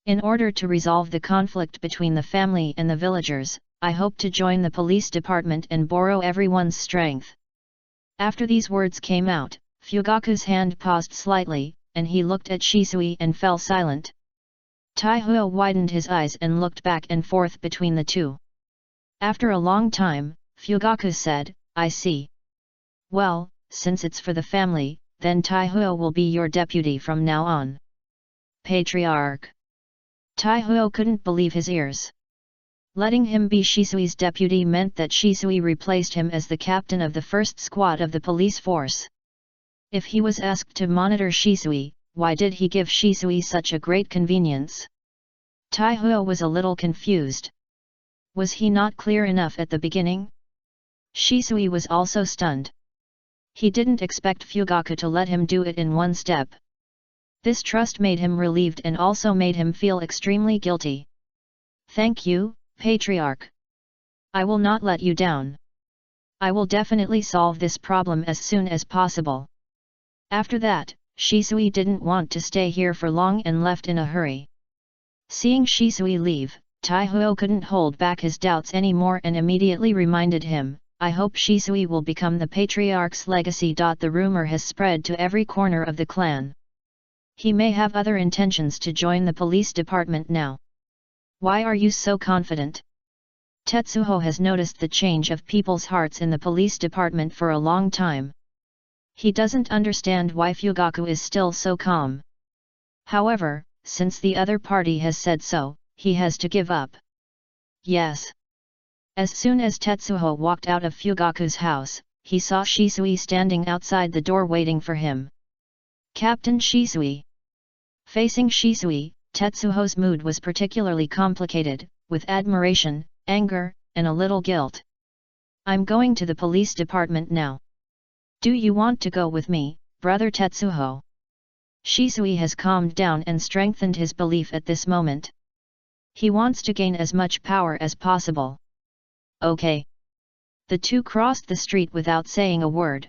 In order to resolve the conflict between the family and the villagers, I hope to join the police department and borrow everyone's strength. After these words came out, Fugaku's hand paused slightly, and he looked at Shisui and fell silent. Taihuo widened his eyes and looked back and forth between the two. After a long time, Fugaku said, I see. Well, since it's for the family, then Taihuo will be your deputy from now on. Patriarch. Taihuo couldn't believe his ears. Letting him be Shisui's deputy meant that Shisui replaced him as the captain of the first squad of the police force. If he was asked to monitor Shisui, why did he give Shisui such a great convenience? Taihuo was a little confused. Was he not clear enough at the beginning? Shisui was also stunned. He didn't expect Fugaku to let him do it in one step. This trust made him relieved and also made him feel extremely guilty. Thank you, Patriarch. I will not let you down. I will definitely solve this problem as soon as possible. After that, Shisui didn't want to stay here for long and left in a hurry. Seeing Shisui leave, Taihuo couldn't hold back his doubts anymore and immediately reminded him, I hope Shisui will become the Patriarch's legacy. The rumor has spread to every corner of the clan. He may have other intentions to join the police department now. Why are you so confident? Tetsuho has noticed the change of people's hearts in the police department for a long time. He doesn't understand why Fugaku is still so calm. However, since the other party has said so, he has to give up. Yes. As soon as Tetsuho walked out of Fugaku's house, he saw Shisui standing outside the door waiting for him. Captain Shisui. Facing Shisui, Tetsuho's mood was particularly complicated, with admiration, anger, and a little guilt. I'm going to the police department now. Do you want to go with me, brother Tetsuho? Shisui has calmed down and strengthened his belief at this moment. He wants to gain as much power as possible. Okay. The two crossed the street without saying a word.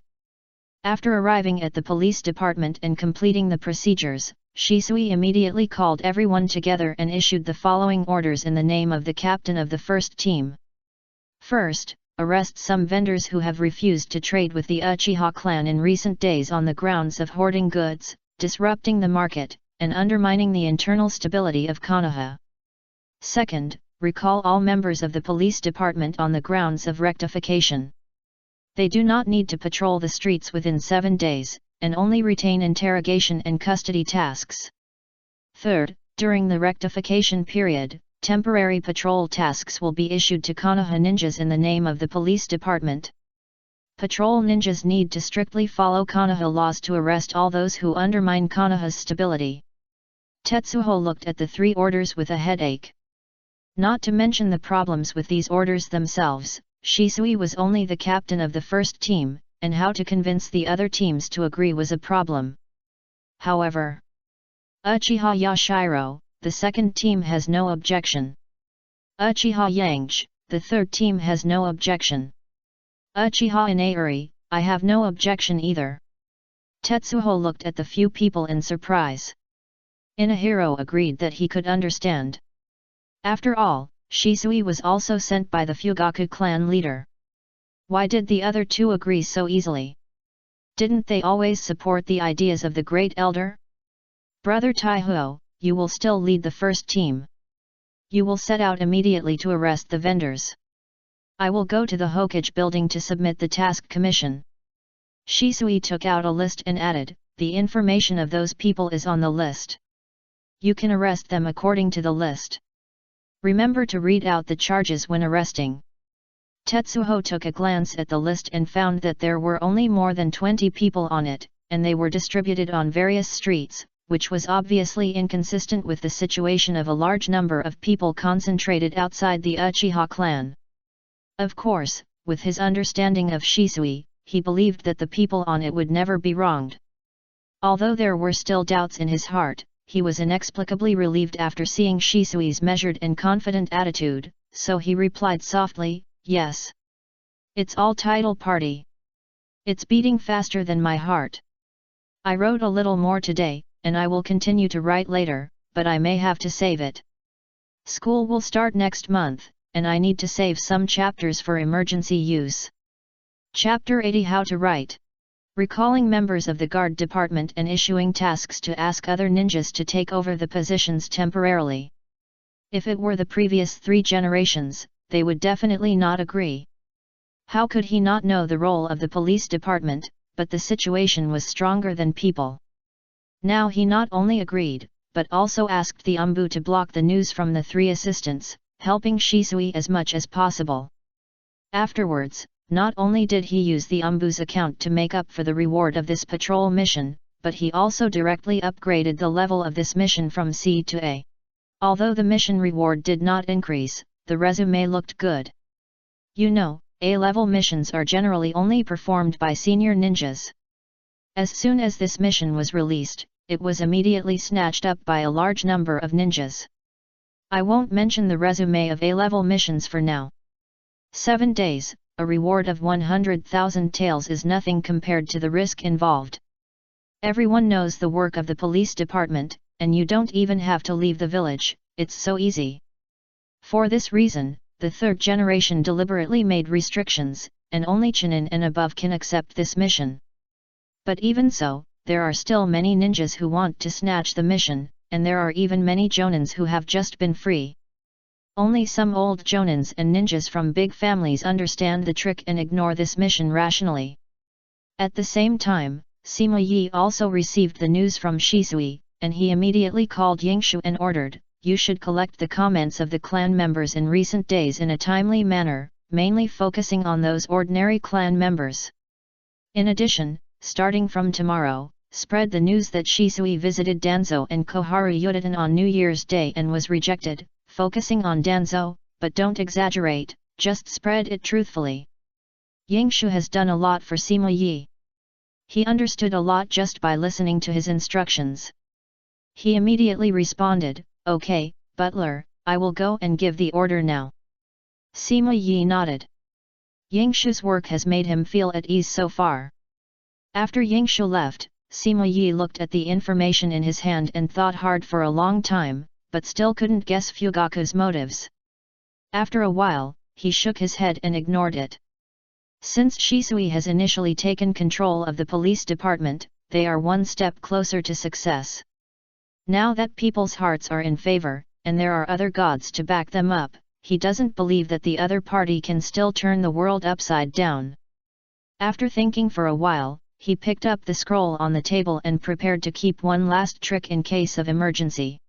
After arriving at the police department and completing the procedures, Shisui immediately called everyone together and issued the following orders in the name of the captain of the first team. First, arrest some vendors who have refused to trade with the Uchiha clan in recent days on the grounds of hoarding goods, disrupting the market, and undermining the internal stability of Konoha. Second, recall all members of the police department on the grounds of rectification. They do not need to patrol the streets within 7 days, and only retain interrogation and custody tasks. Third, during the rectification period, temporary patrol tasks will be issued to Konoha ninjas in the name of the police department. Patrol ninjas need to strictly follow Konoha laws to arrest all those who undermine Konoha's stability. Tetsuho looked at the 3 orders with a headache. Not to mention the problems with these orders themselves, Shisui was only the captain of the first team, and how to convince the other teams to agree was a problem. However, Uchiha Yashiro, the second team, has no objection. Uchiha Yangj, the third team, has no objection. Uchiha Inairi, I have no objection either. Tetsuho looked at the few people in surprise. Inahiro agreed that he could understand. After all, Shisui was also sent by the Fugaku clan leader. Why did the other 2 agree so easily? Didn't they always support the ideas of the great elder? Brother Taihuo, you will still lead the first team. You will set out immediately to arrest the vendors. I will go to the Hokage building to submit the task commission. Shisui took out a list and added, the information of those people is on the list. You can arrest them according to the list. Remember to read out the charges when arresting. Tetsuho took a glance at the list and found that there were only more than 20 people on it, and they were distributed on various streets, which was obviously inconsistent with the situation of a large number of people concentrated outside the Uchiha clan. Of course, with his understanding of Shisui, he believed that the people on it would never be wronged. Although there were still doubts in his heart, he was inexplicably relieved after seeing Shisui's measured and confident attitude, so he replied softly, yes. It's all title party. It's beating faster than my heart. I wrote a little more today, and I will continue to write later, but I may have to save it. School will start next month, and I need to save some chapters for emergency use. Chapter 80 How to Write. Recalling members of the guard department and issuing tasks to ask other ninjas to take over the positions temporarily. If it were the previous 3 generations, they would definitely not agree. How could he not know the role of the police department, but the situation was stronger than people. Now he not only agreed, but also asked the Umbu to block the news from the 3 assistants, helping Shisui as much as possible. Afterwards, not only did he use the Umbu's account to make up for the reward of this patrol mission, but he also directly upgraded the level of this mission from C to A. Although the mission reward did not increase, the resume looked good. You know, A-level missions are generally only performed by senior ninjas. As soon as this mission was released, it was immediately snatched up by a large number of ninjas. I won't mention the resume of A-level missions for now. 7 days, a reward of 100,000 taels is nothing compared to the risk involved. Everyone knows the work of the police department, and you don't even have to leave the village, it's so easy. For this reason, the 3rd generation deliberately made restrictions, and only Chunin and above can accept this mission. But even so, there are still many ninjas who want to snatch the mission, and there are even many jonins who have just been free. Only some old jonins and ninjas from big families understand the trick and ignore this mission rationally. At the same time, Sima Yi also received the news from Shisui, and he immediately called Yingshu and ordered, you should collect the comments of the clan members in recent days in a timely manner, mainly focusing on those ordinary clan members. In addition, starting from tomorrow, spread the news that Shisui visited Danzo and Koharu Yudatan on New Year's Day and was rejected, focusing on Danzo, but don't exaggerate, just spread it truthfully. Yangshu has done a lot for Sima Yi. He understood a lot just by listening to his instructions. He immediately responded, "Okay, butler, I will go and give the order now." Sima Yi nodded. Yangshu's work has made him feel at ease so far. After Yangshu left, Sima Yi looked at the information in his hand and thought hard for a long time, but still couldn't guess Fugaku's motives. After a while, he shook his head and ignored it. Since Shisui has initially taken control of the police department, they are one step closer to success. Now that people's hearts are in favor, and there are other gods to back them up, he doesn't believe that the other party can still turn the world upside down. After thinking for a while, he picked up the scroll on the table and prepared to keep one last trick in case of emergency.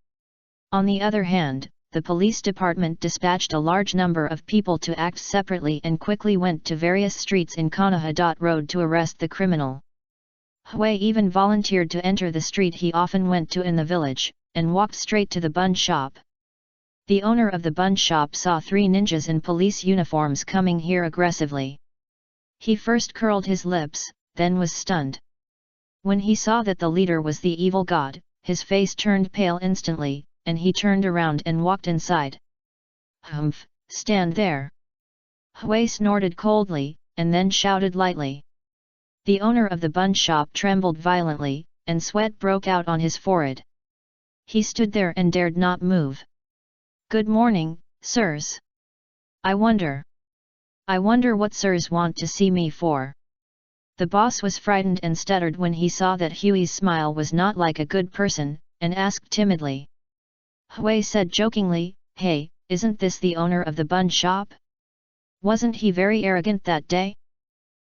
On the other hand, the police department dispatched a large number of people to act separately and quickly went to various streets in Konoha Road to arrest the criminal. Hui even volunteered to enter the street he often went to in the village, and walked straight to the bun shop. The owner of the bun shop saw 3 ninjas in police uniforms coming here aggressively. He first curled his lips, then was stunned. When he saw that the leader was the evil god, his face turned pale instantly, and he turned around and walked inside. "Humph, stand there!" Hui snorted coldly, and then shouted lightly. The owner of the bun shop trembled violently, and sweat broke out on his forehead. He stood there and dared not move. "Good morning, sirs. I wonder what sirs want to see me for." The boss was frightened and stuttered when he saw that Huey's smile was not like a good person, and asked timidly. Hui said jokingly, "Hey, isn't this the owner of the bun shop? Wasn't he very arrogant that day?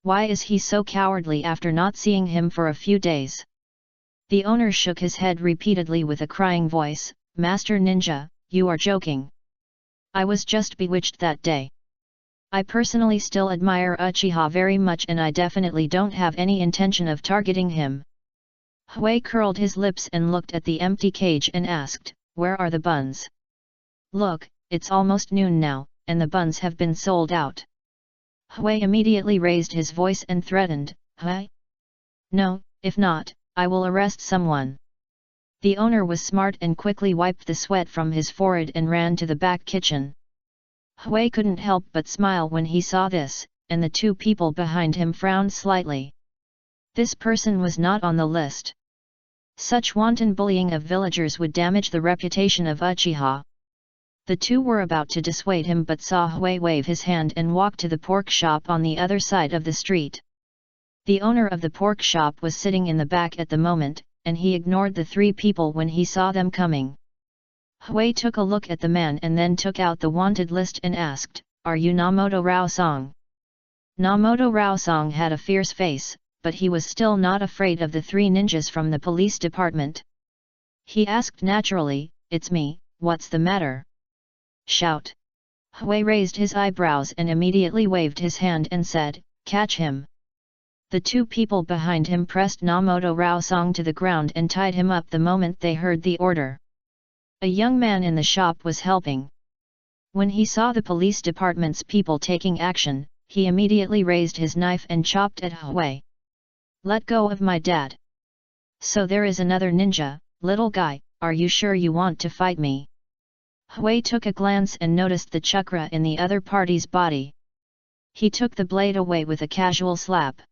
Why is he so cowardly after not seeing him for a few days?" The owner shook his head repeatedly with a crying voice, "Master Ninja, you are joking. I was just bewitched that day. I personally still admire Uchiha very much and I definitely don't have any intention of targeting him." Hui curled his lips and looked at the empty cage and asked, "Where are the buns? Look, it's almost noon now, and the buns have been sold out." Hui immediately raised his voice and threatened, "Huh? No, if not, I will arrest someone." The owner was smart and quickly wiped the sweat from his forehead and ran to the back kitchen. Hui couldn't help but smile when he saw this, and the 2 people behind him frowned slightly. This person was not on the list. Such wanton bullying of villagers would damage the reputation of Uchiha. The 2 were about to dissuade him but saw Hui wave his hand and walk to the pork shop on the other side of the street. The owner of the pork shop was sitting in the back at the moment, and he ignored the 3 people when he saw them coming. Hui took a look at the man and then took out the wanted list and asked, "Are you Namoto Rao-song?" Namoto Rao-song had a fierce face, but he was still not afraid of the 3 ninjas from the police department. He asked naturally, "It's me, what's the matter? Shout!" Hui raised his eyebrows and immediately waved his hand and said, "Catch him." The 2 people behind him pressed Namoto Rao-song to the ground and tied him up the moment they heard the order. A young man in the shop was helping. When he saw the police department's people taking action, he immediately raised his knife and chopped at Hui. "Let go of my dad. So there is another ninja, little guy, are you sure you want to fight me?" Hui took a glance and noticed the chakra in the other party's body. He took the blade away with a casual slap.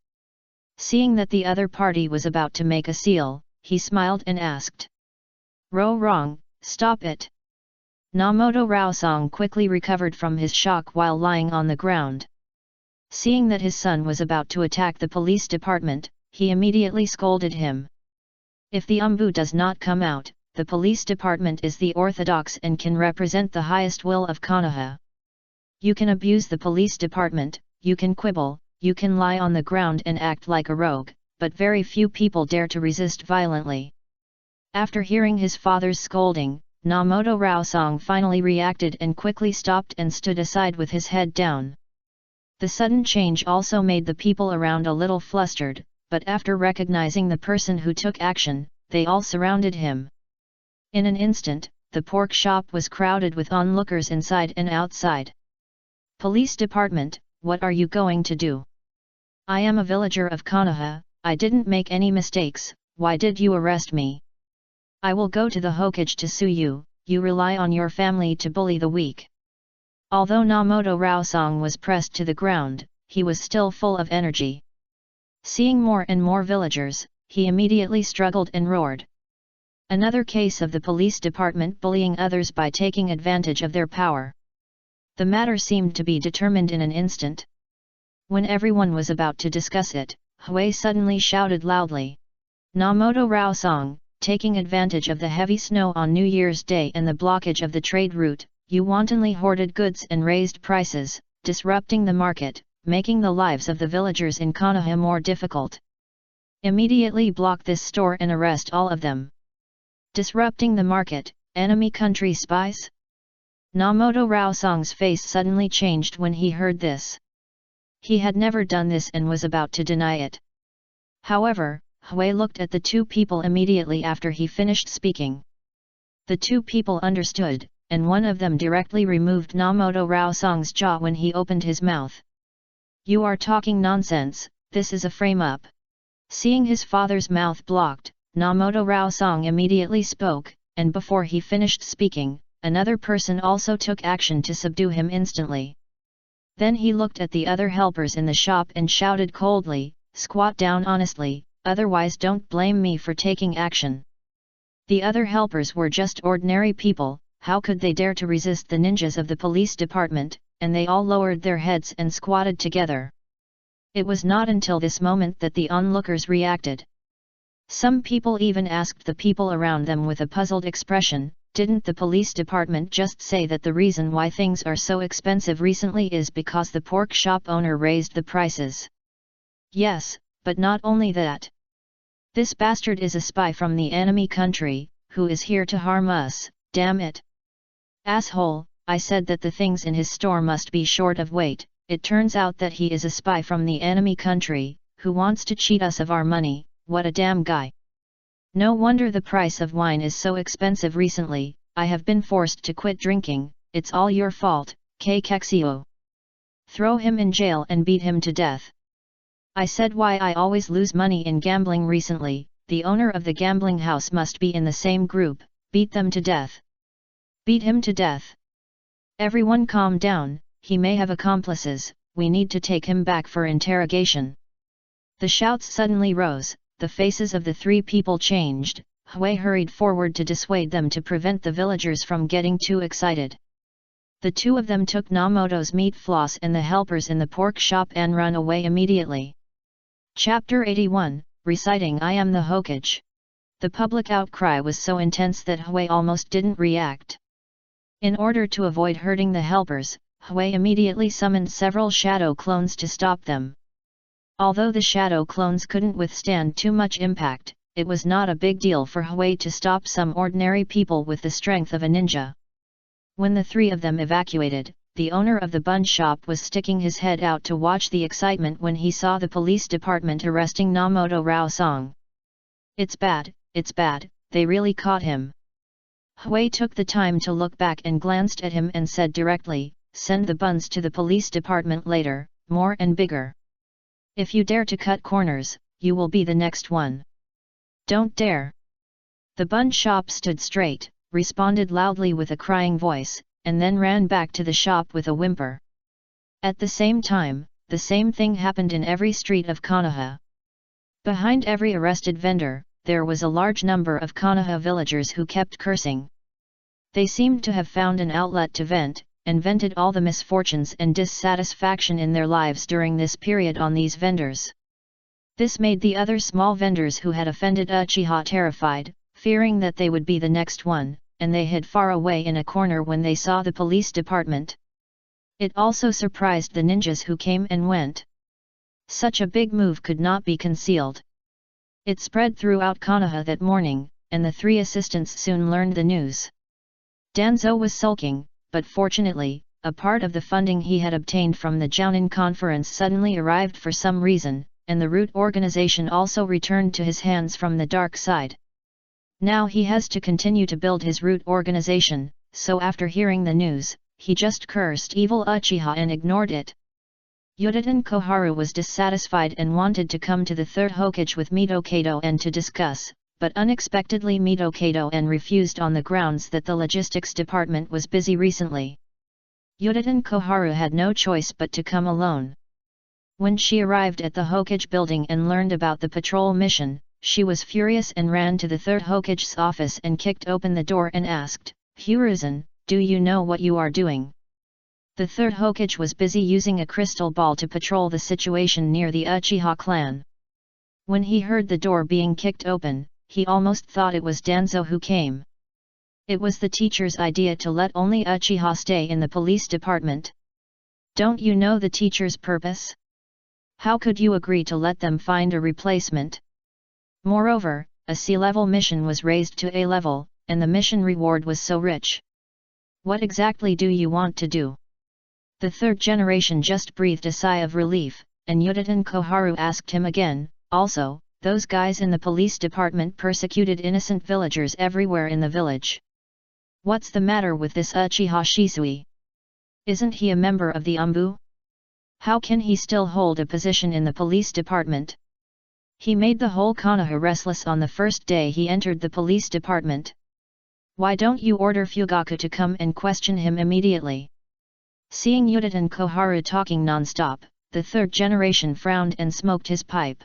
Seeing that the other party was about to make a seal, he smiled and asked, "Wrong, stop it." Namoto Rao-song quickly recovered from his shock while lying on the ground. Seeing that his son was about to attack the police department, he immediately scolded him. "If the Umbu does not come out, the police department is the orthodox and can represent the highest will of Konoha. You can abuse the police department, you can quibble, you can lie on the ground and act like a rogue, but very few people dare to resist violently." After hearing his father's scolding, Namoto Rao-song finally reacted and quickly stopped and stood aside with his head down. The sudden change also made the people around a little flustered, but after recognizing the person who took action, they all surrounded him. In an instant, the pork shop was crowded with onlookers inside and outside. "Police department, what are you going to do? I am a villager of Konoha, I didn't make any mistakes, why did you arrest me? I will go to the Hokage to sue you, you rely on your family to bully the weak." Although Namoto Raosong was pressed to the ground, he was still full of energy. Seeing more and more villagers, he immediately struggled and roared. Another case of the police department bullying others by taking advantage of their power. The matter seemed to be determined in an instant. When everyone was about to discuss it, Hui suddenly shouted loudly. "Namoto Raosong, taking advantage of the heavy snow on New Year's Day and the blockage of the trade route, you wantonly hoarded goods and raised prices, disrupting the market, making the lives of the villagers in Konoha more difficult. Immediately block this store and arrest all of them." Disrupting the market, enemy country spies? Namoto Raosong's face suddenly changed when he heard this. He had never done this and was about to deny it. However, Hui looked at the two people immediately after he finished speaking. The two people understood, and one of them directly removed Namoto Raosong's jaw when he opened his mouth. "You are talking nonsense, this is a frame-up." Seeing his father's mouth blocked, Namoto Raosong immediately spoke, and before he finished speaking, another person also took action to subdue him instantly. Then he looked at the other helpers in the shop and shouted coldly, "Squat down honestly, otherwise don't blame me for taking action." The other helpers were just ordinary people, how could they dare to resist the ninjas of the police department, and they all lowered their heads and squatted together. It was not until this moment that the onlookers reacted. Some people even asked the people around them with a puzzled expression, "Didn't the police department just say that the reason why things are so expensive recently is because the pork shop owner raised the prices?" "Yes, but not only that. This bastard is a spy from the enemy country, who is here to harm us, damn it. Asshole, I said that the things in his store must be short of weight, it turns out that he is a spy from the enemy country, who wants to cheat us of our money, what a damn guy. No wonder the price of wine is so expensive recently, I have been forced to quit drinking, it's all your fault, Kekexio. Throw him in jail and beat him to death. I said why I always lose money in gambling recently, the owner of the gambling house must be in the same group, beat them to death. Beat him to death. Everyone calm down, he may have accomplices, we need to take him back for interrogation." The shouts suddenly rose, the faces of the three people changed, Hui hurried forward to dissuade them to prevent the villagers from getting too excited. The two of them took Namoto's meat floss and the helpers in the pork shop and ran away immediately. Chapter 81, Reciting I Am the Hokage. The public outcry was so intense that Hui almost didn't react. In order to avoid hurting the helpers, Hui immediately summoned several shadow clones to stop them. Although the shadow clones couldn't withstand too much impact, it was not a big deal for Hui to stop some ordinary people with the strength of a ninja. When the three of them evacuated, the owner of the bun shop was sticking his head out to watch the excitement when he saw the police department arresting Namoto Raosong. It's bad, they really caught him." Hui took the time to look back and glanced at him and said directly, "Send the buns to the police department later, more and bigger. If you dare to cut corners, you will be the next one. Don't dare." The bun shop stood straight, responded loudly with a crying voice, and then ran back to the shop with a whimper. At the same time, the same thing happened in every street of Konoha. Behind every arrested vendor, there was a large number of Konoha villagers who kept cursing. They seemed to have found an outlet to vent, and vented all the misfortunes and dissatisfaction in their lives during this period on these vendors. This made the other small vendors who had offended Uchiha terrified, fearing that they would be the next one, and they hid far away in a corner when they saw the police department. It also surprised the ninjas who came and went. Such a big move could not be concealed. It spread throughout Konoha that morning, and the three assistants soon learned the news. Danzo was sulking, but fortunately, a part of the funding he had obtained from the Jounin conference suddenly arrived for some reason, and the root organization also returned to his hands from the dark side. Now he has to continue to build his root organization, so after hearing the news, he just cursed evil Uchiha and ignored it. Yuditen Koharu was dissatisfied and wanted to come to the third Hokage with Mito and to discuss, but unexpectedly Mito refused on the grounds that the logistics department was busy recently. Yuditen Koharu had no choice but to come alone. When she arrived at the Hokage building and learned about the patrol mission, she was furious and ran to the third Hokage's office and kicked open the door and asked, "Hiruzen, do you know what you are doing?" The third Hokage was busy using a crystal ball to patrol the situation near the Uchiha clan. When he heard the door being kicked open, he almost thought it was Danzo who came. It was the teacher's idea to let only Uchiha stay in the police department. Don't you know the teacher's purpose? How could you agree to let them find a replacement? Moreover, a C-level mission was raised to A level, and the mission reward was so rich. What exactly do you want to do? The third generation just breathed a sigh of relief, and Yuditen Koharu asked him again, also, those guys in the police department persecuted innocent villagers everywhere in the village. What's the matter with this Uchiha Shisui? Isn't he a member of the Umbu? How can he still hold a position in the police department? He made the whole Konoha restless on the first day he entered the police department. Why don't you order Fugaku to come and question him immediately? Seeing Yuditen Koharu talking non-stop, the third generation frowned and smoked his pipe.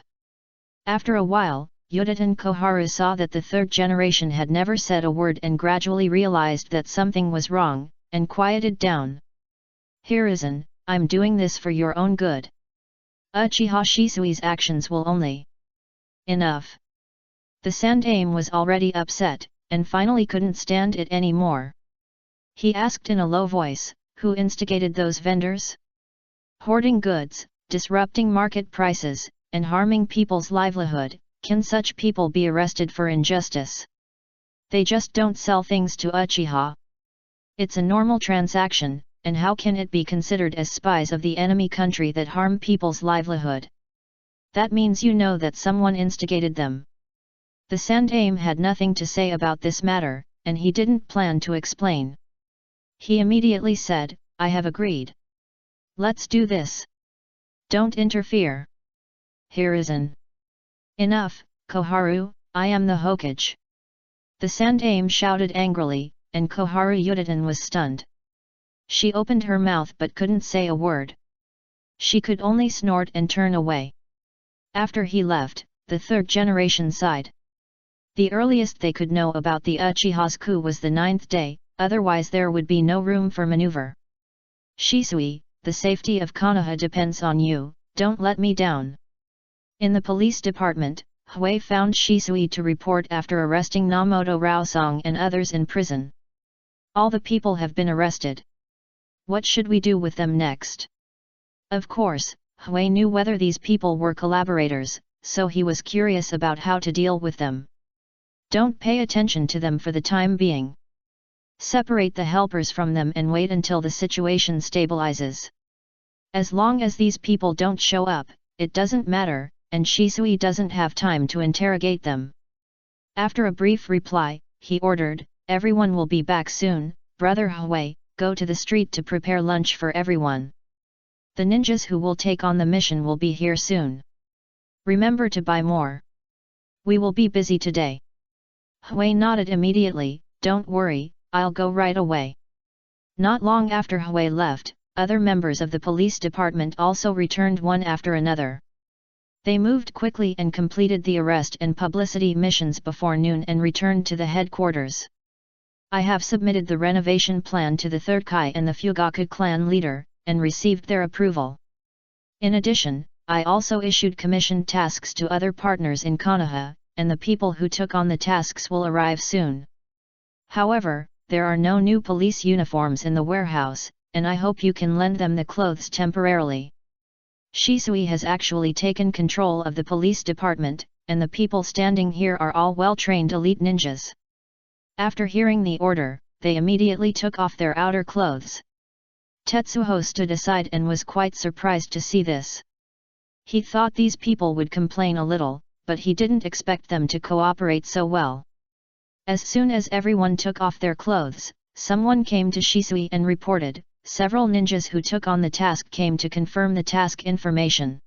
After a while, Yuditen Koharu saw that the third generation had never said a word and gradually realized that something was wrong, and quieted down. "Hiruzen, I'm doing this for your own good. Uchiha Shisui's actions will only..." Enough. The Sandaime was already upset, and finally couldn't stand it anymore. He asked in a low voice, "Who instigated those vendors? Hoarding goods, disrupting market prices, and harming people's livelihood, can such people be arrested for injustice? They just don't sell things to Uchiha. It's a normal transaction, and how can it be considered as spies of the enemy country that harm people's livelihood? That means you know that someone instigated them." The Sandaime had nothing to say about this matter, and he didn't plan to explain. He immediately said, "I have agreed. Let's do this. Don't interfere." "Hiruzen. Enough, Koharu, I am the Hokage." The Sandaime shouted angrily, and Koharu Yuditen was stunned. She opened her mouth but couldn't say a word. She could only snort and turn away. After he left, the third generation sighed. The earliest they could know about the Uchiha's coup was the 9th day, otherwise there would be no room for maneuver. "Shisui, the safety of Konoha depends on you, don't let me down." In the police department, Hui found Shisui to report after arresting Namoto Raosong and others in prison. "All the people have been arrested. What should we do with them next?" Of course, Hui knew whether these people were collaborators, so he was curious about how to deal with them. "Don't pay attention to them for the time being. Separate the helpers from them and wait until the situation stabilizes. As long as these people don't show up, it doesn't matter, and Shisui doesn't have time to interrogate them." After a brief reply, he ordered, "Everyone will be back soon, Brother Hui, go to the street to prepare lunch for everyone. The ninjas who will take on the mission will be here soon. Remember to buy more. We will be busy today." Hui nodded immediately, "Don't worry, I'll go right away." Not long after Hui left, other members of the police department also returned one after another. They moved quickly and completed the arrest and publicity missions before noon and returned to the headquarters. "I have submitted the renovation plan to the Third Kai and the Fugaku clan leader, and received their approval. In addition, I also issued commissioned tasks to other partners in Konoha, and the people who took on the tasks will arrive soon. However, there are no new police uniforms in the warehouse, and I hope you can lend them the clothes temporarily. Shisui has actually taken control of the police department, and the people standing here are all well-trained elite ninjas." After hearing the order, they immediately took off their outer clothes. Tetsuho stood aside and was quite surprised to see this. He thought these people would complain a little, but he didn't expect them to cooperate so well. As soon as everyone took off their clothes, someone came to Shisui and reported, several ninjas who took on the task came to confirm the task information.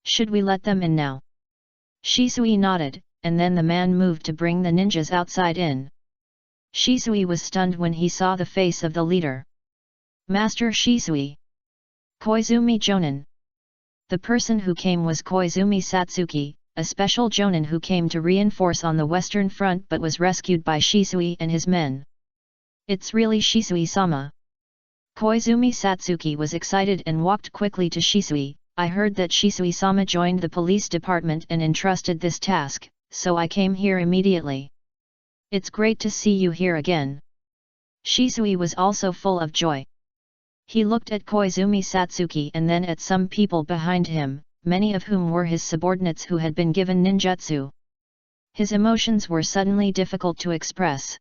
Should we let them in now? Shisui nodded, and then the man moved to bring the ninjas outside in. Shisui was stunned when he saw the face of the leader. Master Shisui. Koizumi Jonin. The person who came was Koizumi Satsuki, a special Jonin who came to reinforce on the western front but was rescued by Shisui and his men. It's really Shisui-sama. Koizumi Satsuki was excited and walked quickly to Shisui. I heard that Shisui-sama joined the police department and entrusted this task, so I came here immediately. It's great to see you here again. Shisui was also full of joy. He looked at Koizumi Satsuki and then at some people behind him, many of whom were his subordinates who had been given ninjutsu. His emotions were suddenly difficult to express.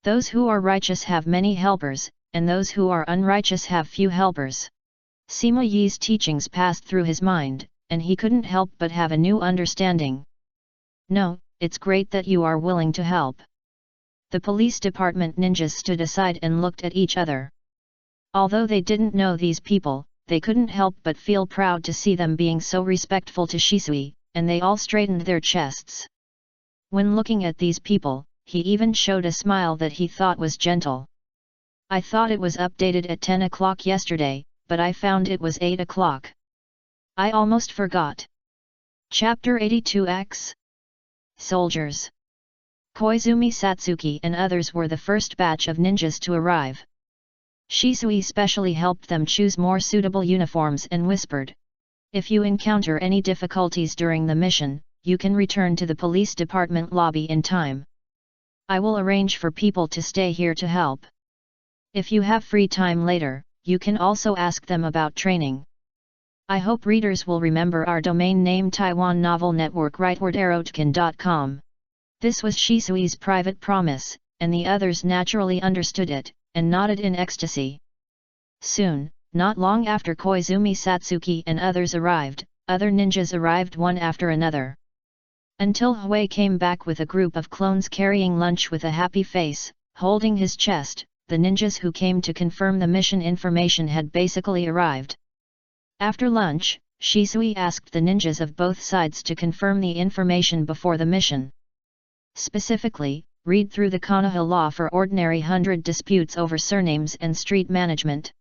Those who are righteous have many helpers, and those who are unrighteous have few helpers. Sima Yi's teachings passed through his mind, and he couldn't help but have a new understanding. No, it's great that you are willing to help. The police department ninjas stood aside and looked at each other. Although they didn't know these people, they couldn't help but feel proud to see them being so respectful to Shisui, and they all straightened their chests. When looking at these people, he even showed a smile that he thought was gentle. I thought it was updated at 10 o'clock yesterday, but I found it was 8 o'clock. I almost forgot. Chapter 82X. Soldiers. Koizumi Satsuki and others were the first batch of ninjas to arrive. Shisui specially helped them choose more suitable uniforms and whispered, "If you encounter any difficulties during the mission, you can return to the police department lobby in time. I will arrange for people to stay here to help. If you have free time later, you can also ask them about training. I hope readers will remember our domain name Taiwan Novel Network rightword@erotica.com." This was Shisui's private promise, and the others naturally understood it, and nodded in ecstasy. Soon, not long after Koizumi Satsuki and others arrived, other ninjas arrived one after another. Until Hui came back with a group of clones carrying lunch with a happy face, holding his chest. The ninjas who came to confirm the mission information had basically arrived. After lunch, Shisui asked the ninjas of both sides to confirm the information before the mission. Specifically, read through the Konoha law for ordinary 100 disputes over surnames and street management.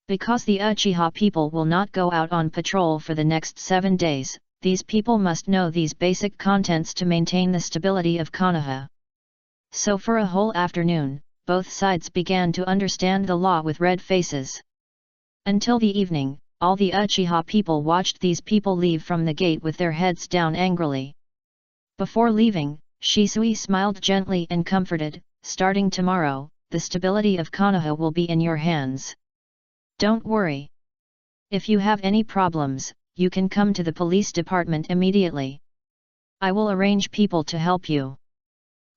Because the Uchiha people will not go out on patrol for the next 7 days, these people must know these basic contents to maintain the stability of Konoha. So for a whole afternoon, both sides began to understand the law with red faces. Until the evening, all the Uchiha people watched these people leave from the gate with their heads down angrily. Before leaving, Shisui smiled gently and comforted, "Starting tomorrow, the stability of Konoha will be in your hands. Don't worry. If you have any problems, you can come to the police department immediately. I will arrange people to help you."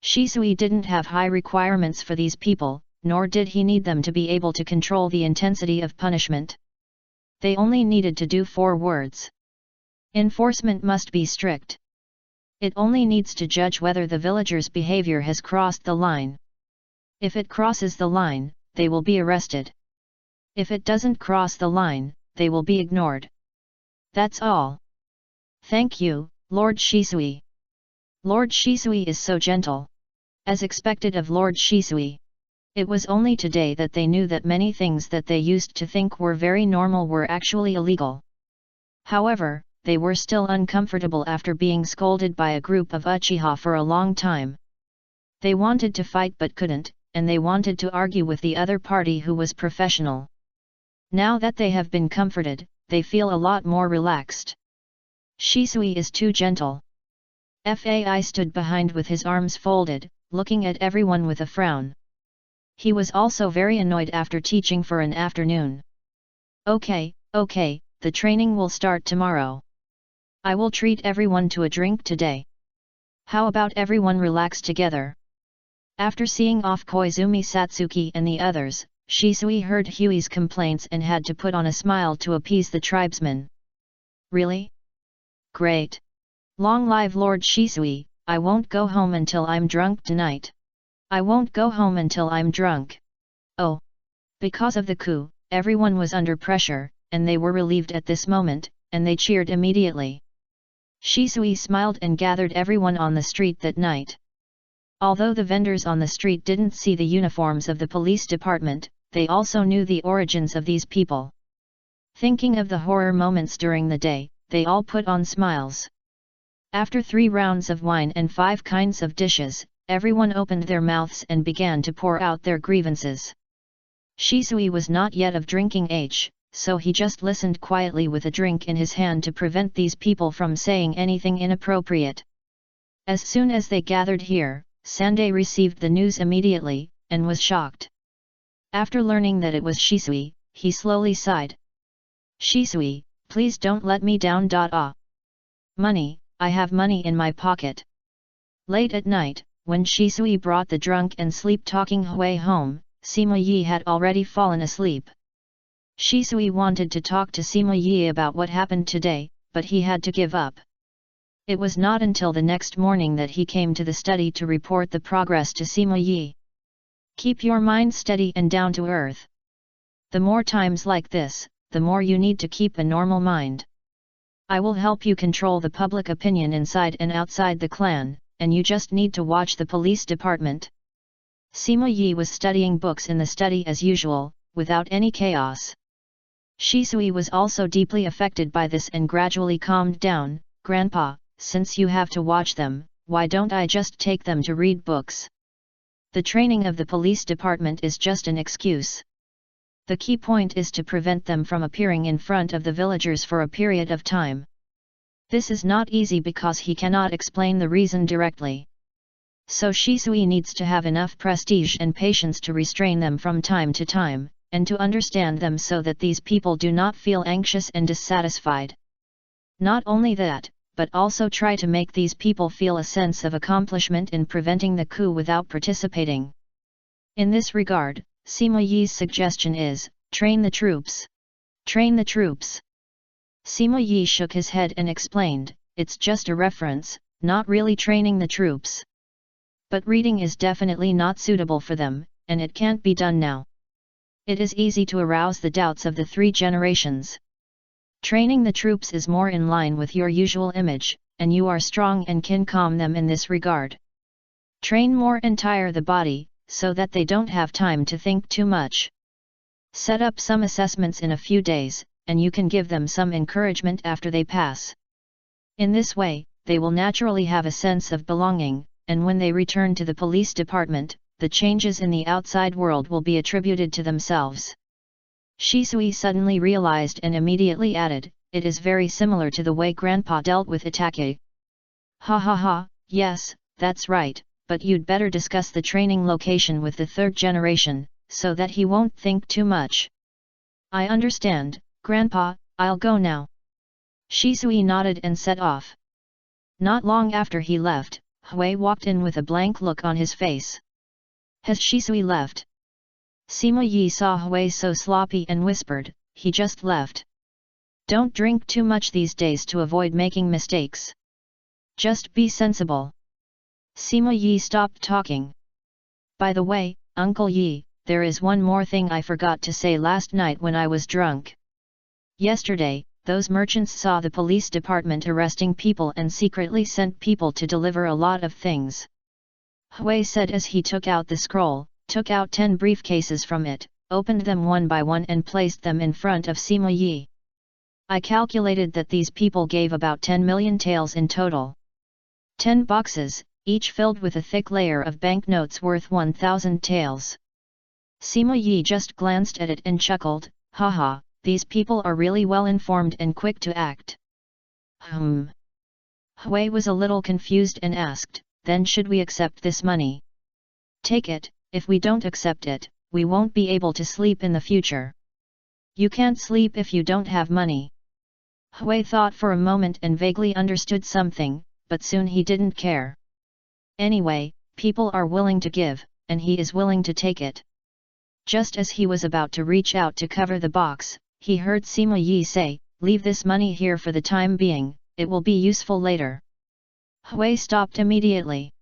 Shisui didn't have high requirements for these people, nor did he need them to be able to control the intensity of punishment. They only needed to do 4 words. Enforcement must be strict. It only needs to judge whether the villager's behavior has crossed the line. If it crosses the line, they will be arrested. If it doesn't cross the line, they will be ignored. That's all. Thank you, Lord Shisui. Lord Shisui is so gentle. As expected of Lord Shisui. It was only today that they knew that many things that they used to think were very normal were actually illegal. However, they were still uncomfortable after being scolded by a group of Uchiha for a long time. They wanted to fight but couldn't, and they wanted to argue with the other party who was professional. Now that they have been comforted, they feel a lot more relaxed. Shisui is too gentle. Fai stood behind with his arms folded, looking at everyone with a frown. He was also very annoyed after teaching for an afternoon. Okay, the training will start tomorrow. I will treat everyone to a drink today. How about everyone relax together? After seeing off Koizumi Satsuki and the others, Shisui heard Hui's complaints and had to put on a smile to appease the tribesmen. Really? Great. Long live Lord Shisui, I won't go home until I'm drunk tonight. I won't go home until I'm drunk. Oh. Because of the coup, everyone was under pressure, and they were relieved at this moment, and they cheered immediately. Shisui smiled and gathered everyone on the street that night. Although the vendors on the street didn't see the uniforms of the police department, they also knew the origins of these people. Thinking of the horror moments during the day, they all put on smiles. After 3 rounds of wine and 5 kinds of dishes, everyone opened their mouths and began to pour out their grievances. Shisui was not yet of drinking age, so he just listened quietly with a drink in his hand to prevent these people from saying anything inappropriate. As soon as they gathered here, Sande received the news immediately, and was shocked. After learning that it was Shisui, he slowly sighed. Shisui, please don't let me down. Money, I have money in my pocket. Late at night, when Shisui brought the drunk and sleep-talking Hui home, Sima Yi had already fallen asleep. Shisui wanted to talk to Sima Yi about what happened today, but he had to give up. It was not until the next morning that he came to the study to report the progress to Sima Yi. Keep your mind steady and down to earth. The more times like this, the more you need to keep a normal mind. I will help you control the public opinion inside and outside the clan, and you just need to watch the police department. Sima Yi was studying books in the study as usual, without any chaos. Shisui was also deeply affected by this and gradually calmed down. Grandpa, since you have to watch them, why don't I just take them to read books? The training of the police department is just an excuse. The key point is to prevent them from appearing in front of the villagers for a period of time. This is not easy because he cannot explain the reason directly. So Shisui needs to have enough prestige and patience to restrain them from time to time, and to understand them so that these people do not feel anxious and dissatisfied. Not only that, but also try to make these people feel a sense of accomplishment in preventing the coup without participating. In this regard, Sima Yi's suggestion is, train the troops. Train the troops. Sima Yi shook his head and explained, it's just a reference, not really training the troops. But reading is definitely not suitable for them, and it can't be done now. It is easy to arouse the doubts of the 3 generations. Training the troops is more in line with your usual image, and you are strong and can calm them in this regard. Train more and tire the body, so that they don't have time to think too much. Set up some assessments in a few days, and you can give them some encouragement after they pass. In this way, they will naturally have a sense of belonging, and when they return to the police department, the changes in the outside world will be attributed to themselves. Shisui suddenly realized and immediately added, it is very similar to the way Grandpa dealt with Itake. Ha ha ha, yes, that's right, but you'd better discuss the training location with the 3rd generation, so that he won't think too much. I understand, Grandpa, I'll go now. Shisui nodded and set off. Not long after he left, Hui walked in with a blank look on his face. Has Shisui left? Sima Yi saw Hui so sloppy and whispered, he just left. Don't drink too much these days to avoid making mistakes. Just be sensible. Sima Yi stopped talking. By the way, Uncle Yi, there is one more thing I forgot to say last night when I was drunk. Yesterday, those merchants saw the police department arresting people and secretly sent people to deliver a lot of things. Hui said as he took out the scroll, took out 10 briefcases from it, opened them one by one and placed them in front of Sima Yi. I calculated that these people gave about 10 million taels in total. 10 boxes, each filled with a thick layer of banknotes worth 1,000 taels. Sima Yi just glanced at it and chuckled, haha, these people are really well informed and quick to act. Hui was a little confused and asked, then should we accept this money? Take it, if we don't accept it, we won't be able to sleep in the future. You can't sleep if you don't have money. Hui thought for a moment and vaguely understood something, but soon he didn't care. Anyway, people are willing to give, and he is willing to take it. Just as he was about to reach out to cover the box, he heard Sima Yi say, leave this money here for the time being, it will be useful later. Hui stopped immediately.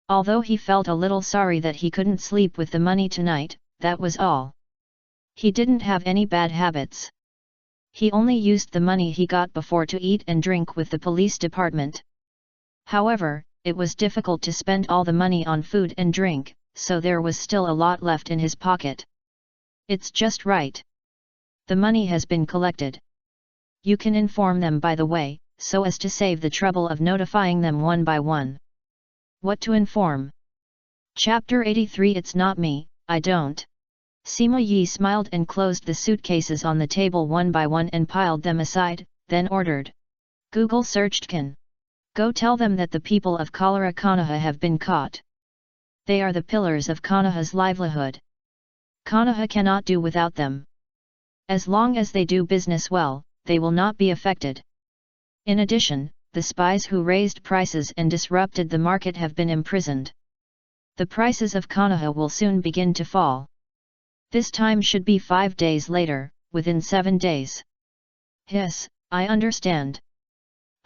Although he felt a little sorry that he couldn't sleep with the money tonight, that was all. He didn't have any bad habits. He only used the money he got before to eat and drink with the police department. However, it was difficult to spend all the money on food and drink, so there was still a lot left in his pocket. It's just right. The money has been collected. You can inform them by the way, so as to save the trouble of notifying them one by one. What to inform? Chapter 83 It's not me, I don't. Sima Yi smiled and closed the suitcases on the table one by one and piled them aside, then ordered. Google searched Can. Go tell them that the people of Cholera Konoha have been caught. They are the pillars of Konoha's livelihood. Konoha cannot do without them. As long as they do business well, they will not be affected. In addition, the spies who raised prices and disrupted the market have been imprisoned. The prices of Konoha will soon begin to fall. This time should be 5 days later, within 7 days. Yes, I understand.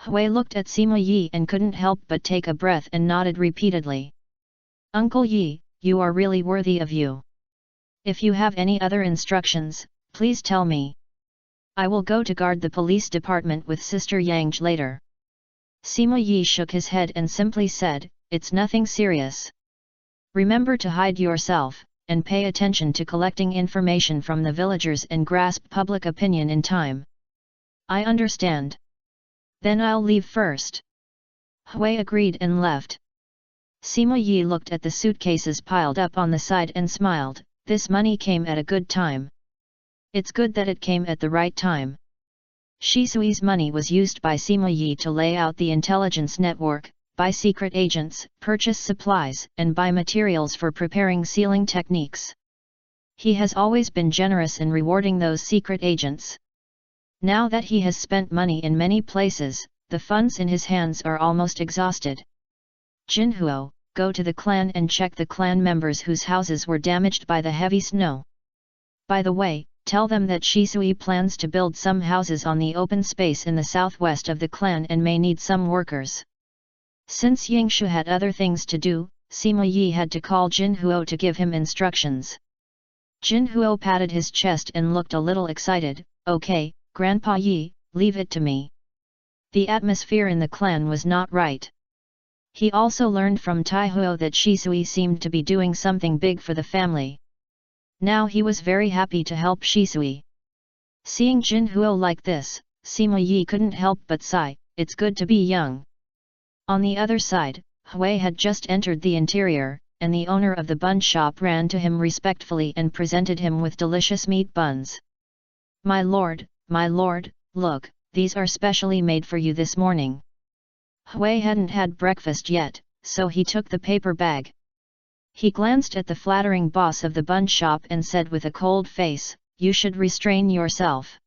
Hui looked at Sima Yi and couldn't help but take a breath and nodded repeatedly. Uncle Yi, you are really worthy of you. If you have any other instructions, please tell me. I will go to guard the police department with Sister Yang later. Sima Yi shook his head and simply said, it's nothing serious. Remember to hide yourself, and pay attention to collecting information from the villagers and grasp public opinion in time. I understand. Then I'll leave first. Hui agreed and left. Sima Yi looked at the suitcases piled up on the side and smiled, this money came at a good time. It's good that it came at the right time. Shisui's money was used by Sima Yi to lay out the intelligence network, buy secret agents, purchase supplies, and buy materials for preparing sealing techniques. He has always been generous in rewarding those secret agents. Now that he has spent money in many places, the funds in his hands are almost exhausted. Jinhuo, go to the clan and check the clan members whose houses were damaged by the heavy snow. By the way, tell them that Shisui plans to build some houses on the open space in the southwest of the clan and may need some workers. Since Yingshu had other things to do, Sima Yi had to call Jinhuo to give him instructions. Jinhuo patted his chest and looked a little excited. Okay, Grandpa Yi, leave it to me. The atmosphere in the clan was not right. He also learned from Taihuo that Shisui seemed to be doing something big for the family. Now he was very happy to help Shisui. Seeing Jinhuo like this, Sima Yi couldn't help but sigh, it's good to be young. On the other side, Hui had just entered the interior, and the owner of the bun shop ran to him respectfully and presented him with delicious meat buns. My lord, look, these are specially made for you this morning. Hui hadn't had breakfast yet, so he took the paper bag. He glanced at the flattering boss of the bun shop and said with a cold face, you should restrain yourself.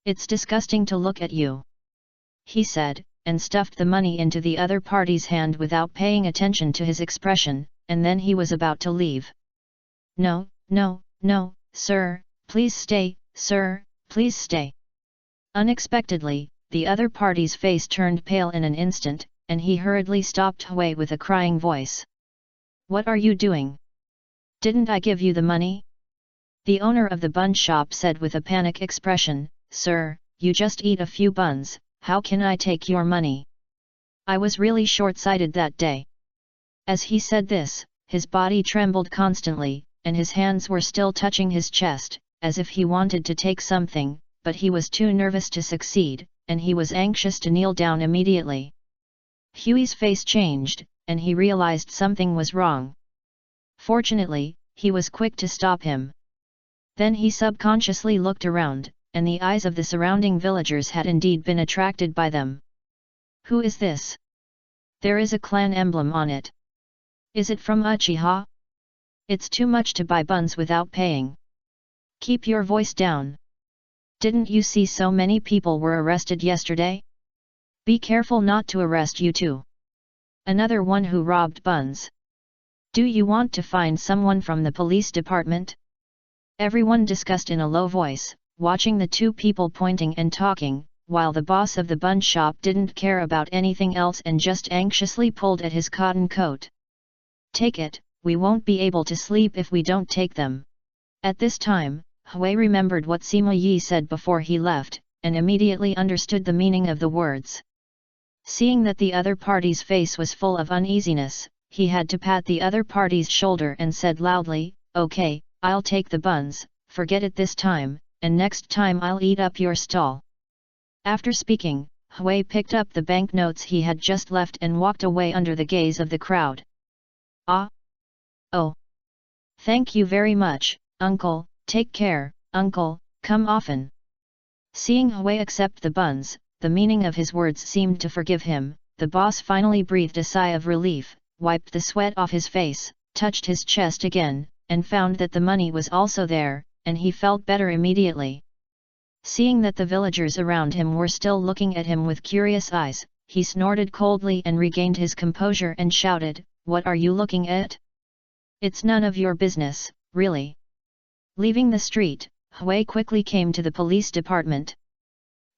It's disgusting to look at you. He said, and stuffed the money into the other party's hand without paying attention to his expression, and then he was about to leave. No, sir, please stay, sir, please stay. Unexpectedly, the other party's face turned pale in an instant, and he hurriedly stopped Hui with a crying voice. What are you doing? Didn't I give you the money? The owner of the bun shop said with a panic expression, Sir, you just eat a few buns, how can I take your money? I was really short-sighted that day. As he said this, his body trembled constantly, and his hands were still touching his chest, as if he wanted to take something, but he was too nervous to succeed, and he was anxious to kneel down immediately. Huey's face changed, and he realized something was wrong. Fortunately, he was quick to stop him. Then he subconsciously looked around, and the eyes of the surrounding villagers had indeed been attracted by them. Who is this? There is a clan emblem on it. Is it from Uchiha? It's too much to buy buns without paying. Keep your voice down. Didn't you see so many people were arrested yesterday? Be careful not to arrest you too. Another one who robbed buns. Do you want to find someone from the police department? Everyone discussed in a low voice, watching the two people pointing and talking, while the boss of the bun shop didn't care about anything else and just anxiously pulled at his cotton coat. "Take it, we won't be able to sleep if we don't take them." At this time, Hui remembered what Sima Yi said before he left, and immediately understood the meaning of the words. Seeing that the other party's face was full of uneasiness, he had to pat the other party's shoulder and said loudly, "Okay, I'll take the buns, forget it this time, and next time I'll eat up your stall." After speaking, Hui picked up the banknotes he had just left and walked away under the gaze of the crowd. "Ah! Oh! Thank you very much, uncle, take care, uncle, come often." Seeing Hui accept the buns, the meaning of his words seemed to forgive him. The boss finally breathed a sigh of relief, wiped the sweat off his face, touched his chest again, and found that the money was also there, and he felt better immediately. Seeing that the villagers around him were still looking at him with curious eyes, he snorted coldly and regained his composure and shouted, "What are you looking at? It's none of your business, really." Leaving the street, Hui quickly came to the police department.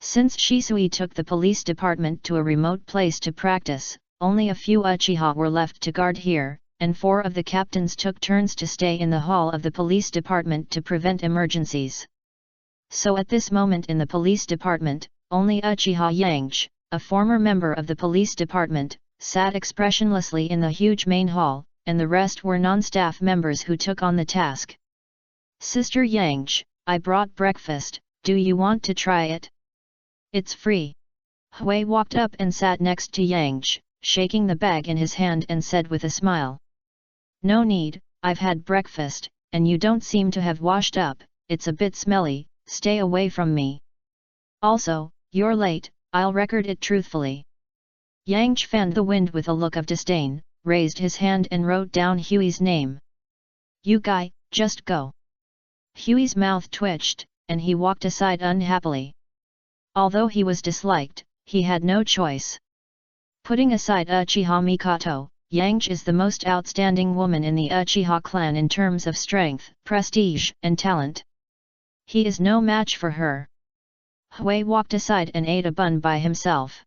Since Shisuis took the police department to a remote place to practice, only a few Uchiha were left to guard here, and 4 of the captains took turns to stay in the hall of the police department to prevent emergencies. So at this moment in the police department, only Uchiha Yangche, a former member of the police department, sat expressionlessly in the huge main hall, and the rest were non-staff members who took on the task. "Sister Yangche, I brought breakfast, do you want to try it? It's free." Hui walked up and sat next to Yangche, shaking the bag in his hand and said with a smile. "No need, I've had breakfast, and you don't seem to have washed up, it's a bit smelly, stay away from me. Also, you're late, I'll record it truthfully." Yangche fanned the wind with a look of disdain, raised his hand and wrote down Hui's name. "You guy, just go." Hui's mouth twitched, and he walked aside unhappily. Although he was disliked, he had no choice. Putting aside Uchiha Mikoto, Yangche is the most outstanding woman in the Uchiha clan in terms of strength, prestige, and talent. He is no match for her. Hui walked aside and ate a bun by himself.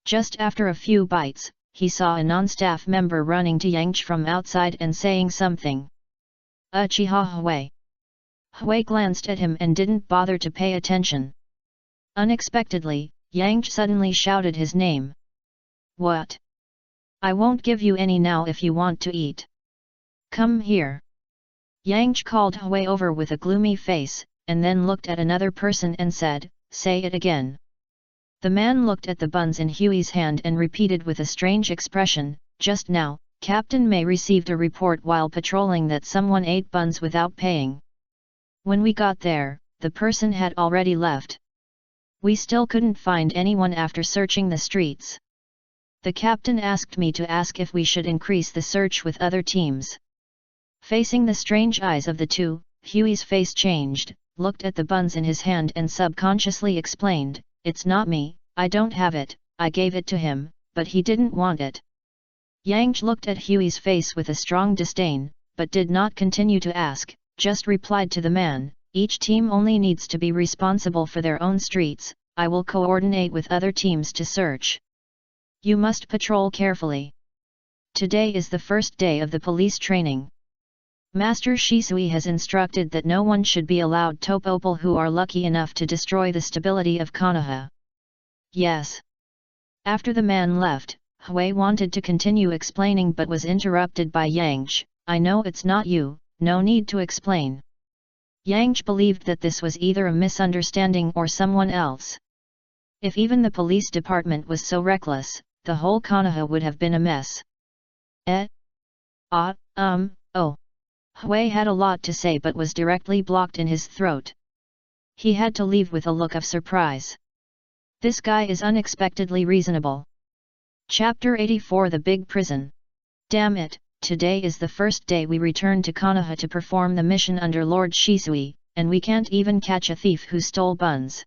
Just after a few bites, he saw a non-staff member running to Yangche from outside and saying something. "Uchiha Hui." Hui glanced at him and didn't bother to pay attention. Unexpectedly, Yangche suddenly shouted his name. "What? I won't give you any now if you want to eat. Come here." Yangche called Hui over with a gloomy face, and then looked at another person and said, "Say it again." The man looked at the buns in Hui's hand and repeated with a strange expression, "Just now, Captain May received a report while patrolling that someone ate buns without paying. When we got there, the person had already left. We still couldn't find anyone after searching the streets. The captain asked me to ask if we should increase the search with other teams." Facing the strange eyes of the two, Hui's face changed, looked at the buns in his hand and subconsciously explained, "It's not me, I don't have it, I gave it to him, but he didn't want it." Yangche looked at Hui's face with a strong disdain, but did not continue to ask, just replied to the man, "Each team only needs to be responsible for their own streets, I will coordinate with other teams to search. You must patrol carefully. Today is the first day of the police training. Master Shisui has instructed that no one should be allowed to people who are lucky enough to destroy the stability of Konoha." "Yes." After the man left, Hui wanted to continue explaining but was interrupted by Yangche. "I know it's not you, no need to explain." Yangche believed that this was either a misunderstanding or someone else. If even the police department was so reckless, the whole Konoha would have been a mess. Oh. Hui had a lot to say but was directly blocked in his throat. He had to leave with a look of surprise. This guy is unexpectedly reasonable. Chapter 84 The Big Prison. Damn it, today is the first day we return to Konoha to perform the mission under Lord Shisui, and we can't even catch a thief who stole buns.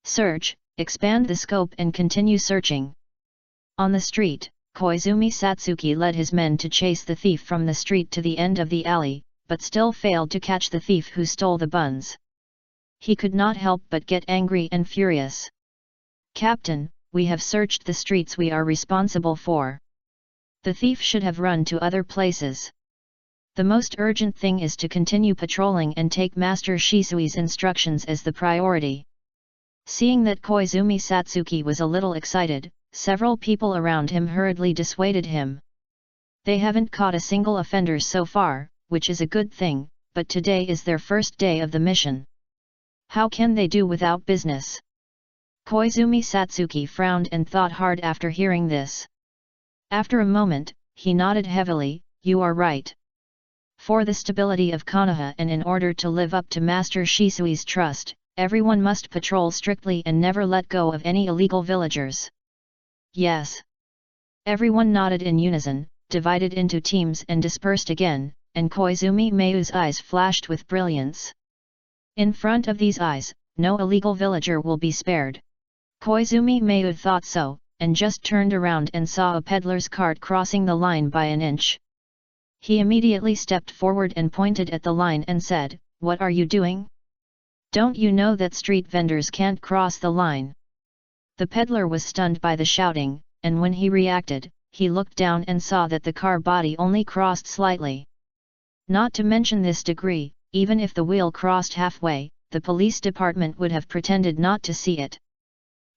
Search, expand the scope and continue searching. On the street, Koizumi Satsuki led his men to chase the thief from the street to the end of the alley, but still failed to catch the thief who stole the buns. He could not help but get angry and furious. "Captain, we have searched the streets we are responsible for. The thief should have run to other places. The most urgent thing is to continue patrolling and take Master Shisui's instructions as the priority." Seeing that Koizumi Satsuki was a little excited, several people around him hurriedly dissuaded him. They haven't caught a single offender so far, which is a good thing, but today is their first day of the mission. How can they do without business? Koizumi Satsuki frowned and thought hard after hearing this. After a moment, he nodded heavily, "You are right. For the stability of Konoha and in order to live up to Master Shisui's trust, everyone must patrol strictly and never let go of any illegal villagers." "Yes." Everyone nodded in unison, divided into teams and dispersed again, and Koizumi Mayu's eyes flashed with brilliance. In front of these eyes, no illegal villager will be spared. Koizumi Mayu thought so, and just turned around and saw a peddler's cart crossing the line by an inch. He immediately stepped forward and pointed at the line and said, "What are you doing? Don't you know that street vendors can't cross the line?" The peddler was stunned by the shouting, and when he reacted, he looked down and saw that the car body only crossed slightly. Not to mention this degree, even if the wheel crossed halfway, the police department would have pretended not to see it.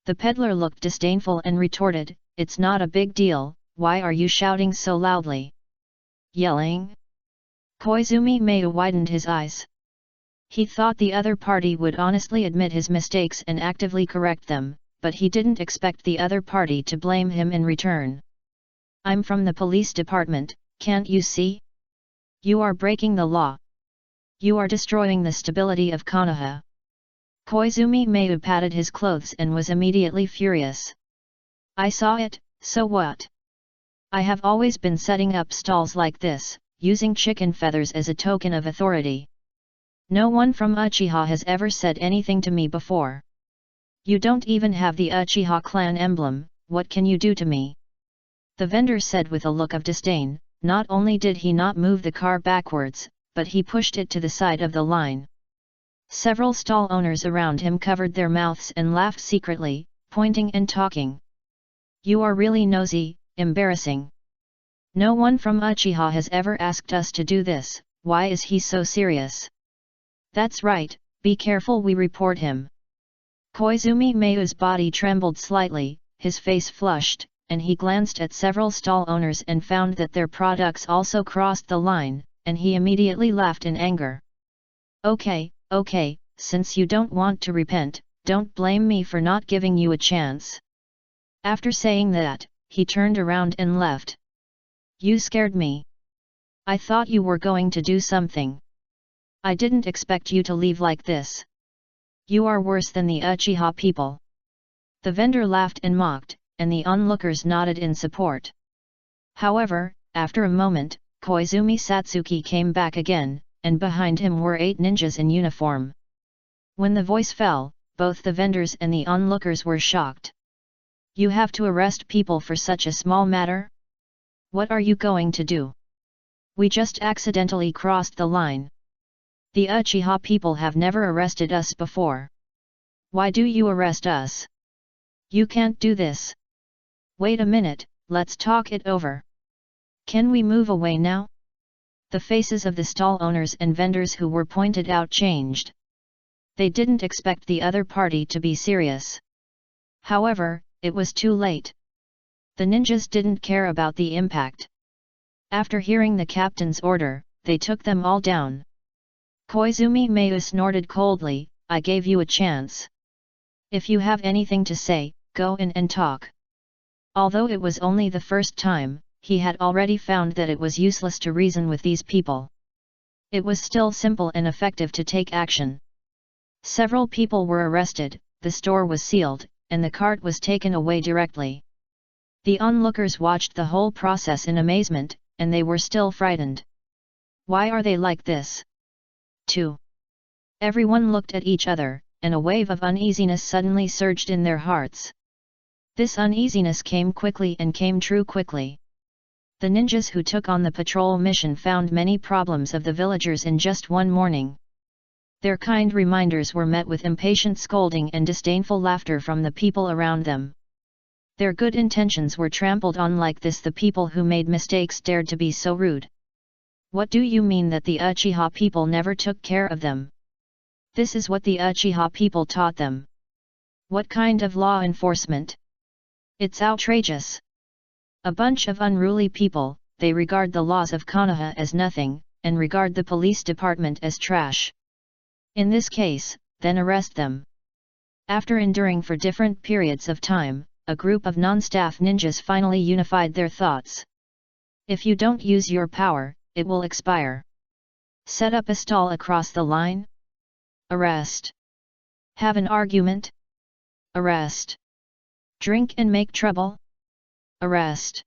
The peddler looked disdainful and retorted, "It's not a big deal, why are you shouting so loudly? Yelling?" Koizumi Mayu widened his eyes. He thought the other party would honestly admit his mistakes and actively correct them, but he didn't expect the other party to blame him in return. "I'm from the police department, can't you see? You are breaking the law. You are destroying the stability of Konoha." Koizumi Mayu patted his clothes and was immediately furious. "I saw it, so what? I have always been setting up stalls like this, using chicken feathers as a token of authority. No one from Uchiha has ever said anything to me before. You don't even have the Uchiha clan emblem, what can you do to me?" The vendor said with a look of disdain. Not only did he not move the car backwards, but he pushed it to the side of the line. Several stall owners around him covered their mouths and laughed secretly, pointing and talking. "You are really nosy, embarrassing. No one from Uchiha has ever asked us to do this, why is he so serious? That's right, be careful we report him." Koizumi Mayu's body trembled slightly, his face flushed, and he glanced at several stall owners and found that their products also crossed the line, and he immediately laughed in anger. Okay, since you don't want to repent, don't blame me for not giving you a chance." After saying that, he turned around and left. "You scared me. I thought you were going to do something. I didn't expect you to leave like this. You are worse than the Uchiha people." The vendor laughed and mocked, and the onlookers nodded in support. However, after a moment, Koizumi Satsuki came back again, and behind him were 8 ninjas in uniform. When the voice fell, both the vendors and the onlookers were shocked. "You have to arrest people for such a small matter? What are you going to do? We just accidentally crossed the line. The Uchiha people have never arrested us before. Why do you arrest us? You can't do this. Wait a minute, let's talk it over. Can we move away now?" The faces of the stall owners and vendors who were pointed out changed. They didn't expect the other party to be serious. However, it was too late. The ninjas didn't care about the impact. After hearing the captain's order, they took them all down. Koizumi Mayu snorted coldly, "I gave you a chance. If you have anything to say, go in and talk." Although it was only the first time, he had already found that it was useless to reason with these people. It was still simple and effective to take action. Several people were arrested, the store was sealed, and the cart was taken away directly. The onlookers watched the whole process in amazement, and they were still frightened. Why are they like this? 2. Everyone looked at each other, and a wave of uneasiness suddenly surged in their hearts. This uneasiness came quickly and came true quickly. The ninjas who took on the patrol mission found many problems of the villagers in just one morning. Their kind reminders were met with impatient scolding and disdainful laughter from the people around them. Their good intentions were trampled on like this. The people who made mistakes dared to be so rude. What do you mean that the Uchiha people never took care of them? This is what the Uchiha people taught them. What kind of law enforcement? It's outrageous. A bunch of unruly people. They regard the laws of Konoha as nothing, and regard the police department as trash. In this case, then arrest them. After enduring for different periods of time, a group of non-staff ninjas finally unified their thoughts. If you don't use your power, it will expire. Set up a stall across the line? Arrest. Have an argument? Arrest. Drink and make trouble? Arrest.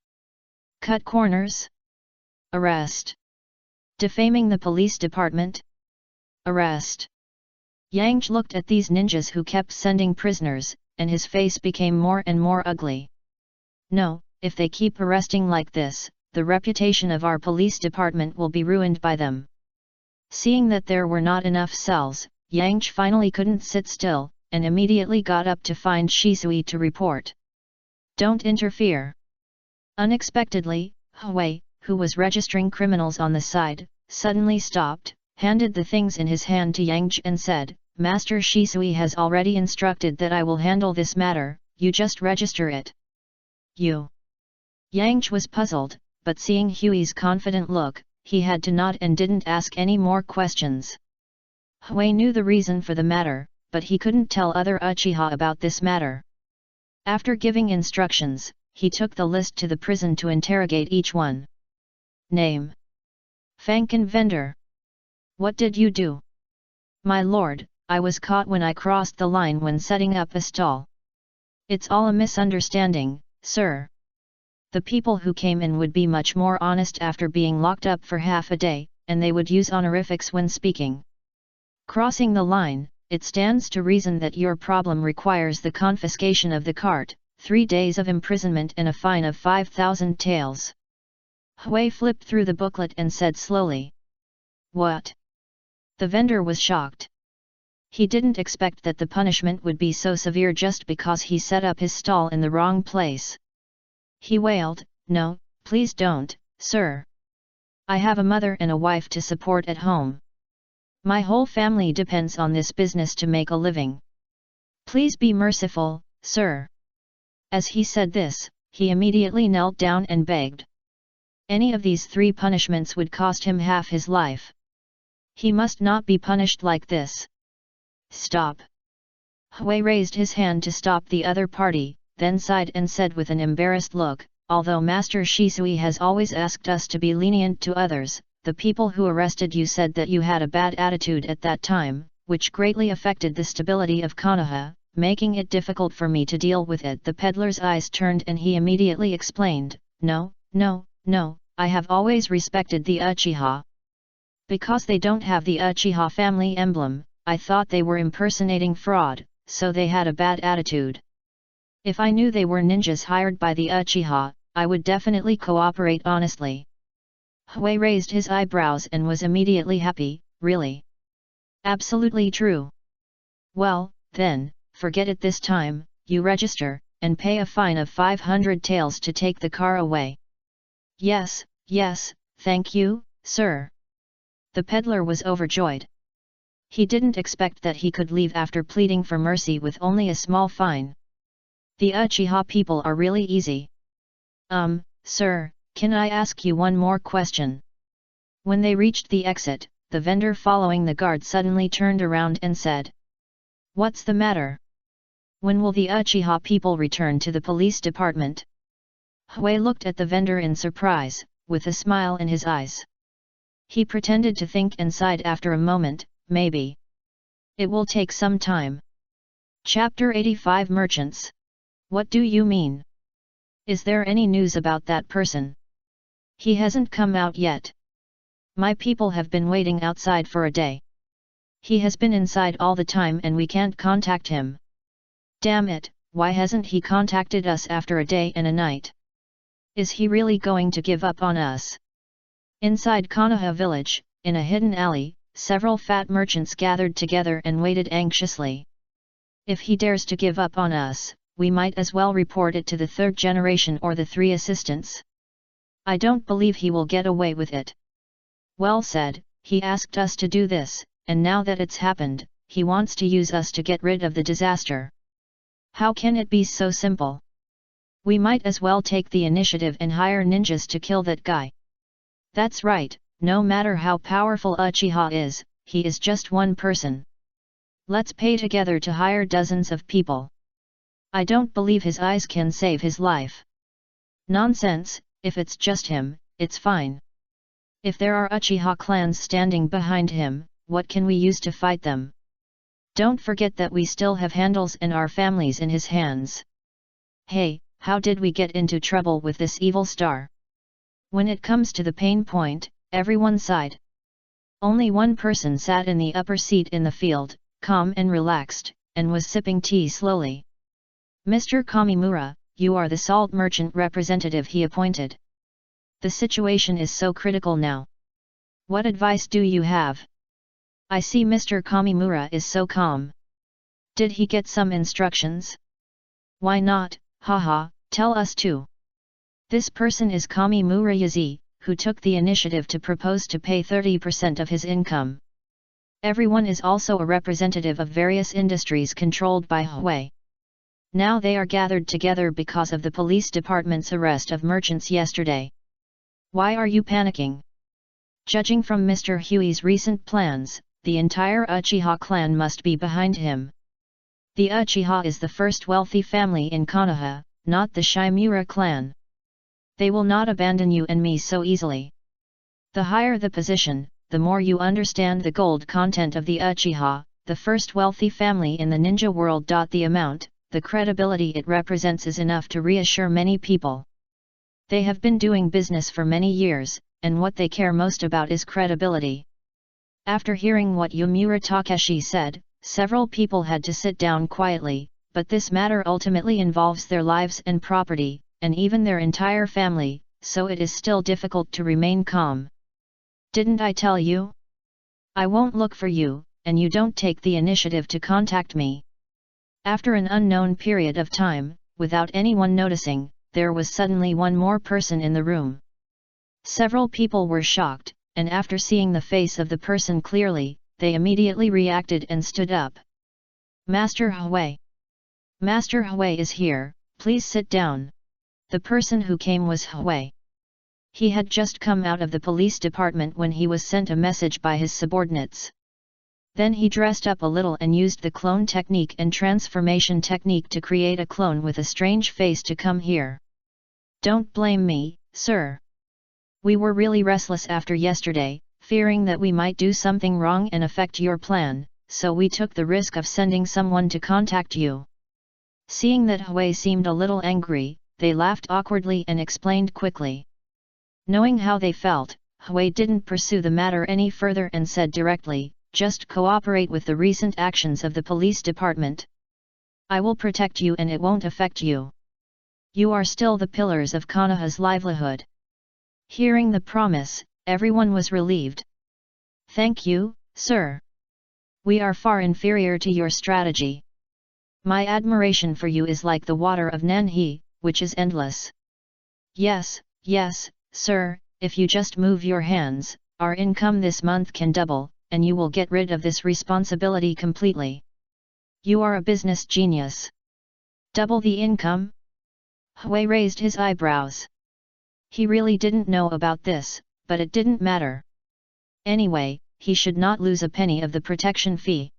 Cut corners? Arrest. Defaming the police department? Arrest. Yang looked at these ninjas who kept sending prisoners, and his face became more and more ugly. No, if they keep arresting like this, the reputation of our police department will be ruined by them. Seeing that there were not enough cells, Yang finally couldn't sit still, and immediately got up to find Shisuis to report. Don't interfere. Unexpectedly, Hui, who was registering criminals on the side, suddenly stopped, handed the things in his hand to Yang and said, Master Shisuis has already instructed that I will handle this matter, you just register it. You. Yang was puzzled, but seeing Hui's confident look, he had to nod and didn't ask any more questions. Hui knew the reason for the matter, but he couldn't tell other Uchiha about this matter. After giving instructions, he took the list to the prison to interrogate each one. Name. Fanfiction vendor. What did you do? My lord, I was caught when I crossed the line when setting up a stall. It's all a misunderstanding, sir. The people who came in would be much more honest after being locked up for half a day, and they would use honorifics when speaking. Crossing the line, it stands to reason that your problem requires the confiscation of the cart, 3 days of imprisonment and a fine of 5,000 taels. Hui flipped through the booklet and said slowly. What? The vendor was shocked. He didn't expect that the punishment would be so severe just because he set up his stall in the wrong place. He wailed, No, please don't, sir. I have a mother and a wife to support at home. My whole family depends on this business to make a living. Please be merciful, sir. As he said this, he immediately knelt down and begged. Any of these 3 punishments would cost him half his life. He must not be punished like this. Stop. Hui raised his hand to stop the other party, then sighed and said with an embarrassed look, Although Master Shisuis has always asked us to be lenient to others, the people who arrested you said that you had a bad attitude at that time, which greatly affected the stability of Konoha, making it difficult for me to deal with it. The peddler's eyes turned and he immediately explained, No, I have always respected the Uchiha. Because they don't have the Uchiha family emblem, I thought they were impersonating fraud, so they had a bad attitude. If I knew they were ninjas hired by the Uchiha, I would definitely cooperate honestly. Hui raised his eyebrows and was immediately happy, Really? Absolutely true. Well, then, forget it this time, you register, and pay a fine of 500 taels to take the car away. Yes, thank you, sir. The peddler was overjoyed. He didn't expect that he could leave after pleading for mercy with only a small fine. The Uchiha people are really easy. Sir, can I ask you one more question? When they reached the exit, the vendor following the guard suddenly turned around and said. What's the matter? When will the Uchiha people return to the police department? Hui looked at the vendor in surprise, with a smile in his eyes. He pretended to think and sighed after a moment, Maybe. It will take some time. Chapter 85 Merchants. What do you mean? Is there any news about that person? He hasn't come out yet. My people have been waiting outside for a day. He has been inside all the time and we can't contact him. Damn it, why hasn't he contacted us after a day and a night? Is he really going to give up on us? Inside Konoha village, in a hidden alley, several fat merchants gathered together and waited anxiously. If he dares to give up on us, we might as well report it to the third generation or the three assistants. I don't believe he will get away with it. Well said, he asked us to do this, and now that it's happened, he wants to use us to get rid of the disaster. How can it be so simple? We might as well take the initiative and hire ninjas to kill that guy. That's right, no matter how powerful Uchiha is, he is just one person. Let's pay together to hire dozens of people. I don't believe his eyes can save his life. Nonsense, if it's just him, it's fine. If there are Uchiha clans standing behind him, what can we use to fight them? Don't forget that we still have handles and our families in his hands. Hey, how did we get into trouble with this evil star? When it comes to the pain point, everyone sighed. Only one person sat in the upper seat in the field, calm and relaxed, and was sipping tea slowly. Mr. Kamimura, you are the salt merchant representative he appointed. The situation is so critical now. What advice do you have? I see Mr. Kamimura is so calm. Did he get some instructions? Why not, haha, tell us too. This person is Kamimura Yazi, who took the initiative to propose to pay 30% of his income. Everyone is also a representative of various industries controlled by Hui. Now they are gathered together because of the police department's arrest of merchants yesterday. Why are you panicking? Judging from Mr. Hui's recent plans, the entire Uchiha clan must be behind him. The Uchiha is the first wealthy family in Konoha, not the Shimura clan. They will not abandon you and me so easily. The higher the position, the more you understand the gold content of the Uchiha, the first wealthy family in the ninja world. The amount, the credibility it represents is enough to reassure many people. They have been doing business for many years, and what they care most about is credibility. After hearing what Yumura Takeshi said, several people had to sit down quietly, but this matter ultimately involves their lives and property, and even their entire family, so it is still difficult to remain calm. Didn't I tell you? I won't look for you, and you don't take the initiative to contact me. After an unknown period of time, without anyone noticing, there was suddenly one more person in the room. Several people were shocked, and after seeing the face of the person clearly, they immediately reacted and stood up. Master Hui! Master Hui is here, please sit down. The person who came was Hui. He had just come out of the police department when he was sent a message by his subordinates. Then he dressed up a little and used the clone technique and transformation technique to create a clone with a strange face to come here. Don't blame me, sir. We were really restless after yesterday, fearing that we might do something wrong and affect your plan, so we took the risk of sending someone to contact you. Seeing that Hui seemed a little angry, they laughed awkwardly and explained quickly. Knowing how they felt, Hui didn't pursue the matter any further and said directly, just cooperate with the recent actions of the police department. I will protect you and it won't affect you. You are still the pillars of Konoha's livelihood. Hearing the promise, everyone was relieved. Thank you, sir. We are far inferior to your strategy. My admiration for you is like the water of Nanhe, which is endless. Yes, sir, if you just move your hands, our income this month can double, and you will get rid of this responsibility completely. You are a business genius. Double the income? Hui raised his eyebrows. He really didn't know about this, but it didn't matter. Anyway, he should not lose a penny of the protection fee.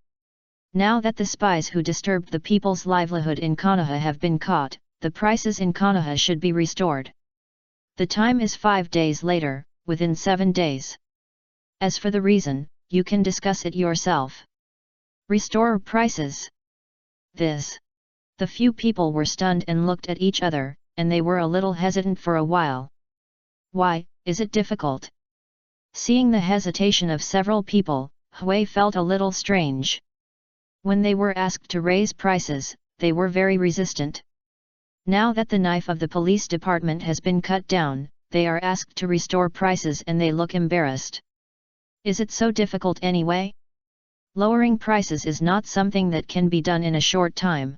Now that the spies who disturbed the people's livelihood in Konoha have been caught, the prices in Konoha should be restored. The time is 5 days later, within 7 days. As for the reason, you can discuss it yourself. Restore prices. This. The few people were stunned and looked at each other, and they were a little hesitant for a while. Why, is it difficult? Seeing the hesitation of several people, Hui felt a little strange. When they were asked to raise prices, they were very resistant. Now that the knife of the police department has been cut down, they are asked to restore prices and they look embarrassed. Is it so difficult anyway? Lowering prices is not something that can be done in a short time.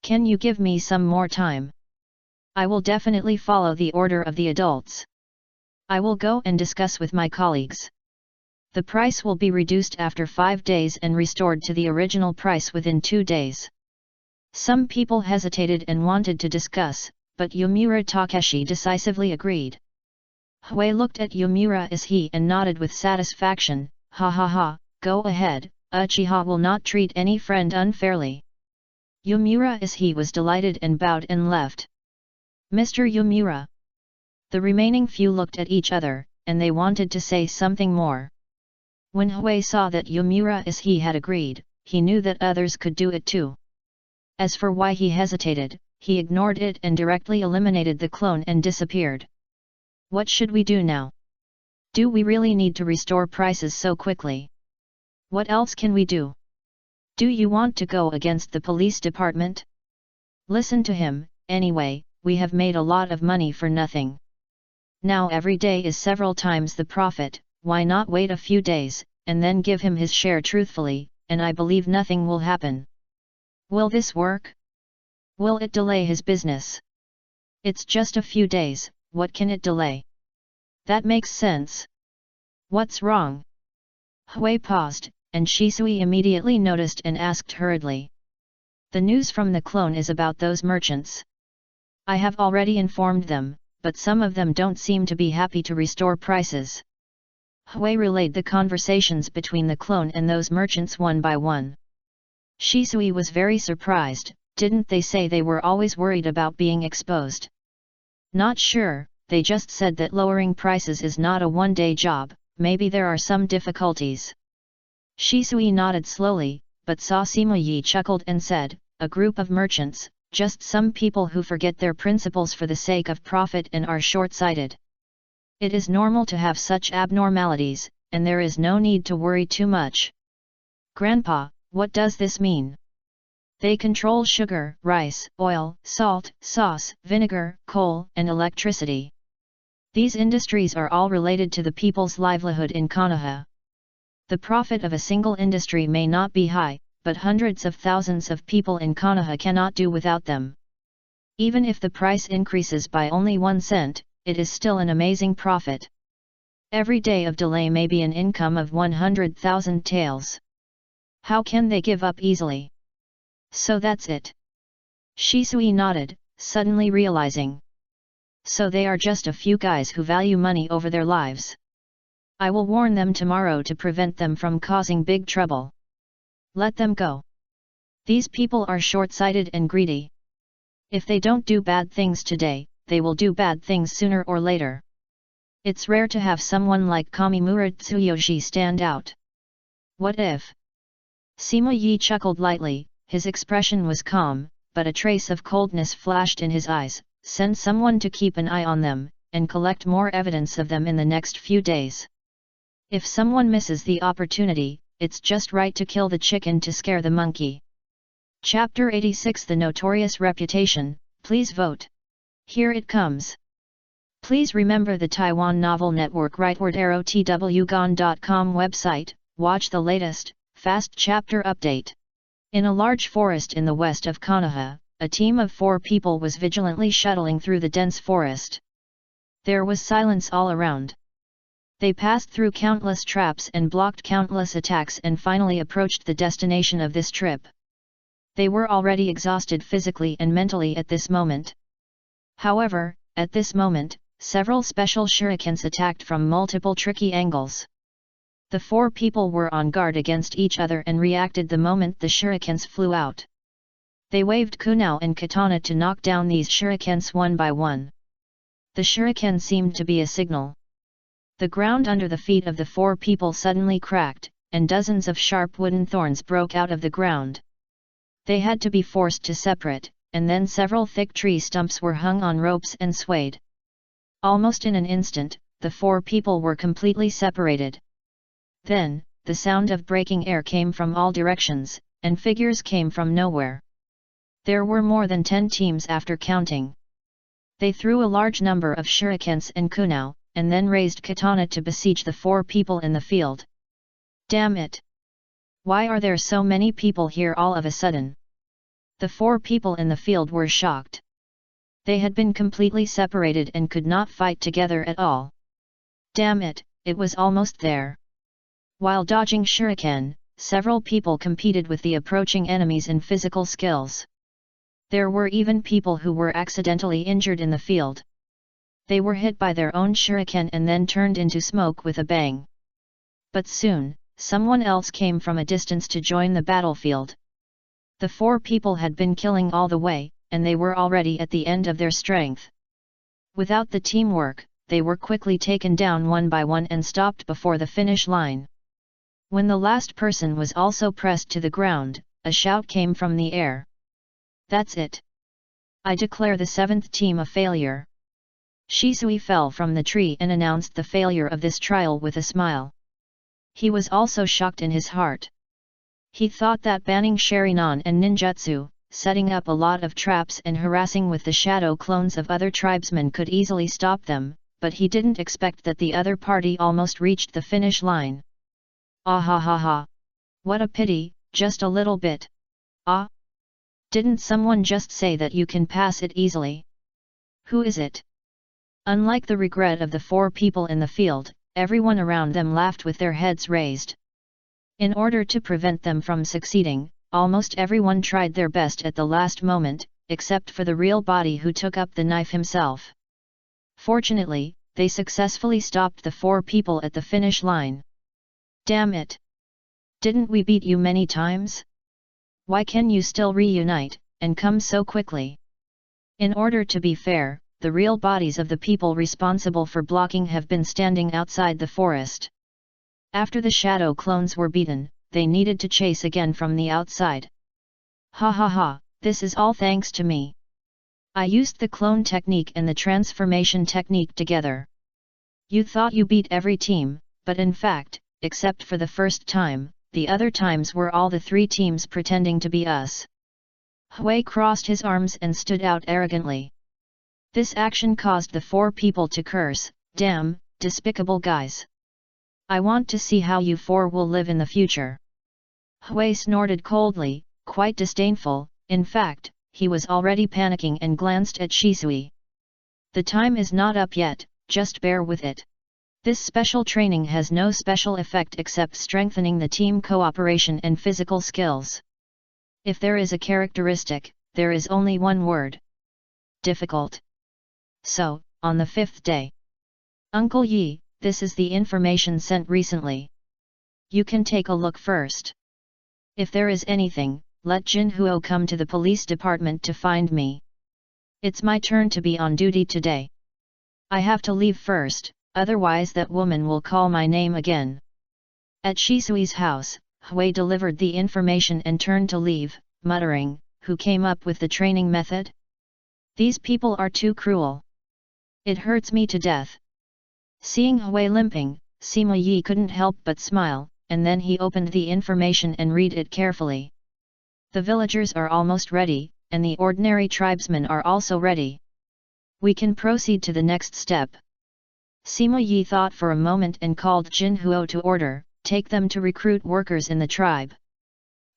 Can you give me some more time? I will definitely follow the order of the adults. I will go and discuss with my colleagues. The price will be reduced after 5 days and restored to the original price within 2 days. Some people hesitated and wanted to discuss, but Yumura Takeshi decisively agreed. Hui looked at Yumura as he and nodded with satisfaction. Ha ha ha, go ahead, Uchiha will not treat any friend unfairly. Yumura as he was delighted and bowed and left. Mr. Yumura. The remaining few looked at each other, and they wanted to say something more. When Hui saw that Yumura as he had agreed, he knew that others could do it too. As for why he hesitated, he ignored it and directly eliminated the clone and disappeared. What should we do now? Do we really need to restore prices so quickly? What else can we do? Do you want to go against the police department? Listen to him, anyway, we have made a lot of money for nothing. Now every day is several times the profit, why not wait a few days, and then give him his share truthfully, and I believe nothing will happen. Will this work? Will it delay his business? It's just a few days, what can it delay? That makes sense. What's wrong? Hui paused, and Shisui immediately noticed and asked hurriedly. The news from the clone is about those merchants. I have already informed them, but some of them don't seem to be happy to restore prices. Hui relayed the conversations between the clone and those merchants one by one. Shisui was very surprised. Didn't they say they were always worried about being exposed? Not sure, they just said that lowering prices is not a one-day job, maybe there are some difficulties. Shisui nodded slowly, but saw Sima Yi chuckled and said, a group of merchants, just some people who forget their principles for the sake of profit and are short-sighted. It is normal to have such abnormalities, and there is no need to worry too much. Grandpa, what does this mean? They control sugar, rice, oil, salt, sauce, vinegar, coal, and electricity. These industries are all related to the people's livelihood in Konoha. The profit of a single industry may not be high, but hundreds of thousands of people in Konoha cannot do without them. Even if the price increases by only 1 cent, it is still an amazing profit. Every day of delay may be an income of 100,000 taels. How can they give up easily? So that's it. Shisui nodded, suddenly realizing. So they are just a few guys who value money over their lives. I will warn them tomorrow to prevent them from causing big trouble. Let them go. These people are short-sighted and greedy. If they don't do bad things today, they will do bad things sooner or later. It's rare to have someone like Kamimura Tsuyoshi stand out. What if? Sima Yi chuckled lightly, his expression was calm, but a trace of coldness flashed in his eyes. Send someone to keep an eye on them, and collect more evidence of them in the next few days. If someone misses the opportunity, it's just right to kill the chicken to scare the monkey. Chapter 86 The Notorious Reputation, please vote. Here it comes. Please remember the Taiwan Novel Network rightward@twgon.com website, watch the latest, fast chapter update. In a large forest in the west of Konoha, a team of 4 people was vigilantly shuttling through the dense forest. There was silence all around. They passed through countless traps and blocked countless attacks and finally approached the destination of this trip. They were already exhausted physically and mentally at this moment. However, at this moment, several special shurikens attacked from multiple tricky angles. The 4 people were on guard against each other and reacted the moment the shurikens flew out. They waved kunao and katana to knock down these shurikens one by one. The shuriken seemed to be a signal. The ground under the feet of the 4 people suddenly cracked, and dozens of sharp wooden thorns broke out of the ground. They had to be forced to separate, and then several thick tree stumps were hung on ropes and swayed. Almost in an instant, the 4 people were completely separated. Then, the sound of breaking air came from all directions, and figures came from nowhere. There were more than 10 teams after counting. They threw a large number of shurikens and kunao, and then raised katana to besiege the 4 people in the field. Damn it! Why are there so many people here all of a sudden? The 4 people in the field were shocked. They had been completely separated and could not fight together at all. Damn it, it was almost there. While dodging shuriken, several people competed with the approaching enemies in physical skills. There were even people who were accidentally injured in the field. They were hit by their own shuriken and then turned into smoke with a bang. But soon, someone else came from a distance to join the battlefield. The 4 people had been killing all the way, and they were already at the end of their strength. Without the teamwork, they were quickly taken down one by one and stopped before the finish line. When the last person was also pressed to the ground, a shout came from the air. That's it. I declare the 7th team a failure. Shisuis fell from the tree and announced the failure of this trial with a smile. He was also shocked in his heart. He thought that banning Sharingan and ninjutsu, setting up a lot of traps and harassing with the shadow clones of other tribesmen could easily stop them, but he didn't expect that the other party almost reached the finish line. Ah ha ha ha! What a pity, just a little bit. Ah! Didn't someone just say that you can pass it easily? Who is it? Unlike the regret of the 4 people in the field, everyone around them laughed with their heads raised. In order to prevent them from succeeding, almost everyone tried their best at the last moment, except for the real body who took up the knife himself. Fortunately, they successfully stopped the 4 people at the finish line. Damn it! Didn't we beat you many times? Why can you still reunite, and come so quickly? In order to be fair, the real bodies of the people responsible for blocking have been standing outside the forest. After the shadow clones were beaten, they needed to chase again from the outside. Ha ha ha, this is all thanks to me. I used the clone technique and the transformation technique together. You thought you beat every team, but in fact, except for the first time, the other times were all the 3 teams pretending to be us. Hui crossed his arms and stood out arrogantly. This action caused the 4 people to curse, damn, despicable guys. I want to see how you 4 will live in the future. Hui snorted coldly, quite disdainful. In fact, he was already panicking and glanced at Shisuis. The time is not up yet, just bear with it. This special training has no special effect except strengthening the team cooperation and physical skills. If there is a characteristic, there is only one word. Difficult. So, on the 5th day. Uncle Yi, this is the information sent recently. You can take a look first. If there is anything, let Jin Huo come to the police department to find me. It's my turn to be on duty today. I have to leave first, otherwise that woman will call my name again. At Shisui's house, Hui delivered the information and turned to leave, muttering, who came up with the training method? These people are too cruel. It hurts me to death. Seeing Hui limping, Sima Yi couldn't help but smile, and then he opened the information and read it carefully. The villagers are almost ready, and the ordinary tribesmen are also ready. We can proceed to the next step. Sima Yi thought for a moment and called Jin Huo to order, take them to recruit workers in the tribe.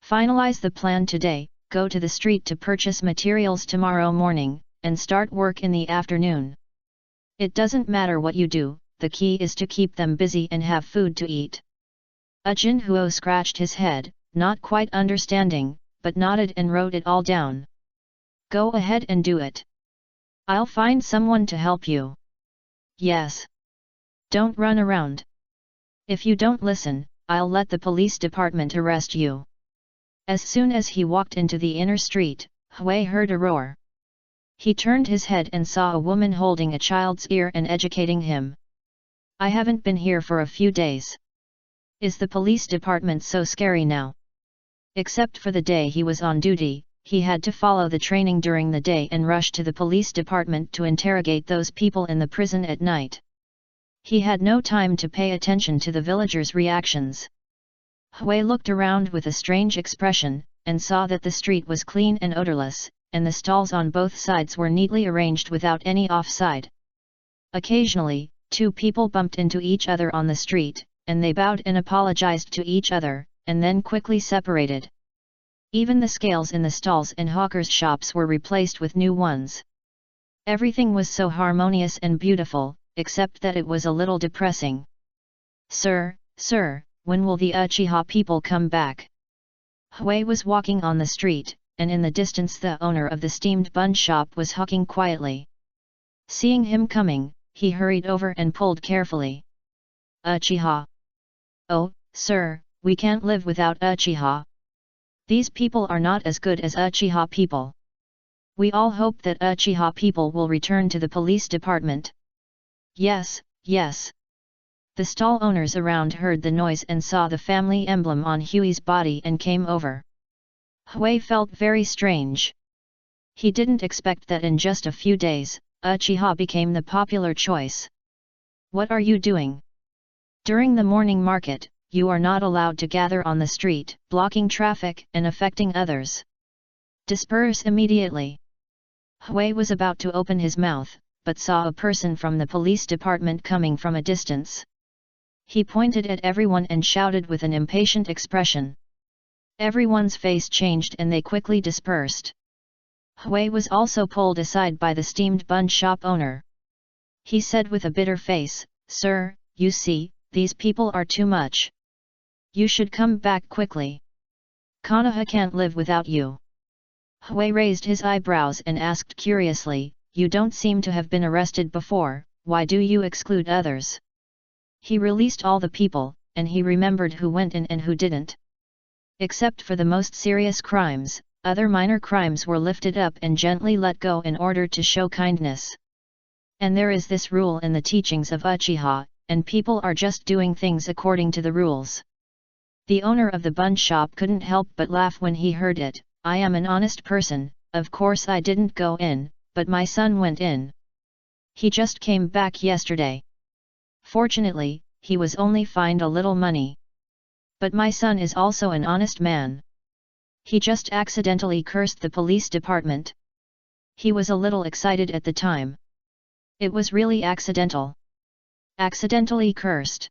Finalize the plan today, go to the street to purchase materials tomorrow morning, and start work in the afternoon. It doesn't matter what you do, the key is to keep them busy and have food to eat. Jin Huo scratched his head, not quite understanding, but nodded and wrote it all down. Go ahead and do it. I'll find someone to help you. Yes. Don't run around. If you don't listen, I'll let the police department arrest you. As soon as he walked into the inner street, Hui heard a roar. He turned his head and saw a woman holding a child's ear and educating him. I haven't been here for a few days. Is the police department so scary now? Except for the day he was on duty, he had to follow the training during the day and rush to the police department to interrogate those people in the prison at night. He had no time to pay attention to the villagers' reactions. Hui looked around with a strange expression, and saw that the street was clean and odorless, and the stalls on both sides were neatly arranged without any offside. Occasionally, two people bumped into each other on the street, and they bowed and apologized to each other, and then quickly separated. Even the scales in the stalls and hawkers' shops were replaced with new ones. Everything was so harmonious and beautiful, except that it was a little depressing. "Sir, when will the Uchiha people come back?" Hui was walking on the street, and in the distance the owner of the steamed bun shop was hawking quietly. Seeing him coming, he hurried over and pulled carefully. "Uchiha? Oh, sir, we can't live without Uchiha. These people are not as good as Uchiha people. We all hope that Uchiha people will return to the police department." "Yes, yes." The stall owners around heard the noise and saw the family emblem on Hui's body and came over. Hui felt very strange. He didn't expect that in just a few days, Uchiha became the popular choice. "What are you doing? During the morning market, you are not allowed to gather on the street, blocking traffic and affecting others. Disperse immediately." Hui was about to open his mouth, but saw a person from the police department coming from a distance. He pointed at everyone and shouted with an impatient expression. Everyone's face changed and they quickly dispersed. Hui was also pulled aside by the steamed bun shop owner. He said with a bitter face, "Sir, you see, these people are too much. You should come back quickly. Konoha can't live without you." Hui raised his eyebrows and asked curiously, "You don't seem to have been arrested before, why do you exclude others?" He released all the people, and he remembered who went in and who didn't. Except for the most serious crimes, other minor crimes were lifted up and gently let go in order to show kindness. And there is this rule in the teachings of Uchiha, and people are just doing things according to the rules. The owner of the bun shop couldn't help but laugh when he heard it. "I am an honest person, of course I didn't go in, but my son went in. He just came back yesterday. Fortunately, he was only fined a little money. But my son is also an honest man. He just accidentally cursed the police department." He was a little excited at the time. It was really accidental. Accidentally cursed.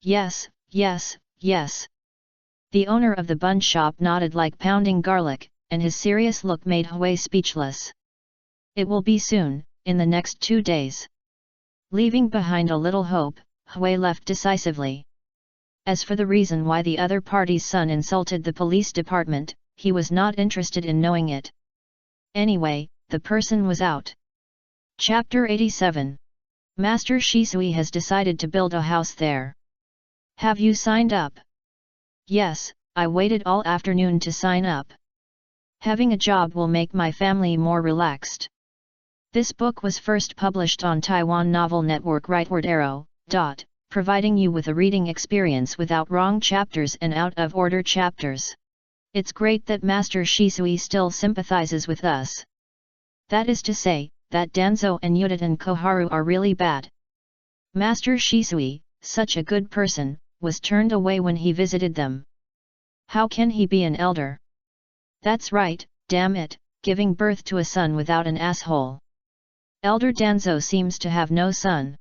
Yes, yes, yes. The owner of the bun shop nodded like pounding garlic, and his serious look made Hui speechless. "It will be soon, in the next 2 days." Leaving behind a little hope, Hui left decisively. As for the reason why the other party's son insulted the police department, he was not interested in knowing it. Anyway, the person was out. Chapter 87. Master Shisui has decided to build a house there. Have you signed up? Yes, I waited all afternoon to sign up. Having a job will make my family more relaxed. This book was first published on Taiwan Novel Network Rightward Arrow, providing you with a reading experience without wrong chapters and out-of-order chapters. It's great that Master Shisui still sympathizes with us. That is to say, that Danzo and Yudit and Koharu are really bad. Master Shisui, such a good person, was turned away when he visited them. How can he be an elder? That's right, damn it, giving birth to a son without an asshole. Elder Danzo seems to have no son.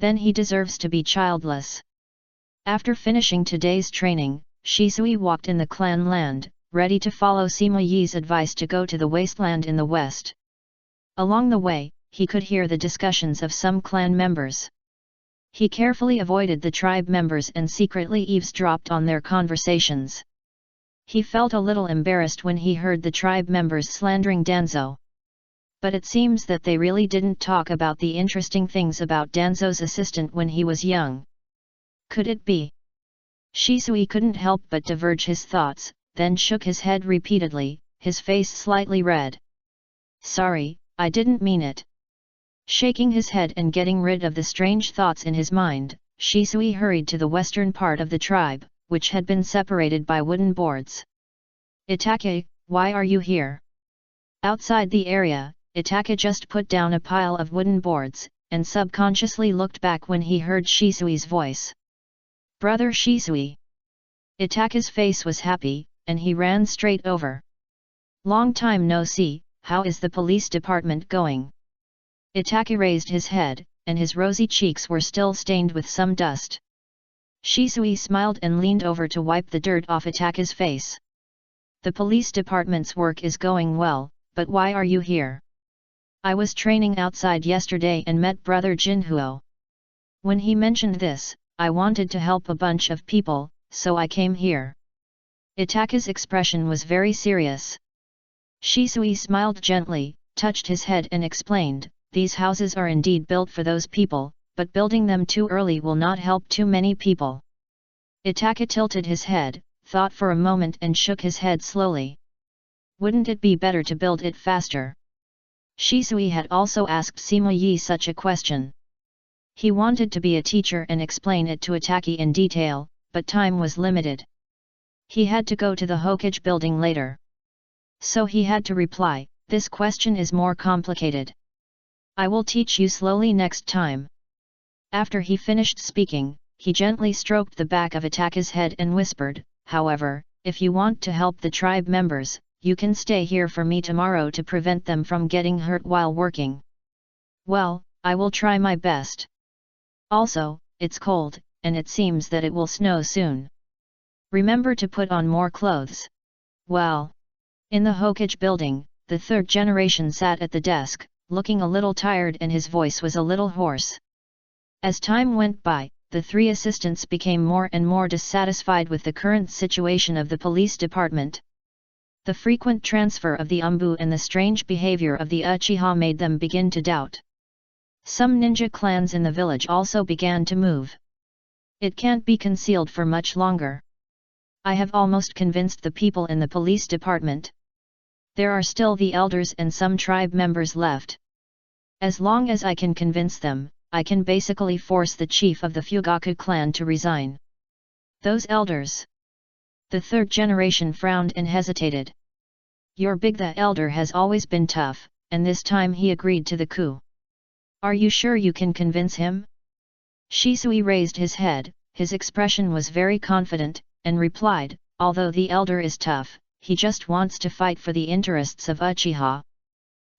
Then he deserves to be childless. After finishing today's training, Shisui walked in the clan land, ready to follow Sima Yi's advice to go to the wasteland in the west. Along the way, he could hear the discussions of some clan members. He carefully avoided the tribe members and secretly eavesdropped on their conversations. He felt a little embarrassed when he heard the tribe members slandering Danzo. But it seems that they really didn't talk about the interesting things about Danzo's assistant when he was young. Could it be? Shisui couldn't help but diverge his thoughts, then shook his head repeatedly, his face slightly red. Sorry, I didn't mean it. Shaking his head and getting rid of the strange thoughts in his mind, Shisui hurried to the western part of the tribe, which had been separated by wooden boards. Itake, why are you here? Outside the area, Itake just put down a pile of wooden boards, and subconsciously looked back when he heard Shisui's voice. Brother Shisui. Itake's face was happy, and he ran straight over. Long time no see, how is the police department going? Itake raised his head, and his rosy cheeks were still stained with some dust. Shisuis smiled and leaned over to wipe the dirt off Itaka's face. The police department's work is going well, but why are you here? I was training outside yesterday and met Brother Jinhuo. When he mentioned this, I wanted to help a bunch of people, so I came here. Itaka's expression was very serious. Shisuis smiled gently, touched his head and explained, these houses are indeed built for those people, but building them too early will not help too many people. Itaka tilted his head, thought for a moment and shook his head slowly. Wouldn't it be better to build it faster? Shisui had also asked Sima Yi such a question. He wanted to be a teacher and explain it to Itaki in detail, but time was limited. He had to go to the Hokage building later. So he had to reply, this question is more complicated. I will teach you slowly next time. After he finished speaking, he gently stroked the back of Itaka's head and whispered, however, if you want to help the tribe members, you can stay here for me tomorrow to prevent them from getting hurt while working. Well, I will try my best. Also, it's cold, and it seems that it will snow soon. Remember to put on more clothes. Well. In the Hokage building, the third generation sat at the desk, looking a little tired and his voice was a little hoarse. As time went by, the three assistants became more and more dissatisfied with the current situation of the police department. The frequent transfer of the Umbu and the strange behavior of the Uchiha made them begin to doubt. Some ninja clans in the village also began to move. It can't be concealed for much longer. I have almost convinced the people in the police department. There are still the elders and some tribe members left. As long as I can convince them, I can basically force the chief of the Fugaku clan to resign. Those elders. The third generation frowned and hesitated. Your big the elder has always been tough, and this time he agreed to the coup. Are you sure you can convince him? Shisui raised his head, his expression was very confident, and replied, although the elder is tough, he just wants to fight for the interests of Uchiha.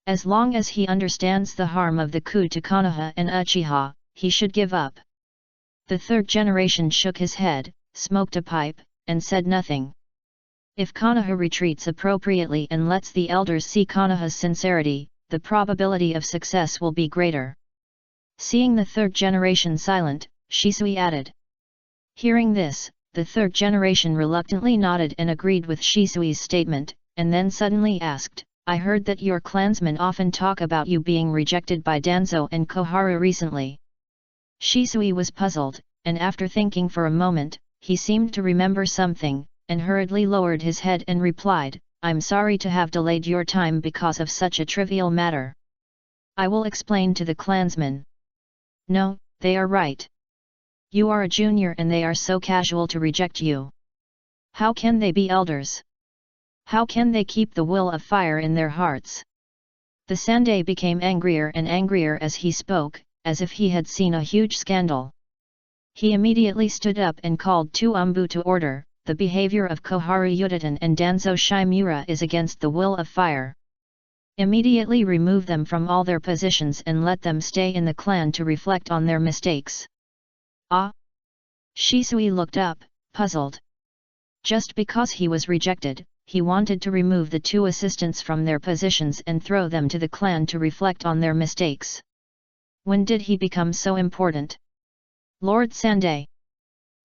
As long as he understands the harm of the coup to Konoha and Uchiha, he should give up. The third generation shook his head, smoked a pipe, and said nothing. If Konoha retreats appropriately and lets the elders see Konoha's sincerity, the probability of success will be greater. Seeing the third generation silent, Shisui added. Hearing this, the third generation reluctantly nodded and agreed with Shisui's statement, and then suddenly asked, I heard that your clansmen often talk about you being rejected by Danzo and Koharu recently. Shisui was puzzled, and after thinking for a moment, he seemed to remember something, and hurriedly lowered his head and replied, I'm sorry to have delayed your time because of such a trivial matter. I will explain to the clansmen. No, they are right. You are a junior and they are so casual to reject you. How can they be elders? How can they keep the will of fire in their hearts? The Sandai became angrier and angrier as he spoke, as if he had seen a huge scandal. He immediately stood up and called two Umbu to order, the behavior of Koharu Yudatan and Danzo Shimura is against the will of fire. Immediately remove them from all their positions and let them stay in the clan to reflect on their mistakes. Ah! Shisui looked up, puzzled. Just because he was rejected, he wanted to remove the two assistants from their positions and throw them to the clan to reflect on their mistakes. When did he become so important? Lord Sandai!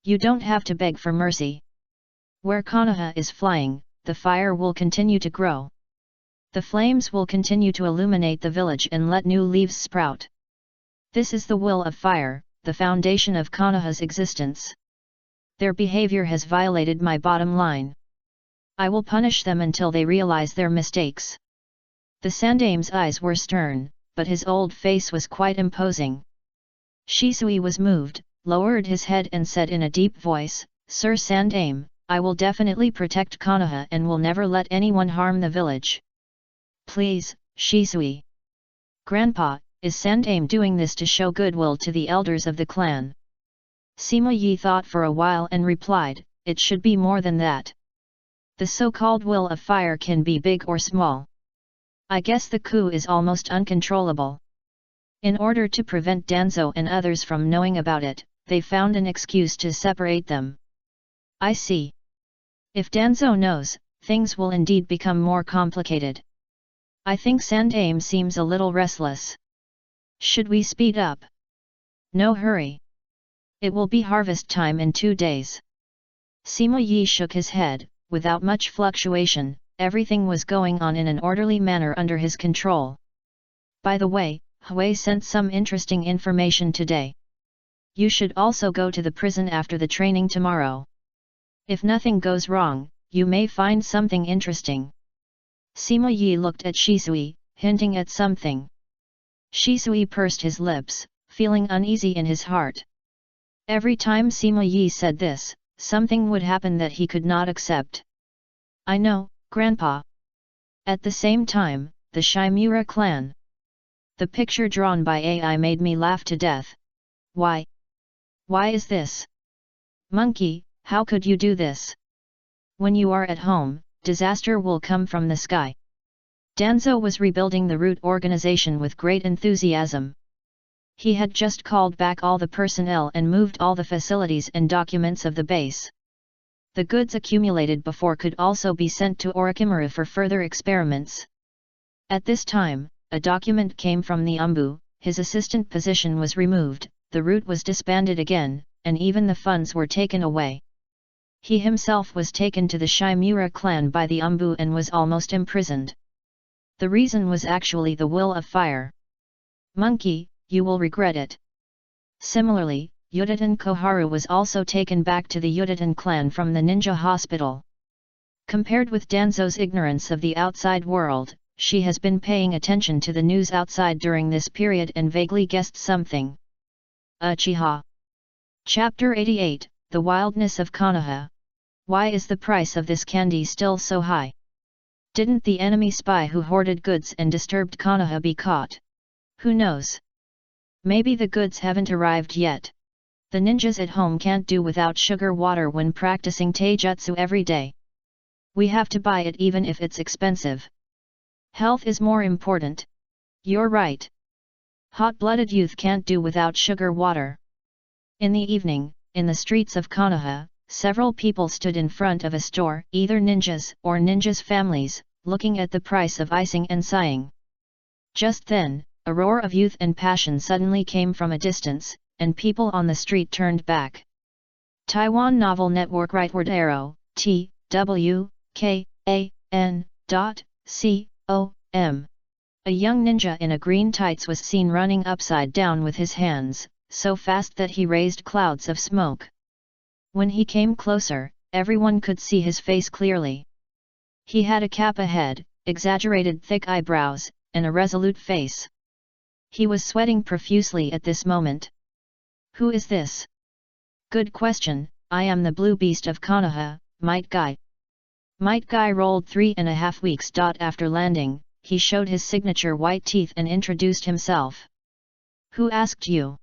You don't have to beg for mercy. Where Konoha is flying, the fire will continue to grow. The flames will continue to illuminate the village and let new leaves sprout. This is the will of fire, the foundation of Konoha's existence. Their behavior has violated my bottom line. I will punish them until they realize their mistakes. The Sandaim's eyes were stern, but his old face was quite imposing. Shisui was moved, lowered his head and said in a deep voice, Sir Sandaim, I will definitely protect Konoha and will never let anyone harm the village. Please, Shisui. Grandpa, is Sandaim doing this to show goodwill to the elders of the clan? Sima Yi thought for a while and replied, it should be more than that. The so-called will of fire can be big or small. I guess the coup is almost uncontrollable. In order to prevent Danzo and others from knowing about it, they found an excuse to separate them. I see. If Danzo knows, things will indeed become more complicated. I think Sandaime seems a little restless. Should we speed up? No hurry. It will be harvest time in 2 days. Sima Yi shook his head. Without much fluctuation, everything was going on in an orderly manner under his control. By the way, Hui sent some interesting information today. You should also go to the prison after the training tomorrow. If nothing goes wrong, you may find something interesting. Sima Yi looked at Shisui, hinting at something. Shisui pursed his lips, feeling uneasy in his heart. Every time Sima Yi said this, something would happen that he could not accept. I know, Grandpa. At the same time, the Shimura clan. The picture drawn by AI made me laugh to death. Why? Why is this? Monkey, how could you do this? When you are at home, disaster will come from the sky. Danzo was rebuilding the root organization with great enthusiasm. He had just called back all the personnel and moved all the facilities and documents of the base. The goods accumulated before could also be sent to Orochimaru for further experiments. At this time, a document came from the Umbu, his assistant position was removed, the root was disbanded again, and even the funds were taken away. He himself was taken to the Shimura clan by the Umbu and was almost imprisoned. The reason was actually the will of fire. Monkey, you will regret it. Similarly, Udaten Koharu was also taken back to the Udaten clan from the ninja hospital. Compared with Danzo's ignorance of the outside world, she has been paying attention to the news outside during this period and vaguely guessed something. Uchiha. Chapter 88, The Wildness of Konoha. Why is the price of this candy still so high? Didn't the enemy spy who hoarded goods and disturbed Konoha be caught? Who knows? Maybe the goods haven't arrived yet. The ninjas at home can't do without sugar water when practicing taijutsu every day. We have to buy it even if it's expensive. Health is more important. You're right. Hot-blooded youth can't do without sugar water. In the evening, in the streets of Konoha, several people stood in front of a store, either ninjas or ninjas' families, looking at the price of icing and sighing. Just then, a roar of youth and passion suddenly came from a distance, and people on the street turned back. Taiwan Novel Network Rightward Arrow, TWKAN.com. A young ninja in a green tights was seen running upside down with his hands, so fast that he raised clouds of smoke. When he came closer, everyone could see his face clearly. He had a kappa head, exaggerated thick eyebrows, and a resolute face. He was sweating profusely at this moment. Who is this? Good question. I am the Blue Beast of Konoha, Might Guy. Might Guy rolled 3.5 weeks. After landing, he showed his signature white teeth and introduced himself. Who asked you?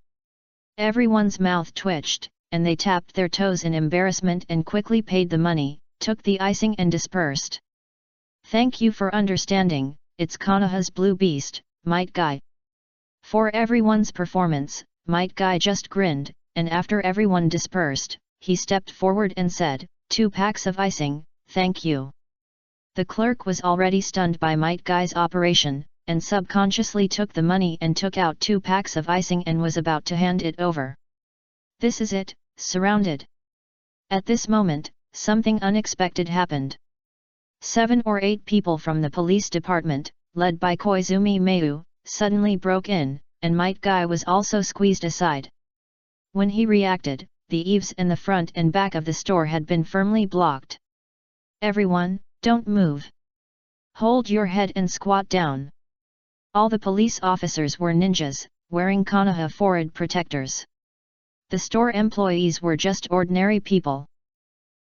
Everyone's mouth twitched, and they tapped their toes in embarrassment and quickly paid the money, took the icing and dispersed. Thank you for understanding, it's Konoha's Blue Beast, Might Guy. For everyone's performance, Might Guy just grinned, and after everyone dispersed, he stepped forward and said, 2 packs of icing, thank you. The clerk was already stunned by Might Guy's operation, and subconsciously took the money and took out 2 packs of icing and was about to hand it over. This is it, surrounded. At this moment, something unexpected happened. 7 or 8 people from the police department, led by Koizumi Mayu, suddenly broke in, and Might Guy was also squeezed aside. When he reacted, the eaves and the front and back of the store had been firmly blocked. Everyone, don't move. Hold your head and squat down. All the police officers were ninjas, wearing Konoha forehead protectors. The store employees were just ordinary people.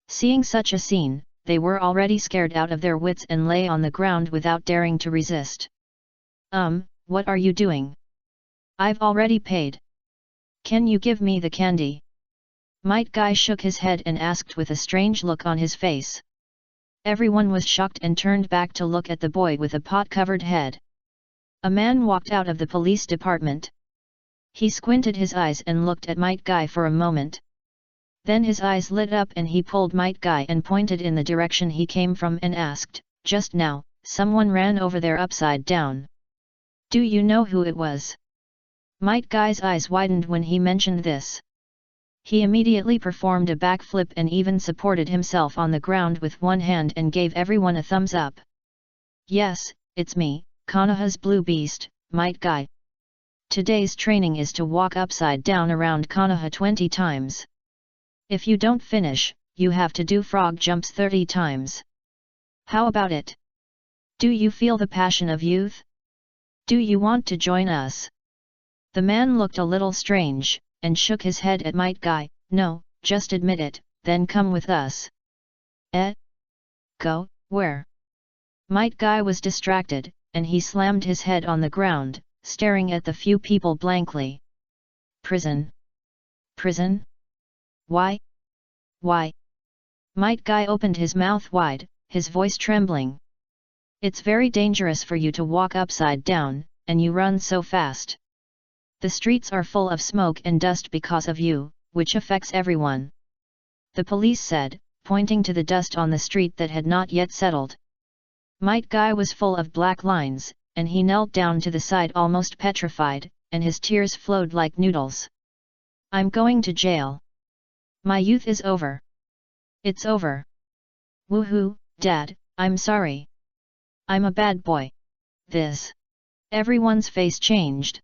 Seeing such a scene, they were already scared out of their wits and lay on the ground without daring to resist. What are you doing? I've already paid. Can you give me the candy? Might Guy shook his head and asked with a strange look on his face. Everyone was shocked and turned back to look at the boy with a pot-covered head. A man walked out of the police department. He squinted his eyes and looked at Might Guy for a moment. Then his eyes lit up and he pulled Might Guy and pointed in the direction he came from and asked, "Just now, someone ran over there upside down. Do you know who it was?" Might Guy's eyes widened when he mentioned this. He immediately performed a backflip and even supported himself on the ground with one hand and gave everyone a thumbs up. "Yes, it's me, Konoha's blue beast, Might Guy. Today's training is to walk upside down around Konoha 20 times. If you don't finish, you have to do frog jumps 30 times. How about it? Do you feel the passion of youth? Do you want to join us?" The man looked a little strange, and shook his head at Might Guy. "No, just admit it, then come with us." "Eh? Go, where?" Might Guy was distracted, and he slammed his head on the ground, staring at the few people blankly. "Prison? Prison? Why? Why?" Might Guy opened his mouth wide, his voice trembling. "It's very dangerous for you to walk upside down, and you run so fast. The streets are full of smoke and dust because of you, which affects everyone," the police said, pointing to the dust on the street that had not yet settled. Might Guy was full of black lines, and he knelt down to the side almost petrified, and his tears flowed like noodles. "I'm going to jail. My youth is over. It's over. Woohoo, Dad, I'm sorry. I'm a bad boy. This." Everyone's face changed.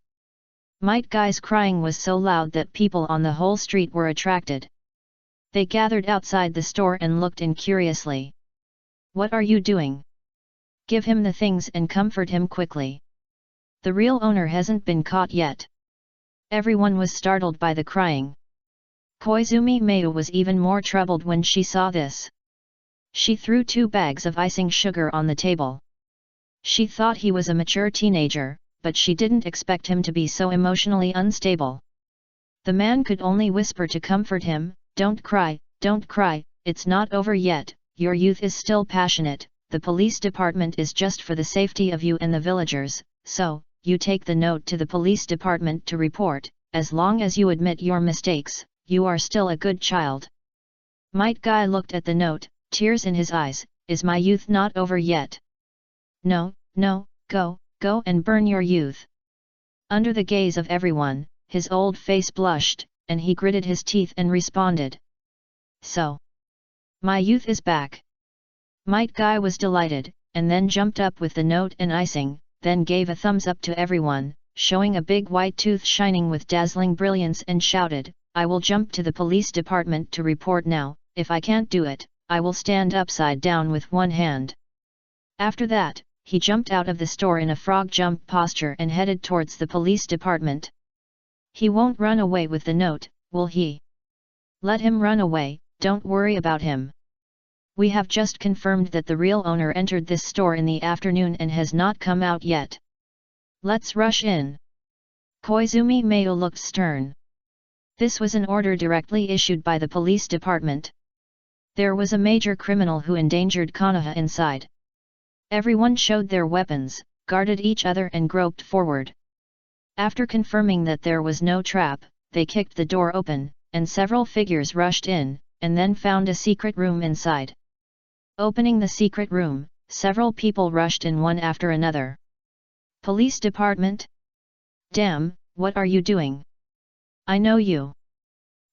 Might Guy's crying was so loud that people on the whole street were attracted. They gathered outside the store and looked in curiously. "What are you doing? Give him the things and comfort him quickly. The real owner hasn't been caught yet." Everyone was startled by the crying. Koizumi Mayu was even more troubled when she saw this. She threw 2 bags of icing sugar on the table. She thought he was a mature teenager, but she didn't expect him to be so emotionally unstable. The man could only whisper to comfort him, don't cry, it's not over yet, your youth is still passionate, the police department is just for the safety of you and the villagers, so, you take the note to the police department to report, as long as you admit your mistakes, you are still a good child." Might Guy looked at the note, tears in his eyes, "Is my youth not over yet? No, go and burn your youth." Under the gaze of everyone, his old face blushed, and he gritted his teeth and responded. "So, my youth is back." Might Guy was delighted, and then jumped up with the note and icing, then gave a thumbs up to everyone, showing a big white tooth shining with dazzling brilliance and shouted, "I will jump to the police department to report now, if I can't do it, I will stand upside down with one hand." After that, he jumped out of the store in a frog jump posture and headed towards the police department. "He won't run away with the note, will he?" "Let him run away, don't worry about him. We have just confirmed that the real owner entered this store in the afternoon and has not come out yet. Let's rush in." Koizumi Mayu looked stern. This was an order directly issued by the police department. There was a major criminal who endangered Konoha inside. Everyone showed their weapons, guarded each other and groped forward. After confirming that there was no trap, they kicked the door open, and several figures rushed in, and then found a secret room inside. Opening the secret room, several people rushed in one after another. "Police department? Damn, what are you doing? I know you."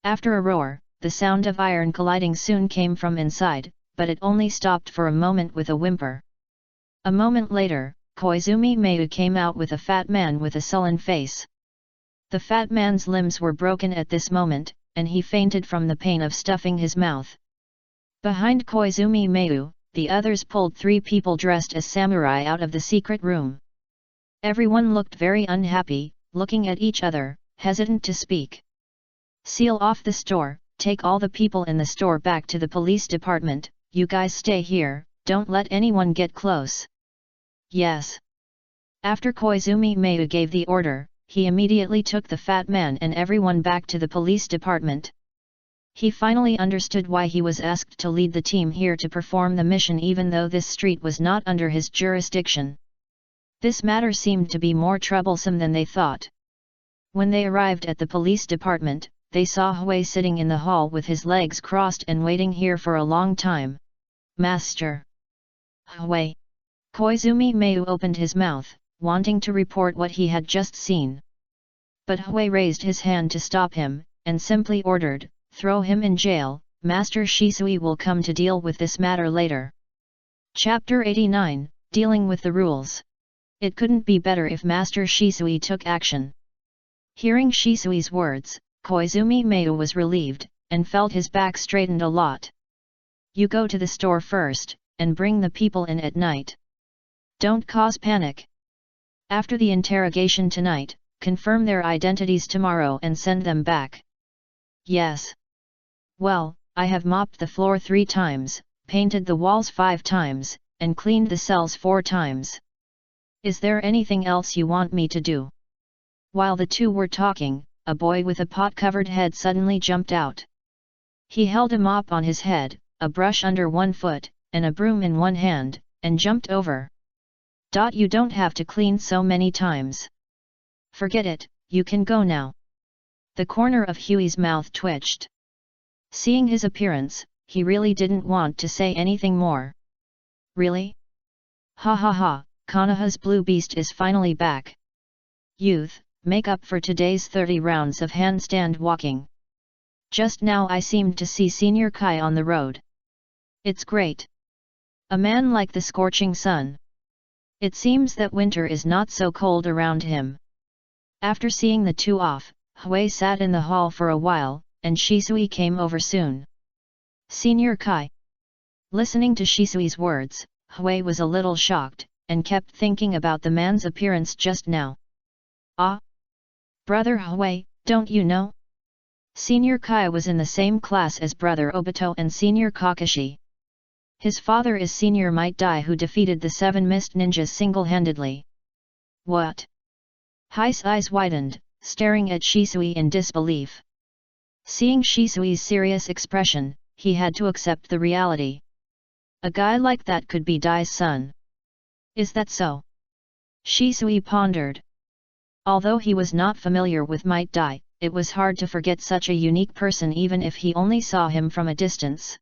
After a roar, the sound of iron colliding soon came from inside, but it only stopped for a moment with a whimper. A moment later, Koizumi Mayu came out with a fat man with a sullen face. The fat man's limbs were broken at this moment, and he fainted from the pain of stuffing his mouth. Behind Koizumi Mayu, the others pulled 3 people dressed as samurai out of the secret room. Everyone looked very unhappy, looking at each other, hesitant to speak. "Seal off the store, take all the people in the store back to the police department, you guys stay here, don't let anyone get close." "Yes." After Koizumi Mayu gave the order, he immediately took the fat man and everyone back to the police department. He finally understood why he was asked to lead the team here to perform the mission even though this street was not under his jurisdiction. This matter seemed to be more troublesome than they thought. When they arrived at the police department, they saw Hui sitting in the hall with his legs crossed and waiting here for a long time. Master! Hui! Koizumi Mayu opened his mouth, wanting to report what he had just seen. But Hui raised his hand to stop him, and simply ordered, "Throw him in jail, Master Shisui will come to deal with this matter later." Chapter 89, Dealing with the Rules. It couldn't be better if Master Shisui took action. Hearing Shisui's words, Koizumi Mayu was relieved, and felt his back straightened a lot. "You go to the store first, and bring the people in at night. Don't cause panic. After the interrogation tonight, confirm their identities tomorrow and send them back." "Yes. Well, I have mopped the floor 3 times, painted the walls 5 times, and cleaned the cells 4 times. Is there anything else you want me to do?" While the two were talking, a boy with a pot-covered head suddenly jumped out. He held a mop on his head, a brush under one foot, and a broom in one hand, and jumped over. "You don't have to clean so many times. Forget it, you can go now." The corner of Huey's mouth twitched. Seeing his appearance, he really didn't want to say anything more. "Really? Ha ha ha, Konoha's blue beast is finally back. Youth, make up for today's 30 rounds of handstand walking. Just now I seemed to see Senior Kai on the road. It's great. A man like the scorching sun. It seems that winter is not so cold around him." After seeing the two off, Hui sat in the hall for a while, and Shisui came over soon. "Senior Kai." Listening to Shisui's words, Hui was a little shocked, and kept thinking about the man's appearance just now. "Ah? Brother Hui, don't you know? Senior Kai was in the same class as Brother Obito and Senior Kakashi. His father is Senior Might Dai, who defeated the 7 Mist Ninjas single-handedly." "What?" Hui's eyes widened, staring at Shisui in disbelief. Seeing Shisui's serious expression, he had to accept the reality. A guy like that could be Dai's son. Is that so? Shisui pondered. Although he was not familiar with Might Dai, it was hard to forget such a unique person even if he only saw him from a distance.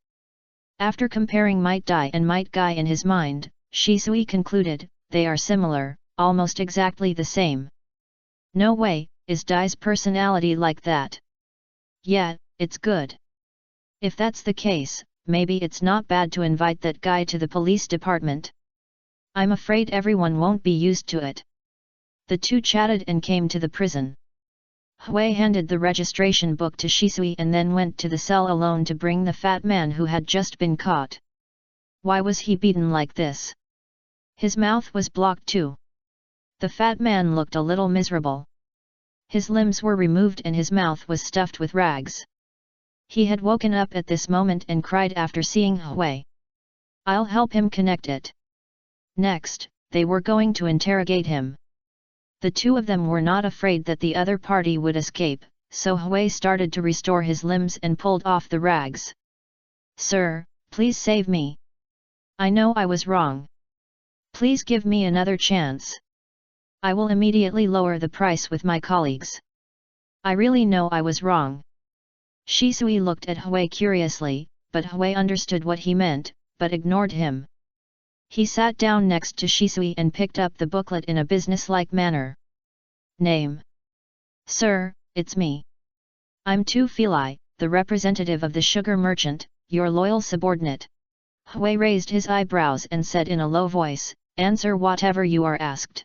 After comparing Might Dai and Might Guy in his mind, Shisui concluded, they are similar, almost exactly the same. No way, is Dai's personality like that? Yeah, it's good. If that's the case, maybe it's not bad to invite that guy to the police department. I'm afraid everyone won't be used to it. The two chatted and came to the prison. Hui handed the registration book to Shisui and then went to the cell alone to bring the fat man who had just been caught. Why was he beaten like this? His mouth was blocked too. The fat man looked a little miserable. His limbs were removed and his mouth was stuffed with rags. He had woken up at this moment and cried after seeing Hui. "I'll help him connect it." Next, they were going to interrogate him. The two of them were not afraid that the other party would escape, so Hui started to restore his limbs and pulled off the rags. "Sir, please save me. I know I was wrong. Please give me another chance. I will immediately lower the price with my colleagues. I really know I was wrong." Shisui looked at Hui curiously, but Hui understood what he meant, but ignored him. He sat down next to Shisui and picked up the booklet in a businesslike manner. "Name?" "Sir, it's me. I'm Tu Fili, the representative of the sugar merchant, your loyal subordinate." Hui raised his eyebrows and said in a low voice, "Answer whatever you are asked.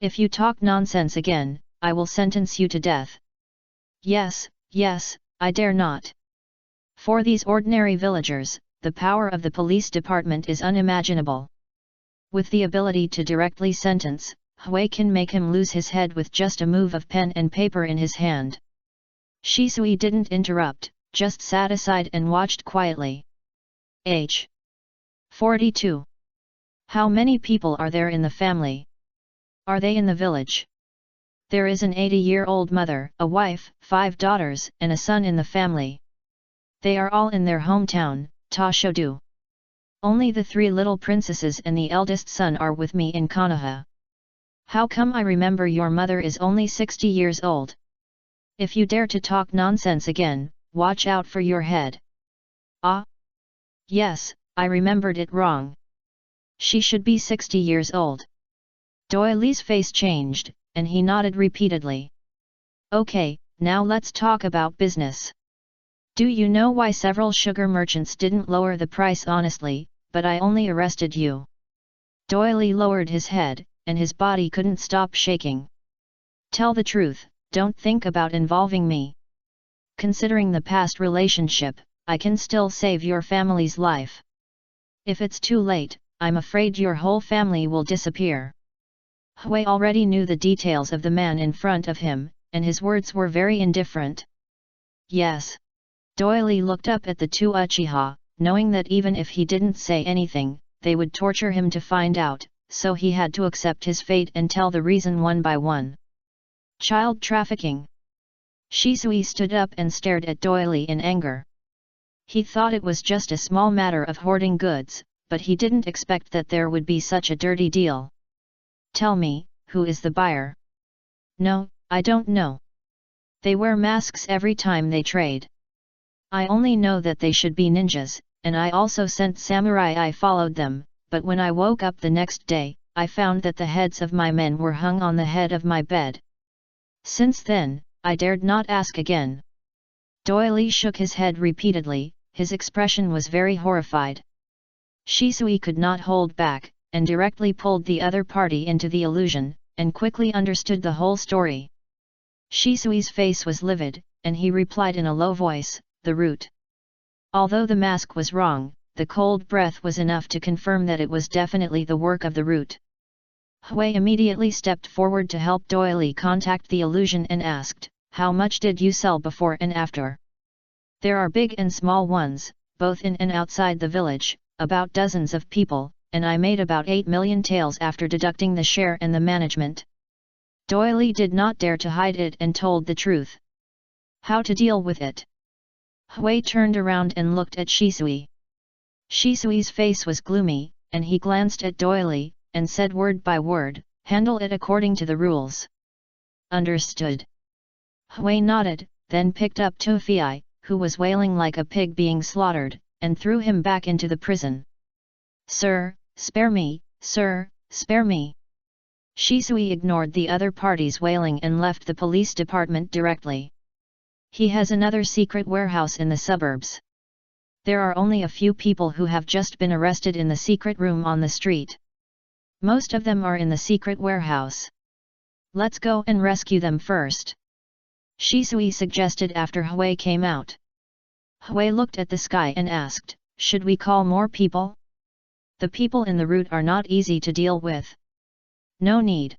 If you talk nonsense again, I will sentence you to death." Yes, I dare not. For these ordinary villagers, the power of the police department is unimaginable. With the ability to directly sentence, Hui can make him lose his head with just a move of pen and paper in his hand. Shisui didn't interrupt, just sat aside and watched quietly. Age 42. How many people are there in the family? Are they in the village? There is an 80-year-old mother, a wife, 5 daughters, and a son in the family. They are all in their hometown, Tashodu. Only the 3 little princesses and the eldest son are with me in Konoha. How come I remember your mother is only 60 years old? If you dare to talk nonsense again, watch out for your head. Ah? Yes, I remembered it wrong. She should be 60 years old. Doyley's face changed, and he nodded repeatedly. Okay, now let's talk about business. Do you know why several sugar merchants didn't lower the price honestly, but I only arrested you? Doyley lowered his head, and his body couldn't stop shaking. Tell the truth, don't think about involving me. Considering the past relationship, I can still save your family's life. If it's too late, I'm afraid your whole family will disappear. Hui already knew the details of the man in front of him, and his words were very indifferent. Yes. Doyley looked up at the two Uchiha, knowing that even if he didn't say anything, they would torture him to find out, so he had to accept his fate and tell the reason one by one. Child trafficking. Shisuis stood up and stared at Doyley in anger. He thought it was just a small matter of hoarding goods, but he didn't expect that there would be such a dirty deal. Tell me, who is the buyer? No, I don't know. They wear masks every time they trade. I only know that they should be ninjas, and I also sent samurai. I followed them, but when I woke up the next day, I found that the heads of my men were hung on the head of my bed. Since then, I dared not ask again. Doyley shook his head repeatedly, his expression was very horrified. Shisui could not hold back, and directly pulled the other party into the illusion, and quickly understood the whole story. Shisui's face was livid, and he replied in a low voice, the root. Although the mask was wrong, the cold breath was enough to confirm that it was definitely the work of the root. Hui immediately stepped forward to help Doyley contact the illusion and asked, how much did you sell before and after? There are big and small ones, both in and outside the village, about dozens of people, and I made about 8 million taels after deducting the share and the management. Doyley did not dare to hide it and told the truth. How to deal with it? Hui turned around and looked at Shisui. Shisui's face was gloomy, and he glanced at Doyley, and said word by word, handle it according to the rules. Understood. Hui nodded, then picked up Tofei, who was wailing like a pig being slaughtered, and threw him back into the prison. Sir, spare me, sir, spare me. Shisui ignored the other party's wailing and left the police department directly. He has another secret warehouse in the suburbs. There are only a few people who have just been arrested in the secret room on the street. Most of them are in the secret warehouse. Let's go and rescue them first. Shisui suggested after Hui came out. Hui looked at the sky and asked, should we call more people? The people in the route are not easy to deal with. No need.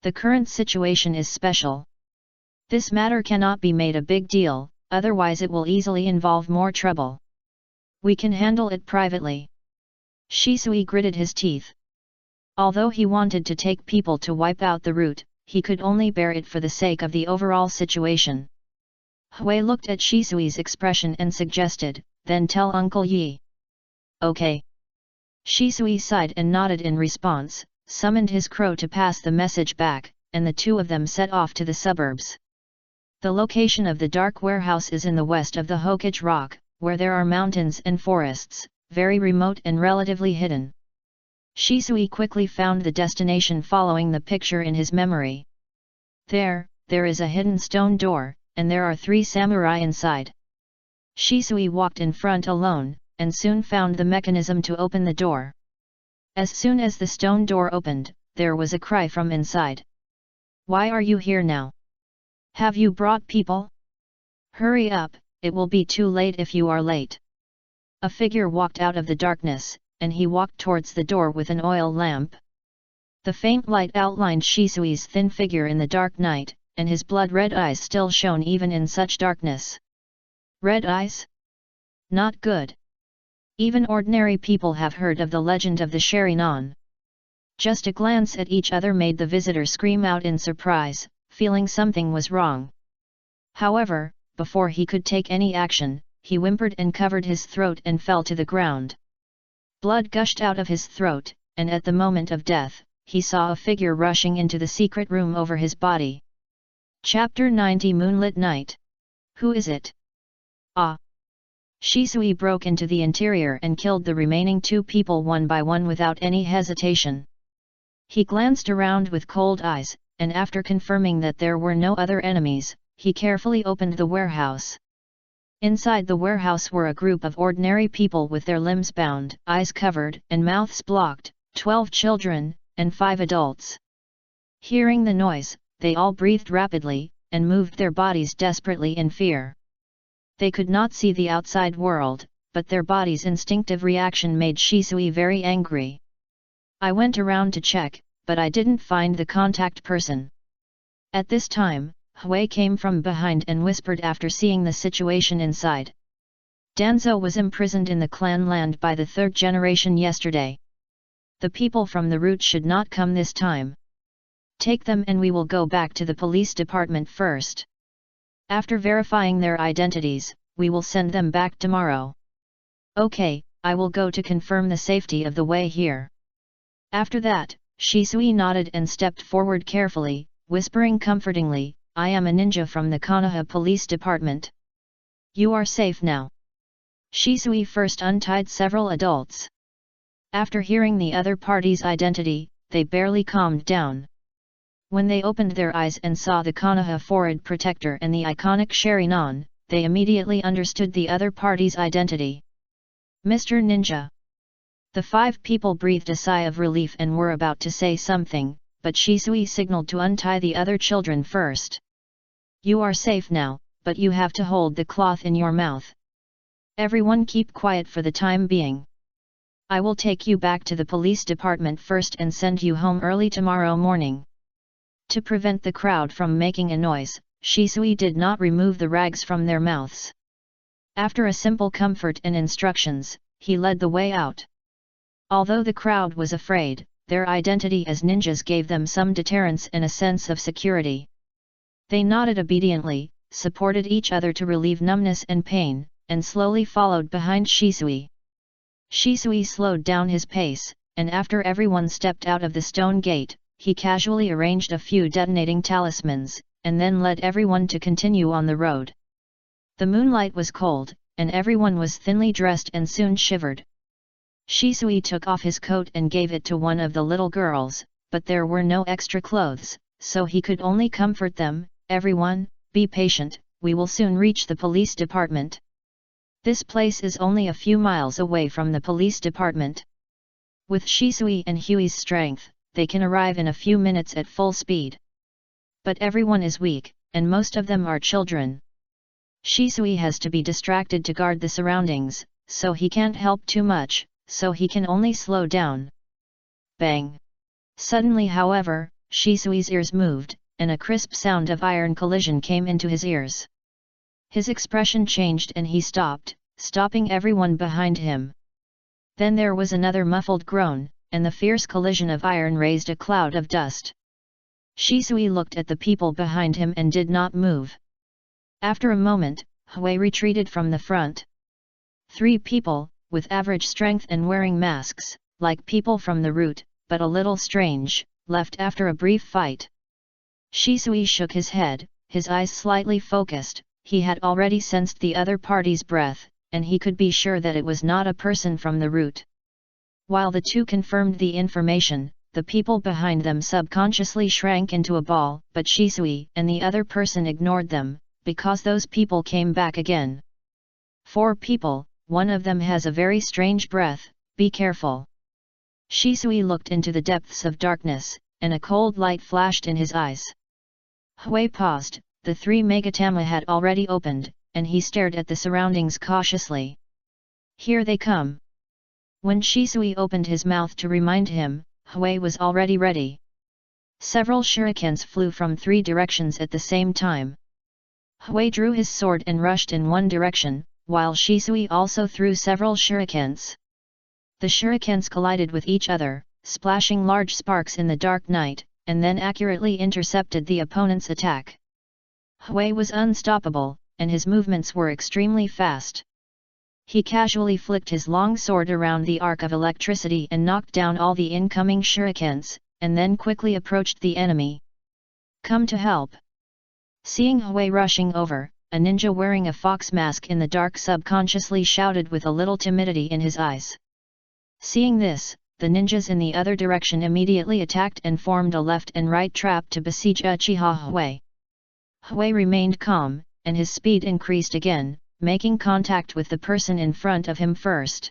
The current situation is special. This matter cannot be made a big deal, otherwise it will easily involve more trouble. We can handle it privately. Shisui gritted his teeth. Although he wanted to take people to wipe out the route, he could only bear it for the sake of the overall situation. Hui looked at Shisui's expression and suggested, then tell Uncle Yi. Okay. Shisui sighed and nodded in response, summoned his crow to pass the message back, and the two of them set off to the suburbs. The location of the dark warehouse is in the west of the Hokage Rock, where there are mountains and forests, very remote and relatively hidden. Shisui quickly found the destination following the picture in his memory. There is a hidden stone door, and there are 3 samurai inside. Shisui walked in front alone, and soon found the mechanism to open the door. As soon as the stone door opened, there was a cry from inside. Why are you here now? Have you brought people? Hurry up, it will be too late if you are late. A figure walked out of the darkness, and he walked towards the door with an oil lamp. The faint light outlined Shisui's thin figure in the dark night, and his blood-red eyes still shone even in such darkness. Red eyes? Not good. Even ordinary people have heard of the legend of the Sharinon. Just a glance at each other made the visitor scream out in surprise, feeling something was wrong. However, before he could take any action, he whimpered and covered his throat and fell to the ground. Blood gushed out of his throat, and at the moment of death, he saw a figure rushing into the secret room over his body. Chapter 90 Moonlit Night. Who is it? Ah! Shisui broke into the interior and killed the remaining 2 people one by one without any hesitation. He glanced around with cold eyes, and after confirming that there were no other enemies, he carefully opened the warehouse. Inside the warehouse were a group of ordinary people with their limbs bound, eyes covered, and mouths blocked, 12 children, and 5 adults. Hearing the noise, they all breathed rapidly, and moved their bodies desperately in fear. They could not see the outside world, but their body's instinctive reaction made Shisui very angry. I went around to check, but I didn't find the contact person. At this time, Hui came from behind and whispered after seeing the situation inside. Danzo was imprisoned in the clan land by the 3rd generation yesterday. The people from the route should not come this time. Take them and we will go back to the police department first. After verifying their identities, we will send them back tomorrow. Okay, I will go to confirm the safety of the way here. After that, Shisui nodded and stepped forward carefully, whispering comfortingly, I am a ninja from the Konoha police department. You are safe now. Shisui first untied several adults. After hearing the other party's identity, they barely calmed down. When they opened their eyes and saw the Konoha forehead protector and the iconic Sharinon, they immediately understood the other party's identity. Mr. Ninja. The 5 people breathed a sigh of relief and were about to say something, but Shisui signaled to untie the other children first. You are safe now, but you have to hold the cloth in your mouth. Everyone keep quiet for the time being. I will take you back to the police department first and send you home early tomorrow morning. To prevent the crowd from making a noise, Shisui did not remove the rags from their mouths. After a simple comfort and instructions, he led the way out. Although the crowd was afraid, their identity as ninjas gave them some deterrence and a sense of security. They nodded obediently, supported each other to relieve numbness and pain, and slowly followed behind Shisui. Shisui slowed down his pace, and after everyone stepped out of the stone gate, he casually arranged a few detonating talismans, and then led everyone to continue on the road. The moonlight was cold, and everyone was thinly dressed and soon shivered. Shisui took off his coat and gave it to one of the little girls, but there were no extra clothes, so he could only comfort them, everyone, be patient, we will soon reach the police department. This place is only a few miles away from the police department. With Shisui and Hui's strength, they can arrive in a few minutes at full speed. But everyone is weak, and most of them are children. Shisui has to be distracted to guard the surroundings, so he can't help too much, so he can only slow down. Bang! Suddenly, however, Shisui's ears moved, and a crisp sound of iron collision came into his ears. His expression changed and he stopped, stopping everyone behind him. Then there was another muffled groan, and the fierce collision of iron raised a cloud of dust. Shisui looked at the people behind him and did not move. After a moment, Hui retreated from the front. 3 people, with average strength and wearing masks, like people from the route, but a little strange, left after a brief fight. Shisui shook his head, his eyes slightly focused, he had already sensed the other party's breath, and he could be sure that it was not a person from the route. While the 2 confirmed the information, the people behind them subconsciously shrank into a ball, but Shisui and the other person ignored them, because those people came back again. 4 people, one of them has a very strange breath, be careful. Shisui looked into the depths of darkness, and a cold light flashed in his eyes. Hui paused, the 3 Megatama had already opened, and he stared at the surroundings cautiously. Here they come. When Shisui opened his mouth to remind him, Hui was already ready. Several shurikens flew from 3 directions at the same time. Hui drew his sword and rushed in one direction, while Shisui also threw several shurikens. The shurikens collided with each other, splashing large sparks in the dark night, and then accurately intercepted the opponent's attack. Hui was unstoppable, and his movements were extremely fast. He casually flicked his long sword around the arc of electricity and knocked down all the incoming shurikens, and then quickly approached the enemy. "Come to help!" Seeing Hui rushing over, a ninja wearing a fox mask in the dark subconsciously shouted with a little timidity in his eyes. Seeing this, the ninjas in the other direction immediately attacked and formed a left and right trap to besiege Uchiha Hui. Hui remained calm, and his speed increased again, making contact with the person in front of him first.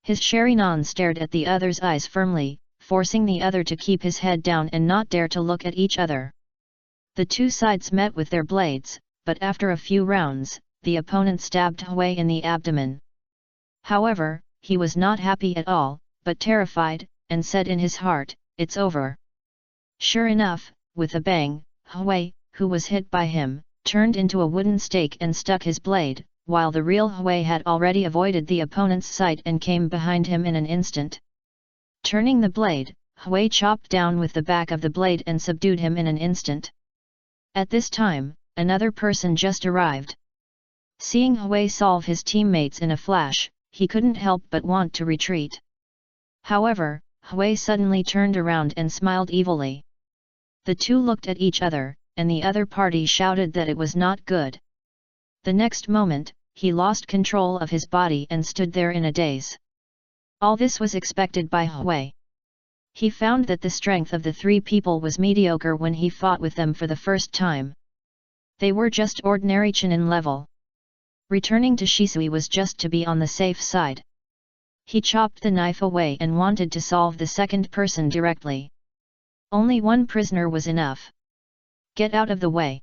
His Sharingan stared at the other's eyes firmly, forcing the other to keep his head down and not dare to look at each other. The two sides met with their blades, but after a few rounds, the opponent stabbed Hui in the abdomen. However, he was not happy at all, but terrified, and said in his heart, "It's over." Sure enough, with a bang, Hui, who was hit by him, turned into a wooden stake and stuck his blade, while the real Hui had already avoided the opponent's sight and came behind him in an instant. Turning the blade, Hui chopped down with the back of the blade and subdued him in an instant. At this time, another person just arrived. Seeing Hui solve his teammates in a flash, he couldn't help but want to retreat. However, Hui suddenly turned around and smiled evilly. The two looked at each other, and the other party shouted that it was not good. The next moment, he lost control of his body and stood there in a daze. All this was expected by Hui. He found that the strength of the three people was mediocre when he fought with them for the first time. They were just ordinary Chunin level. Returning to Shisuis was just to be on the safe side. He chopped the knife away and wanted to solve the second person directly. Only one prisoner was enough. "Get out of the way."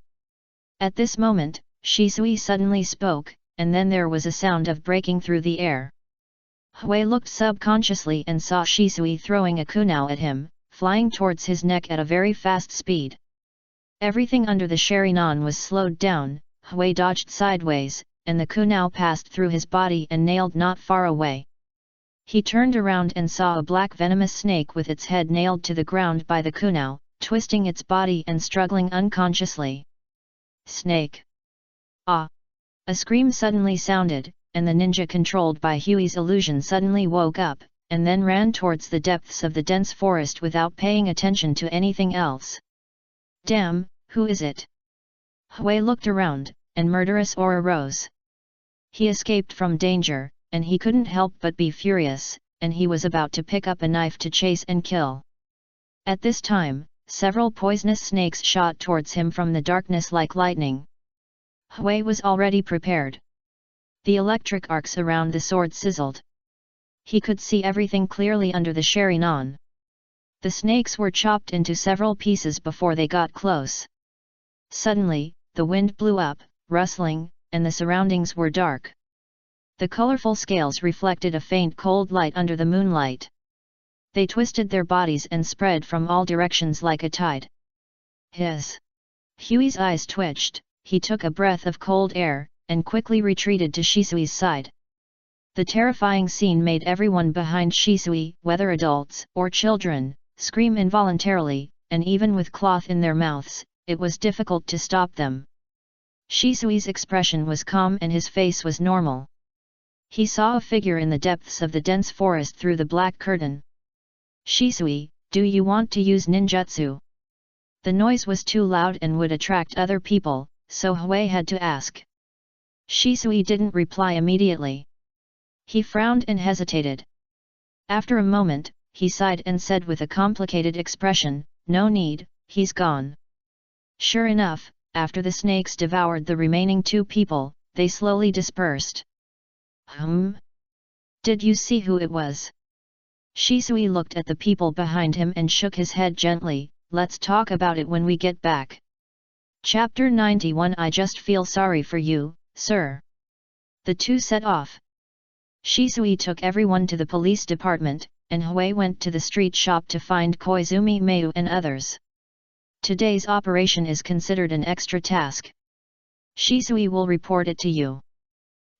At this moment, Shisuis suddenly spoke, and then there was a sound of breaking through the air. Hui looked subconsciously and saw Shisuis throwing a kunai at him, flying towards his neck at a very fast speed. Everything under the Sharingan was slowed down, Hui dodged sideways, and the kunai passed through his body and nailed not far away. He turned around and saw a black venomous snake with its head nailed to the ground by the kunai, twisting its body and struggling unconsciously. "Snake!" "Ah!" A scream suddenly sounded, and the ninja controlled by Hui's illusion suddenly woke up, and then ran towards the depths of the dense forest without paying attention to anything else. "Damn, who is it?" Hui looked around, and murderous aura rose. He escaped from danger, and he couldn't help but be furious, and he was about to pick up a knife to chase and kill. At this time, several poisonous snakes shot towards him from the darkness like lightning. Hui was already prepared. The electric arcs around the sword sizzled. He could see everything clearly under the Sharingan. The snakes were chopped into several pieces before they got close. Suddenly, the wind blew up, rustling, and the surroundings were dark. The colorful scales reflected a faint cold light under the moonlight. They twisted their bodies and spread from all directions like a tide. Hui's eyes twitched, he took a breath of cold air, and quickly retreated to Shisui's side. The terrifying scene made everyone behind Shisui, whether adults or children, scream involuntarily, and even with cloth in their mouths, it was difficult to stop them. Shisui's expression was calm and his face was normal. He saw a figure in the depths of the dense forest through the black curtain. "Shisui, do you want to use ninjutsu?" The noise was too loud and would attract other people, so Hui had to ask. Shisui didn't reply immediately. He frowned and hesitated. After a moment, he sighed and said with a complicated expression, "No need, he's gone." Sure enough, after the snakes devoured the remaining two people, they slowly dispersed. Did you see who it was?" Shisui looked at the people behind him and shook his head gently. "Let's talk about it when we get back." Chapter 91 I just feel sorry for you, sir. The two set off. Shisui took everyone to the police department, and Hui went to the street shop to find Koizumi Mayu and others. Today's operation is considered an extra task. Shisui will report it to you.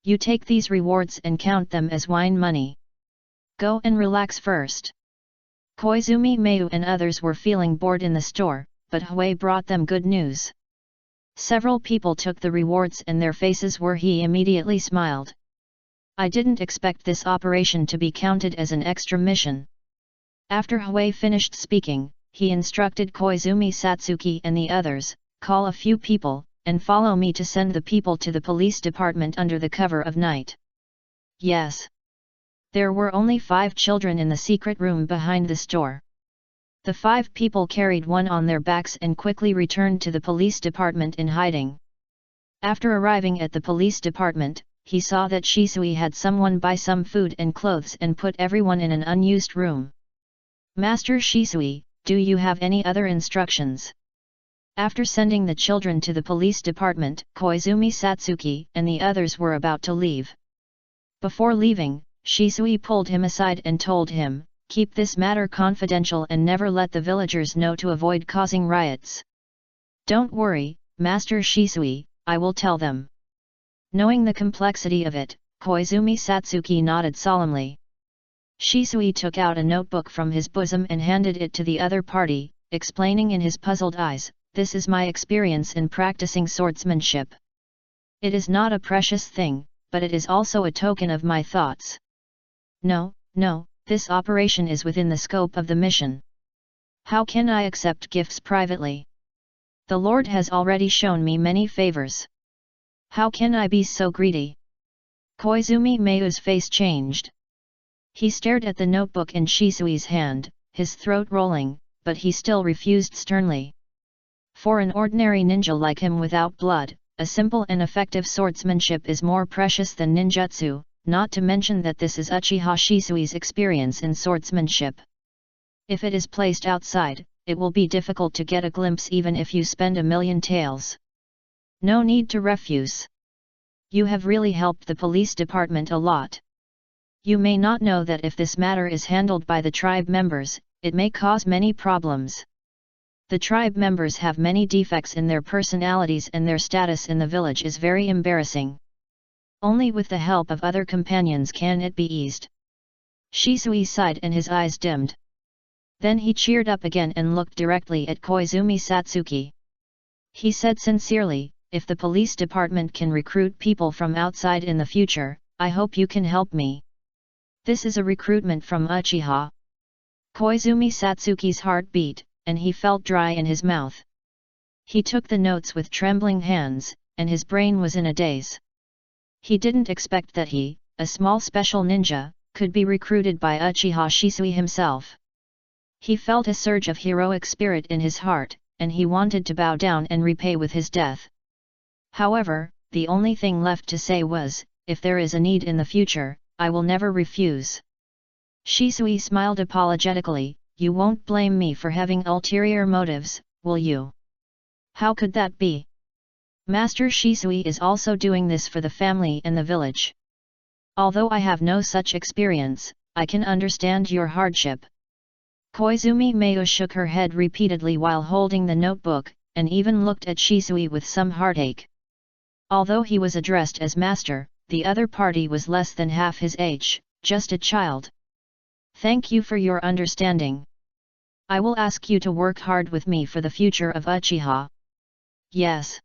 You take these rewards and count them as wine money. Go and relax first. Koizumi Mayu and others were feeling bored in the store, but Hui brought them good news. Several people took the rewards and their faces were he immediately smiled. I didn't expect this operation to be counted as an extra mission. After Hui finished speaking, he instructed Koizumi Satsuki and the others, call a few people, and follow me to send the people to the police department under the cover of night. Yes. There were only 5 children in the secret room behind the store. The 5 people carried one on their backs and quickly returned to the police department in hiding. After arriving at the police department, he saw that Shisui had someone buy some food and clothes and put everyone in an unused room. Master Shisui, do you have any other instructions? After sending the children to the police department, Koizumi Satsuki and the others were about to leave. Before leaving, Shisui pulled him aside and told him, keep this matter confidential and never let the villagers know to avoid causing riots. Don't worry, Master Shisui, I will tell them. Knowing the complexity of it, Koizumi Satsuki nodded solemnly. Shisui took out a notebook from his bosom and handed it to the other party, explaining in his puzzled eyes, this is my experience in practicing swordsmanship. It is not a precious thing, but it is also a token of my thoughts. No, this operation is within the scope of the mission. How can I accept gifts privately? The Lord has already shown me many favors. How can I be so greedy? Koizumi Mayu's face changed. He stared at the notebook in Shisui's hand, his throat rolling, but he still refused sternly. For an ordinary ninja like him without blood, a simple and effective swordsmanship is more precious than ninjutsu, not to mention that this is Uchiha Shisui's experience in swordsmanship. If it is placed outside, it will be difficult to get a glimpse even if you spend 1,000,000 taels. No need to refuse. You have really helped the police department a lot. You may not know that if this matter is handled by the tribe members, it may cause many problems. The tribe members have many defects in their personalities and their status in the village is very embarrassing. Only with the help of other companions can it be eased. Shisui sighed and his eyes dimmed. Then he cheered up again and looked directly at Koizumi Satsuki. He said sincerely, if the police department can recruit people from outside in the future, I hope you can help me. This is a recruitment from Uchiha. Koizumi Satsuki's heart beat, and he felt dry in his mouth. He took the notes with trembling hands, and his brain was in a daze. He didn't expect that he, a small special ninja, could be recruited by Uchiha Shisui himself. He felt a surge of heroic spirit in his heart, and he wanted to bow down and repay with his death. However, the only thing left to say was, if there is a need in the future, I will never refuse. Shisui smiled apologetically, you won't blame me for having ulterior motives, will you? How could that be? Master Shisui is also doing this for the family and the village. Although I have no such experience, I can understand your hardship. Koizumi Mayu shook her head repeatedly while holding the notebook, and even looked at Shisui with some heartache. Although he was addressed as master, the other party was less than half his age, just a child. Thank you for your understanding. I will ask you to work hard with me for the future of Uchiha. Yes.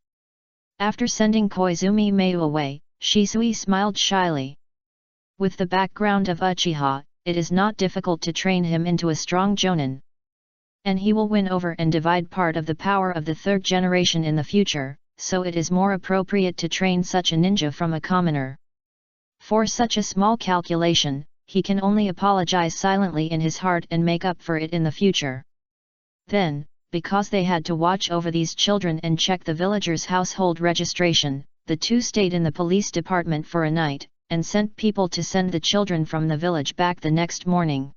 After sending Koizumi Mayu away, Shisui smiled shyly. With the background of Uchiha, it is not difficult to train him into a strong jonin. And he will win over and divide part of the power of the 3rd generation in the future, so it is more appropriate to train such a ninja from a commoner. For such a small calculation, he can only apologize silently in his heart and make up for it in the future. Then, because they had to watch over these children and check the villagers' household registration, the two stayed in the police department for a night, and sent people to send the children from the village back the next morning.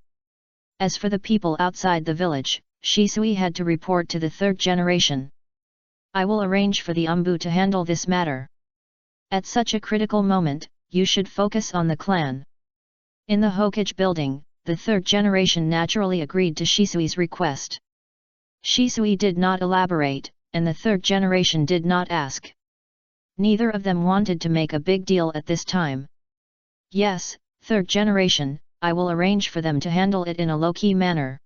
As for the people outside the village, Shisui had to report to the 3rd generation. I will arrange for the Umbu to handle this matter. At such a critical moment, you should focus on the clan. In the Hokage building, the 3rd generation naturally agreed to Shisui's request. Shisui did not elaborate, and the 3rd generation did not ask. Neither of them wanted to make a big deal at this time. Yes, 3rd generation, I will arrange for them to handle it in a low-key manner.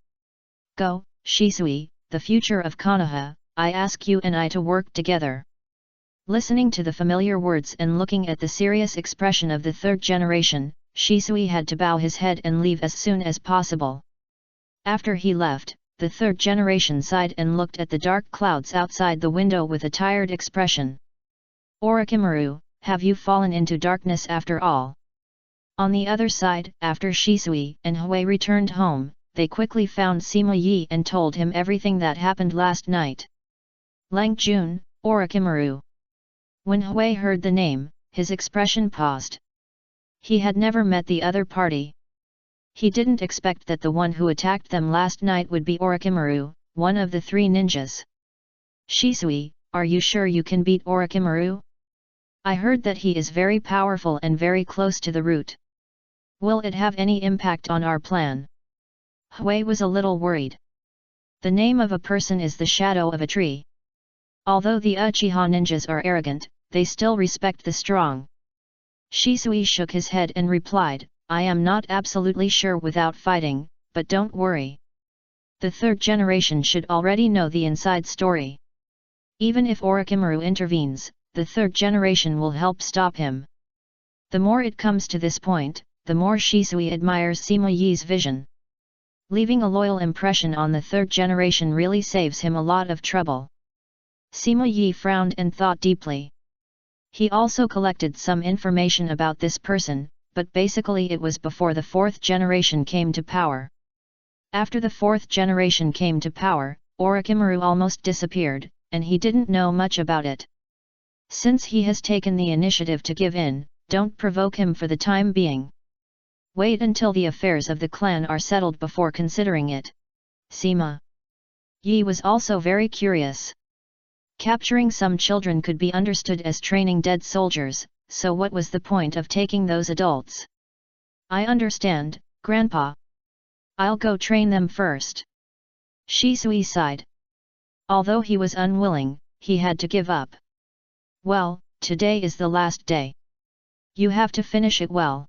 Go, Shisui, the future of Konoha, I ask you and I to work together. Listening to the familiar words and looking at the serious expression of the 3rd generation, Shisui had to bow his head and leave as soon as possible. After he left, the third generation sighed and looked at the dark clouds outside the window with a tired expression. Orochimaru, have you fallen into darkness after all? On the other side, after Shisui and Hui returned home, they quickly found Sima Yi and told him everything that happened last night. Lang Jun, Orochimaru. When Hui heard the name, his expression paused. He had never met the other party. He didn't expect that the one who attacked them last night would be Orochimaru, one of the three ninjas. Shisui, are you sure you can beat Orochimaru? I heard that he is very powerful and very close to the root. Will it have any impact on our plan? Hui was a little worried. The name of a person is the shadow of a tree. Although the Uchiha ninjas are arrogant, they still respect the strong. Shisui shook his head and replied, I am not absolutely sure without fighting, but don't worry. The third generation should already know the inside story. Even if Orochimaru intervenes, the third generation will help stop him. The more it comes to this point, the more Shisui admires Sima Yi's vision. Leaving a loyal impression on the third generation really saves him a lot of trouble. Sima Yi frowned and thought deeply. He also collected some information about this person, but basically it was before the fourth generation came to power. After the fourth generation came to power, Orochimaru almost disappeared, and he didn't know much about it. Since he has taken the initiative to give in, don't provoke him for the time being. Wait until the affairs of the clan are settled before considering it. Sima Yi was also very curious. Capturing some children could be understood as training dead soldiers, so what was the point of taking those adults? I understand, Grandpa. I'll go train them first. Shisui sighed. Although he was unwilling, he had to give up. Well, today is the last day. You have to finish it well.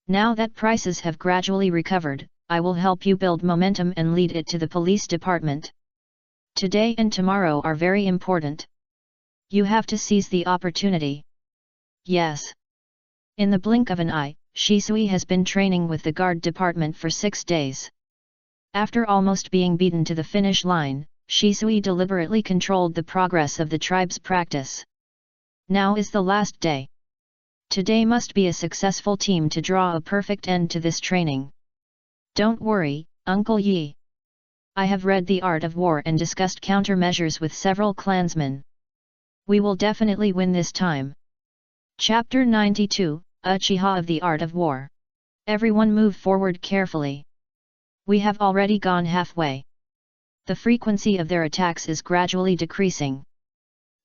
Now that prices have gradually recovered, I will help you build momentum and lead it to the police department. Today and tomorrow are very important. You have to seize the opportunity. Yes. In the blink of an eye, Shisui has been training with the guard department for 6 days. After almost being beaten to the finish line, Shisui deliberately controlled the progress of the tribe's practice. Now is the last day. Today must be a successful team to draw a perfect end to this training. Don't worry, Uncle Yi. I have read The Art of War and discussed countermeasures with several clansmen. We will definitely win this time. Chapter 92, Uchiha of the Art of War. Everyone move forward carefully. We have already gone halfway. The frequency of their attacks is gradually decreasing.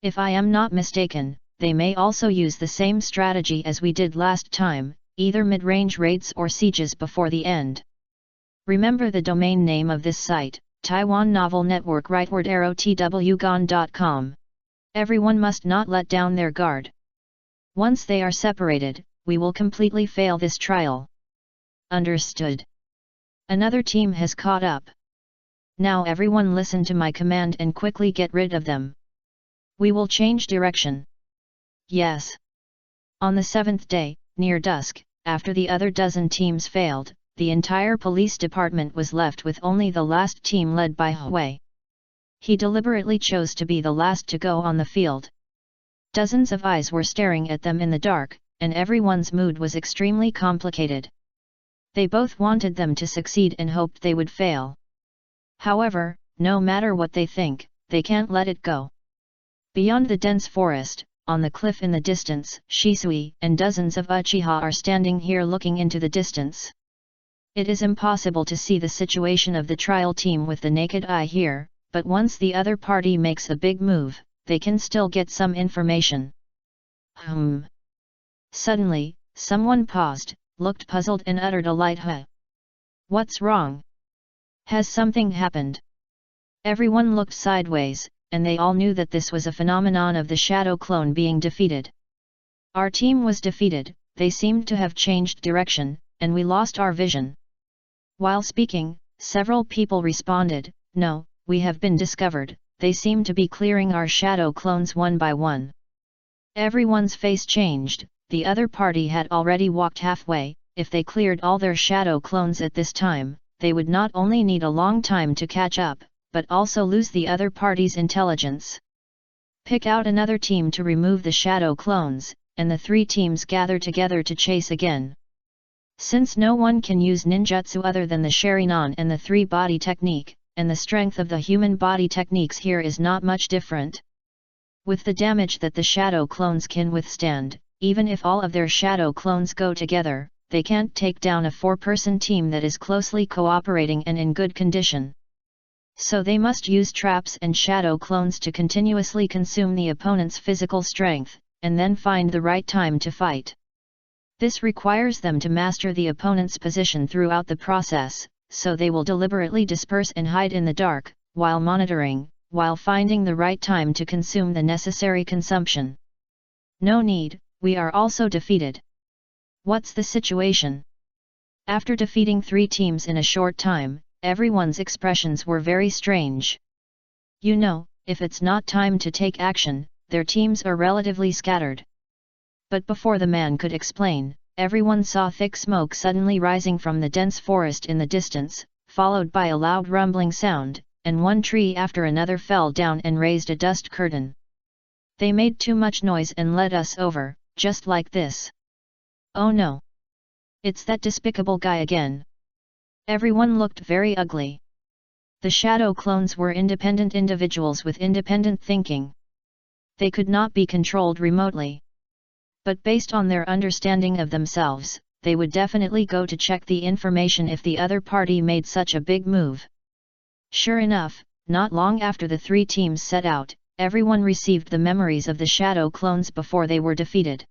If I am not mistaken, they may also use the same strategy as we did last time, either mid-range raids or sieges before the end. Remember the domain name of this site, Taiwan Novel Network rightward arrow twgon.com. Everyone must not let down their guard. Once they are separated, we will completely fail this trial. Understood. Another team has caught up. Now everyone listen to my command and quickly get rid of them. We will change direction. Yes. On the 7th day, near dusk, after the other dozen teams failed, the entire police department was left with only the last team led by Hui. He deliberately chose to be the last to go on the field. Dozens of eyes were staring at them in the dark, and everyone's mood was extremely complicated. They both wanted them to succeed and hoped they would fail. However, no matter what they think, they can't let it go. Beyond the dense forest, on the cliff in the distance, Shisui and dozens of Uchiha are standing here looking into the distance. It is impossible to see the situation of the trial team with the naked eye here, but once the other party makes a big move, they can still get some information. Suddenly, someone paused, looked puzzled and uttered a light huh. What's wrong? Has something happened? Everyone looked sideways, and they all knew that this was a phenomenon of the shadow clone being defeated. Our team was defeated, they seemed to have changed direction, and we lost our vision. While speaking, several people responded, no, we have been discovered, they seem to be clearing our shadow clones one by one. Everyone's face changed, the other party had already walked halfway, if they cleared all their shadow clones at this time, they would not only need a long time to catch up, but also lose the other party's intelligence. Pick out another team to remove the shadow clones, and the three teams gather together to chase again. Since no one can use ninjutsu other than the Sharingan and the three-body technique, and the strength of the human body techniques here is not much different. With the damage that the shadow clones can withstand, even if all of their shadow clones go together, they can't take down a 4-person team that is closely cooperating and in good condition. So they must use traps and shadow clones to continuously consume the opponent's physical strength, and then find the right time to fight. This requires them to master the opponent's position throughout the process, so they will deliberately disperse and hide in the dark, while monitoring, while finding the right time to consume the necessary consumption. No need, we are also defeated. What's the situation? After defeating 3 teams in a short time, everyone's expressions were very strange. You know, if it's not time to take action, their teams are relatively scattered. But before the man could explain, everyone saw thick smoke suddenly rising from the dense forest in the distance, followed by a loud rumbling sound, and one tree after another fell down and raised a dust curtain. They made too much noise and led us over, just like this. Oh no! It's that despicable guy again. Everyone looked very ugly. The shadow clones were independent individuals with independent thinking. They could not be controlled remotely. But based on their understanding of themselves, they would definitely go to check the information if the other party made such a big move. Sure enough, not long after the 3 teams set out, everyone received the memories of the shadow clones before they were defeated.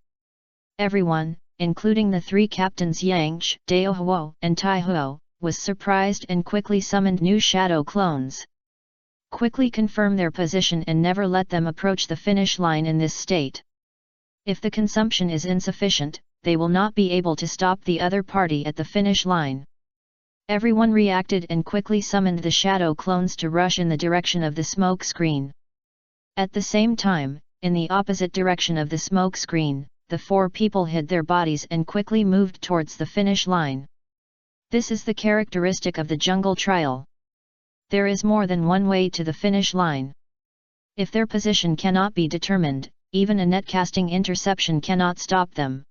Everyone, including the 3 captains Yang, Daohuo, and Taihuo, was surprised and quickly summoned new shadow clones. Quickly confirm their position and never let them approach the finish line in this state. If the consumption is insufficient, they will not be able to stop the other party at the finish line. Everyone reacted and quickly summoned the shadow clones to rush in the direction of the smoke screen. At the same time, in the opposite direction of the smoke screen, the 4 people hid their bodies and quickly moved towards the finish line. This is the characteristic of the jungle trial. There is more than one way to the finish line. If their position cannot be determined, even a netcasting interception cannot stop them.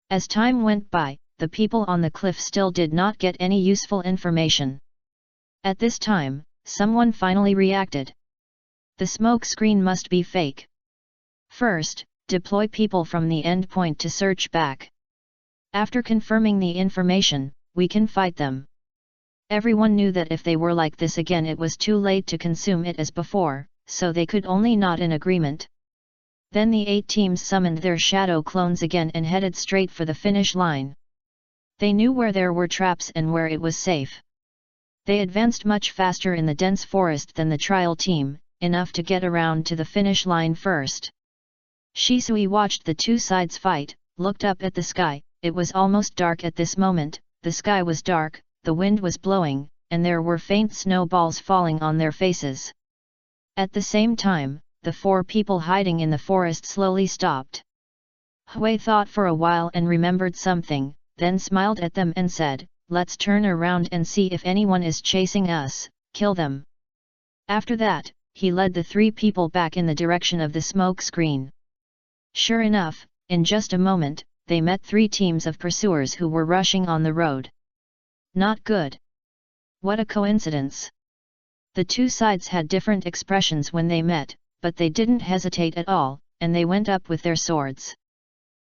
As time went by, the people on the cliff still did not get any useful information. At this time, someone finally reacted. The smoke screen must be fake. First, deploy people from the endpoint to search back. After confirming the information, we can fight them. Everyone knew that if they were like this again it was too late to consume it as before, so they could only nod in agreement. Then the 8 teams summoned their shadow clones again and headed straight for the finish line. They knew where there were traps and where it was safe. They advanced much faster in the dense forest than the trial team, enough to get around to the finish line first. Shisuis watched the 2 sides fight, looked up at the sky. It was almost dark at this moment, the sky was dark, the wind was blowing, and there were faint snowballs falling on their faces. At the same time, the 4 people hiding in the forest slowly stopped. Hui thought for a while and remembered something, then smiled at them and said, "Let's turn around and see if anyone is chasing us, kill them." After that, he led the 3 people back in the direction of the smoke screen. Sure enough, in just a moment, they met 3 teams of pursuers who were rushing on the road. Not good. What a coincidence. The 2 sides had different expressions when they met, but they didn't hesitate at all, and they went up with their swords.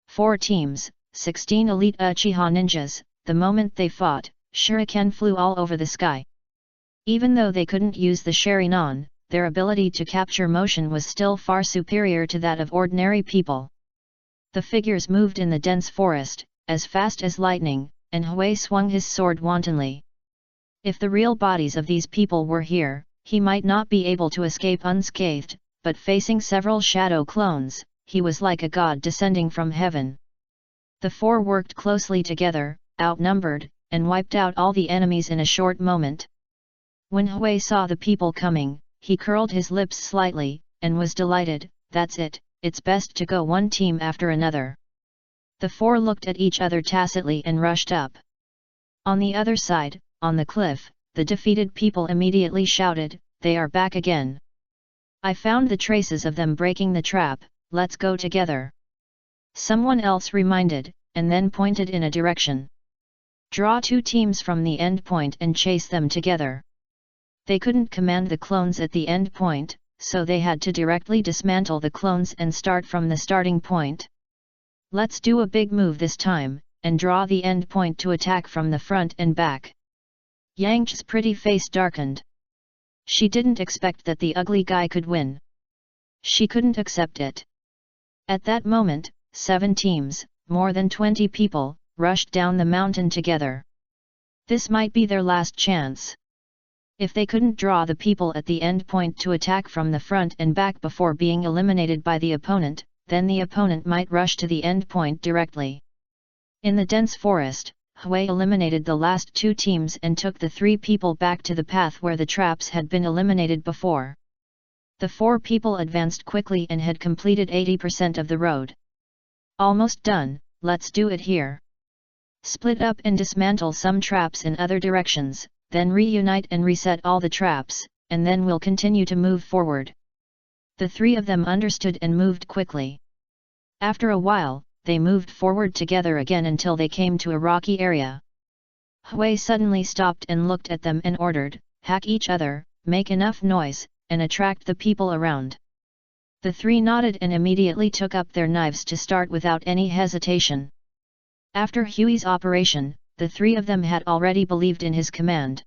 4 teams, 16 elite Uchiha ninjas. The moment they fought, shuriken flew all over the sky. Even though they couldn't use the Sharingan, their ability to capture motion was still far superior to that of ordinary people. The figures moved in the dense forest, as fast as lightning, and Hui swung his sword wantonly. If the real bodies of these people were here, he might not be able to escape unscathed, but facing several shadow clones, he was like a god descending from heaven. The 4 worked closely together, outnumbered, and wiped out all the enemies in a short moment. When Hui saw the people coming, he curled his lips slightly, and was delighted. That's it, it's best to go one team after another. The 4 looked at each other tacitly and rushed up. On the other side, on the cliff, the defeated people immediately shouted, "They are back again! I found the traces of them breaking the trap, let's go together!" Someone else reminded, and then pointed in a direction. "Draw 2 teams from the end point and chase them together." They couldn't command the clones at the end point, so they had to directly dismantle the clones and start from the starting point. "Let's do a big move this time, and draw the end point to attack from the front and back." Yang's pretty face darkened. She didn't expect that the ugly guy could win. She couldn't accept it. At that moment, 7 teams, more than 20 people, rushed down the mountain together. This might be their last chance. If they couldn't draw the people at the end point to attack from the front and back before being eliminated by the opponent, then the opponent might rush to the end point directly. In the dense forest, Hui eliminated the last 2 teams and took the 3 people back to the path where the traps had been eliminated before. The 4 people advanced quickly and had completed 80% of the road. "Almost done, let's do it here. Split up and dismantle some traps in other directions, then reunite and reset all the traps, and then we'll continue to move forward." The 3 of them understood and moved quickly. After a while, they moved forward together again until they came to a rocky area. Hui suddenly stopped and looked at them and ordered, "Hack each other, make enough noise, and attract the people around." The 3 nodded and immediately took up their knives to start without any hesitation. After Hui's operation, the 3 of them had already believed in his command.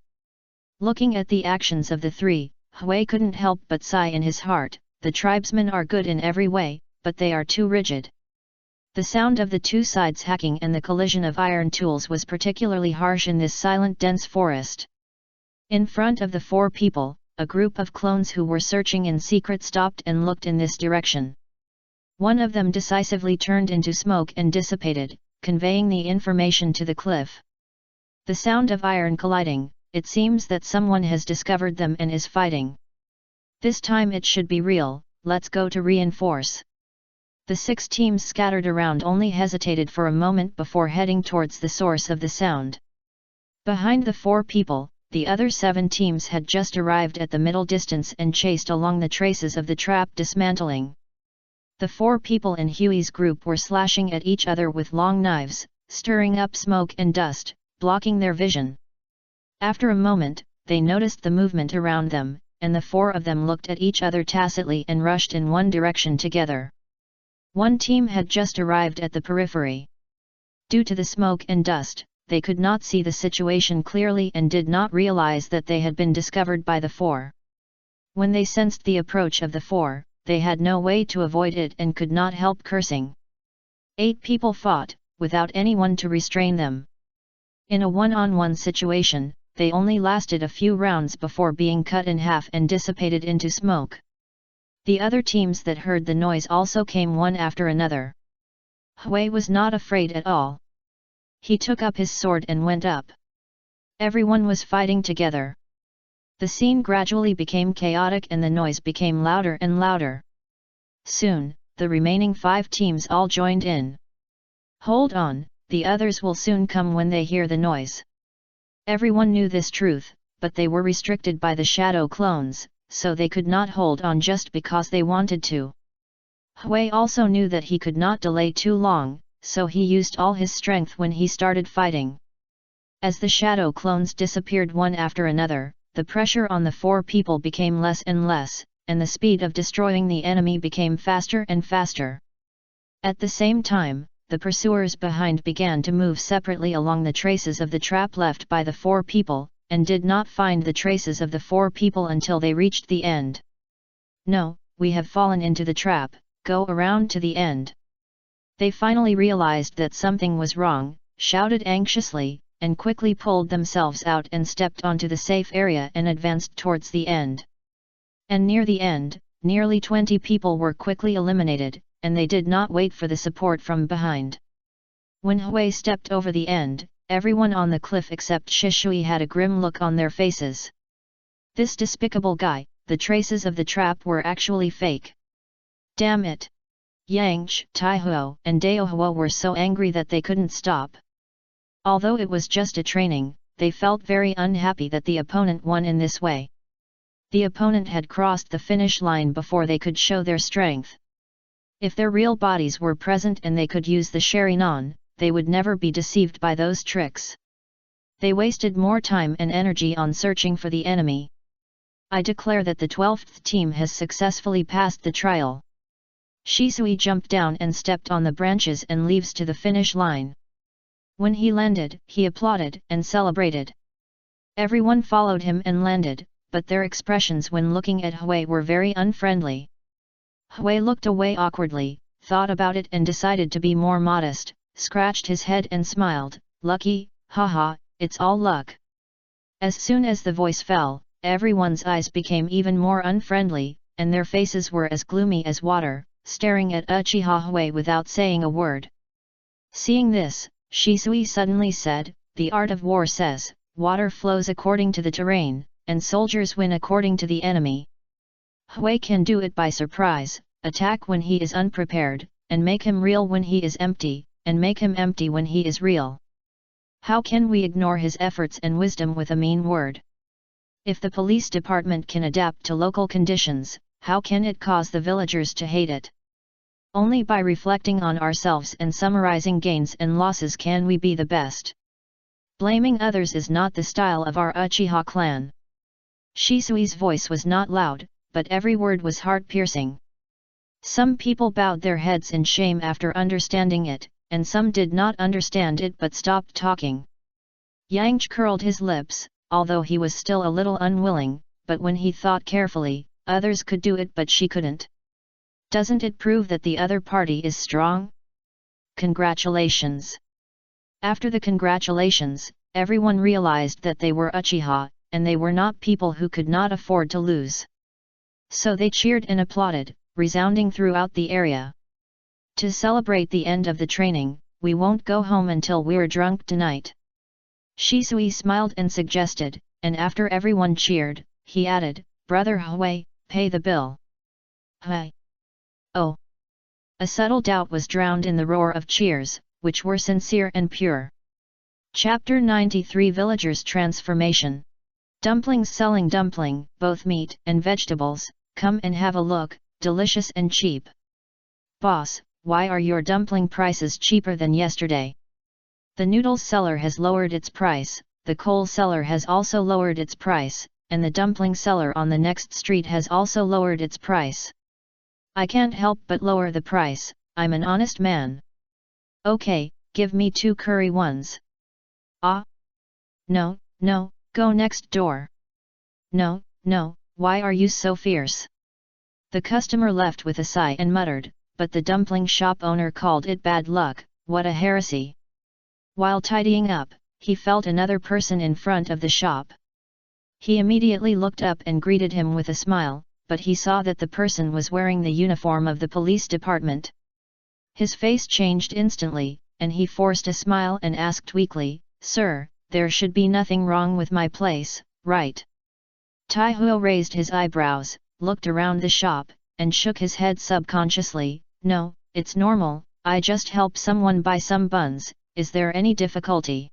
Looking at the actions of the 3, Hui couldn't help but sigh in his heart, the tribesmen are good in every way, but they are too rigid. The sound of the 2 sides hacking and the collision of iron tools was particularly harsh in this silent dense forest. In front of the 4 people, a group of clones who were searching in secret stopped and looked in this direction. One of them decisively turned into smoke and dissipated, conveying the information to the cliff. The sound of iron colliding, it seems that someone has discovered them and is fighting. This time it should be real, let's go to reinforce. The 6 teams scattered around only hesitated for a moment before heading towards the source of the sound. Behind the 4 people, the other 7 teams had just arrived at the middle distance and chased along the traces of the trap dismantling. The 4 people in Hui's group were slashing at each other with long knives, stirring up smoke and dust, blocking their vision. After a moment, they noticed the movement around them, and the 4 of them looked at each other tacitly and rushed in one direction together. One team had just arrived at the periphery. Due to the smoke and dust, they could not see the situation clearly and did not realize that they had been discovered by the 4. When they sensed the approach of the 4, they had no way to avoid it and could not help cursing. 8 people fought, without anyone to restrain them. In a one-on-one situation, they only lasted a few rounds before being cut in half and dissipated into smoke. The other teams that heard the noise also came one after another. Hui was not afraid at all. He took up his sword and went up. Everyone was fighting together. The scene gradually became chaotic and the noise became louder and louder. Soon, the remaining 5 teams all joined in. "Hold on, the others will soon come when they hear the noise." Everyone knew this truth, but they were restricted by the shadow clones, so they could not hold on just because they wanted to. Hui also knew that he could not delay too long, so he used all his strength when he started fighting. As the shadow clones disappeared one after another, the pressure on the 4 people became less and less, and the speed of destroying the enemy became faster and faster. At the same time, the pursuers behind began to move separately along the traces of the trap left by the 4 people, and did not find the traces of the 4 people until they reached the end. "No, we have fallen into the trap, go around to the end." They finally realized that something was wrong, shouted anxiously, and quickly pulled themselves out and stepped onto the safe area and advanced towards the end. And near the end, nearly 20 people were quickly eliminated, and they did not wait for the support from behind. When Hui stepped over the end, everyone on the cliff except Shisuis had a grim look on their faces. This despicable guy, the traces of the trap were actually fake. Damn it! Yang, Taihuo, and Daohuo were so angry that they couldn't stop. Although it was just a training, they felt very unhappy that the opponent won in this way. The opponent had crossed the finish line before they could show their strength. If their real bodies were present and they could use the Sharingan, they would never be deceived by those tricks. They wasted more time and energy on searching for the enemy. I declare that the 12th team has successfully passed the trial. Shisui jumped down and stepped on the branches and leaves to the finish line. When he landed, he applauded and celebrated. Everyone followed him and landed, but their expressions when looking at Hui were very unfriendly. Hui looked away awkwardly, thought about it and decided to be more modest, scratched his head and smiled, "Lucky, haha, it's all luck." As soon as the voice fell, everyone's eyes became even more unfriendly, and their faces were as gloomy as water, staring at Uchiha Hui without saying a word. Seeing this, Shisui suddenly said, "The art of war says, water flows according to the terrain, and soldiers win according to the enemy. Hui can do it by surprise, attack when he is unprepared, and make him real when he is empty, and make him empty when he is real. How can we ignore his efforts and wisdom with a mean word? If the police department can adapt to local conditions, how can it cause the villagers to hate it? Only by reflecting on ourselves and summarizing gains and losses can we be the best. Blaming others is not the style of our Uchiha clan." Shisui's voice was not loud, but every word was heart-piercing. Some people bowed their heads in shame after understanding it, and some did not understand it but stopped talking. Yang curled his lips, although he was still a little unwilling, but when he thought carefully, others could do it but she couldn't. Doesn't it prove that the other party is strong? Congratulations! After the congratulations, everyone realized that they were Uchiha, and they were not people who could not afford to lose. So they cheered and applauded, resounding throughout the area. To celebrate the end of the training, we won't go home until we're drunk tonight. Shisui smiled and suggested, and after everyone cheered, he added, "Brother Hui, pay the bill." "Hui? Oh." A subtle doubt was drowned in the roar of cheers, which were sincere and pure. Chapter 93 Villagers' Transformation. Dumplings selling dumpling, both meat and vegetables, come and have a look, delicious and cheap. Boss, why are your dumpling prices cheaper than yesterday? The noodles seller has lowered its price, the coal seller has also lowered its price, and the dumpling seller on the next street has also lowered its price. I can't help but lower the price, I'm an honest man. Okay, give me 2 curry ones. Ah? No, no, go next door. No, no, why are you so fierce? The customer left with a sigh and muttered, but the dumpling shop owner called it bad luck, what a heresy. While tidying up, he felt another person in front of the shop. He immediately looked up and greeted him with a smile, but he saw that the person was wearing the uniform of the police department. His face changed instantly, and he forced a smile and asked weakly, "Sir, there should be nothing wrong with my place, right?" Taihuo raised his eyebrows, looked around the shop, and shook his head subconsciously, "No, it's normal, I just help someone buy some buns, is there any difficulty?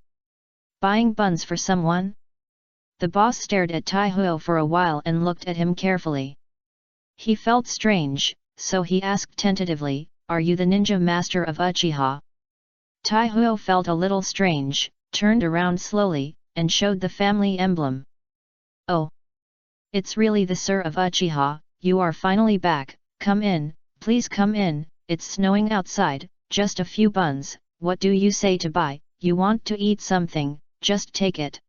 Buying buns for someone?" The boss stared at Taihuo for a while and looked at him carefully. He felt strange, so he asked tentatively, "Are you the ninja master of Uchiha?" Taihuo felt a little strange, turned around slowly, and showed the family emblem. "Oh! It's really the Sir of Uchiha, you are finally back, come in, please come in, it's snowing outside, just a few buns, what do you say to buy, you want to eat something, just take it."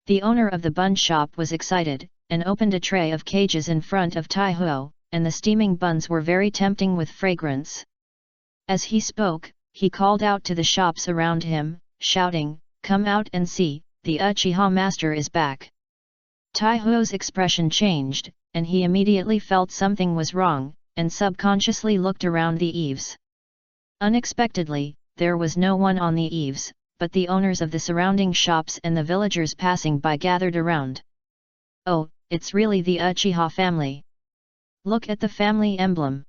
The owner of the bun shop was excited, and opened a tray of cages in front of Taihuo, and the steaming buns were very tempting with fragrance. As he spoke, he called out to the shops around him, shouting, "Come out and see, the Uchiha master is back." Taihuo's expression changed, and he immediately felt something was wrong, and subconsciously looked around the eaves. Unexpectedly, there was no one on the eaves, but the owners of the surrounding shops and the villagers passing by gathered around. "Oh, it's really the Uchiha family. Look at the family emblem.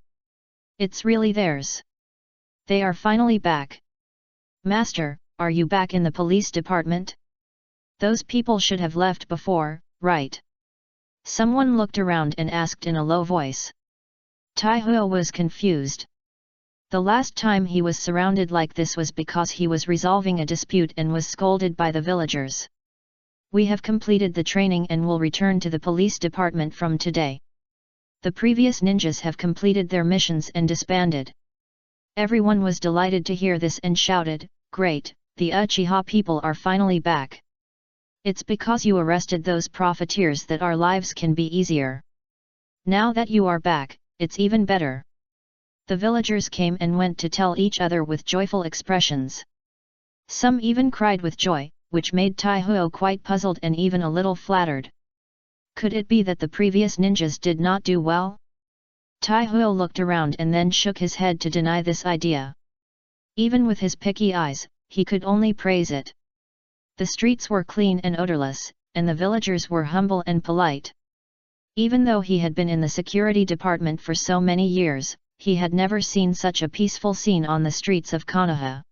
It's really theirs. They are finally back. Master, are you back in the police department?" Those people should have left before, right? Someone looked around and asked in a low voice. Taihuo was confused. The last time he was surrounded like this was because he was resolving a dispute and was scolded by the villagers. We have completed the training and will return to the police department from today. The previous ninjas have completed their missions and disbanded. Everyone was delighted to hear this and shouted, "Great, the Uchiha people are finally back. It's because you arrested those profiteers that our lives can be easier. Now that you are back, it's even better." The villagers came and went to tell each other with joyful expressions. Some even cried with joy, which made Taihuo quite puzzled and even a little flattered. Could it be that the previous ninjas did not do well? Taihuo looked around and then shook his head to deny this idea. Even with his picky eyes, he could only praise it. The streets were clean and odorless, and the villagers were humble and polite. Even though he had been in the security department for so many years, he had never seen such a peaceful scene on the streets of Konoha.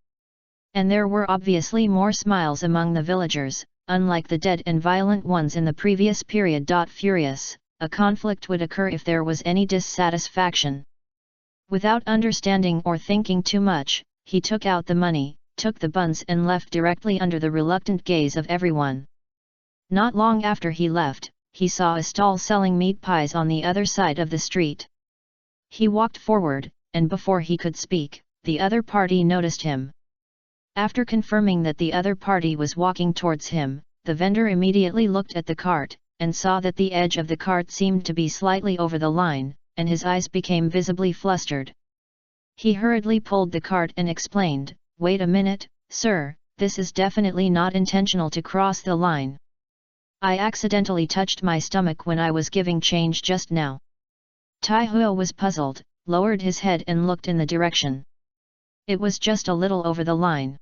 And there were obviously more smiles among the villagers, unlike the dead and violent ones in the previous period. Furious, a conflict would occur if there was any dissatisfaction. Without understanding or thinking too much, he took out the money, took the buns and left directly under the reluctant gaze of everyone. Not long after he left, he saw a stall selling meat pies on the other side of the street. He walked forward, and before he could speak, the other party noticed him. After confirming that the other party was walking towards him, the vendor immediately looked at the cart, and saw that the edge of the cart seemed to be slightly over the line, and his eyes became visibly flustered. He hurriedly pulled the cart and explained, "Wait a minute, sir, this is definitely not intentional to cross the line. I accidentally touched my stomach when I was giving change just now." Taihuo was puzzled, lowered his head and looked in the direction. It was just a little over the line.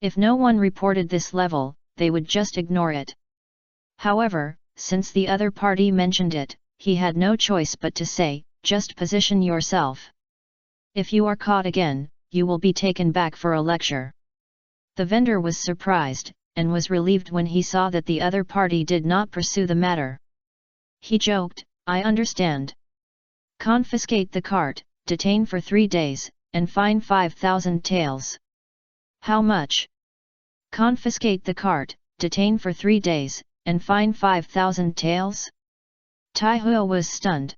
If no one reported this level, they would just ignore it. However, since the other party mentioned it, he had no choice but to say, "Just position yourself. If you are caught again, you will be taken back for a lecture." The vendor was surprised, and was relieved when he saw that the other party did not pursue the matter. He joked, "I understand. Confiscate the cart, detain for 3 days, and fine 5,000 taels. How much?" "Confiscate the cart, detain for 3 days, and fine 5,000 taels?" Taihuo was stunned.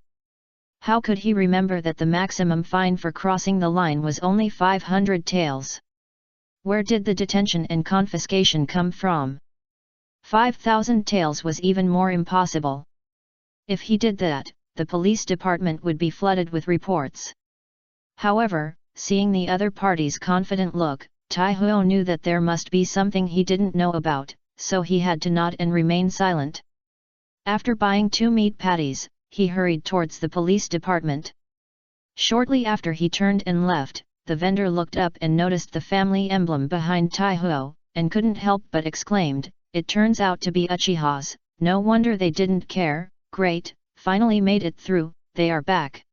How could he remember that the maximum fine for crossing the line was only 500 taels? Where did the detention and confiscation come from? 5,000 taels was even more impossible. If he did that, the police department would be flooded with reports. However, seeing the other party's confident look, Taihuo knew that there must be something he didn't know about, so he had to nod and remain silent. After buying 2 meat patties, he hurried towards the police department. Shortly after he turned and left, the vendor looked up and noticed the family emblem behind Taihuo, and couldn't help but exclaimed, "It turns out to be Uchihas, no wonder they didn't care, great, finally made it through, they are back."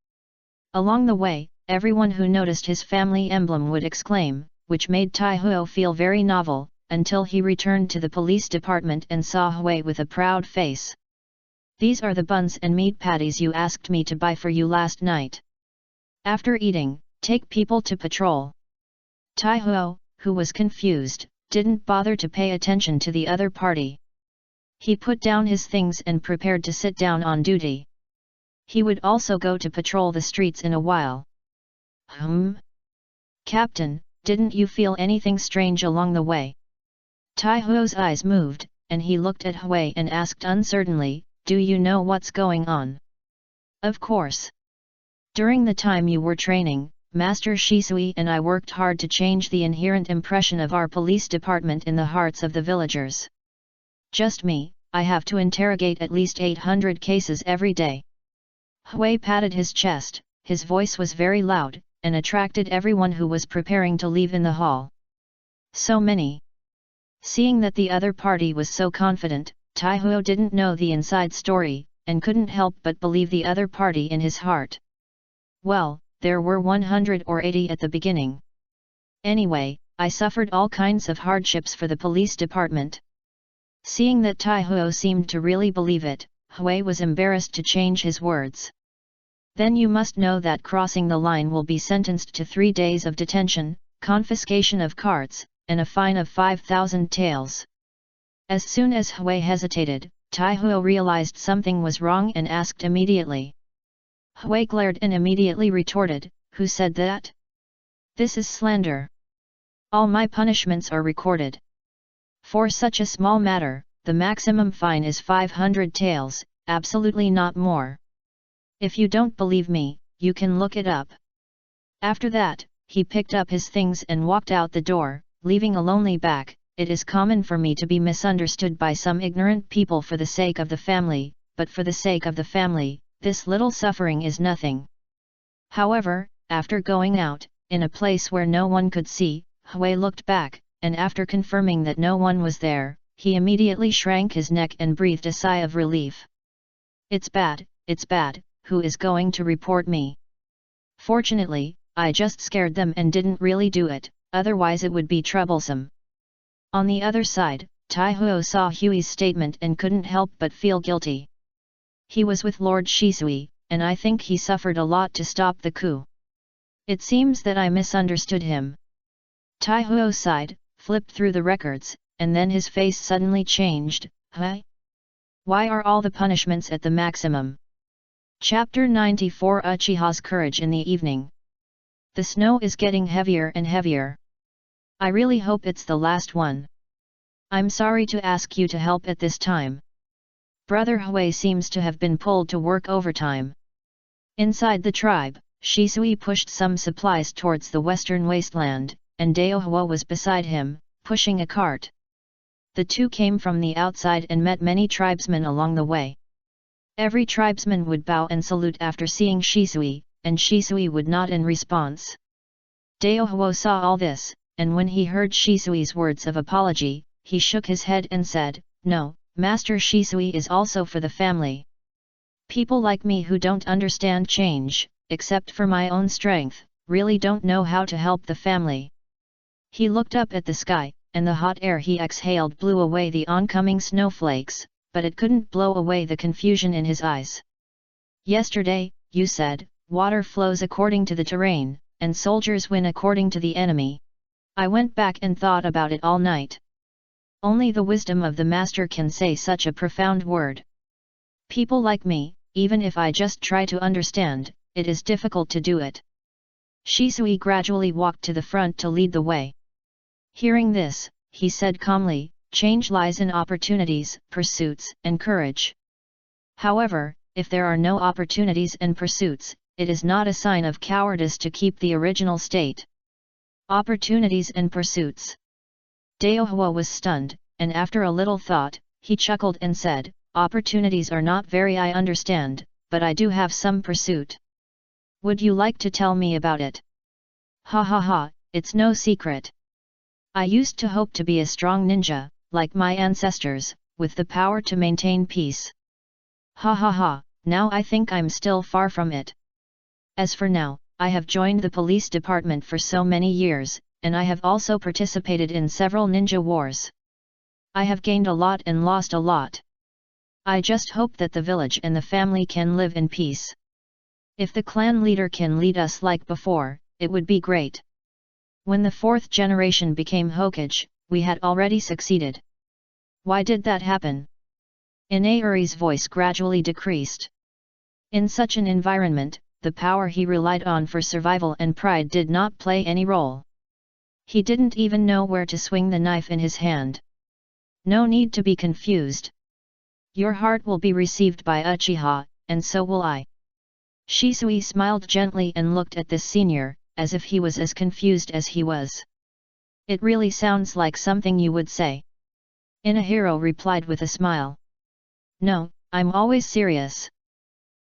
Along the way, everyone who noticed his family emblem would exclaim, which made Taihuo feel very novel, until he returned to the police department and saw Hui with a proud face. "These are the buns and meat patties you asked me to buy for you last night. After eating, take people to patrol." Taihuo, who was confused, didn't bother to pay attention to the other party. He put down his things and prepared to sit down on duty. He would also go to patrol the streets in a while. "Captain, didn't you feel anything strange along the way?" Taihuo's eyes moved, and he looked at Hui and asked uncertainly, "Do you know what's going on?" "Of course. During the time you were training, Master Shisuis and I worked hard to change the inherent impression of our police department in the hearts of the villagers. Just me, I have to interrogate at least 800 cases every day." Hui patted his chest, his voice was very loud, and attracted everyone who was preparing to leave in the hall. "So many." Seeing that the other party was so confident, Taihuo didn't know the inside story, and couldn't help but believe the other party in his heart. "Well, there were 100 or 80 at the beginning. Anyway, I suffered all kinds of hardships for the police department. Seeing that Taihuo seemed to really believe it, Hui was embarrassed to change his words. Then you must know that crossing the line will be sentenced to 3 days of detention, confiscation of carts, and a fine of 5,000 taels. As soon as Hui hesitated, Taihuo realized something was wrong and asked immediately. Hui glared and immediately retorted, "Who said that? This is slander. All my punishments are recorded. For such a small matter, the maximum fine is 500 taels, absolutely not more. If you don't believe me, you can look it up." After that, he picked up his things and walked out the door, leaving a lonely back. It is common for me to be misunderstood by some ignorant people for the sake of the family, but for the sake of the family, this little suffering is nothing. However, after going out, in a place where no one could see, Hui looked back, and after confirming that no one was there, he immediately shrank his neck and breathed a sigh of relief. It's bad, who is going to report me? Fortunately, I just scared them and didn't really do it, otherwise it would be troublesome. On the other side, Taihuo saw Hui's statement and couldn't help but feel guilty. He was with Lord Shisui, and I think he suffered a lot to stop the coup. It seems that I misunderstood him. Taihuo sighed, flipped through the records, and then his face suddenly changed. Huh? Why are all the punishments at the maximum? Chapter 94 Uchiha's Courage in the Evening. The snow is getting heavier and heavier. I really hope it's the last one. I'm sorry to ask you to help at this time. Brother Hui seems to have been pulled to work overtime. Inside the tribe, Shisui pushed some supplies towards the western wasteland, and Daohua was beside him, pushing a cart. The two came from the outside and met many tribesmen along the way. Every tribesman would bow and salute after seeing Shisui, and Shisui would nod in response. Daohua saw all this, and when he heard Shisui's words of apology, he shook his head and said, "No, Master Shisui is also for the family. People like me who don't understand change, except for my own strength, really don't know how to help the family." He looked up at the sky, and the hot air he exhaled blew away the oncoming snowflakes, but it couldn't blow away the confusion in his eyes. "Yesterday, you said, water flows according to the terrain, and soldiers win according to the enemy. I went back and thought about it all night. Only the wisdom of the master can say such a profound word. People like me, even if I just try to understand, it is difficult to do it." Shisui gradually walked to the front to lead the way. Hearing this, he said calmly, "Change lies in opportunities, pursuits, and courage. However, if there are no opportunities and pursuits, it is not a sign of cowardice to keep the original state." Opportunities and pursuits. Daohua was stunned, and after a little thought, he chuckled and said, "Opportunities are not very I understand, but I do have some pursuit. Would you like to tell me about it?" "Ha ha ha, it's no secret. I used to hope to be a strong ninja, like my ancestors, with the power to maintain peace. Ha ha ha, now I think I'm still far from it. As for now, I have joined the police department for so many years, and I have also participated in several ninja wars. I have gained a lot and lost a lot. I just hope that the village and the family can live in peace. If the clan leader can lead us like before, it would be great." When the fourth generation became Hokage, we had already succeeded. Why did that happen? Inaori's voice gradually decreased. In such an environment, the power he relied on for survival and pride did not play any role. He didn't even know where to swing the knife in his hand. No need to be confused. Your heart will be received by Uchiha, and so will I. Shisui smiled gently and looked at this senior, as if he was as confused as he was. It really sounds like something you would say. Inahiro replied with a smile. No, I'm always serious.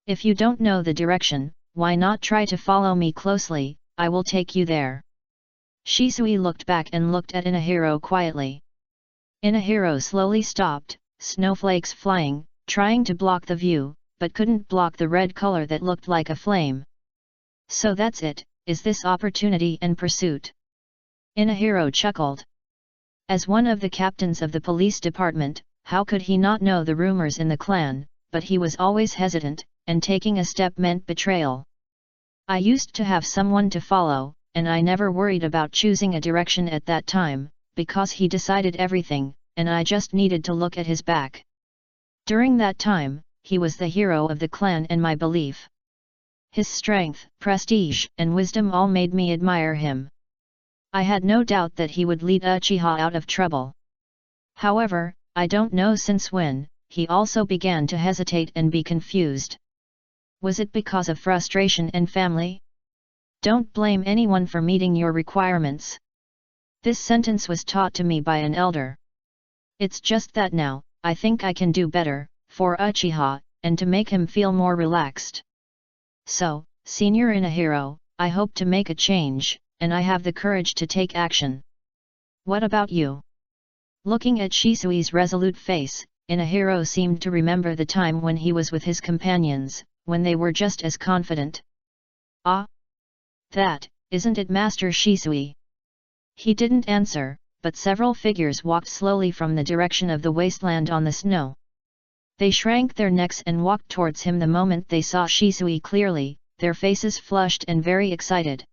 If you don't know the direction, why not try to follow me closely, I will take you there. Shisui looked back and looked at Inahiro quietly. Inahiro slowly stopped, snowflakes flying, trying to block the view, but couldn't block the red color that looked like a flame. So that's it, is this opportunity and pursuit? Inahiro chuckled. As one of the captains of the police department, how could he not know the rumors in the clan, but he was always hesitant, and taking a step meant betrayal. I used to have someone to follow, and I never worried about choosing a direction at that time, because he decided everything, and I just needed to look at his back. During that time, he was the hero of the clan and my belief. His strength, prestige, and wisdom all made me admire him. I had no doubt that he would lead Uchiha out of trouble. However, I don't know since when, he also began to hesitate and be confused. Was it because of frustration and family? Don't blame anyone for meeting your requirements. This sentence was taught to me by an elder. It's just that now, I think I can do better, for Uchiha, and to make him feel more relaxed. So, Senior and a hero, I hope to make a change, and I have the courage to take action. What about you? Looking at Shisui's resolute face, Inahiro seemed to remember the time when he was with his companions, when they were just as confident. Ah! That, isn't it Master Shisui? He didn't answer, but several figures walked slowly from the direction of the wasteland on the snow. They shrank their necks and walked towards him the moment they saw Shisui clearly, their faces flushed and very excited.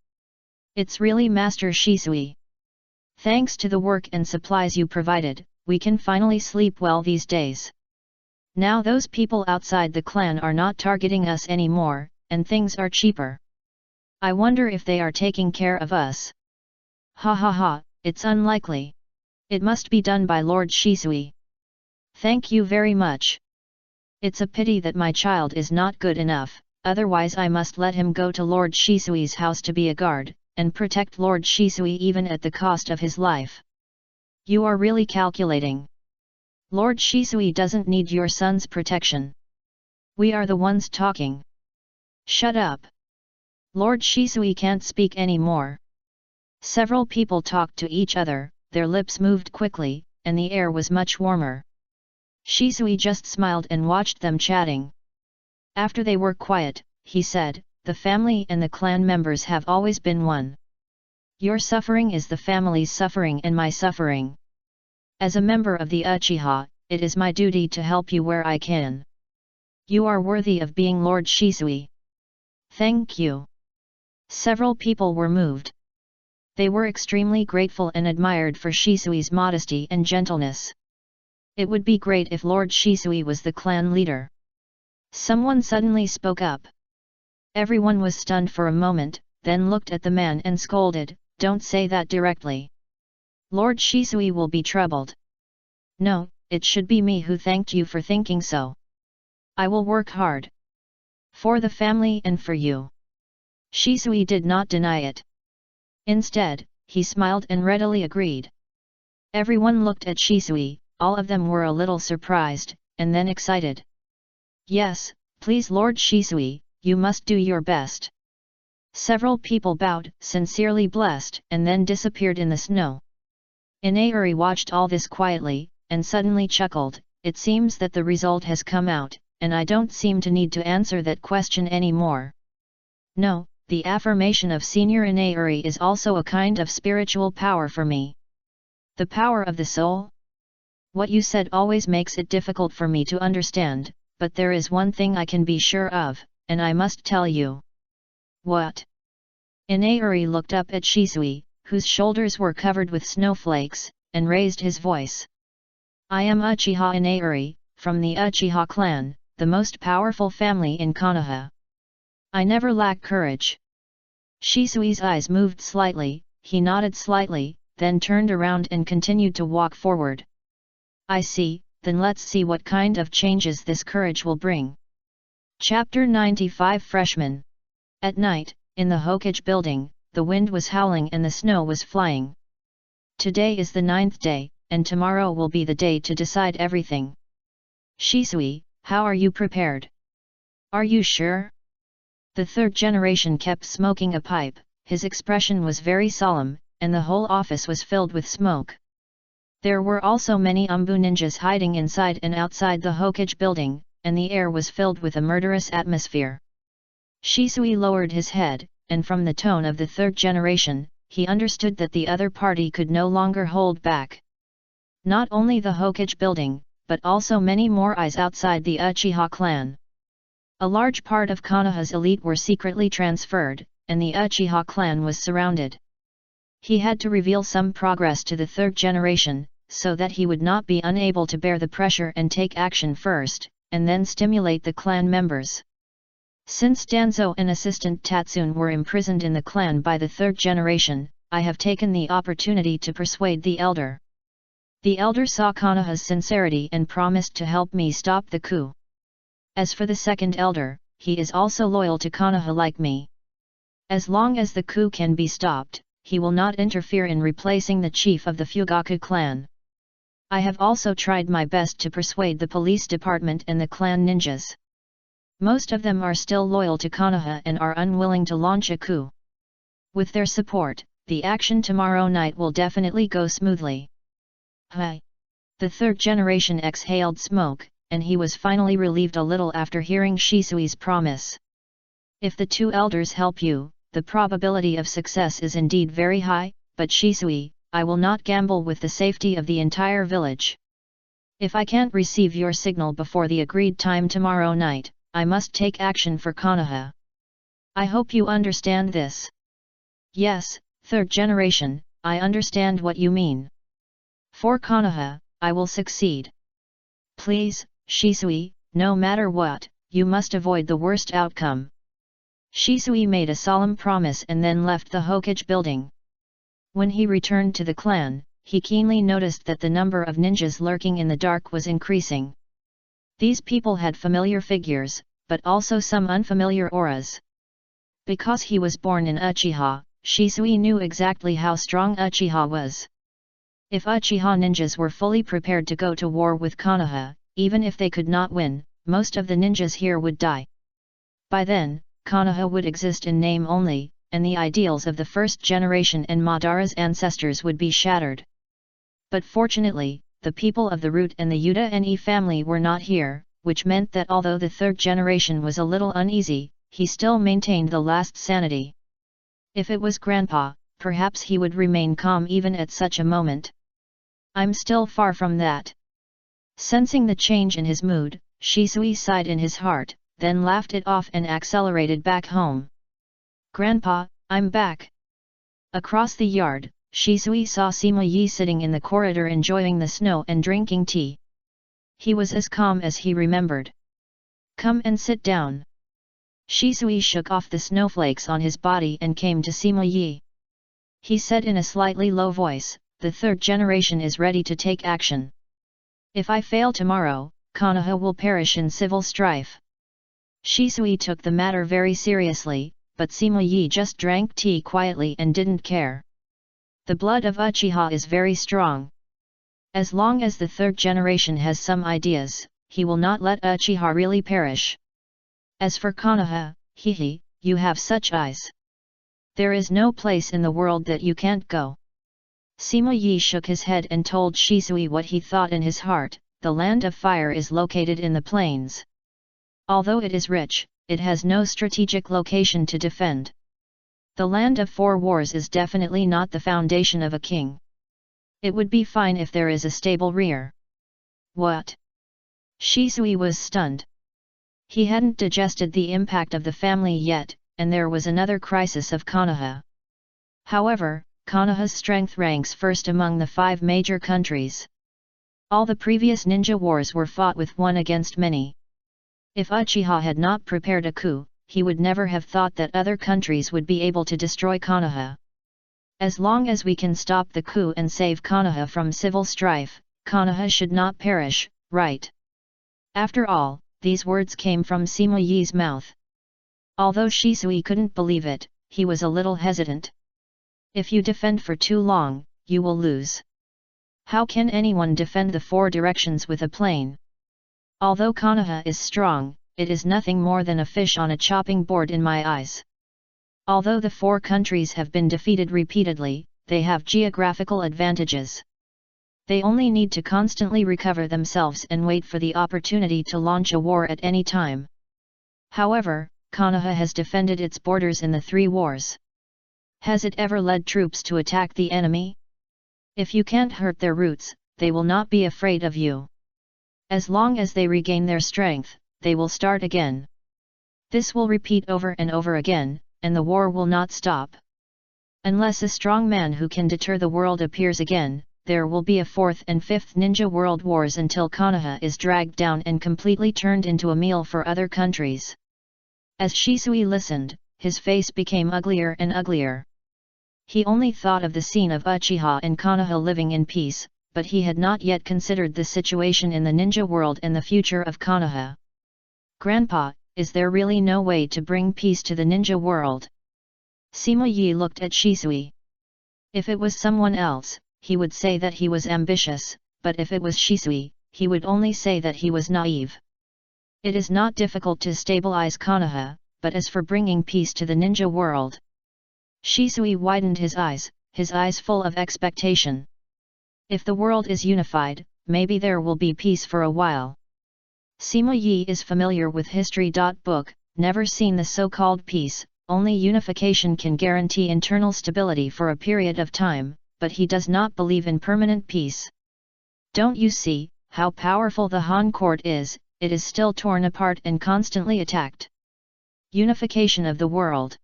It's really Master Shisui. Thanks to the work and supplies you provided, we can finally sleep well these days. Now those people outside the clan are not targeting us anymore, and things are cheaper. I wonder if they are taking care of us. Ha ha ha, it's unlikely. It must be done by Lord Shisui. Thank you very much. It's a pity that my child is not good enough, otherwise I must let him go to Lord Shisui's house to be a guard, and protect Lord Shisui even at the cost of his life. You are really calculating. Lord Shisui doesn't need your son's protection. We are the ones talking. Shut up. Lord Shisui can't speak anymore. Several people talked to each other, their lips moved quickly, and the air was much warmer. Shisui just smiled and watched them chatting. After they were quiet, he said, "The family and the clan members have always been one. Your suffering is the family's suffering and my suffering. As a member of the Uchiha, it is my duty to help you where I can. You are worthy of being Lord Shisui." Thank you. Several people were moved. They were extremely grateful and admired for Shisui's modesty and gentleness. It would be great if Lord Shisui was the clan leader. Someone suddenly spoke up. Everyone was stunned for a moment, then looked at the man and scolded, "Don't say that directly. Lord Shisui will be troubled." "No, it should be me who thanked you for thinking so. I will work hard. For the family and for you." Shisui did not deny it. Instead, he smiled and readily agreed. Everyone looked at Shisui, all of them were a little surprised, and then excited. "Yes, please Lord Shisui, you must do your best." Several people bowed, sincerely blessed, and then disappeared in the snow. Inaori watched all this quietly, and suddenly chuckled, "It seems that the result has come out, and I don't seem to need to answer that question anymore. No, the affirmation of Senior Inaori is also a kind of spiritual power for me. The power of the soul? What you said always makes it difficult for me to understand, but there is one thing I can be sure of, and I must tell you." "What?" Inaori looked up at Shisui, whose shoulders were covered with snowflakes, and raised his voice. "I am Uchiha Inaori, from the Uchiha clan, the most powerful family in Konoha. I never lack courage." Shisui's eyes moved slightly, he nodded slightly, then turned around and continued to walk forward. "I see, then let's see what kind of changes this courage will bring." Chapter 95 Freshman. At night, in the Hokage building, the wind was howling and the snow was flying. Today is the 9th day, and tomorrow will be the day to decide everything. "Shisui, how are you prepared? Are you sure?" The third generation kept smoking a pipe, his expression was very solemn, and the whole office was filled with smoke. There were also many Umbu ninjas hiding inside and outside the Hokage building, and the air was filled with a murderous atmosphere. Shisui lowered his head, and from the tone of the third generation, he understood that the other party could no longer hold back. Not only the Hokage building, but also many more eyes outside the Uchiha clan. A large part of Konoha's elite were secretly transferred, and the Uchiha clan was surrounded. He had to reveal some progress to the third generation, so that he would not be unable to bear the pressure and take action first, and then stimulate the clan members. Since Danzo and assistant Tatsune were imprisoned in the clan by the third generation, I have taken the opportunity to persuade the elder. The elder saw Konoha's sincerity and promised to help me stop the coup. As for the second elder, he is also loyal to Konoha like me. As long as the coup can be stopped, he will not interfere in replacing the chief of the Fugaku clan. I have also tried my best to persuade the police department and the clan ninjas. Most of them are still loyal to Konoha and are unwilling to launch a coup. With their support, the action tomorrow night will definitely go smoothly. Hi! The third generation exhaled smoke, and he was finally relieved a little after hearing Shisui's promise. If the two elders help you, the probability of success is indeed very high, but Shisui, I will not gamble with the safety of the entire village. If I can't receive your signal before the agreed time tomorrow night, I must take action for Konoha. I hope you understand this. Yes, third generation, I understand what you mean. For Konoha, I will succeed. Please, Shisui, no matter what, you must avoid the worst outcome. Shisui made a solemn promise and then left the Hokage building. When he returned to the clan, he keenly noticed that the number of ninjas lurking in the dark was increasing. These people had familiar figures, but also some unfamiliar auras. Because he was born in Uchiha, Shisui knew exactly how strong Uchiha was. If Uchiha ninjas were fully prepared to go to war with Konoha, even if they could not win, most of the ninjas here would die. By then, Konoha would exist in name only, and the ideals of the first generation and Madara's ancestors would be shattered. But fortunately, the people of the Root and the Yuta-Ne family were not here, which meant that although the third generation was a little uneasy, he still maintained the last sanity. If it was Grandpa, perhaps he would remain calm even at such a moment. I'm still far from that. Sensing the change in his mood, Shisui sighed in his heart, then laughed it off and accelerated back home. Grandpa, I'm back. Across the yard, Shisui saw Sima Yi sitting in the corridor enjoying the snow and drinking tea. He was as calm as he remembered. Come and sit down. Shisui shook off the snowflakes on his body and came to Sima Yi. He said in a slightly low voice, the third generation is ready to take action. If I fail tomorrow, Konoha will perish in civil strife. Shisui took the matter very seriously, but Sima Yi just drank tea quietly and didn't care. The blood of Uchiha is very strong. As long as the third generation has some ideas, he will not let Uchiha really perish. As for Konoha, you have such eyes. There is no place in the world that you can't go. Sima Yi shook his head and told Shisui what he thought in his heart, the land of fire is located in the plains. Although it is rich, it has no strategic location to defend. The land of four wars is definitely not the foundation of a king. It would be fine if there is a stable rear. What? Shisui was stunned. He hadn't digested the impact of the family yet, and there was another crisis of Konoha. However, Konoha's strength ranks first among the 5 major countries. All the previous ninja wars were fought with one against many. If Uchiha had not prepared a coup, he would never have thought that other countries would be able to destroy Konoha. As long as we can stop the coup and save Konoha from civil strife, Konoha should not perish, right? After all, these words came from Sima Yi's mouth. Although Shisui couldn't believe it, he was a little hesitant. If you defend for too long, you will lose. How can anyone defend the 4 directions with a plane? Although Konoha is strong, it is nothing more than a fish on a chopping board in my eyes. Although the 4 countries have been defeated repeatedly, they have geographical advantages. They only need to constantly recover themselves and wait for the opportunity to launch a war at any time. However, Konoha has defended its borders in the 3 wars. Has it ever led troops to attack the enemy? If you can't hurt their roots, they will not be afraid of you. As long as they regain their strength, they will start again. This will repeat over and over again, and the war will not stop. Unless a strong man who can deter the world appears again, there will be a 4th and 5th ninja world wars until Konoha is dragged down and completely turned into a meal for other countries. As Shisui listened, his face became uglier and uglier. He only thought of the scene of Uchiha and Konoha living in peace, but he had not yet considered the situation in the ninja world and the future of Konoha. "Grandpa, is there really no way to bring peace to the ninja world?" Sima Yi looked at Shisui. If it was someone else, he would say that he was ambitious, but if it was Shisui, he would only say that he was naive. It is not difficult to stabilize Konoha, but as for bringing peace to the ninja world... Shisui widened his eyes full of expectation. If the world is unified, maybe there will be peace for a while. Sima Yi is familiar with history. Book, never seen the so-called peace, only unification can guarantee internal stability for a period of time, but he does not believe in permanent peace. Don't you see how powerful the Han court is? It is still torn apart and constantly attacked. Unification of the world.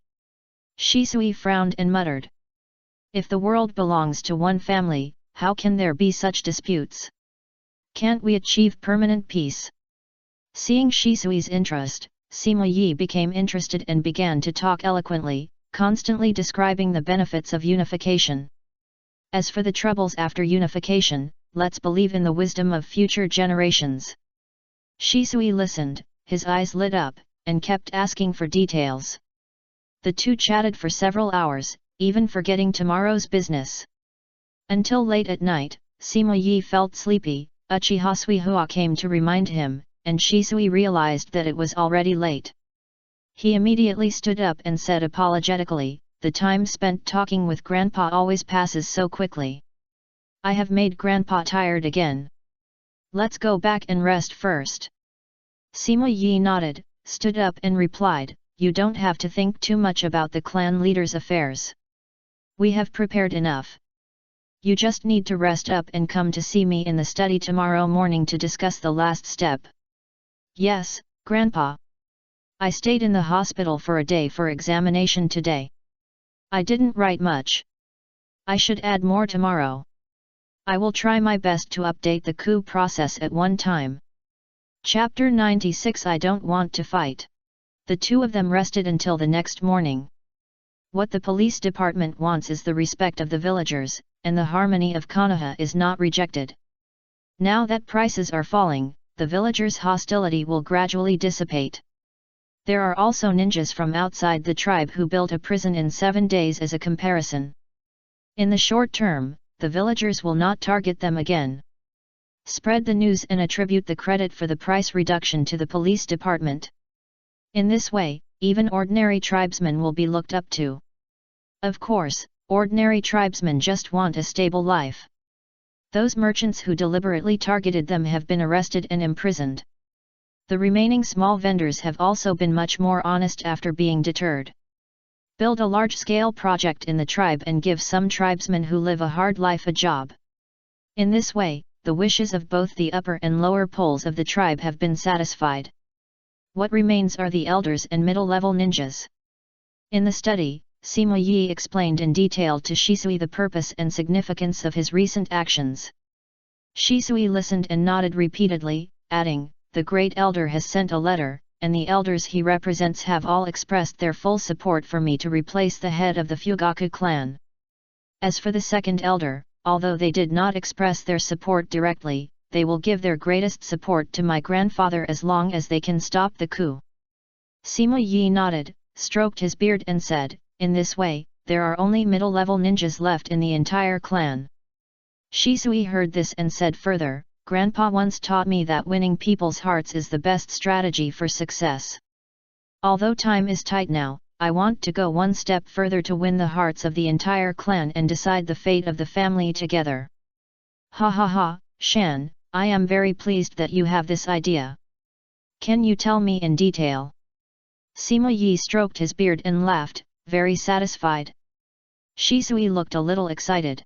Shisui frowned and muttered. If the world belongs to one family, how can there be such disputes? Can't we achieve permanent peace? Seeing Shisui's interest, Sima Yi became interested and began to talk eloquently, constantly describing the benefits of unification. As for the troubles after unification, let's believe in the wisdom of future generations. Shisui listened, his eyes lit up, and kept asking for details. The two chatted for several hours, even forgetting tomorrow's business. Until late at night, Sima Yi felt sleepy. Uchiha Suihua came to remind him, and Shisui realized that it was already late. He immediately stood up and said apologetically, "The time spent talking with Grandpa always passes so quickly. I have made Grandpa tired again. Let's go back and rest first." Sima Yi nodded, stood up and replied, "You don't have to think too much about the clan leader's affairs. We have prepared enough. You just need to rest up and come to see me in the study tomorrow morning to discuss the last step." "Yes, Grandpa. I stayed in the hospital for a day for examination today. I didn't write much. I should add more tomorrow. I will try my best to update the coup process at one time." Chapter 96 I Don't Want to Fight. The two of them rested until the next morning. What the police department wants is the respect of the villagers, and the harmony of Konoha is not rejected. Now that prices are falling, the villagers' hostility will gradually dissipate. There are also ninjas from outside the tribe who built a prison in 7 days as a comparison. In the short term, the villagers will not target them again. Spread the news and attribute the credit for the price reduction to the police department. In this way, even ordinary tribesmen will be looked up to. Of course, ordinary tribesmen just want a stable life. Those merchants who deliberately targeted them have been arrested and imprisoned. The remaining small vendors have also been much more honest after being deterred. Build a large-scale project in the tribe and give some tribesmen who live a hard life a job. In this way, the wishes of both the upper and lower poles of the tribe have been satisfied. What remains are the elders and middle-level ninjas. In the study, Sima Yi explained in detail to Shisui the purpose and significance of his recent actions. Shisui listened and nodded repeatedly, adding, "The Great Elder has sent a letter, and the elders he represents have all expressed their full support for me to replace the head of the Fugaku clan. As for the second elder, although they did not express their support directly, they will give their greatest support to my grandfather as long as they can stop the coup." Sima Yi nodded, stroked his beard and said, "In this way, there are only middle-level ninjas left in the entire clan." Shisui heard this and said further, "Grandpa once taught me that winning people's hearts is the best strategy for success. Although time is tight now, I want to go one step further to win the hearts of the entire clan and decide the fate of the family together." "Ha ha ha, Shan, I am very pleased that you have this idea. Can you tell me in detail?" Sima Yi stroked his beard and laughed, very satisfied. Shisui looked a little excited.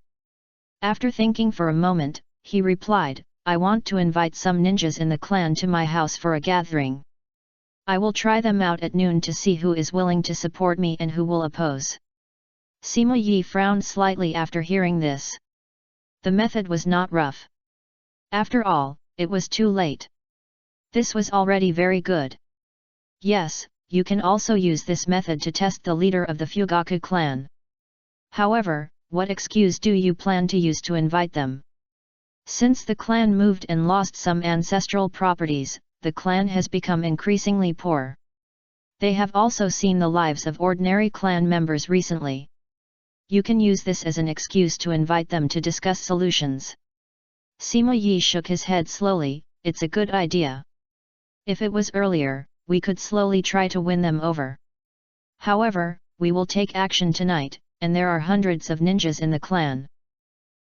After thinking for a moment, he replied, I want to invite some ninjas in the clan to my house for a gathering. I will try them out at noon to see who is willing to support me and who will oppose. Sima Yi frowned slightly after hearing this. The method was not rough. After all, it was too late. This was already very good. Yes, you can also use this method to test the leader of the Fugaku clan. However, what excuse do you plan to use to invite them? Since the clan moved and lost some ancestral properties, the clan has become increasingly poor. They have also seen the lives of ordinary clan members recently. You can use this as an excuse to invite them to discuss solutions. Sima Yi shook his head slowly. It's a good idea. If it was earlier, we could slowly try to win them over. However, we will take action tonight, and there are hundreds of ninjas in the clan.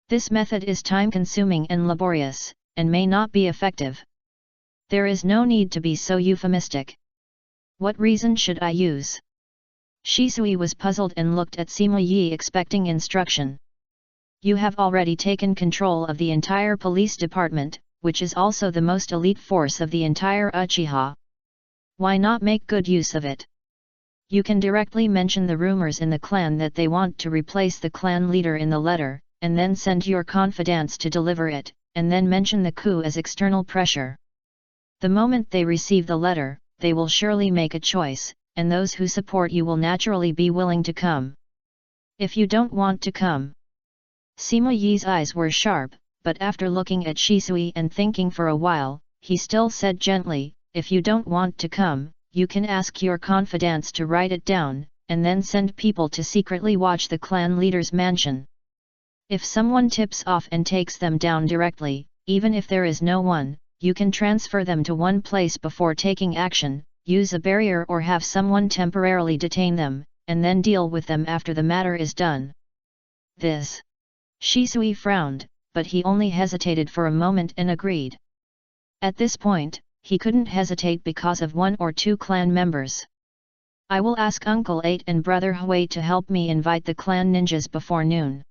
This method is time-consuming and laborious, and may not be effective. There is no need to be so euphemistic. What reason should I use? Shisui was puzzled and looked at Sima Yi expecting instruction. You have already taken control of the entire police department, which is also the most elite force of the entire Uchiha. Why not make good use of it? You can directly mention the rumors in the clan that they want to replace the clan leader in the letter, and then send your confidants to deliver it, and then mention the coup as external pressure. The moment they receive the letter, they will surely make a choice, and those who support you will naturally be willing to come. If you don't want to come. Sima Yi's eyes were sharp, but after looking at Shisui and thinking for a while, he still said gently, if you don't want to come, you can ask your confidants to write it down, and then send people to secretly watch the clan leader's mansion. If someone tips off and takes them down directly, even if there is no one, you can transfer them to one place before taking action, use a barrier or have someone temporarily detain them, and then deal with them after the matter is done. This. Shisui frowned, but he only hesitated for a moment and agreed. At this point, he couldn't hesitate because of one or two clan members. I will ask Uncle 8 and Brother Hui to help me invite the clan ninjas before noon.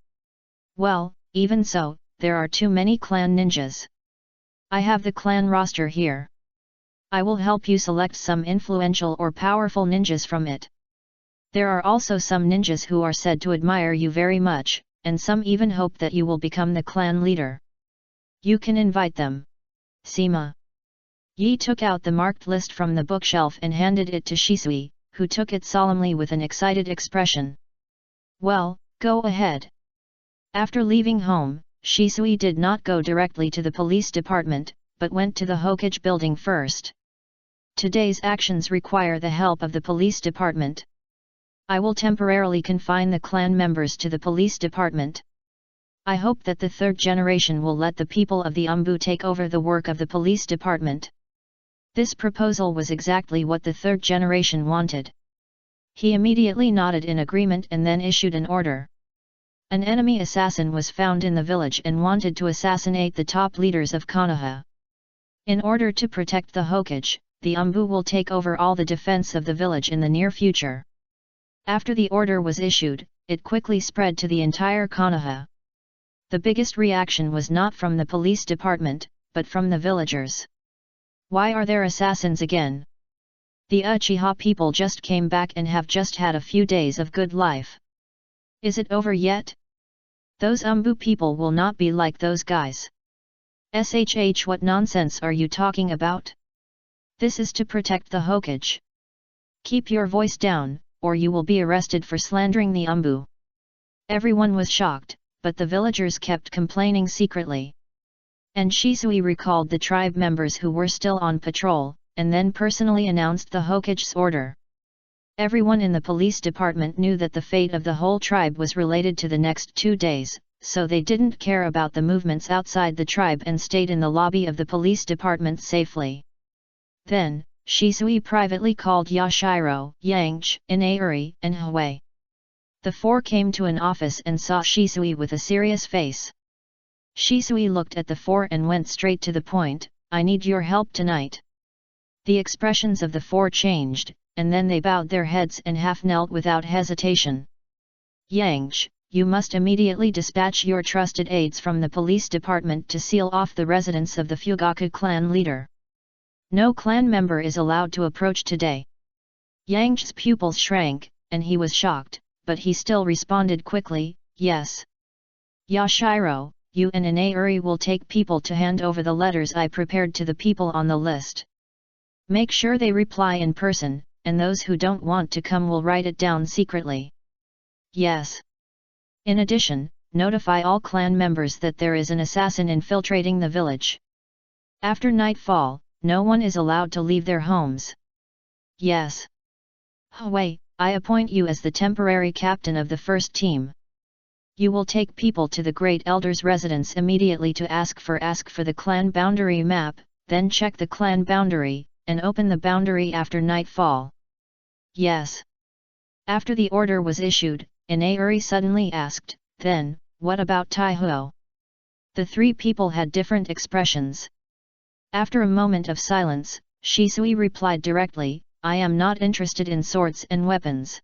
Well, even so, there are too many clan ninjas. I have the clan roster here. I will help you select some influential or powerful ninjas from it. There are also some ninjas who are said to admire you very much, and some even hope that you will become the clan leader. You can invite them. Sima Yi took out the marked list from the bookshelf and handed it to Shisui, who took it solemnly with an excited expression. Well, go ahead. After leaving home, Shisui did not go directly to the police department, but went to the Hokage building first. Today's actions require the help of the police department. I will temporarily confine the clan members to the police department. I hope that the third generation will let the people of the Umbu take over the work of the police department. This proposal was exactly what the third generation wanted. He immediately nodded in agreement and then issued an order. An enemy assassin was found in the village and wanted to assassinate the top leaders of Konoha. In order to protect the Hokage, the Umbu will take over all the defense of the village in the near future. After the order was issued, it quickly spread to the entire Konoha. The biggest reaction was not from the police department, but from the villagers. Why are there assassins again? The Uchiha people just came back and have just had a few days of good life. Is it over yet? Those Umbu people will not be like those guys. What nonsense are you talking about? This is to protect the Hokage. Keep your voice down, or you will be arrested for slandering the Umbu. Everyone was shocked, but the villagers kept complaining secretly. And Shisui recalled the tribe members who were still on patrol, and then personally announced the Hokage's order. Everyone in the police department knew that the fate of the whole tribe was related to the next 2 days, so they didn't care about the movements outside the tribe and stayed in the lobby of the police department safely. Then, Shisui privately called Yashiro, Yangch, Inauri, and Hui. The four came to an office and saw Shisui with a serious face. Shisui looked at the four and went straight to the point, I need your help tonight. The expressions of the four changed, and then they bowed their heads and half knelt without hesitation. Yangch, you must immediately dispatch your trusted aides from the police department to seal off the residence of the Fugaku clan leader. No clan member is allowed to approach today." Yang's pupils shrank, and he was shocked, but he still responded quickly, "Yes. Yashiro, you and Inauri will take people to hand over the letters I prepared to the people on the list. Make sure they reply in person, and those who don't want to come will write it down secretly." "Yes." "In addition, notify all clan members that there is an assassin infiltrating the village. After nightfall, no one is allowed to leave their homes." "Yes." "Huawei, I appoint you as the temporary captain of the first team. You will take people to the Great Elder's residence immediately to ask for the clan boundary map, then check the clan boundary, and open the boundary after nightfall." "Yes." After the order was issued, Inauri suddenly asked, "Then, what about Taihuo?" The three people had different expressions. After a moment of silence, Shisui replied directly, "I am not interested in swords and weapons.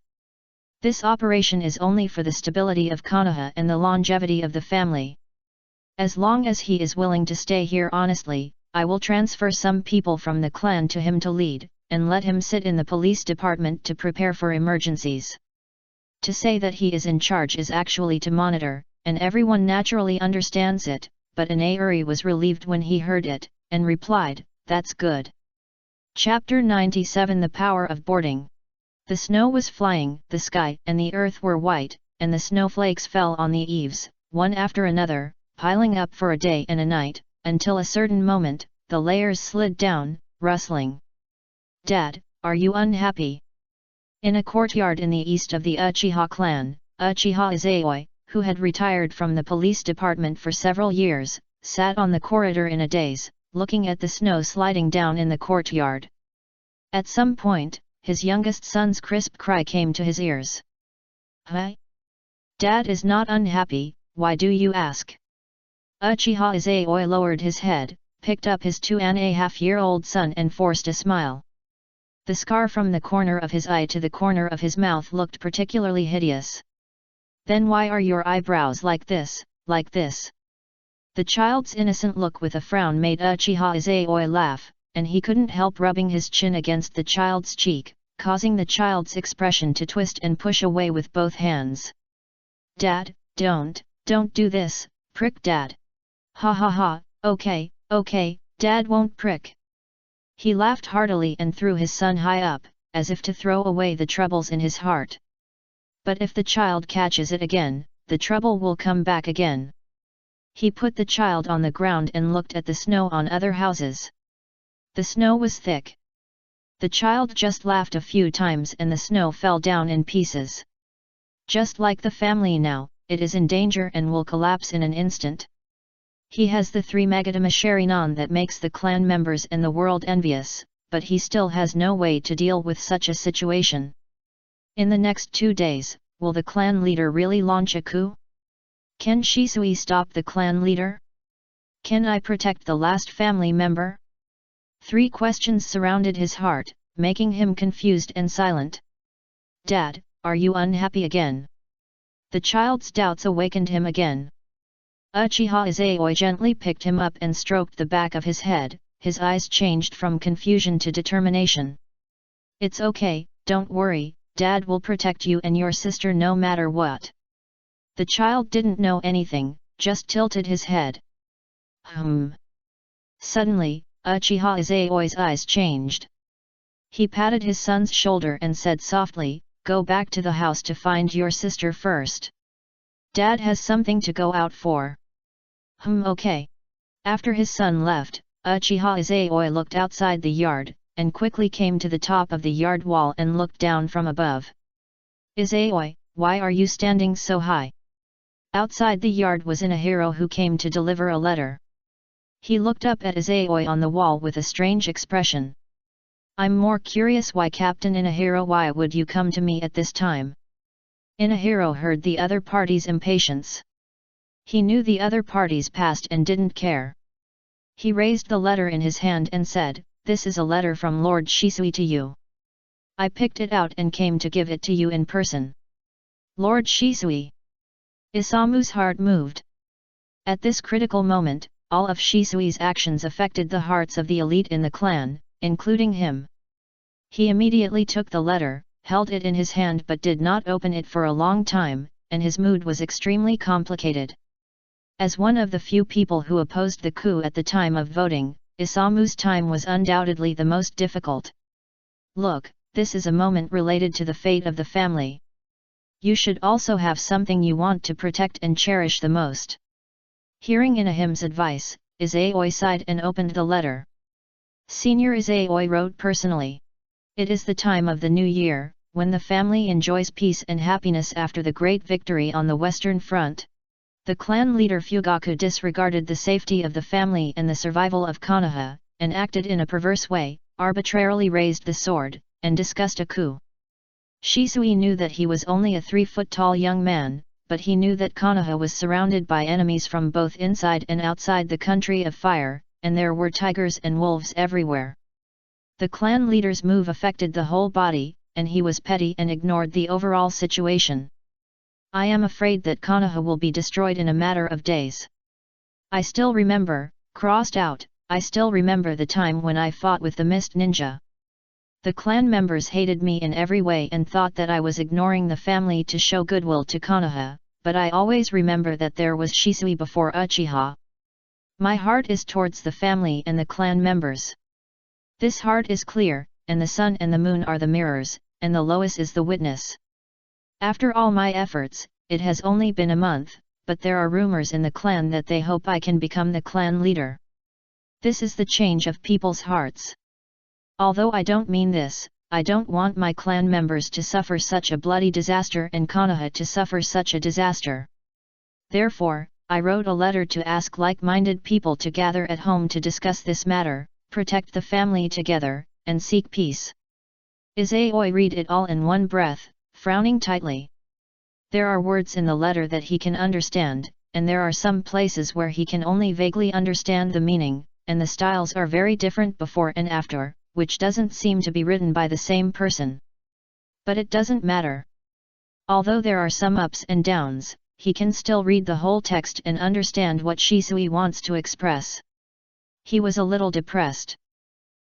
This operation is only for the stability of Konoha and the longevity of the family. As long as he is willing to stay here honestly, I will transfer some people from the clan to him to lead, and let him sit in the police department to prepare for emergencies." To say that he is in charge is actually to monitor, and everyone naturally understands it, but Inauri was relieved when he heard it, and replied, "That's good." Chapter 97 The Power of Boarding. The snow was flying, the sky and the earth were white, and the snowflakes fell on the eaves, one after another, piling up for a day and a night, until a certain moment, the layers slid down, rustling. "Dad, are you unhappy?" In a courtyard in the east of the Uchiha clan, Uchiha Izayoi, who had retired from the police department for several years, sat on the corridor in a daze, looking at the snow sliding down in the courtyard. At some point, his youngest son's crisp cry came to his ears. "Huh? Dad is not unhappy, why do you ask?" Uchiha Izayoi lowered his head, picked up his 2.5-year-old son and forced a smile. The scar from the corner of his eye to the corner of his mouth looked particularly hideous. "Then why are your eyebrows like this, like this?" The child's innocent look with a frown made Uchiha Izayoi laugh, and he couldn't help rubbing his chin against the child's cheek, causing the child's expression to twist and push away with both hands. "Dad, don't do this, prick Dad." "Ha ha ha, okay, Dad won't prick." He laughed heartily and threw his son high up, as if to throw away the troubles in his heart. But if the child catches it again, the trouble will come back again. He put the child on the ground and looked at the snow on other houses. The snow was thick. The child just laughed a few times and the snow fell down in pieces. Just like the family now, it is in danger and will collapse in an instant. He has the 3 Magatama Sharinan that makes the clan members and the world envious, but he still has no way to deal with such a situation. In the next 2 days, will the clan leader really launch a coup? Can Shisui stop the clan leader? Can I protect the last family member? 3 questions surrounded his heart, making him confused and silent. "Dad, are you unhappy again?" The child's doubts awakened him again. Uchiha Izayoi gently picked him up and stroked the back of his head, his eyes changed from confusion to determination. "It's okay, don't worry, Dad will protect you and your sister no matter what." The child didn't know anything, just tilted his head. Suddenly, Uchiha Izayoi's eyes changed. He patted his son's shoulder and said softly, "Go back to the house to find your sister first. Dad has something to go out for." Okay." After his son left, Uchiha Izayoi looked outside the yard, and quickly came to the top of the yard wall and looked down from above. "Izayoi, why are you standing so high?" Outside the yard was Inahiro who came to deliver a letter. He looked up at Izayoi on the wall with a strange expression. "I'm more curious why Captain Inahiro, why would you come to me at this time?" Inahiro heard the other party's impatience. He knew the other party's past and didn't care. He raised the letter in his hand and said, "This is a letter from Lord Shisui to you. I picked it out and came to give it to you in person." "Lord Shisui? Isamu's heart moved. At this critical moment, all of Shisui's actions affected the hearts of the elite in the clan, including him. He immediately took the letter, held it in his hand but did not open it for a long time, and his mood was extremely complicated. As one of the few people who opposed the coup at the time of voting, Isamu's time was undoubtedly the most difficult. Look, this is a moment related to the fate of the family. You should also have something you want to protect and cherish the most. Hearing Inahim's advice, Izayoi sighed and opened the letter. Senior Izayoi wrote personally. It is the time of the new year, when the family enjoys peace and happiness after the great victory on the Western Front. The clan leader Fugaku disregarded the safety of the family and the survival of Konoha, and acted in a perverse way, arbitrarily raised the sword, and discussed a coup. Shisui knew that he was only a 3-foot-tall young man, but he knew that Konoha was surrounded by enemies from both inside and outside the country of fire, and there were tigers and wolves everywhere. The clan leader's move affected the whole body, and he was petty and ignored the overall situation. I am afraid that Konoha will be destroyed in a matter of days. I still remember, crossed out, I still remember the time when I fought with the Mist Ninja. The clan members hated me in every way and thought that I was ignoring the family to show goodwill to Konoha, but I always remember that there was Shisui before Uchiha. My heart is towards the family and the clan members. This heart is clear, and the sun and the moon are the mirrors, and the Lois is the witness. After all my efforts, it has only been a month, but there are rumors in the clan that they hope I can become the clan leader. This is the change of people's hearts. Although I don't mean this, I don't want my clan members to suffer such a bloody disaster and Konoha to suffer such a disaster. Therefore, I wrote a letter to ask like-minded people to gather at home to discuss this matter, protect the family together, and seek peace. Izayoi read it all in one breath, frowning tightly. There are words in the letter that he can understand, and there are some places where he can only vaguely understand the meaning, and the styles are very different before and after, which doesn't seem to be written by the same person. But it doesn't matter. Although there are some ups and downs, he can still read the whole text and understand what Shisui wants to express. He was a little depressed.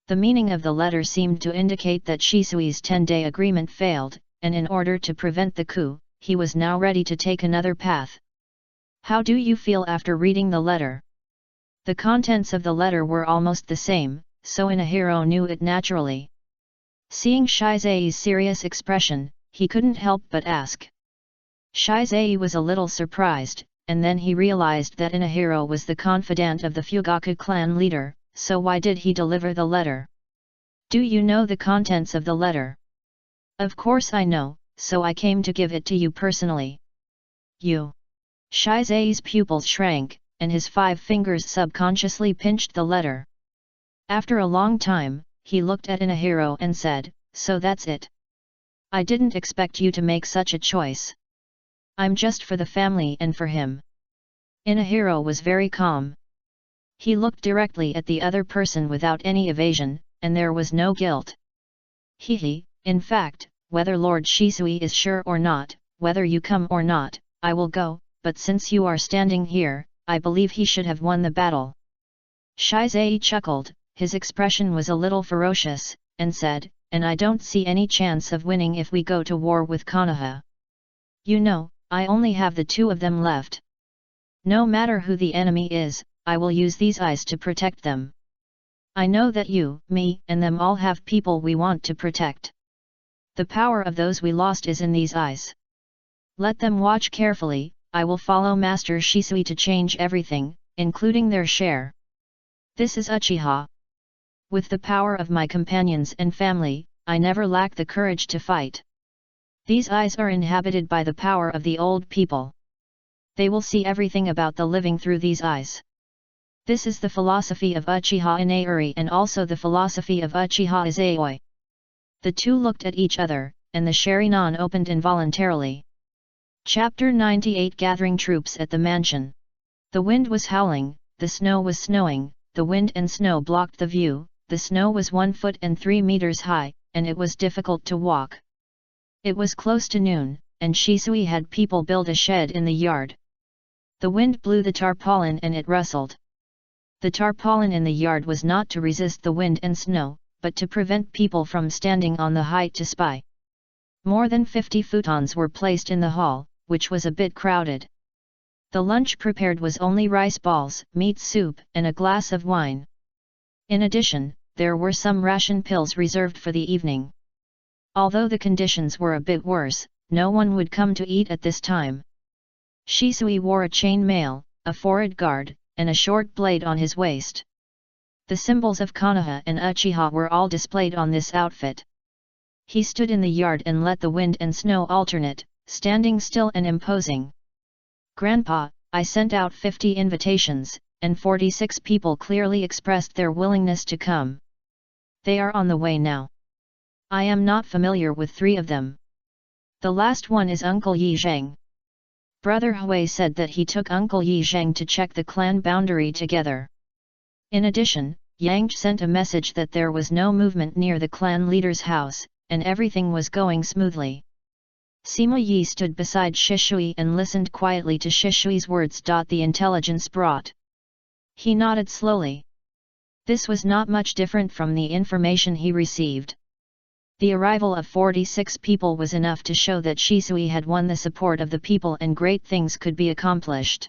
The meaning of the letter seemed to indicate that Shisui's 10-day agreement failed, and in order to prevent the coup, he was now ready to take another path. How do you feel after reading the letter? The contents of the letter were almost the same, so Inahiro knew it naturally. Seeing Shizai's serious expression, he couldn't help but ask. Shizai was a little surprised, and then he realized that Inahiro was the confidant of the Fugaku clan leader, so why did he deliver the letter? Do you know the contents of the letter? Of course I know, so I came to give it to you personally. You. Shizai's pupils shrank, and his 5 fingers subconsciously pinched the letter. After a long time, he looked at Inahiro and said, so that's it. I didn't expect you to make such a choice. I'm just for the family and for him. Inahiro was very calm. He looked directly at the other person without any evasion, and there was no guilt. Hehe, in fact, whether Lord Shisui is sure or not, whether you come or not, I will go, but since you are standing here, I believe he should have won the battle. Shizai chuckled, his expression was a little ferocious, and said, and I don't see any chance of winning if we go to war with Konoha. You know, I only have the 2 of them left. No matter who the enemy is, I will use these eyes to protect them. I know that you, me, and them all have people we want to protect. The power of those we lost is in these eyes. Let them watch carefully, I will follow Master Shisui to change everything, including their share. This is Uchiha. With the power of my companions and family, I never lack the courage to fight. These eyes are inhabited by the power of the old people. They will see everything about the living through these eyes. This is the philosophy of Uchiha Inauri and also the philosophy of Uchiha Izayoi. The 2 looked at each other, and the Sharingan opened involuntarily. Chapter 98 Gathering troops at the mansion. The wind was howling, the snow was snowing, the wind and snow blocked the view, the snow was 1 foot and 3 meters high, and it was difficult to walk. It was close to noon, and Shisui had people build a shed in the yard. The wind blew the tarpaulin and it rustled. The tarpaulin in the yard was not to resist the wind and snow, but to prevent people from standing on the height to spy. More than 50 futons were placed in the hall, which was a bit crowded. The lunch prepared was only rice balls, meat soup, and a glass of wine. In addition, there were some ration pills reserved for the evening. Although the conditions were a bit worse, no one would come to eat at this time. Shisui wore a chain mail, a forehead guard, and a short blade on his waist. The symbols of Konoha and Uchiha were all displayed on this outfit. He stood in the yard and let the wind and snow alternate, standing still and imposing. "Grandpa, I sent out 50 invitations, and 46 people clearly expressed their willingness to come. They are on the way now. I am not familiar with 3 of them. The last one is Uncle Yi Zhang." Brother Hui said that he took Uncle Yi Zhang to check the clan boundary together. In addition, Yang sent a message that there was no movement near the clan leader's house, and everything was going smoothly. Sima Yi stood beside Shisui and listened quietly to Shisui's words. The intelligence brought. He nodded slowly. This was not much different from the information he received. The arrival of 46 people was enough to show that Shisui had won the support of the people and great things could be accomplished.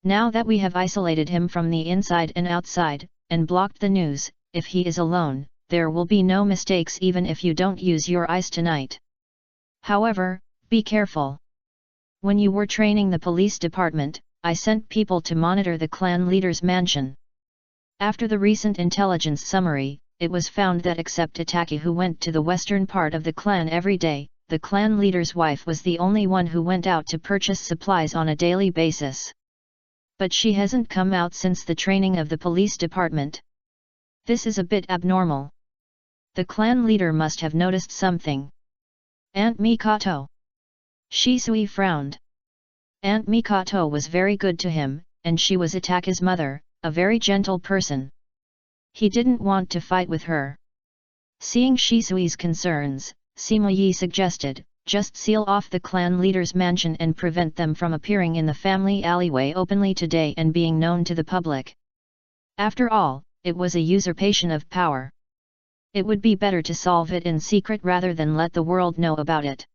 Now that we have isolated him from the inside and outside, and blocked the news, if he is alone, there will be no mistakes even if you don't use your eyes tonight. However, be careful. When you were training the police department, I sent people to monitor the clan leader's mansion. After the recent intelligence summary, it was found that except Itaki, who went to the western part of the clan every day, the clan leader's wife was the only one who went out to purchase supplies on a daily basis. But she hasn't come out since the training of the police department. This is a bit abnormal. The clan leader must have noticed something. Aunt Mikoto. Shisui frowned. Aunt Mikoto was very good to him, and she was Itaki's mother, a very gentle person. He didn't want to fight with her. Seeing Shisui's concerns, Sima Yi suggested, just seal off the clan leader's mansion and prevent them from appearing in the family alleyway openly today and being known to the public. After all, it was a usurpation of power. It would be better to solve it in secret rather than let the world know about it.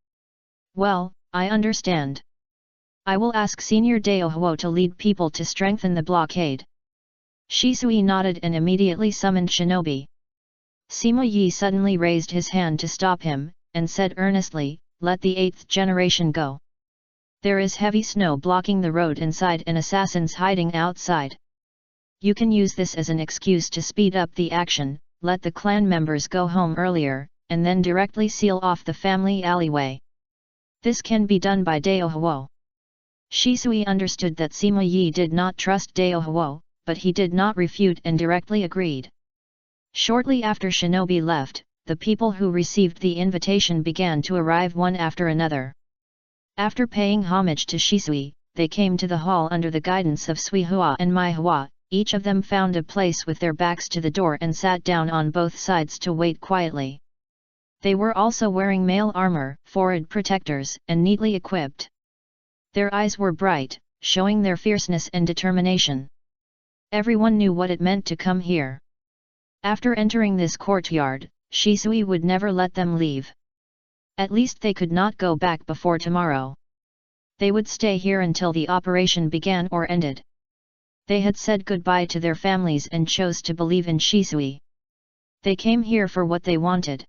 Well, I understand. I will ask Senior Daohuo to lead people to strengthen the blockade. Shisui nodded and immediately summoned shinobi. Sima Yi suddenly raised his hand to stop him, and said earnestly, "Let the 8th generation go. There is heavy snow blocking the road inside and assassins hiding outside. You can use this as an excuse to speed up the action, let the clan members go home earlier, and then directly seal off the family alleyway. This can be done by Daohuo." Shisui understood that Sima Yi did not trust Daohuo, but he did not refute and directly agreed. Shortly after shinobi left, the people who received the invitation began to arrive one after another. After paying homage to Shisui, they came to the hall under the guidance of Suihua and Maihua. Each of them found a place with their backs to the door and sat down on both sides to wait quietly. They were also wearing mail armor, forehead protectors, and neatly equipped. Their eyes were bright, showing their fierceness and determination. Everyone knew what it meant to come here. After entering this courtyard, Shisui would never let them leave. At least they could not go back before tomorrow. They would stay here until the operation began or ended. They had said goodbye to their families and chose to believe in Shisui. They came here for what they wanted.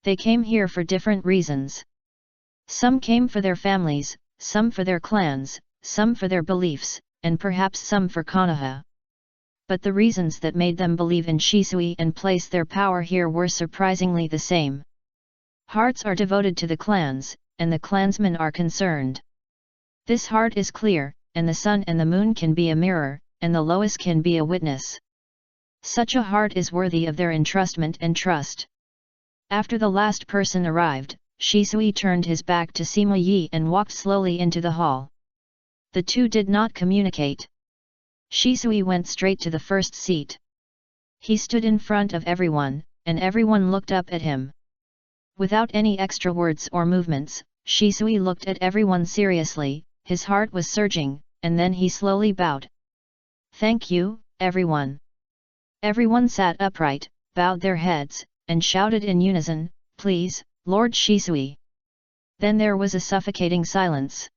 They came here for different reasons. Some came for their families, some for their clans, some for their beliefs, and perhaps some for Konoha. But the reasons that made them believe in Shisui and place their power here were surprisingly the same. Hearts are devoted to the clans, and the clansmen are concerned. This heart is clear, and the sun and the moon can be a mirror, and the lowest can be a witness. Such a heart is worthy of their entrustment and trust. After the last person arrived, Shisui turned his back to Sima Yi and walked slowly into the hall. The two did not communicate. Shisui went straight to the first seat. He stood in front of everyone, and everyone looked up at him. Without any extra words or movements, Shisui looked at everyone seriously, his heart was surging, and then he slowly bowed. "Thank you, everyone." Everyone sat upright, bowed their heads, and shouted in unison, "Please, Lord Shisui." Then there was a suffocating silence.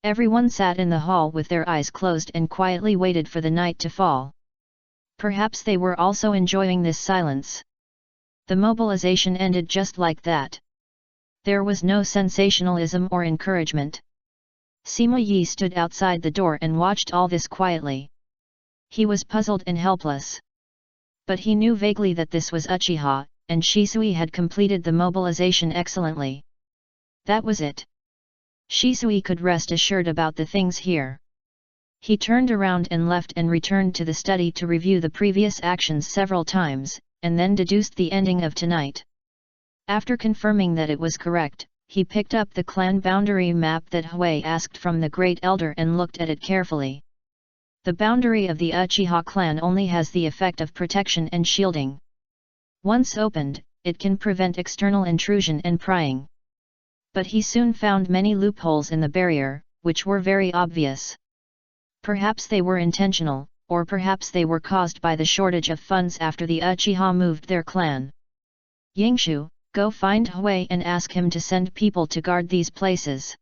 Everyone sat in the hall with their eyes closed and quietly waited for the night to fall. Perhaps they were also enjoying this silence. The mobilization ended just like that. There was no sensationalism or encouragement. Sima Yi stood outside the door and watched all this quietly. He was puzzled and helpless. But he knew vaguely that this was Uchiha, and Shisui had completed the mobilization excellently. That was it. Shisui could rest assured about the things here. He turned around and left and returned to the study to review the previous actions several times, and then deduced the ending of tonight. After confirming that it was correct, he picked up the clan boundary map that Hui asked from the Great Elder and looked at it carefully. The boundary of the Uchiha clan only has the effect of protection and shielding. Once opened, it can prevent external intrusion and prying. But he soon found many loopholes in the barrier, which were very obvious. Perhaps they were intentional, or perhaps they were caused by the shortage of funds after the Uchiha moved their clan. "Yingshu, go find Hui and ask him to send people to guard these places.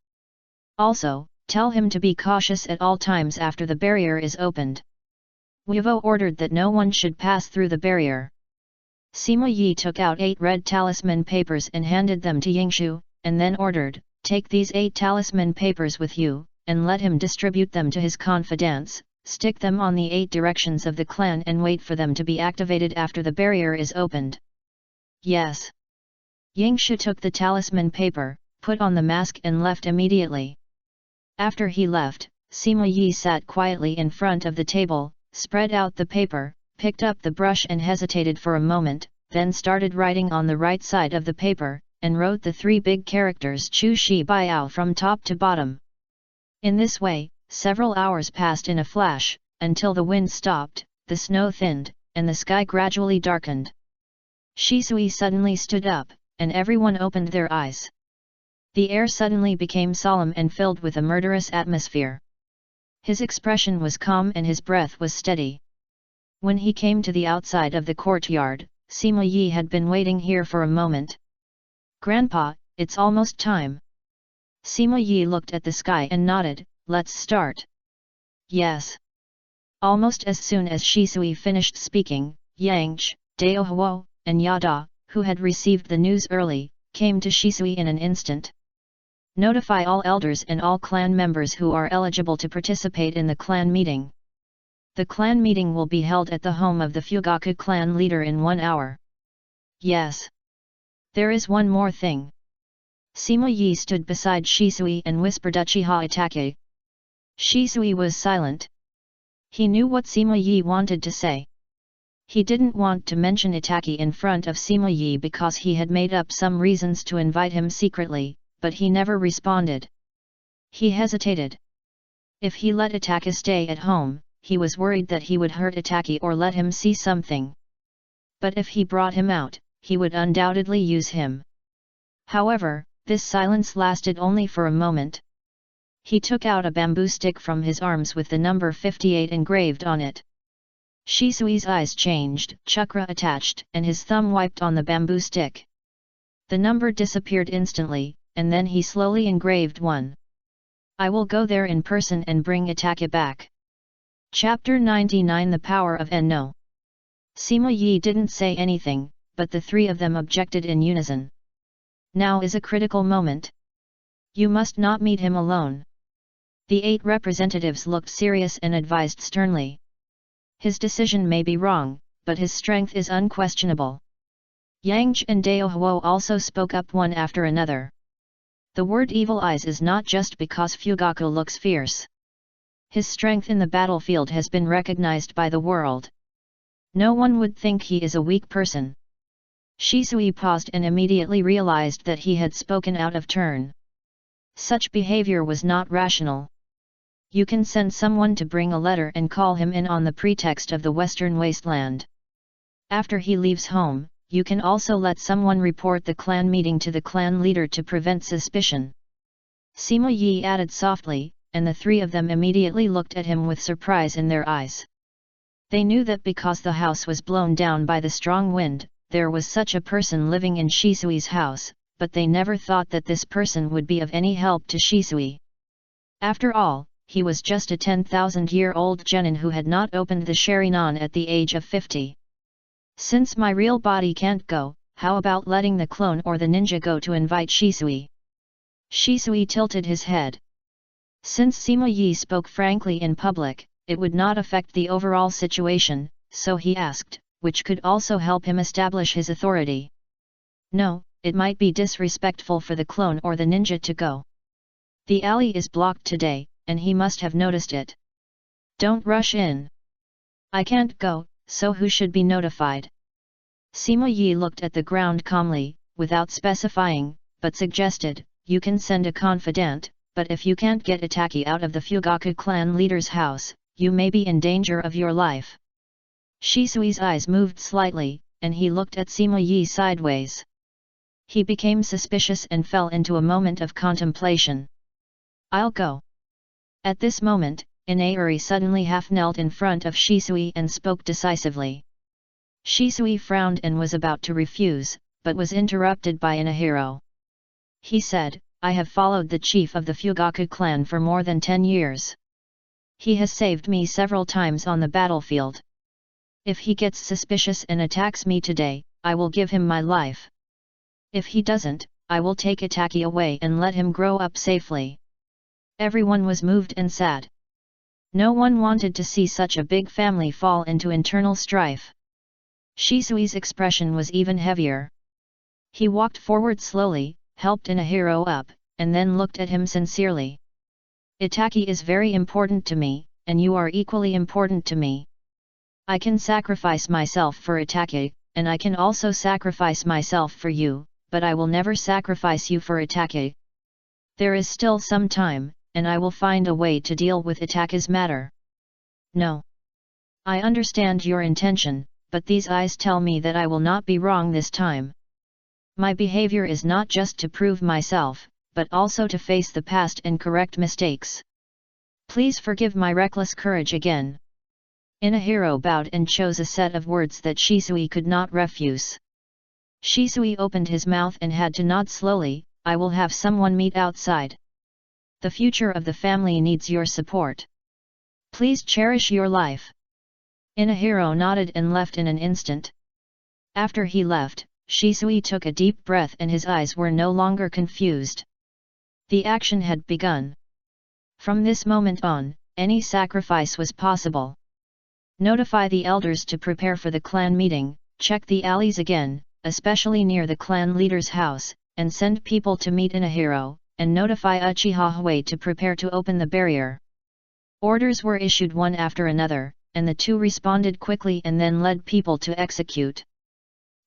Also, tell him to be cautious at all times after the barrier is opened." Wevo ordered that no one should pass through the barrier. Sima Yi took out 8 red talisman papers and handed them to Yingshu, and then ordered, "Take these 8 talisman papers with you, and let him distribute them to his confidants, stick them on the 8 directions of the clan and wait for them to be activated after the barrier is opened." "Yes." Yingshu took the talisman paper, put on the mask and left immediately. After he left, Sima Yi sat quietly in front of the table, spread out the paper, picked up the brush and hesitated for a moment, then started writing on the right side of the paper, and wrote the 3 big characters Chu Shi Biao from top to bottom. In this way, several hours passed in a flash, until the wind stopped, the snow thinned, and the sky gradually darkened. Shisui suddenly stood up, and everyone opened their eyes. The air suddenly became solemn and filled with a murderous atmosphere. His expression was calm and his breath was steady. When he came to the outside of the courtyard, Sima Yi had been waiting here for a moment. "Grandpa, it's almost time." Sima Yi looked at the sky and nodded, "Let's start." "Yes." Almost as soon as Shisui finished speaking, Yang, Daohuo, and Yada, who had received the news early, came to Shisui in an instant. "Notify all elders and all clan members who are eligible to participate in the clan meeting. The clan meeting will be held at the home of the Fugaku clan leader in 1 hour." "Yes. There is one more thing." Sima Yi stood beside Shisui and whispered, "Uchiha Itake." Shisui was silent. He knew what Sima Yi wanted to say. He didn't want to mention Itake in front of Sima Yi because he had made up some reasons to invite him secretly, but he never responded. He hesitated. If he let Itake stay at home, he was worried that he would hurt Itake or let him see something. But if he brought him out, he would undoubtedly use him. However, this silence lasted only for a moment. He took out a bamboo stick from his arms with the number 58 engraved on it. Shisui's eyes changed, chakra attached, and his thumb wiped on the bamboo stick. The number disappeared instantly, and then he slowly engraved 1. "I will go there in person and bring Itake back." Chapter 99 The Power of Enno. Sima Yi didn't say anything, but the 3 of them objected in unison. "Now is a critical moment. You must not meet him alone." The 8 representatives looked serious and advised sternly. "His decision may be wrong, but his strength is unquestionable." Yang and Daohuo also spoke up one after another. "The word Evil Eyes is not just because Fugaku looks fierce. His strength in the battlefield has been recognized by the world. No one would think he is a weak person." Shisui paused and immediately realized that he had spoken out of turn. Such behavior was not rational. You can send someone to bring a letter and call him in on the pretext of the Western Wasteland. After he leaves home, you can also let someone report the clan meeting to the clan leader to prevent suspicion. Sima Yi added softly, and the three of them immediately looked at him with surprise in their eyes. They knew that because the house was blown down by the strong wind, there was such a person living in Shisui's house, but they never thought that this person would be of any help to Shisui. After all, he was just a 10,000-year-old genin who had not opened the Sharingan at the age of 50. Since my real body can't go, how about letting the clone or the ninja go to invite Shisui? Shisui tilted his head. Since Sima Yi spoke frankly in public, it would not affect the overall situation, so he asked, which could also help him establish his authority. No, it might be disrespectful for the clone or the ninja to go. The alley is blocked today, and he must have noticed it. Don't rush in. I can't go, so who should be notified? Sima Yi looked at the ground calmly, without specifying, but suggested, you can send a confidant, but if you can't get Itaki out of the Fugaku clan leader's house, you may be in danger of your life. Shisui's eyes moved slightly, and he looked at Sima Yi sideways. He became suspicious and fell into a moment of contemplation. I'll go. At this moment, Inaori suddenly half-knelt in front of Shisui and spoke decisively. Shisui frowned and was about to refuse, but was interrupted by Inahiro. He said, I have followed the chief of the Fugaku clan for more than 10 years. He has saved me several times on the battlefield. If he gets suspicious and attacks me today, I will give him my life. If he doesn't, I will take Itaki away and let him grow up safely. Everyone was moved and sad. No one wanted to see such a big family fall into internal strife. Shisui's expression was even heavier. He walked forward slowly, helped Inahiro up, and then looked at him sincerely. Itaki is very important to me, and you are equally important to me. I can sacrifice myself for Itaki, and I can also sacrifice myself for you, but I will never sacrifice you for Itaki. There is still some time, and I will find a way to deal with Itaki's matter. No. I understand your intention, but these eyes tell me that I will not be wrong this time. My behavior is not just to prove myself, but also to face the past and correct mistakes. Please forgive my reckless courage again. Inahiro bowed and chose a set of words that Shisui could not refuse. Shisui opened his mouth and had to nod slowly, I will have someone meet outside. The future of the family needs your support. Please cherish your life. Inahiro nodded and left in an instant. After he left, Shisui took a deep breath and his eyes were no longer confused. The action had begun. From this moment on, any sacrifice was possible. Notify the elders to prepare for the clan meeting, check the alleys again, especially near the clan leader's house, and send people to meet Inahiro, and notify Uchiha to prepare to open the barrier. Orders were issued one after another, and the two responded quickly and then led people to execute.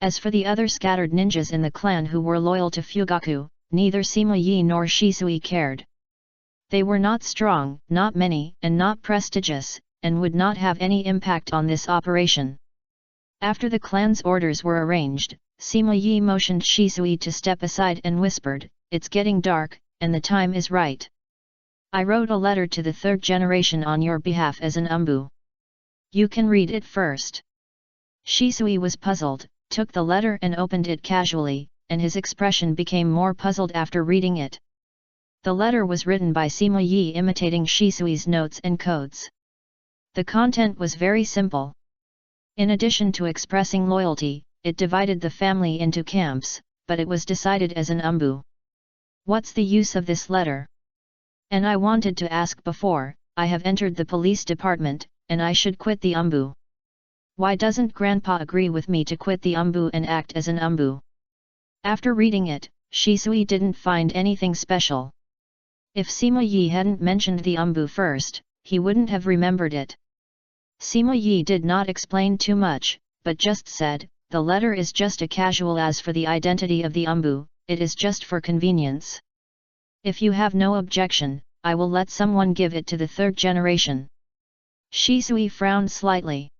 As for the other scattered ninjas in the clan who were loyal to Fugaku, neither Sima Yi nor Shisui cared. They were not strong, not many, and not prestigious, and would not have any impact on this operation. After the clan's orders were arranged, Sima Yi motioned Shisui to step aside and whispered, it's getting dark, and the time is right. I wrote a letter to the third generation on your behalf as an umbu. You can read it first. Shisui was puzzled, took the letter and opened it casually, and his expression became more puzzled after reading it. The letter was written by Sima Yi imitating Shisui's notes and codes. The content was very simple. In addition to expressing loyalty, it divided the family into camps, but it was decided as an umbu. What's the use of this letter? And I wanted to ask before, I have entered the police department, and I should quit the umbu. Why doesn't Grandpa agree with me to quit the umbu and act as an umbu? After reading it, Shisui didn't find anything special. If Sima Yi hadn't mentioned the umbu first, he wouldn't have remembered it. Sima Yi did not explain too much, but just said, the letter is just a casual as for the identity of the umbu, it is just for convenience. If you have no objection, I will let someone give it to the third generation. Shisui frowned slightly.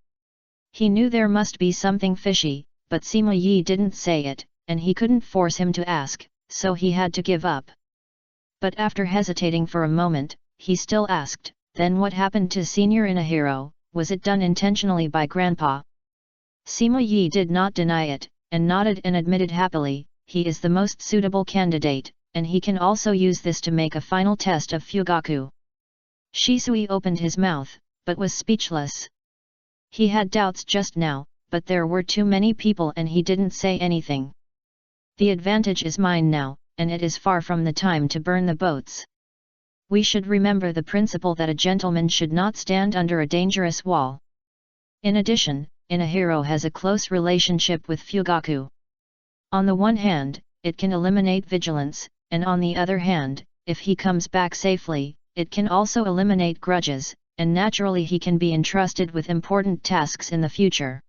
He knew there must be something fishy, but Sima Yi didn't say it, and he couldn't force him to ask, so he had to give up. But after hesitating for a moment, he still asked, "Then what happened to Senior Inahiro? Was it done intentionally by Grandpa?" Sima Yi did not deny it, and nodded and admitted happily, "He is the most suitable candidate, and he can also use this to make a final test of Fugaku." Shisui opened his mouth, but was speechless. He had doubts just now, but there were too many people and he didn't say anything. The advantage is mine now, and it is far from the time to burn the boats. We should remember the principle that a gentleman should not stand under a dangerous wall. In addition, Inahiro has a close relationship with Fugaku. On the one hand, it can eliminate vigilance, and on the other hand, if he comes back safely, it can also eliminate grudges, and naturally he can be entrusted with important tasks in the future.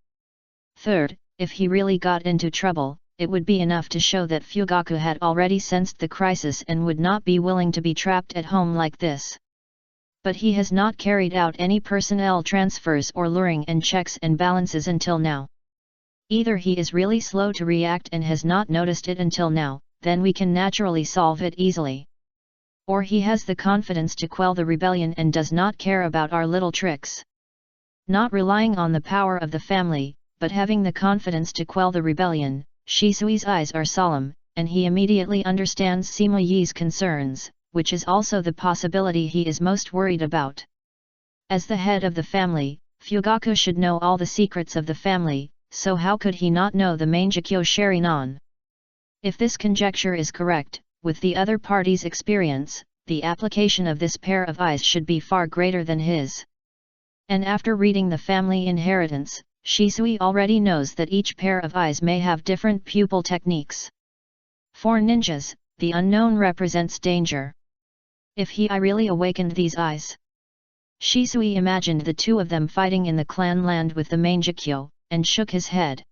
Third, if he really got into trouble, it would be enough to show that Fugaku had already sensed the crisis and would not be willing to be trapped at home like this. But he has not carried out any personnel transfers or luring and checks and balances until now. Either he is really slow to react and has not noticed it until now, then we can naturally solve it easily. Or he has the confidence to quell the rebellion and does not care about our little tricks. Not relying on the power of the family, but having the confidence to quell the rebellion, Shisui's eyes are solemn, and he immediately understands Sima Yi's concerns, which is also the possibility he is most worried about. As the head of the family, Fugaku should know all the secrets of the family, so how could he not know the Mangekyo Sharinon? If this conjecture is correct, with the other party's experience, the application of this pair of eyes should be far greater than his. And after reading the family inheritance, Shisui already knows that each pair of eyes may have different pupil techniques. For ninjas, the unknown represents danger. If he really awakened these eyes? Shisui imagined the two of them fighting in the clan land with the Mangekyo, and shook his head.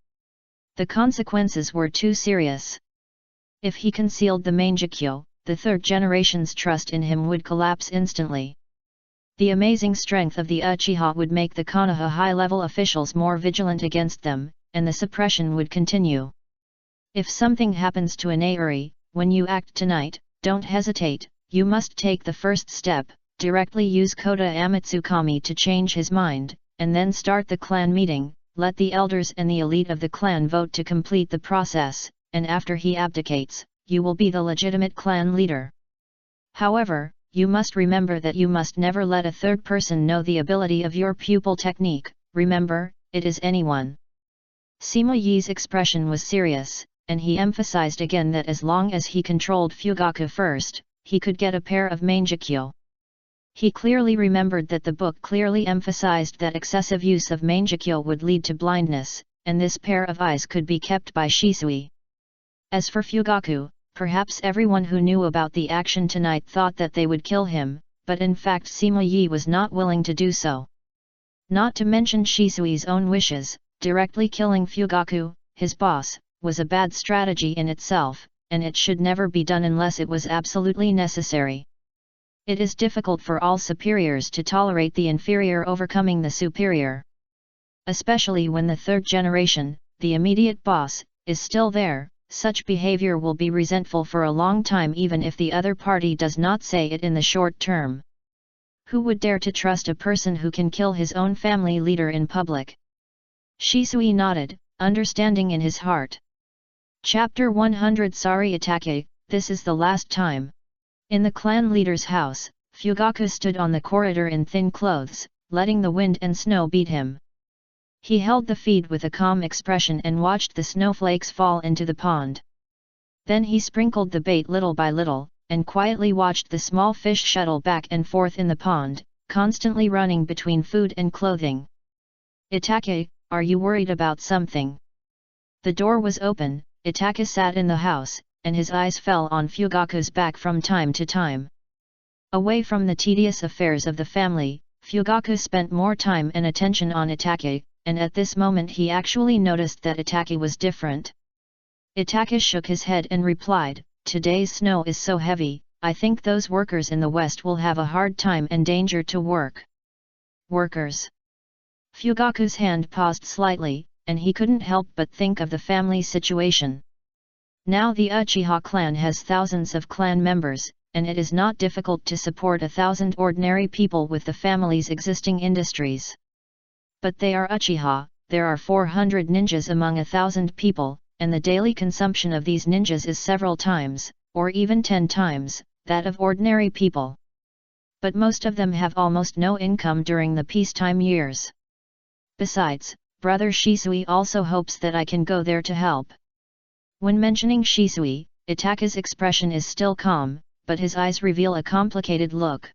The consequences were too serious. If he concealed the Mangekyo, the third generation's trust in him would collapse instantly. The amazing strength of the Uchiha would make the Konoha high-level officials more vigilant against them, and the suppression would continue. If something happens to an Airi, when you act tonight, don't hesitate, you must take the first step, directly use Kota Amatsukami to change his mind, and then start the clan meeting, let the elders and the elite of the clan vote to complete the process, and after he abdicates, you will be the legitimate clan leader. However, you must remember that you must never let a third person know the ability of your pupil technique, remember, it is anyone. Sima Yi's expression was serious, and he emphasized again that as long as he controlled Fugaku first, he could get a pair of Mangekyo. He clearly remembered that the book clearly emphasized that excessive use of Mangekyo would lead to blindness, and this pair of eyes could be kept by Shisui. As for Fugaku, perhaps everyone who knew about the action tonight thought that they would kill him, but in fact Sima Yi was not willing to do so. Not to mention Shisui's own wishes, directly killing Fugaku, his boss, was a bad strategy in itself, and it should never be done unless it was absolutely necessary. It is difficult for all superiors to tolerate the inferior overcoming the superior. Especially when the third generation, the immediate boss, is still there, such behavior will be resentful for a long time even if the other party does not say it in the short term. Who would dare to trust a person who can kill his own family leader in public? Shisui nodded, understanding in his heart. Chapter 100 Sari Atake, this is the last time. In the clan leader's house, Fugaku stood on the corridor in thin clothes, letting the wind and snow beat him. He held the feed with a calm expression and watched the snowflakes fall into the pond. Then he sprinkled the bait little by little, and quietly watched the small fish shuttle back and forth in the pond, constantly running between food and clothing. Itake, are you worried about something? The door was open, Itake sat in the house, and his eyes fell on Fugaku's back from time to time. Away from the tedious affairs of the family, Fugaku spent more time and attention on Itake, and at this moment he actually noticed that Itake was different. Itake shook his head and replied, "Today's snow is so heavy, I think those workers in the west will have a hard time and danger to work." Workers? Fugaku's hand paused slightly, and he couldn't help but think of the family situation. Now the Uchiha clan has thousands of clan members, and it is not difficult to support 1,000 ordinary people with the family's existing industries. But they are Uchiha, there are 400 ninjas among 1,000 people, and the daily consumption of these ninjas is several times, or even 10 times, that of ordinary people. But most of them have almost no income during the peacetime years. Besides, Brother Shisui also hopes that I can go there to help. When mentioning Shisui, Itake's expression is still calm, but his eyes reveal a complicated look.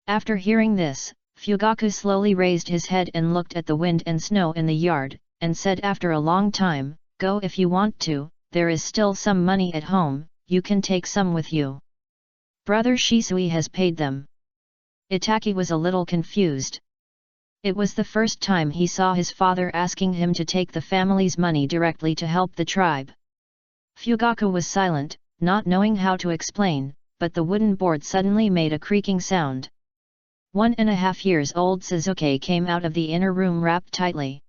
After hearing this, Fugaku slowly raised his head and looked at the wind and snow in the yard, and said after a long time, "Go if you want to, there is still some money at home, you can take some with you. Brother Shisui has paid them." Itake was a little confused. It was the first time he saw his father asking him to take the family's money directly to help the tribe. Fugaku was silent, not knowing how to explain, but the wooden board suddenly made a creaking sound. 1.5 years old Suzuki came out of the inner room wrapped tightly.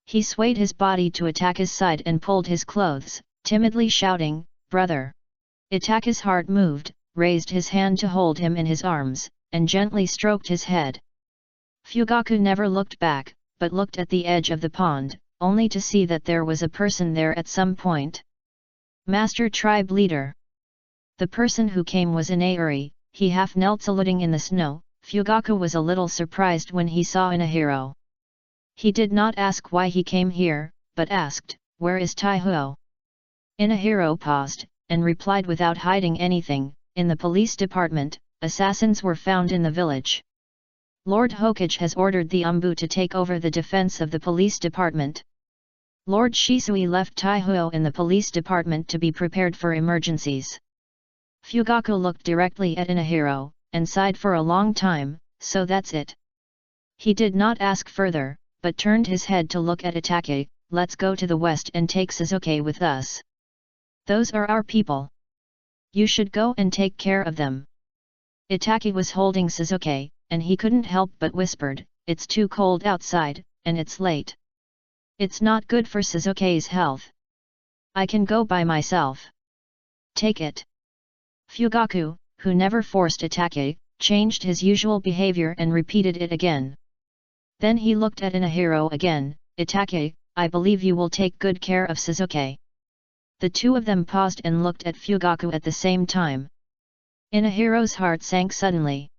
He swayed his body to Itake's side and pulled his clothes, timidly shouting, "Brother!" Itake's heart moved, raised his hand to hold him in his arms, and gently stroked his head. Fugaku never looked back, but looked at the edge of the pond, only to see that there was a person there at some point. Master Tribe Leader. The person who came was Inauri. He half knelt saluting in the snow. Fugaku was a little surprised when he saw Inahiro. He did not ask why he came here, but asked, "Where is Taihuo?" Inahiro paused, and replied without hiding anything, "In the police department, assassins were found in the village. Lord Hokage has ordered the Umbu to take over the defense of the police department. Lord Shisui left Taihuo in the police department to be prepared for emergencies." Fugaku looked directly at Inahiro, and sighed for a long time, "So that's it." He did not ask further, but turned his head to look at Itake. "Let's go to the west and take Suzuki with us. Those are our people. You should go and take care of them." Itake was holding Suzuki, and he couldn't help but whispered, "It's too cold outside, and it's late. It's not good for Suzuki's health. I can go by myself." "Take it." Fugaku, who never forced Itake, changed his usual behavior and repeated it again. Then he looked at Inahiro again. "Itake, I believe you will take good care of Suzuki." The two of them paused and looked at Fugaku at the same time. Inahiro's heart sank suddenly.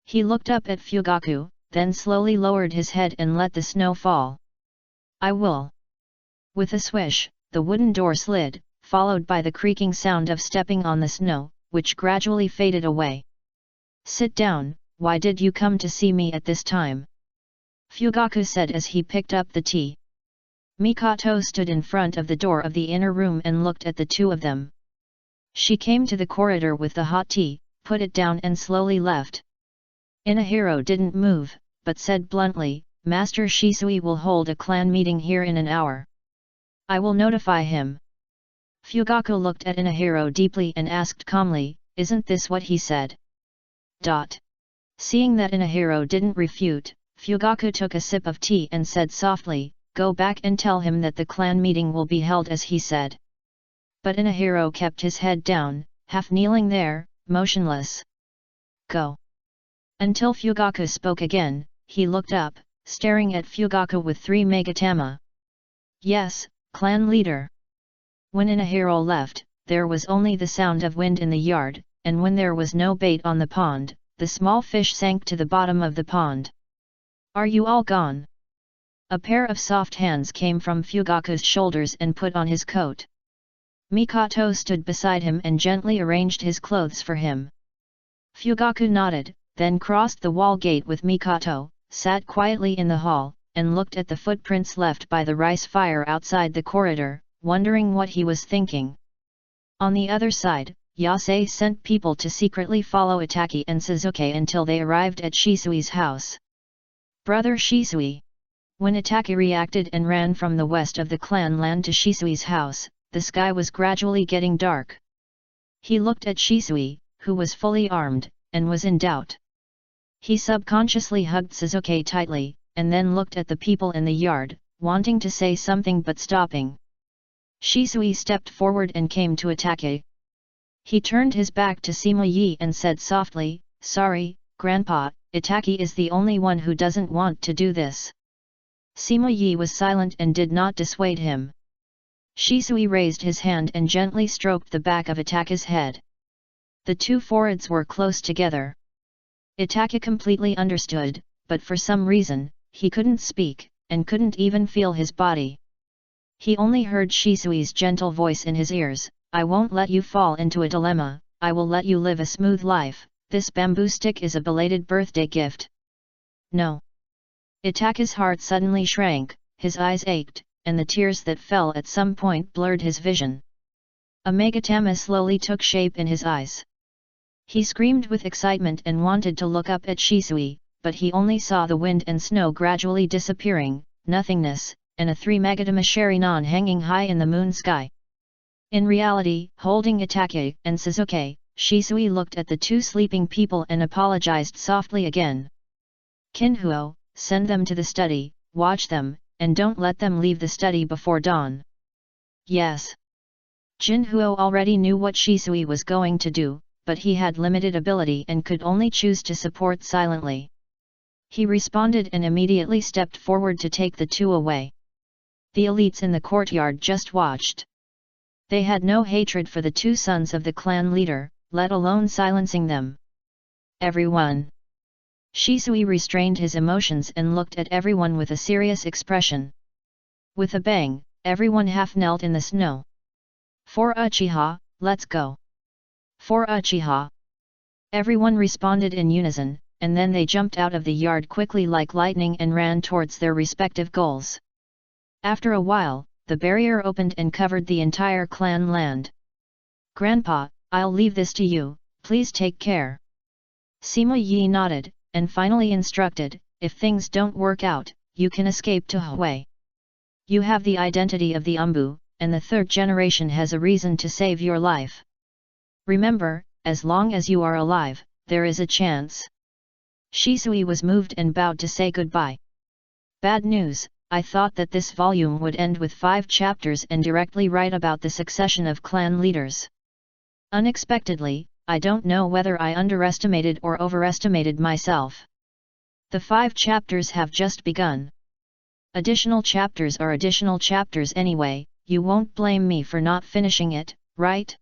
He looked up at Fugaku, then slowly lowered his head and let the snow fall. "I will." With a swish, the wooden door slid, followed by the creaking sound of stepping on the snow, which gradually faded away. "Sit down, why did you come to see me at this time?" Fugaku said as he picked up the tea. Mikoto stood in front of the door of the inner room and looked at the two of them. She came to the corridor with the hot tea, put it down and slowly left. Inahiro didn't move, but said bluntly, "Master Shisui will hold a clan meeting here in an hour. I will notify him." Fugaku looked at Inahiro deeply and asked calmly, "Isn't this what he said?" Seeing that Inahiro didn't refute, Fugaku took a sip of tea and said softly, "Go back and tell him that the clan meeting will be held as he said." But Inahiro kept his head down, half kneeling there, motionless. "Go." Until Fugaku spoke again, he looked up, staring at Fugaku with 3 megatama. "Yes, clan leader." When Inahiro left, there was only the sound of wind in the yard, and when there was no bait on the pond, the small fish sank to the bottom of the pond. "Are you all gone?" A pair of soft hands came from Fugaku's shoulders and put on his coat. Mikoto stood beside him and gently arranged his clothes for him. Fugaku nodded, then crossed the wall gate with Mikoto, sat quietly in the hall, and looked at the footprints left by the rice fire outside the corridor, wondering what he was thinking. On the other side, Yasei sent people to secretly follow Itake and Suzuki until they arrived at Shisui's house. "Brother Shisui." When Itake reacted and ran from the west of the clan land to Shisui's house, the sky was gradually getting dark. He looked at Shisui, who was fully armed, and was in doubt. He subconsciously hugged Suzuki tightly, and then looked at the people in the yard, wanting to say something but stopping. Shisui stepped forward and came to Itake. He turned his back to Sima Yi and said softly, "Sorry, Grandpa, Itaki is the only one who doesn't want to do this." Sima Yi was silent and did not dissuade him. Shisui raised his hand and gently stroked the back of Itaki's head. The two foreheads were close together. Itaki completely understood, but for some reason, he couldn't speak, and couldn't even feel his body. He only heard Shisui's gentle voice in his ears, "I won't let you fall into a dilemma, I will let you live a smooth life, this bamboo stick is a belated birthday gift." No. Itaki's heart suddenly shrank, his eyes ached, and the tears that fell at some point blurred his vision. A megatama slowly took shape in his eyes. He screamed with excitement and wanted to look up at Shisui, but he only saw the wind and snow gradually disappearing, nothingness, and a 3-megatama Sharinon hanging high in the moon sky. In reality, holding Itaki and Suzuki, Shisui looked at the two sleeping people and apologized softly again. "Kinhuo, send them to the study, watch them, and don't let them leave the study before dawn." "Yes." Jinhuo already knew what Shisui was going to do, but he had limited ability and could only choose to support silently. He responded and immediately stepped forward to take the two away. The elites in the courtyard just watched. They had no hatred for the two sons of the clan leader, let alone silencing them. "Everyone!" Shisui restrained his emotions and looked at everyone with a serious expression. With a bang, everyone half-knelt in the snow. "For Uchiha, let's go! For Uchiha!" Everyone responded in unison, and then they jumped out of the yard quickly like lightning and ran towards their respective goals. After a while, the barrier opened and covered the entire clan land. "Grandpa, I'll leave this to you, please take care." Sima Yi nodded, and finally instructed, "If things don't work out, you can escape to Hui. You have the identity of the Umbu, and the third generation has a reason to save your life. Remember, as long as you are alive, there is a chance." Shisui was moved and bowed to say goodbye. "Bad news, I thought that this volume would end with 5 chapters and directly write about the succession of clan leaders. Unexpectedly, I don't know whether I underestimated or overestimated myself. The 5 chapters have just begun. Additional chapters are additional chapters anyway, you won't blame me for not finishing it, right?"